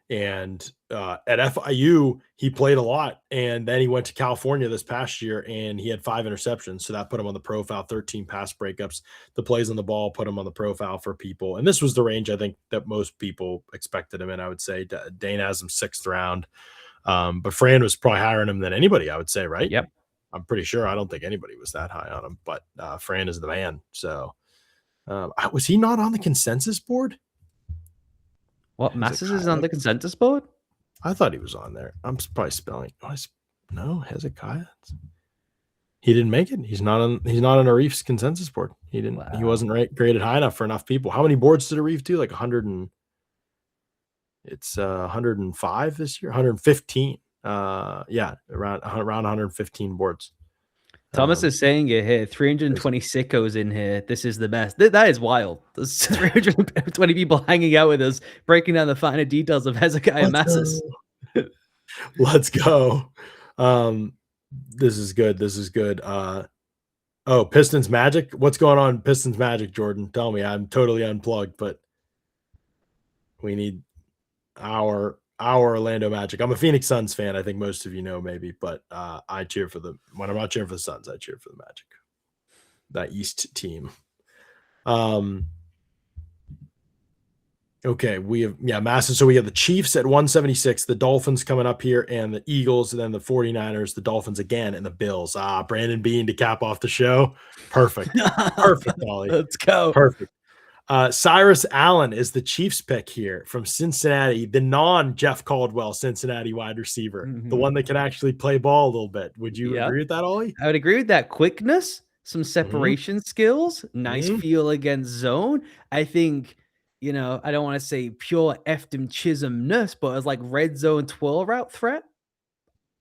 And at FIU, he played a lot, and then he went to California this past year, and he had 5 interceptions, so that put him on the profile. 13 pass breakups. The plays on the ball put him on the profile for people, and this was the range I think that most people expected him in. I would say Dane has him 6th round, but Fran was probably higher on him than anybody. I would say, right? Yep. I'm pretty sure. I don't think anybody was that high on him, but Fran is the man. So was he not on the consensus board? What, Masses is on the consensus board? I thought he was on there. I'm probably spelling. No, Hezekiah. He didn't make it. He's not on Arif's consensus board. He didn't. Wow. He wasn't graded high enough for enough people. How many boards did Arif do? Like 100 and it's 105 this year. 115. Yeah, around 115 boards. Thomas is saying it here. 320 sickos in here. This is the best. That is wild. There's 320 people hanging out with us, breaking down the finer details of Hezekiah Masses. Let's go. This is good. This is good. Pistons Magic. What's going on, Pistons Magic, Jordan? Tell me. I'm totally unplugged, but we need our Orlando Magic. I'm a Phoenix Suns fan. I think most of you know, maybe, but I cheer for when I'm not cheering for the Suns, I cheer for the Magic, that East team. Okay, we have Masses. So we have the Chiefs at 176, the Dolphins coming up here, and the Eagles, and then the 49ers, the Dolphins again, and the Bills. Brandon Bean to cap off the show. Perfect. Perfect, Ollie. Let's go. Perfect. Cyrus Allen is the Chiefs pick here from Cincinnati, the non-Jeff Caldwell Cincinnati wide receiver, the one that can actually play ball a little bit. Would you agree with that, Ollie? I would agree with that. Quickness, some separation skills, nice feel against zone. I think, I don't want to say pure Eftim Chisholm-ness, but as like red zone 12 route threat,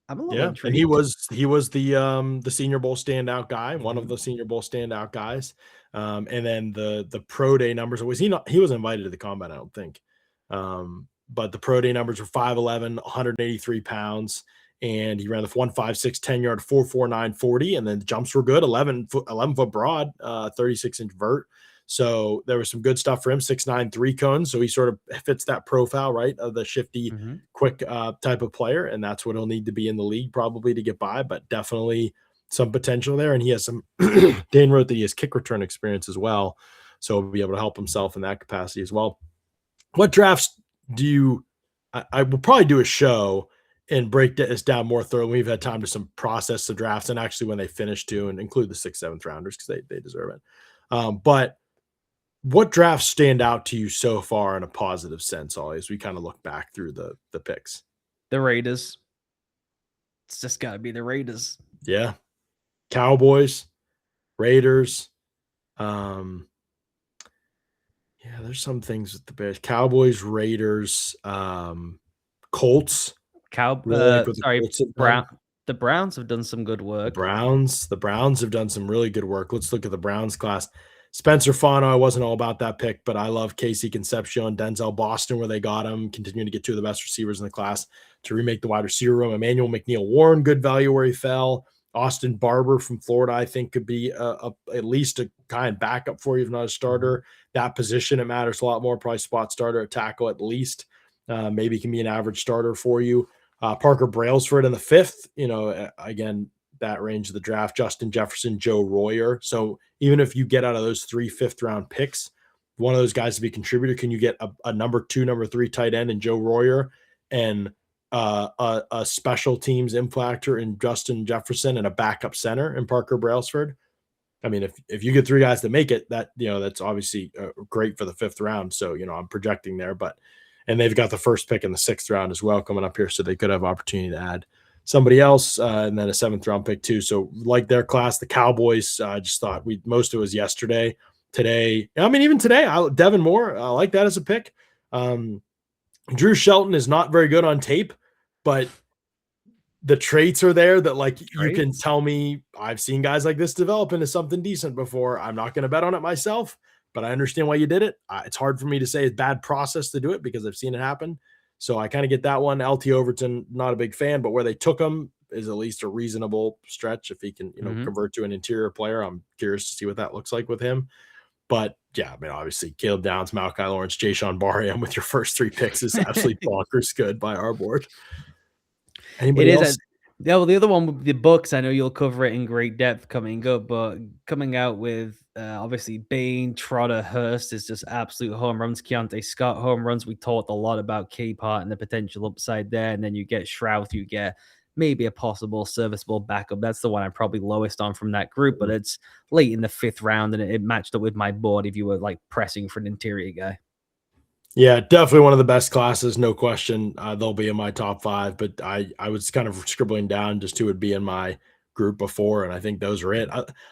I'm a little intrigued. And he was the Senior Bowl standout guy, one of the Senior Bowl standout guys. And then the pro day numbers, he wasn't invited to the combine, I don't think. But the pro day numbers were 5'11", 183 pounds, and he ran the 1.56 10-yard 4.49 40, and then the jumps were good, 11 foot broad, 36-inch vert. So there was some good stuff for him. 6'9", 3 cones. So he sort of fits that profile, right, of the shifty, quick type of player, and that's what he'll need to be in the league probably to get by. But definitely some potential there, and he has some. Dane wrote that he has kick return experience as well, so he'll be able to help himself in that capacity as well. What drafts do you? I will probably do a show and break this down more thoroughly. We've had time to process the drafts and actually when they finish too, and include the 6th, 7th rounders because they deserve it. But what drafts stand out to you so far in a positive sense, Ollie, as we kind of look back through the picks? The Raiders. It's just got to be the Raiders. Yeah. Cowboys, Raiders. Um, yeah, there's some things with the Bears. Cowboys, Raiders, Colts. Really like what the Sorry, Colts have Brown. done. The Browns have done some good work. The Browns have done some really good work. Let's look at the Browns class. Spencer Fano, I wasn't all about that pick, but I love Casey Concepcion, Denzel Boston, where they got him, continuing to get two of the best receivers in the class to remake the wide receiver room. Emmanuel McNeil Warren, good value where he fell. Austin Barber from Florida, I think, could be at least a kind of backup for you, if not a starter. That position, it matters a lot more. Probably spot starter at tackle at least. Maybe can be an average starter for you. Parker Brailsford in the fifth, again, that range of the draft. Justin Jefferson, Joe Royer. So even if you get out of those 3 5th-round picks, one of those guys to be a contributor, can you get a number 2, number 3 tight end in Joe Royer and a special teams impactor in Justin Jefferson and a backup center in Parker Brailsford? I mean, if you get 3 guys that make it, that's obviously great for the 5th round. So, I'm projecting there, and they've got the first pick in the 6th round as well coming up here. So they could have opportunity to add somebody else and then a 7th round pick too. So like their class, the Cowboys, I just thought most of it was yesterday. Today, I mean, even today, Devin Moore, I like that as a pick. Drew Shelton is not very good on tape, but the traits are there that you can tell me I've seen guys like this develop into something decent before. I'm not going to bet on it myself, but I understand why you did it. It's hard for me to say it's bad process to do it because I've seen it happen. So I kind of get that one. LT Overton, not a big fan, but where they took him is at least a reasonable stretch. If he can, convert to an interior player, I'm curious to see what that looks like with him. But yeah, I mean, obviously Caleb Downs, Malachi Lawrence, Jayshon Bariam with your first 3 picks is absolutely bonkers good by our board. Anybody else? Yeah, well, the other one with the Bucks, I know you'll cover it in great depth coming up, but coming out with obviously Bain, Trotter, Hurst is just absolute home runs. Keontae Scott home runs. We talked a lot about Capehart and the potential upside there, and then you get Shrouth, you get maybe a possible serviceable backup. That's the one I'm probably lowest on from that group, but it's late in the 5th round, and it matched up with my board if you were like pressing for an interior guy. Yeah, definitely one of the best classes, no question. They'll be in my top 5, but I was kind of scribbling down just who would be in my group before, and I think those are it.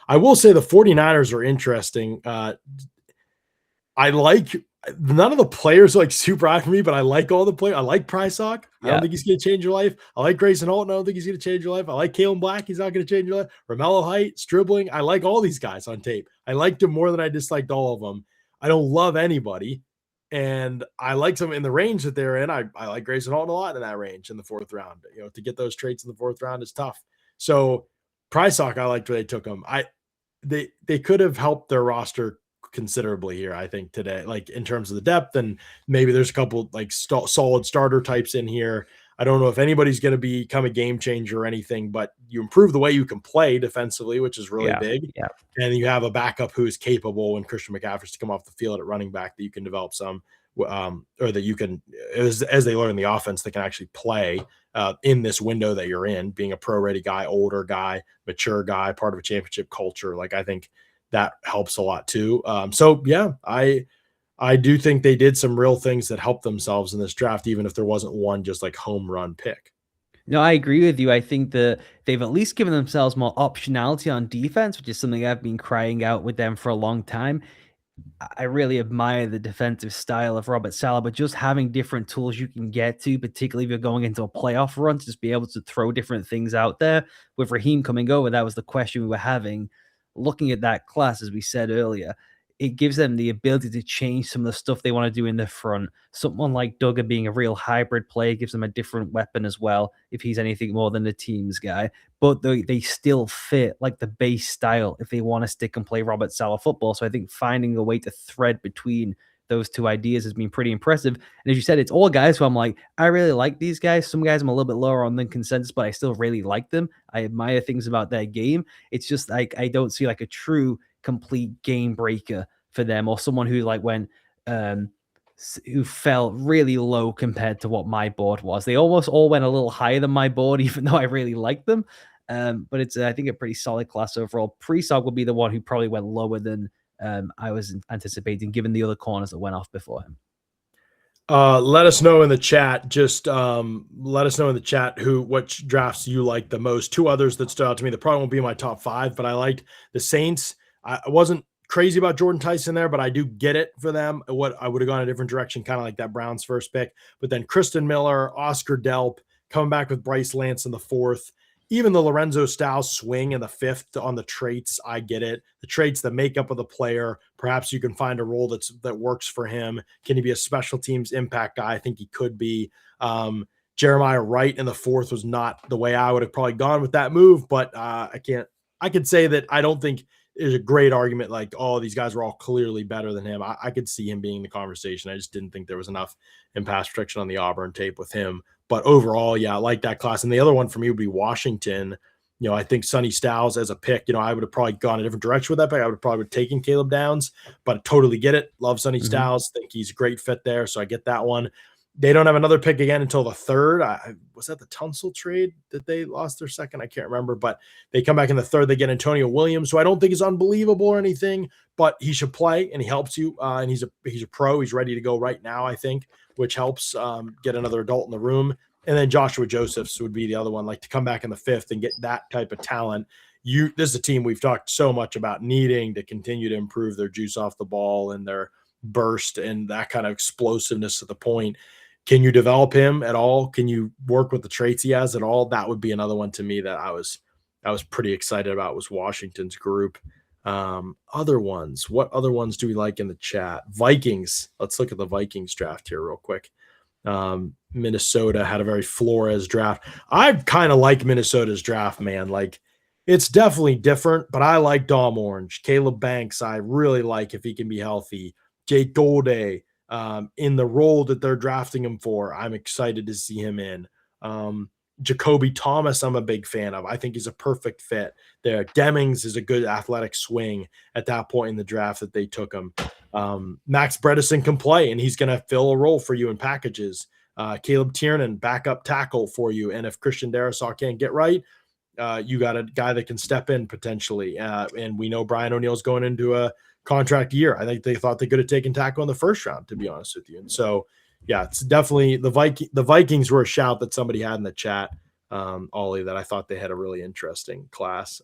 I will say the 49ers are interesting. I like none of the players are like super high for me, but I like all the players. I like Prysock. I don't think he's going to change your life. I like Grayson Holton. I don't think he's going to change your life. I like Kalen Black. He's not going to change your life. Romello Height, Stribling. I like all these guys on tape. I liked them more than I disliked all of them. I don't love anybody. And I like them in the range that they're in. I like Grayson Holton a lot in that range in the 4th round. To get those traits in the 4th round is tough. So Prysock, I liked where they took him. They could have helped their roster considerably here, I think, today, like in terms of the depth, and maybe there's a couple like solid starter types in here. I don't know if anybody's going to become a game changer or anything, but you improve the way you can play defensively, which is really big. Yeah. And you have a backup who is capable when Christian McCaffrey's to come off the field at running back that you can develop some, or that you can, as they learn the offense, they can actually play in this window that you're in, being a pro-ready guy, older guy, mature guy, part of a championship culture. Like, I think that helps a lot too. So yeah, I do think they did some real things that helped themselves in this draft, even if there wasn't one just like home run pick. No, I agree with you. I think that they've at least given themselves more optionality on defense, which is something I've been crying out with them for a long time. I really admire the defensive style of Robert Saleh, but just having different tools you can get to, particularly if you're going into a playoff run, to just be able to throw different things out there. With Raheem coming over, that was the question we were having. Looking at that class, as we said earlier, it gives them the ability to change some of the stuff they want to do in the front. Someone like Duggar being a real hybrid player gives them a different weapon as well, if he's anything more than a teams guy. But they still fit like the base style if they want to stick and play Robert Saleh football. So I think finding a way to thread between those two ideas has been pretty impressive. And as you said, it's all guys who I'm like, I really like these guys. Some guys I'm a little bit lower on than consensus, but I still really like them. I admire things about their game. It's just like I don't see like a true complete game breaker for them, or someone who like went who fell really low compared to what my board was. They almost all went a little higher than my board, even though I really liked them. But it's I think a pretty solid class overall. Presog will be the one who probably went lower than I was anticipating, given the other corners that went off before him. Let us know in the chat. Just let us know in the chat which drafts you like the most. Two others that stood out to me that probably won't be in my top five, but I liked the Saints. I wasn't crazy about Jordan Tyson there, but I do get it for them. What I would have gone a different direction, kind of like that Browns first pick. But then Kristen Miller, Oscar Delp, coming back with Bryce Lance in the fourth. Even the Lorenzo Styles swing in the fifth on the traits, I get it. The traits, the makeup of the player. Perhaps you can find a role that works for him. Can he be a special teams impact guy? I think he could be. Jeremiah Wright in the fourth was not the way I would have probably gone with that move, but I can't. I could say that I don't think there's a great argument like, oh, these guys were all clearly better than him. I could see him being in the conversation. I just didn't think there was enough in pass protection on the Auburn tape with him. But overall, yeah, I like that class. And the other one for me would be Washington. I think Sonny Styles as a pick, I would have probably gone a different direction with that pick. I would have probably taken Caleb Downs, but I totally get it. Love Sonny Styles. Think he's a great fit there. So I get that one. They don't have another pick again until the third. Was that the Tunsil trade that they lost their second? I can't remember, but they come back in the third. They get Antonio Williams, who I don't think is unbelievable or anything, but he should play and he helps you. And he's a pro. He's ready to go right now, I think, which helps get another adult in the room. And then Joshua Josephs would be the other one, like to come back in the fifth and get that type of talent. This is a team we've talked so much about needing to continue to improve their juice off the ball and their burst and that kind of explosiveness at the point. Can you develop him at all? Can you work with the traits he has at all? That would be another one to me that I was pretty excited about, was Washington's group. Other ones. What other ones do we like in the chat? Vikings. Let's look at the Vikings draft here real quick. Minnesota had a very Flores draft. I kind of like Minnesota's draft, man. Like, it's definitely different, but I like Dom Orange. Caleb Banks, I really like if he can be healthy. Jake Golday, in the role that they're drafting him for, I'm excited to see him in. Jacoby Thomas, I'm a big fan of. I think he's a perfect fit there. Demings is a good athletic swing at that point in the draft that they took him. Max Bredesen can play, and he's going to fill a role for you in packages. Caleb Tiernan, backup tackle for you. And if Christian Darrisaw can't get right, you got a guy that can step in potentially. And we know Brian O'Neill's going into a contract year. I think they thought they could have taken tackle in the first round, to be honest with you. And so, yeah, it's definitely the Vikings were a shout that somebody had in the chat, Ollie, that I thought they had a really interesting class.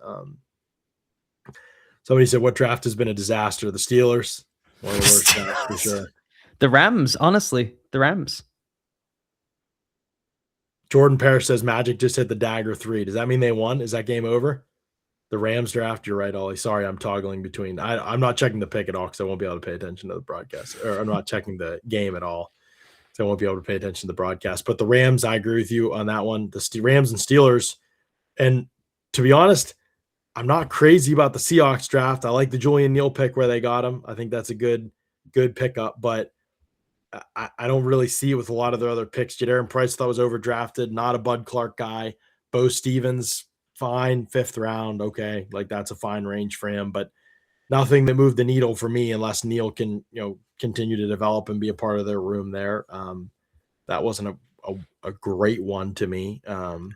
Somebody said, what draft has been a disaster? The Steelers. One of the worst drafts for sure. The Rams, honestly, the Rams. Jordan Parrish says Magic just hit the dagger 3. Does that mean they won? Is that game over? The Rams draft. You're right, Ollie. Sorry, I'm toggling between. I'm not checking the pick at all because I won't be able to pay attention to the broadcast, or I'm not checking the game at all, so I won't be able to pay attention to the broadcast. But the Rams, I agree with you on that one. The Rams and Steelers, and to be honest, I'm not crazy about the Seahawks draft. I like the Julian Neal pick where they got him. I think that's a good pickup, but I don't really see it with a lot of their other picks. Jadarian Price thought was overdrafted, not a Bud Clark guy. Bo Stevens, fine, 5th round. Okay. Like, that's a fine range for him, but nothing that moved the needle for me unless Neal can, continue to develop and be a part of their room there. That wasn't a great one to me. I'm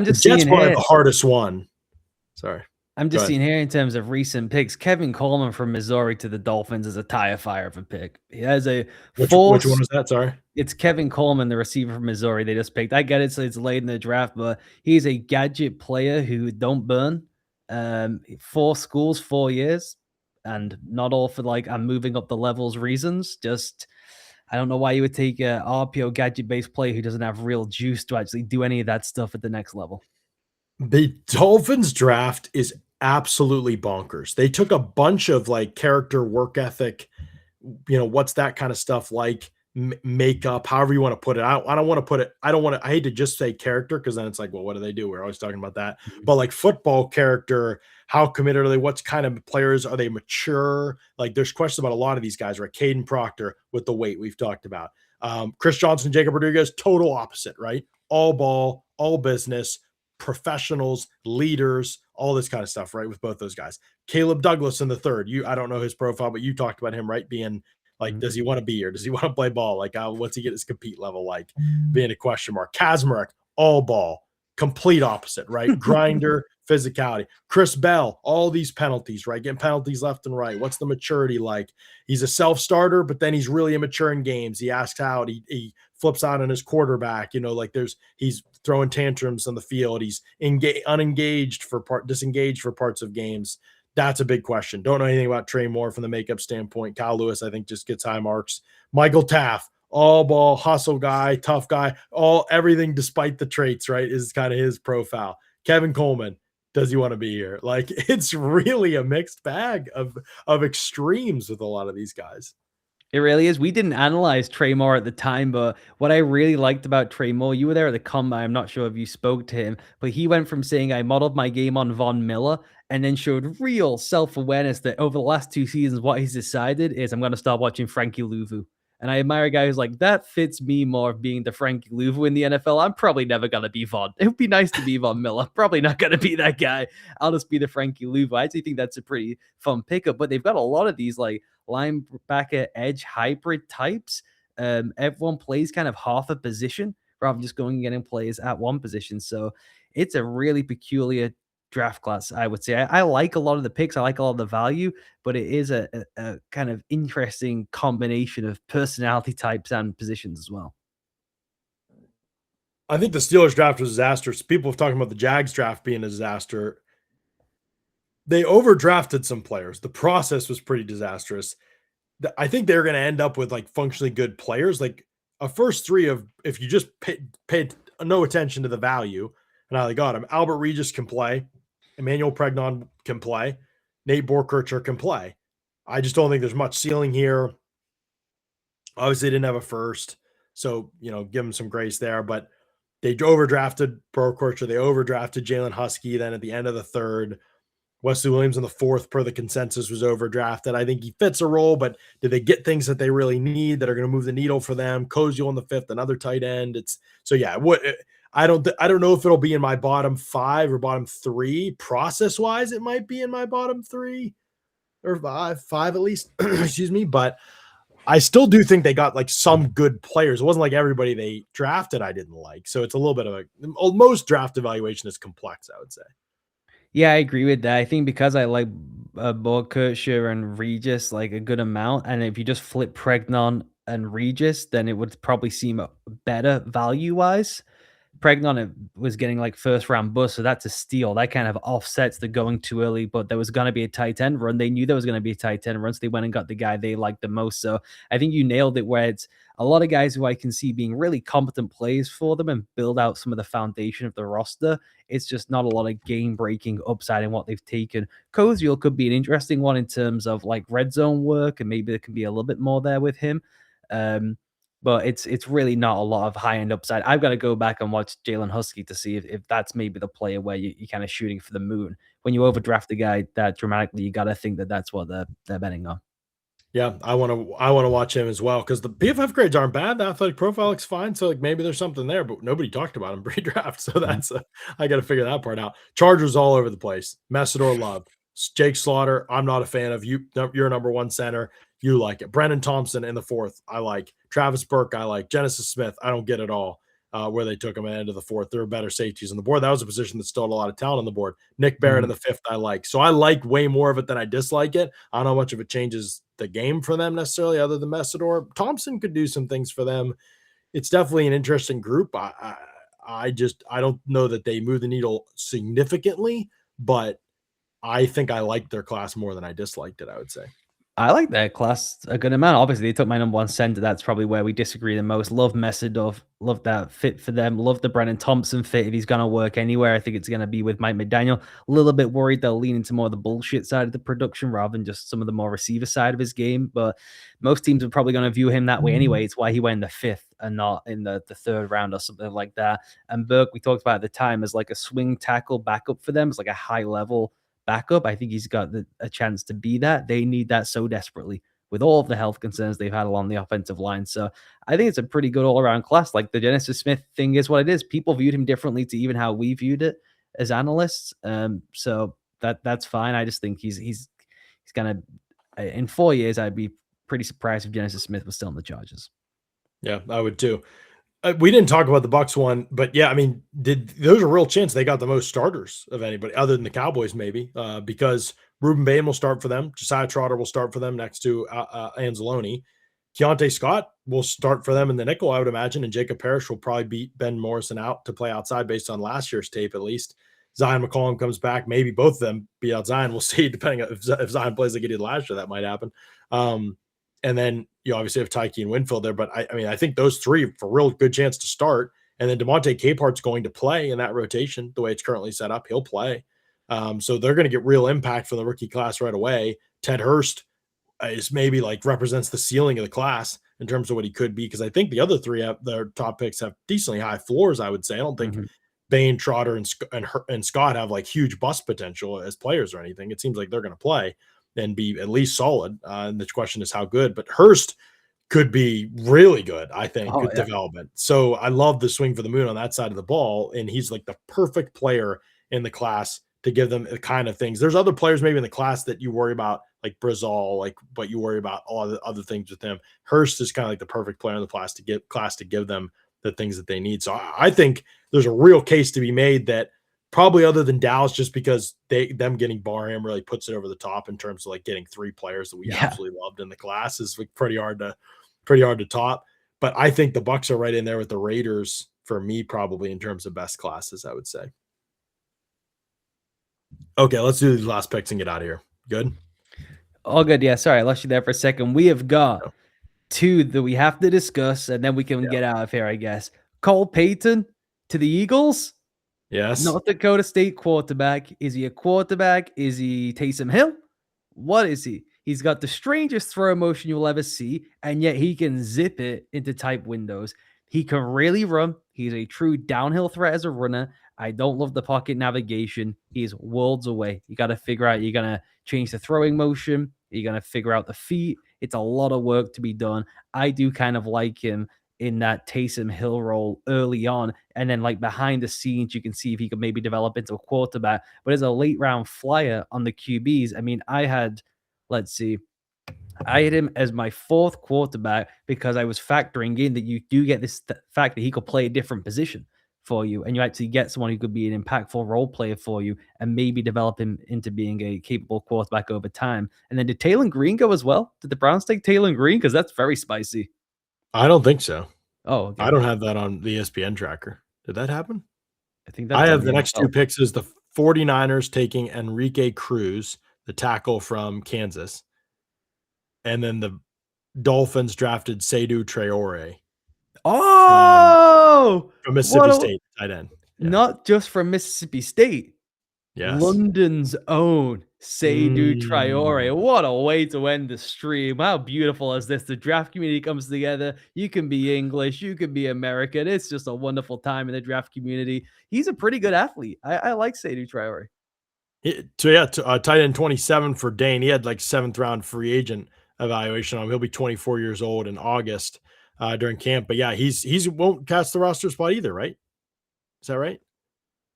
just the Jets seeing probably here, the hardest one. Sorry. I'm just seeing here in terms of recent picks, Kevin Coleman from Missouri to the Dolphins is a tire fire of a pick. He has a which one was that? Sorry. It's Kevin Coleman, the receiver from Missouri. They just picked. I get it, so it's late in the draft, but he's a gadget player who don't burn. 4 schools, 4 years, and not all for like I'm moving up the levels reasons. Just I don't know why you would take a RPO gadget based player who doesn't have real juice to actually do any of that stuff at the next level. The Dolphins draft is absolutely bonkers. They took a bunch of like character, work ethic, what's that kind of stuff like, makeup, however you want to put it. I don't want to put it. I hate to just say character because then it's like, well, what do they do? We're always talking about that. But like football character, how committed are they? What kind of players are they? Mature? Like there's questions about a lot of these guys, right? Caden Proctor with the weight we've talked about. Chris Johnson, Jacob Rodriguez, total opposite, right? All ball, all business, professionals, leaders, all this kind of stuff, right? With both those guys. Caleb Douglas in the third. I don't know his profile, but you talked about him, right? Being like, does he want to be here? Does he want to play ball? Like, what's he get his compete level like? Being a question mark. Kazmarek, all ball, complete opposite, right? Grinder, physicality. Chris Bell, all these penalties, right? Getting penalties left and right. What's the maturity like? He's a self-starter, but then he's really immature in games. He asks out, he flips out on his quarterback, like he's throwing tantrums on the field. He's disengaged for parts of games. That's a big question. Don't know anything about Trey Moore from the makeup standpoint. Kyle Lewis, I think, just gets high marks. Michael Taft, all ball, hustle guy, tough guy, everything despite the traits, right, is kind of his profile. Kevin Coleman, does he want to be here? Like, it's really a mixed bag of extremes with a lot of these guys. It really is. We didn't analyze Trey Moore at the time, but what I really liked about Trey Moore, you were there at the combine. I'm not sure if you spoke to him, but he went from saying I modeled my game on Von Miller and then showed real self-awareness that over the last 2 seasons, what he's decided is I'm going to start watching Frankie Louvu. And I admire a guy who's like, that fits me more of being the Frankie Louvu in the NFL. I'm probably never going to be Von. It would be nice to be Von Miller. Probably not going to be that guy. I'll just be the Frankie Louvu. I actually think that's a pretty fun pickup, but they've got a lot of these like linebacker edge hybrid types. Everyone plays kind of half a position rather than just going and getting players at one position. So it's a really peculiar draft class, I would say. I like a lot of the picks. I like a lot of the value, but it is a kind of interesting combination of personality types and positions as well. I think the Steelers draft was disastrous. People have talking about the Jags draft being a disaster. They overdrafted some players. The process was pretty disastrous. I think they're going to end up with like functionally good players, like a first three of if you just paid no attention to the value, and how they got him. Albert Regis can play, Emmanuel Pregnon can play, Nate Borkircher can play. I just don't think there's much ceiling here. Obviously, they didn't have a first, so give them some grace there. But they overdrafted Borkircher, they overdrafted Jalen Husky. Then at the end of the third, Wesley Williams in the fourth, per the consensus, was overdrafted. I think he fits a role, but did they get things that they really need that are going to move the needle for them? Koziel in the fifth, another tight end. I don't know if it'll be in my bottom 5 or bottom 3. Process wise, it might be in my bottom 3 or 5 at least. Excuse me, but I still do think they got like some good players. It wasn't like everybody they drafted I didn't like. So it's a little bit of most draft evaluation is complex, I would say. Yeah, I agree with that. I think because I like Borkircher and Regis like a good amount, and if you just flip Pregnon and Regis, then it would probably seem better value-wise. Pregnon was getting like first round bust, so that's a steal. That kind of offsets the going too early, but there was going to be a tight end run. They knew there was going to be a tight end run, so they went and got the guy they liked the most. So I think you nailed it, where it's a lot of guys who I can see being really competent players for them and build out some of the foundation of the roster. It's just not a lot of game breaking upside in what they've taken. Koziel could be an interesting one in terms of like red zone work, and maybe there can be a little bit more there with him. But it's really not a lot of high end upside. I've got to go back and watch Jalen Husky to see if that's maybe the player where you're kind of shooting for the moon. When you overdraft a guy that dramatically, you got to think that that's what they're betting on. Yeah, I want to watch him as well because the PFF grades aren't bad. The athletic profile looks fine, so like maybe there's something there, but nobody talked about him pre-draft, so that's I got to figure that part out. Chargers all over the place. Messidor Love, Jake Slaughter. I'm not a fan of you. You're number 1 center. You like it. Brennan Thompson in the 4th. I like Travis Burke. I like Genesis Smith. I don't get it all where they took him at the end of the 4th. There are better safeties on the board. That was a position that still had a lot of talent on the board. Nick Barrett in the 5th. I like. So I like way more of it than I dislike it. I don't know how much of it changes the game for them necessarily, other than Messidor. Thompson could do some things for them. It's definitely an interesting group. I don't know that they move the needle significantly, but I think I liked their class more than I disliked it, I would say. I like their class a good amount. Obviously, they took my number 1 center. That's probably where we disagree the most. Love Messidor. Love that fit for them. Love the Brennan Thompson fit. If he's going to work anywhere, I think it's going to be with Mike McDaniel. A little bit worried they'll lean into more of the bullshit side of the production rather than just some of the more receiver side of his game. But most teams are probably going to view him that way anyway. It's why he went in the 5th and not in the 3rd round or something like that. And Burke, we talked about at the time, as like a swing tackle backup for them. It's like a high level backup. I think he's got a chance to be that. They need that so desperately with all of the health concerns they've had along the offensive line. So I think it's a pretty good all-around class. Like the Genesis Smith thing is what it is. People viewed him differently to even how we viewed it as analysts. So that's fine. I just think he's gonna in 4 years, I'd be pretty surprised if Genesis Smith was still in the Chargers. Yeah, I would too. We didn't talk about the Bucks one, but yeah, I mean, there's a real chance they got the most starters of anybody other than the Cowboys, maybe, because Ruben Bain will start for them, Josiah Trotter will start for them next to Anzalone. Keontae Scott will start for them in the nickel, I would imagine, and Jacob Parrish will probably beat Ben Morrison out to play outside based on last year's tape, at least. Zion McCollum comes back, maybe both of them beat out Zion. We'll see, depending on if Zion plays like he did last year, that might happen. And then you obviously have Tyke and Winfield there, but I mean, I think those three for a real good chance to start. And then DeMonte Capart's going to play in that rotation the way it's currently set up. He'll play. So they're going to get real impact from the rookie class right away. Ted Hurst is maybe like represents the ceiling of the class in terms of what he could be, because I think the other three have their top picks have decently high floors. I would say I don't think Bain, Trotter, and Scott have like huge bust potential as players or anything. It seems like they're going to play and be at least solid. And the question is how good. But Hurst could be really good, I think, good development. So I love the swing for the moon on that side of the ball. And he's like the perfect player in the class to give them the kind of things. There's other players maybe in the class that you worry about, like Brazil, like, but you worry about all the other things with him. Hurst is kind of like the perfect player in the class to give them the things that they need. So I think there's a real case to be made that probably other than Dallas, just because them getting Barham really puts it over the top in terms of like getting three players that we absolutely loved in the class is like pretty hard to top. But I think the Bucks are right in there with the Raiders for me, probably in terms of best classes, I would say. Okay, let's do these last picks and get out of here. Good? All good. Yeah, sorry, I lost you there for a second. We have got two that we have to discuss, and then we can get out of here, I guess. Cole Payton to the Eagles. Yes. North Dakota State quarterback. Is he a quarterback? Is he Taysom Hill? What is he? He's got the strangest throw motion you'll ever see, and yet he can zip it into tight windows. He can really run. He's a true downhill threat as a runner. I don't love the pocket navigation. He's worlds away. You got to figure out, you're going to change the throwing motion. You're going to figure out the feet. It's a lot of work to be done. I do kind of like him in that Taysom Hill role early on. And then like behind the scenes, you can see if he could maybe develop into a quarterback. But as a late round flyer on the QBs, I mean, I had him as my fourth quarterback because I was factoring in that you do get this fact that he could play a different position for you, and you actually get someone who could be an impactful role player for you and maybe develop him into being a capable quarterback over time. And then did Taylor Green go as well? Did the Browns take Taylor Green? Because that's very spicy. I don't think so. Oh, okay. I don't have that on the ESPN tracker. Did that happen? I think I have the next two picks is the 49ers taking Enrique Cruz, the tackle from Kansas. And then the Dolphins drafted Seydou Traore. From Mississippi State, tight end. Yeah. Not just from Mississippi State. Yes. London's own Seydou Traore. What a way to end the stream. How beautiful is this? The draft community comes together. You can be English. You can be American. It's just a wonderful time in the draft community. He's a pretty good athlete. I like Seydou Traore. Tight end 27 for Dane. He had like 7th round free agent evaluation on him. He'll be 24 years old in August during camp. But yeah, he's won't cost the roster spot either, right? Is that right?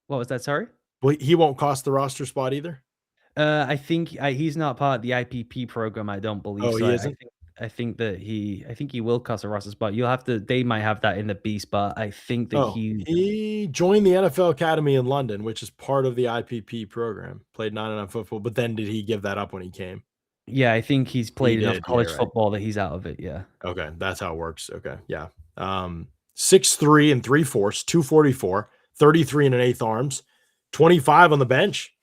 What was that? Sorry? Well, he won't cost the roster spot either. I think he's not part of the IPP program. I don't believe. Oh, so. He isn't. I think he will cost a roster spot. You'll have to. They might have that in the B spot. I think that he joined the NFL Academy in London, which is part of the IPP program. Played 9-9 football, but then did he give that up when he came? Yeah, I think he's played enough college football that he's out of it. Yeah. Okay, that's how it works. Okay, yeah. 6'3" and 3/4, 244, 33 and an eighth arms, 25 on the bench,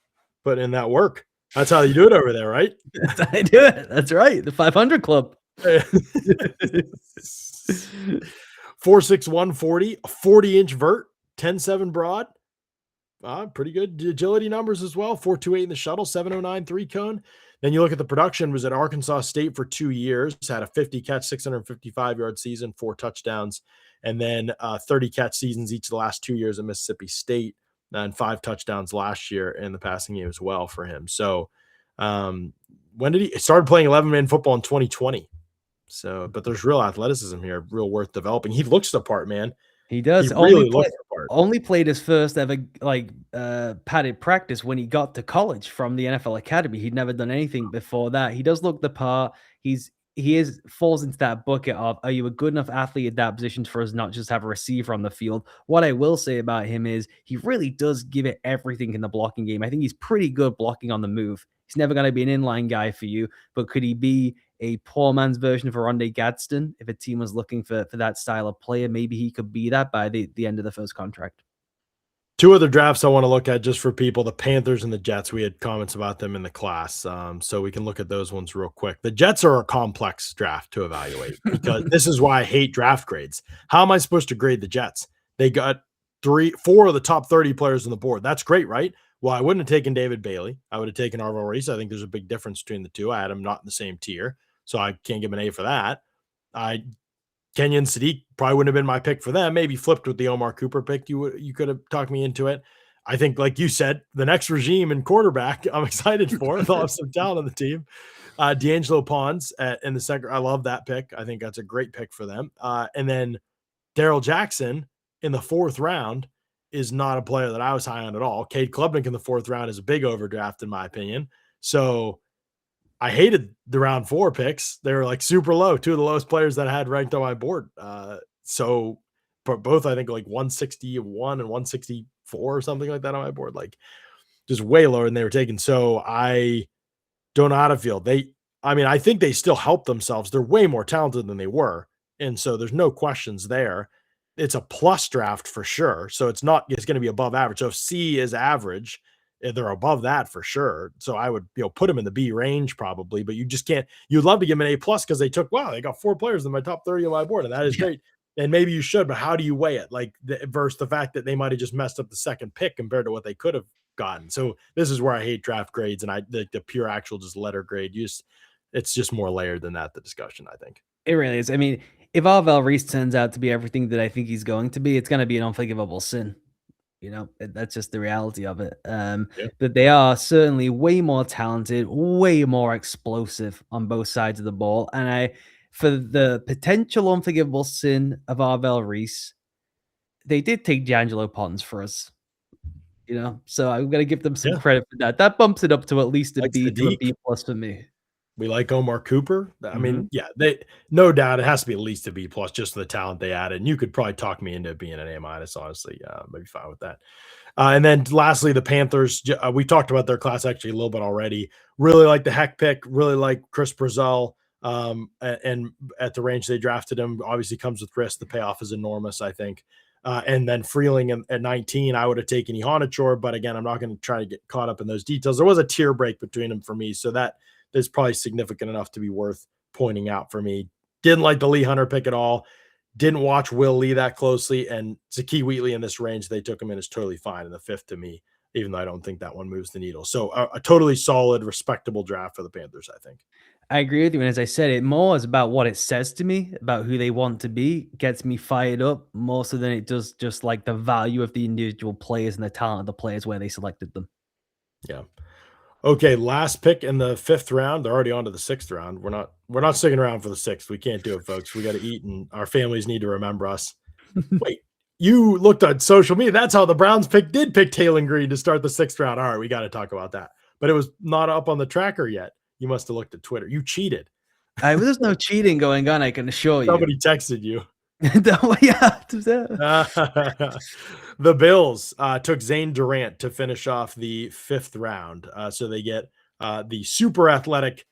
put in that work. That's how you do it over there, right? That's how I do it. That's right. The 500 club. 4'6", 140, a 40-inch vert, 10.7 broad. Pretty good agility numbers as well. 4.28 in the shuttle, 7.09 3-cone. Then you look at the production, was at Arkansas State for 2 years, had a 50-catch, 655-yard season, 4 touchdowns, and then 30-catch seasons each of the last 2 years at Mississippi State, and 5 touchdowns last year in the passing game as well for him. So when did he started playing 11-man football in 2020? So, but there's real athleticism here, real worth developing. He looks the part, man. He does. He really looks the part. Only played his first ever padded practice when he got to college from the NFL Academy. He'd never done anything before that. He does look the part. He's falls into that bucket of, are you a good enough athlete at that position for us not just have a receiver on the field? What I will say about him is he really does give it everything in the blocking game. I think he's pretty good blocking on the move. He's never going to be an inline guy for you, but could he be a poor man's version of Aronde Gadsden? If a team was looking for that style of player, maybe he could be that by the end of the first contract. Two other drafts I want to look at just for people, the Panthers and the Jets. We had comments about them in the class, so we can look at those ones real quick. The Jets are a complex draft to evaluate because this is why I hate draft grades. How am I supposed to grade the Jets? They got 4 of the top 30 players on the board. That's great, right? Well, I wouldn't have taken David Bailey. I would have taken Arvell Reese. I think there's a big difference between the two. I had him not in the same tier, so I can't give him an A for that. Kenyon Sadiq probably wouldn't have been my pick for them. Maybe flipped with the Omar Cooper pick. You could have talked me into it. I think, like you said, the next regime in quarterback, I'm excited for. They'll have some talent on the team. D'Angelo Pons in the second. I love that pick. I think that's a great pick for them. And then Darrell Jackson in the 4th round is not a player that I was high on at all. Cade Klubnik in the 4th round is a big overdraft, in my opinion. So I hated the round 4 picks. They were like super low, 2 of the lowest players that I had ranked on my board. So but both, I think, like 161 and 164 or something like that on my board, like just way lower than they were taken. So I don't know how to feel. I think they still help themselves. They're way more talented than they were. And so there's no questions there. It's a plus draft for sure. So it's going to be above average. So if C is average, they're above that for sure. So I would, put them in the B range probably, but you just can't. You'd love to give them an A plus because they got 4 players in my top 30 on my board, and that is great. And maybe you should, but how do you weigh it? Like versus the fact that they might have just messed up the second pick compared to what they could have gotten. So this is where I hate draft grades, and the pure actual just letter grade. It's just more layered than that. The discussion, I think. It really is. I mean, if Arvell Reese turns out to be everything that I think he's going to be, it's going to be an unforgivable sin. That's just the reality of it. But they are certainly way more talented, way more explosive on both sides of the ball. And for the potential unforgivable sin of Arvell Reese, they did take D'Angelo Pons for us. So I'm going to give them some credit for that. That bumps it up to at least a B to a B plus for me. We like Omar Cooper. I mean, they no doubt it has to be at least a B plus just for the talent they added. And you could probably talk me into being an A minus, honestly. Maybe fine with that. And then lastly, the Panthers. We talked about their class actually a little bit already. Really like the Heck pick. Really like Chris Brazel. And at the range they drafted him, obviously comes with risk. The payoff is enormous, I think. And then Freeling at 19, I would have taken Ihanachor, but again, I'm not going to try to get caught up in those details. There was a tier break between them for me, so that is probably significant enough to be worth pointing out for me. Didn't like the Lee Hunter pick at all. Didn't watch Will Lee that closely, and Zakee Wheatley in this range, they took him in is totally fine in the 5th to me, even though I don't think that one moves the needle. So a totally solid, respectable draft for the Panthers, I think. I agree with you. And as I said, it more is about what it says to me about who they want to be, gets me fired up more so than it does just like the value of the individual players and the talent of the players where they selected them. Yeah. Okay, last pick in the 5th round. They're already on to the 6th round. We're not sticking around for the 6th. We can't do it, folks. We got to eat, and our families need to remember us. Wait, you looked on social media. That's how the Browns did pick Taylon Green to start the 6th round. All right, we got to talk about that. But it was not up on the tracker yet. You must have looked at Twitter. You cheated. There's no cheating going on, I can assure you. Somebody texted you. Yeah. The Bills took Zane Durant to finish off the 5th round. So they get the super athletic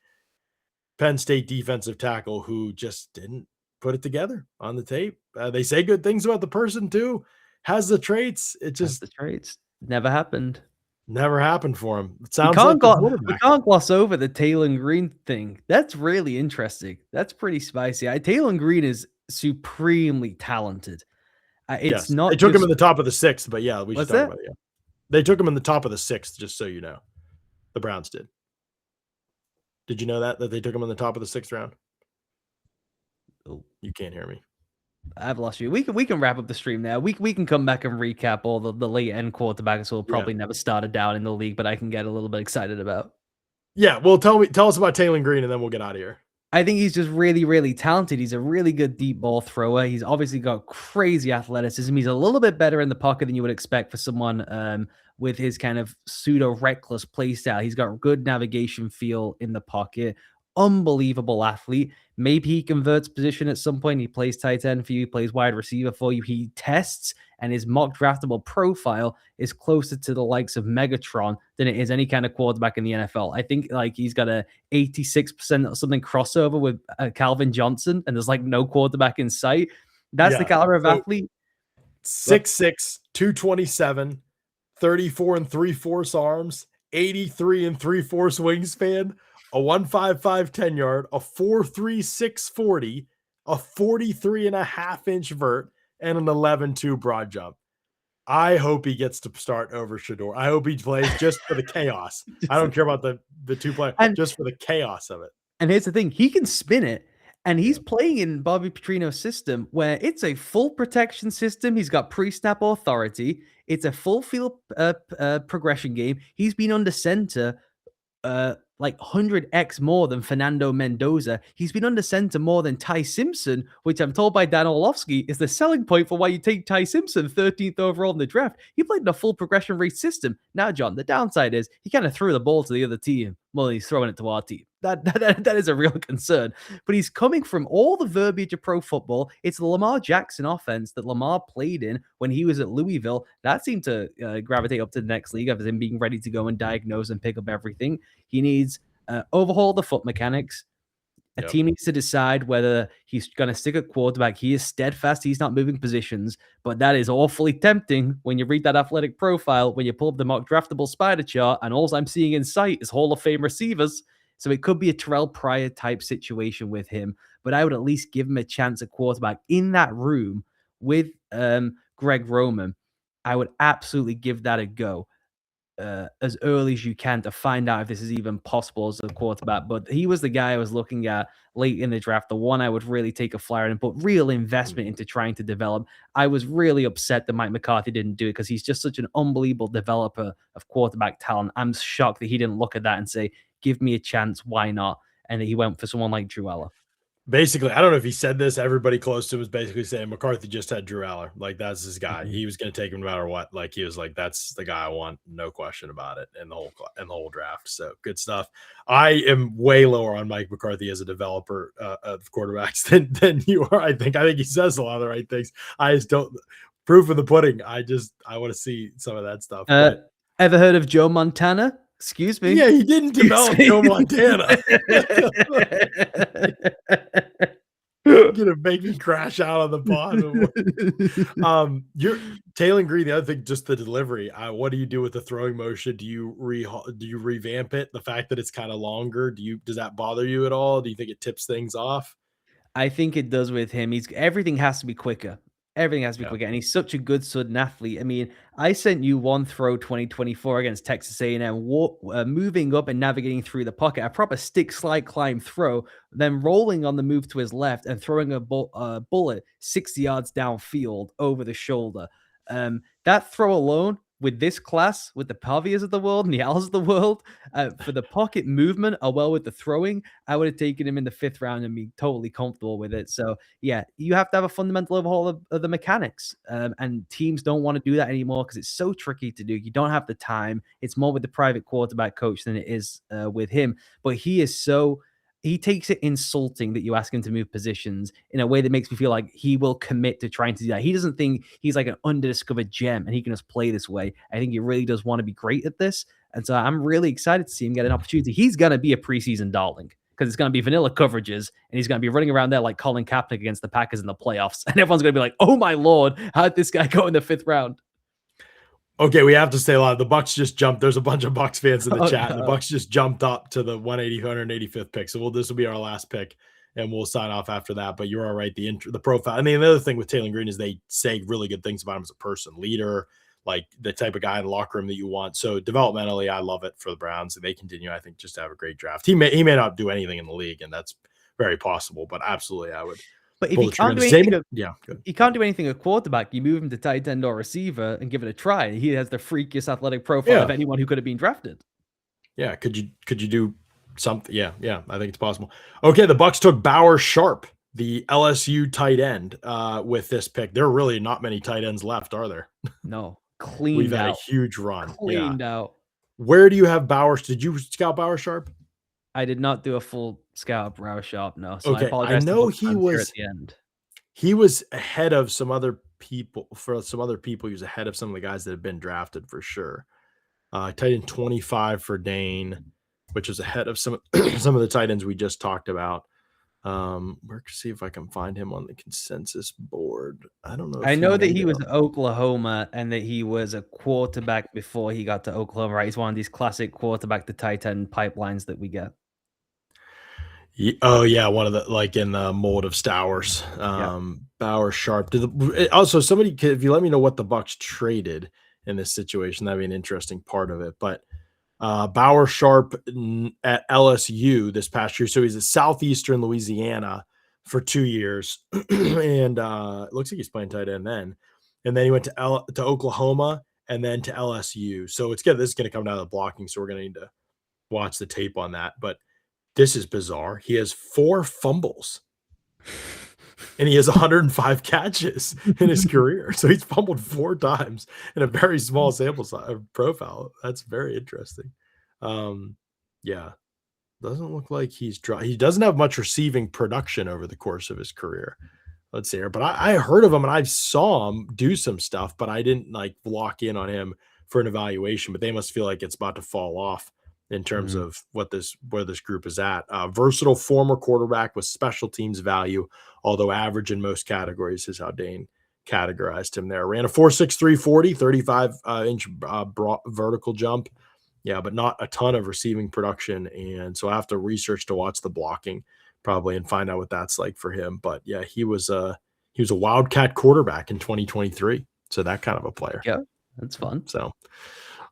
Penn State defensive tackle who just didn't put it together on the tape. They say good things about the person too. Has the traits. It just the traits. Never happened. Never happened for him. It sounds like we can't gloss over the Taylon Green thing. That's really interesting. That's pretty spicy. Taylon Green is supremely talented. It's not. They took him in the top of the 6th, but yeah, we should talk about it. Yeah. They took him in the top of the 6th, just so you know. The Browns did. Did you know that they took him in the top of the 6th round? Oh, you can't hear me. I've lost you. We can wrap up the stream now. We can come back and recap all the late end quarterbacks who will probably never started down in the league, but I can get a little bit excited about. Yeah, well, tell us about Taylon Green, and then we'll get out of here. I think he's just really, really talented. He's a really good deep ball thrower. He's obviously got crazy athleticism. He's a little bit better in the pocket than you would expect for someone with his kind of pseudo reckless play style. He's got good navigation feel in the pocket. unbelievable athlete. Maybe he converts position at some point. He plays tight end for you, plays wide receiver for you. He tests, and his mock draftable profile is closer to the likes of Megatron than it is any kind of quarterback in the NFL. I think like he's got a 86% or something crossover with Calvin Johnson, and there's like no quarterback in sight. That's the Yeah. caliber of So athlete. 6'6", 227, 34 and 3/4 arms, 83 and 3/4 wingspan, a 155 10-yard, a 4.3 640, a 43.5-inch vert, and an 11.2 broad jump. I hope he gets to start over Shedeur. I hope he plays just for the chaos. I don't care about the two players, And just for the chaos of it. And here's the thing, he can spin it, and he's Yeah. playing in Bobby Petrino's system where it's a full protection system. He's got pre-snap authority. It's a full field progression game. He's been under center like 100x more than Fernando Mendoza. He's been under center more than Ty Simpson, which I'm told by Dan Orlovsky is the selling point for why you take Ty Simpson 13th overall in the draft. He played in a full progression rate system. Now, John, the downside is he kind of threw the ball to the other team. Well, he's throwing it to our team. That is a real concern. But he's coming from all the verbiage of pro football. It's the Lamar Jackson offense that Lamar played in when he was at Louisville. That seemed to gravitate up to the next league of him being ready to go and diagnose and pick up everything. He needs overhaul the foot mechanics. A team needs to decide whether he's going to stick at quarterback. He is steadfast. He's not moving positions, but that is awfully tempting when you read that athletic profile, when you pull up the mock draftable spider chart, and all I'm seeing in sight is Hall of Fame receivers. So it could be a Terrell Pryor type situation with him, but I would at least give him a chance at quarterback in that room with Greg Roman. I would absolutely give that a go. As early as you can to find out if this is even possible as a quarterback. But he was the guy I was looking at late in the draft, the one I would really take a flyer and put real investment into trying to develop. I was really upset that Mike McCarthy didn't do it because he's just such an unbelievable developer of quarterback talent. I'm shocked that he didn't look at that and say, give me a chance, why not? And that he went for someone like Drew Eller. Basically, I don't know if he said this. Everybody close to him was basically saying McCarthy just had Drew Aller. Like, that's his guy. Mhm. He was going to take him no matter what. Like, he was like, that's the guy I want, no question about it, in the whole draft. So good stuff. I am way lower on Mike McCarthy as a developer of quarterbacks than you are. I think he says a lot of the right things. I just don't. Proof of the pudding. I want to see some of that stuff. But Ever heard of Joe Montana? Excuse me. yeah, he didn't develop Joe Montana. Gonna make me crash out on the bottom. You're Taylor Green. The other thing, just the delivery. What do you do with the throwing motion? Do you revamp it? The fact that it's kind of longer. Does that bother you at all? Do you think it tips things off? I think it does with him. Everything has to be quicker. Everything has to be Yeah. quicker, and he's such a good sudden athlete. I mean, I sent you one throw 2024 against Texas A&M, moving up and navigating through the pocket, a proper stick slide climb throw, then rolling on the move to his left and throwing a bullet 60 yards downfield over the shoulder. That throw alone with this class, with the Pavias of the world and the Al's of the world, for the pocket movement, well with the throwing, I would have taken him in the 5th round and be totally comfortable with it. So yeah, you have to have a fundamental overhaul of the mechanics, and teams don't want to do that anymore because it's so tricky to do. You don't have the time. It's more with the private quarterback coach than it is with him. But he takes it insulting that you ask him to move positions in a way that makes me feel like he will commit to trying to do that. He doesn't think he's like an underdiscovered gem and he can just play this way. I think he really does want to be great at this. And so I'm really excited to see him get an opportunity. He's going to be a preseason darling because it's going to be vanilla coverages and he's going to be running around there like Colin Kaepernick against the Packers in the playoffs. And everyone's going to be like, oh my Lord, how'd this guy go in the 5th round? Okay, we have to say a lot. The Bucks just jumped. There's a bunch of Bucks fans in the chat, and the No. Bucks just jumped up to the 185th pick. So this will be our last pick, and we'll sign off after that. But you're all right. The profile. I mean, the other thing with Taylor Green is they say really good things about him as a person, leader, like the type of guy in the locker room that you want. So developmentally, I love it for the Browns. If they continue, I think, just to have a great draft. He may not do anything in the league, and that's very possible. But absolutely, I would. But if he can't do anything, good. He can't do anything at quarterback, you move him to tight end or receiver and give it a try. He has the freakiest athletic profile of anyone who could have been drafted. Yeah, could you do something? Yeah, I think it's possible. Okay, the Bucks took Bauer Sharp, the LSU tight end, with this pick. There are really not many tight ends left, are there? No, cleaned We've out. had a huge run. Cleaned out. Where do you have Bauer? Did you scout Bauer Sharp? I did not do a full scout of Brow Sharp, no. So I Okay, I apologize to know Bucks fans here at the end. he was ahead of some other people. For some other people, he was ahead of some of the guys that have been drafted for sure. Tight end 25 for Dane, which is ahead of some some of the tight ends we just talked about. Let's see if I can find him on the consensus board. I don't know if I he know that made he it was up. at Oklahoma and that he was a quarterback before he got to Oklahoma, right? He's one of these classic quarterback to tight end pipelines that we get. Oh yeah, one of the like in the mold of Stowers, Yeah. Bauer Sharp. Also somebody, if you let me know what the Bucks traded in this situation, that'd be an interesting part of it. But Bauer Sharp at LSU this past year, so he's at Southeastern Louisiana for 2 years, and it looks like he's playing tight end then. And then he went to Oklahoma and then to LSU. So it's good. This is going to come down to the blocking, so we're going to need to watch the tape on that. But this is bizarre. He has 4 fumbles and he has 105 catches in his career. So he's fumbled 4 times in a very small sample size profile. That's very interesting. Yeah, doesn't look like he doesn't have much receiving production over the course of his career. Let's see here. But I heard of him and I saw him do some stuff, but I didn't like lock in on him for an evaluation. But they must feel like it's about to fall off in terms Mhm. of where this group is at. Versatile former quarterback with special teams value, although average in most categories is how Dane categorized him there. Ran a 4.63 40, 35 inch vertical jump. Yeah, but not a ton of receiving production. And so I have to research to watch the blocking probably and find out what that's like for him. But yeah, he was a Wildcat quarterback in 2023. So that kind of a player. Yeah, that's fun. So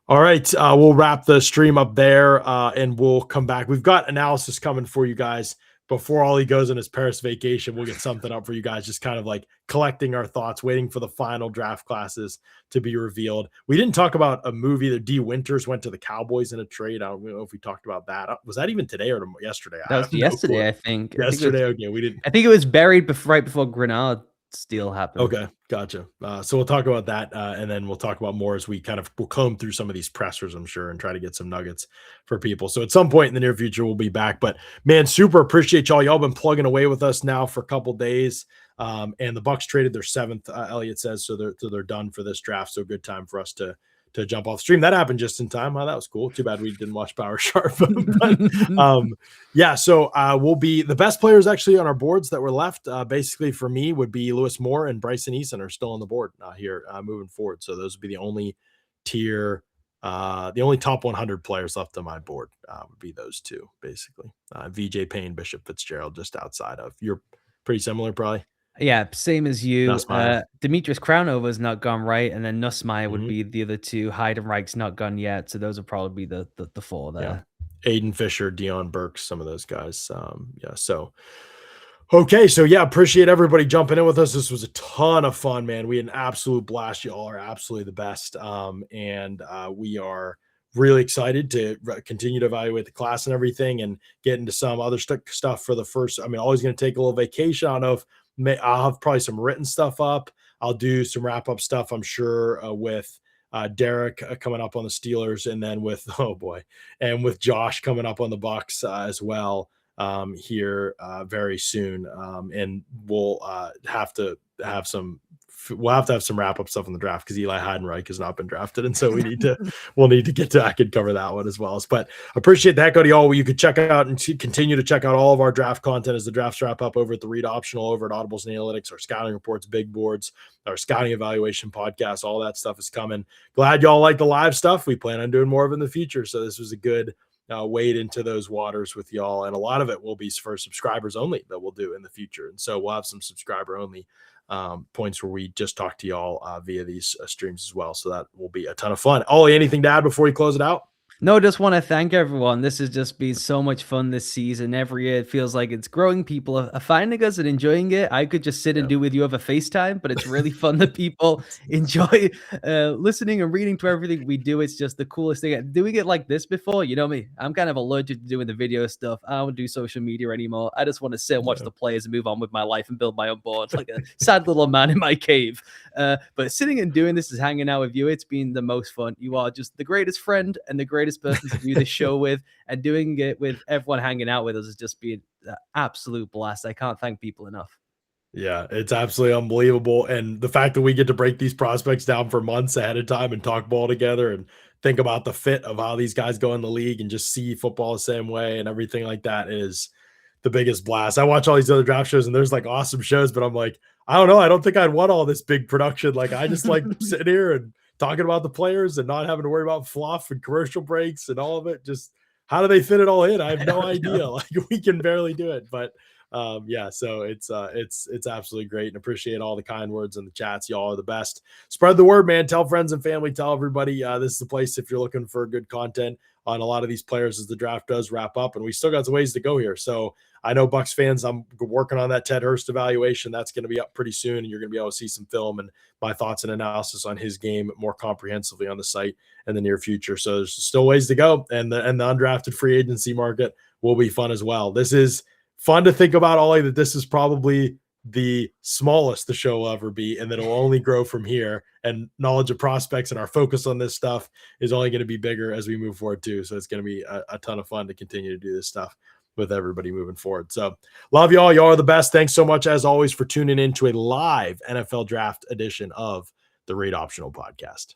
all right, we'll wrap the stream up there, and we'll come back. We've got analysis coming for you guys before Ollie goes on his Paris vacation. We'll get something up for you guys, just kind of like collecting our thoughts, waiting for the final draft classes to be revealed. We didn't talk about a movie that D. Winters went to the Cowboys in a trade. I don't know if we talked about that. Was that even today or yesterday? I That have was no clue. yesterday, I think. Yesterday, okay, we didn't. I think it was buried right before Grenade steal happened. Okay, gotcha. So we'll talk about that, and then we'll talk about more as we'll comb through some of these pressers, I'm sure, and try to get some nuggets for people. So at some point in the near future, we'll be back. But man, super appreciate y'all. Y'all been plugging away with us now for a couple days. And the Bucks traded their 7th, Elliot says, so they're done for this draft. So good time for us to jump off stream. That happened just in time. That was cool. Too bad we didn't watch Power Sharp. But yeah, so we'll be the best players actually on our boards that were left. Basically for me would be Lewis Moore and Bryson Eason are still on the board here moving forward. So those would be the only tier, the only top 100 players left on my board would be those two, basically. VJ Payne, Bishop Fitzgerald, just outside of. You're pretty similar, probably. Yeah, same as you. Nussmeier. Demetrius Crownover's not gone, right? And then Nussmeier would Mhm. be the other two. Heidenreich's not gone yet. So those would probably be the 4 there. Yeah. Aiden Fisher, Deion Burks, some of those guys. Yeah. So, okay. So, yeah, appreciate everybody jumping in with us. This was a ton of fun, man. We had an absolute blast. You all are absolutely the best. And we are really excited to continue to evaluate the class and everything and get into some other stuff for the first. I mean, always going to take a little vacation. I don't know if I'll have probably some written stuff up. I'll do some wrap up stuff, I'm sure, with Derek coming up on the Steelers, and then with and with Josh coming up on the Bucks as well here very soon. And we'll have to have some wrap up stuff in the draft because Eli Heidenreich has not been drafted, and so we'll need to get back and cover that one as well. But appreciate that, go to y'all. You could check out and continue to check out all of our draft content as the drafts wrap up over at the Read Optional, over at Audibles and Analytics, our scouting reports, big boards, our scouting evaluation podcast. All that stuff is coming. Glad y'all like the live stuff. We plan on doing more of it in the future, so this was a good wade into those waters with y'all, and a lot of it will be for subscribers only that we'll do in the future. And so we'll have some subscriber only points where we just talk to y'all via these streams as well. So that will be a ton of fun. Ollie, anything to add before we close it out? No, just want to thank everyone. This has just been so much fun this season. Every year it feels like it's growing. People are finding us and enjoying it. I could just sit and do with you over FaceTime, but it's really fun that people enjoy listening and reading to everything we do. It's just the coolest thing. Doing it like this before, you know me, I'm kind of allergic to doing the video stuff. I don't do social media anymore. I just want to sit and watch the players and move on with my life and build my own board like a sad little man in my cave. But sitting and doing this is hanging out with you. It's been the most fun. You are just the greatest friend and the greatest person to do this show with, and doing it with everyone hanging out with us has just been an absolute blast. I can't thank people enough. Yeah, it's absolutely unbelievable. And the fact that we get to break these prospects down for months ahead of time and talk ball together and think about the fit of how these guys go in the league and just see football the same way and everything like that is the biggest blast. I watch all these other draft shows and there's like awesome shows, but I'm like, I don't know. I don't think I'd want all this big production. Like, I just like sitting here and talking about the players and not having to worry about fluff and commercial breaks and all of it. Just how do they fit it all in? I have no idea. Like, we can barely do it, but yeah, so it's absolutely great, and appreciate all the kind words in the chats. Y'all are the best. Spread the word, man. Tell friends and family, tell everybody. This is the place if you're looking for good content on a lot of these players as the draft does wrap up, and we still got some ways to go here. So I know Bucks fans, I'm working on that Ted Hurst evaluation. That's going to be up pretty soon, and you're going to be able to see some film and my thoughts and analysis on his game more comprehensively on the site in the near future. So there's still ways to go, and the undrafted free agency market will be fun as well. This is fun to think about, Ollie, that this is probably the smallest the show will ever be, and that it'll only grow from here. And knowledge of prospects and our focus on this stuff is only going to be bigger as we move forward too. So it's going to be a ton of fun to continue to do this stuff with everybody moving forward. So love y'all. Y'all are the best. Thanks so much as always for tuning in to a live NFL draft edition of the Rate Optional Podcast.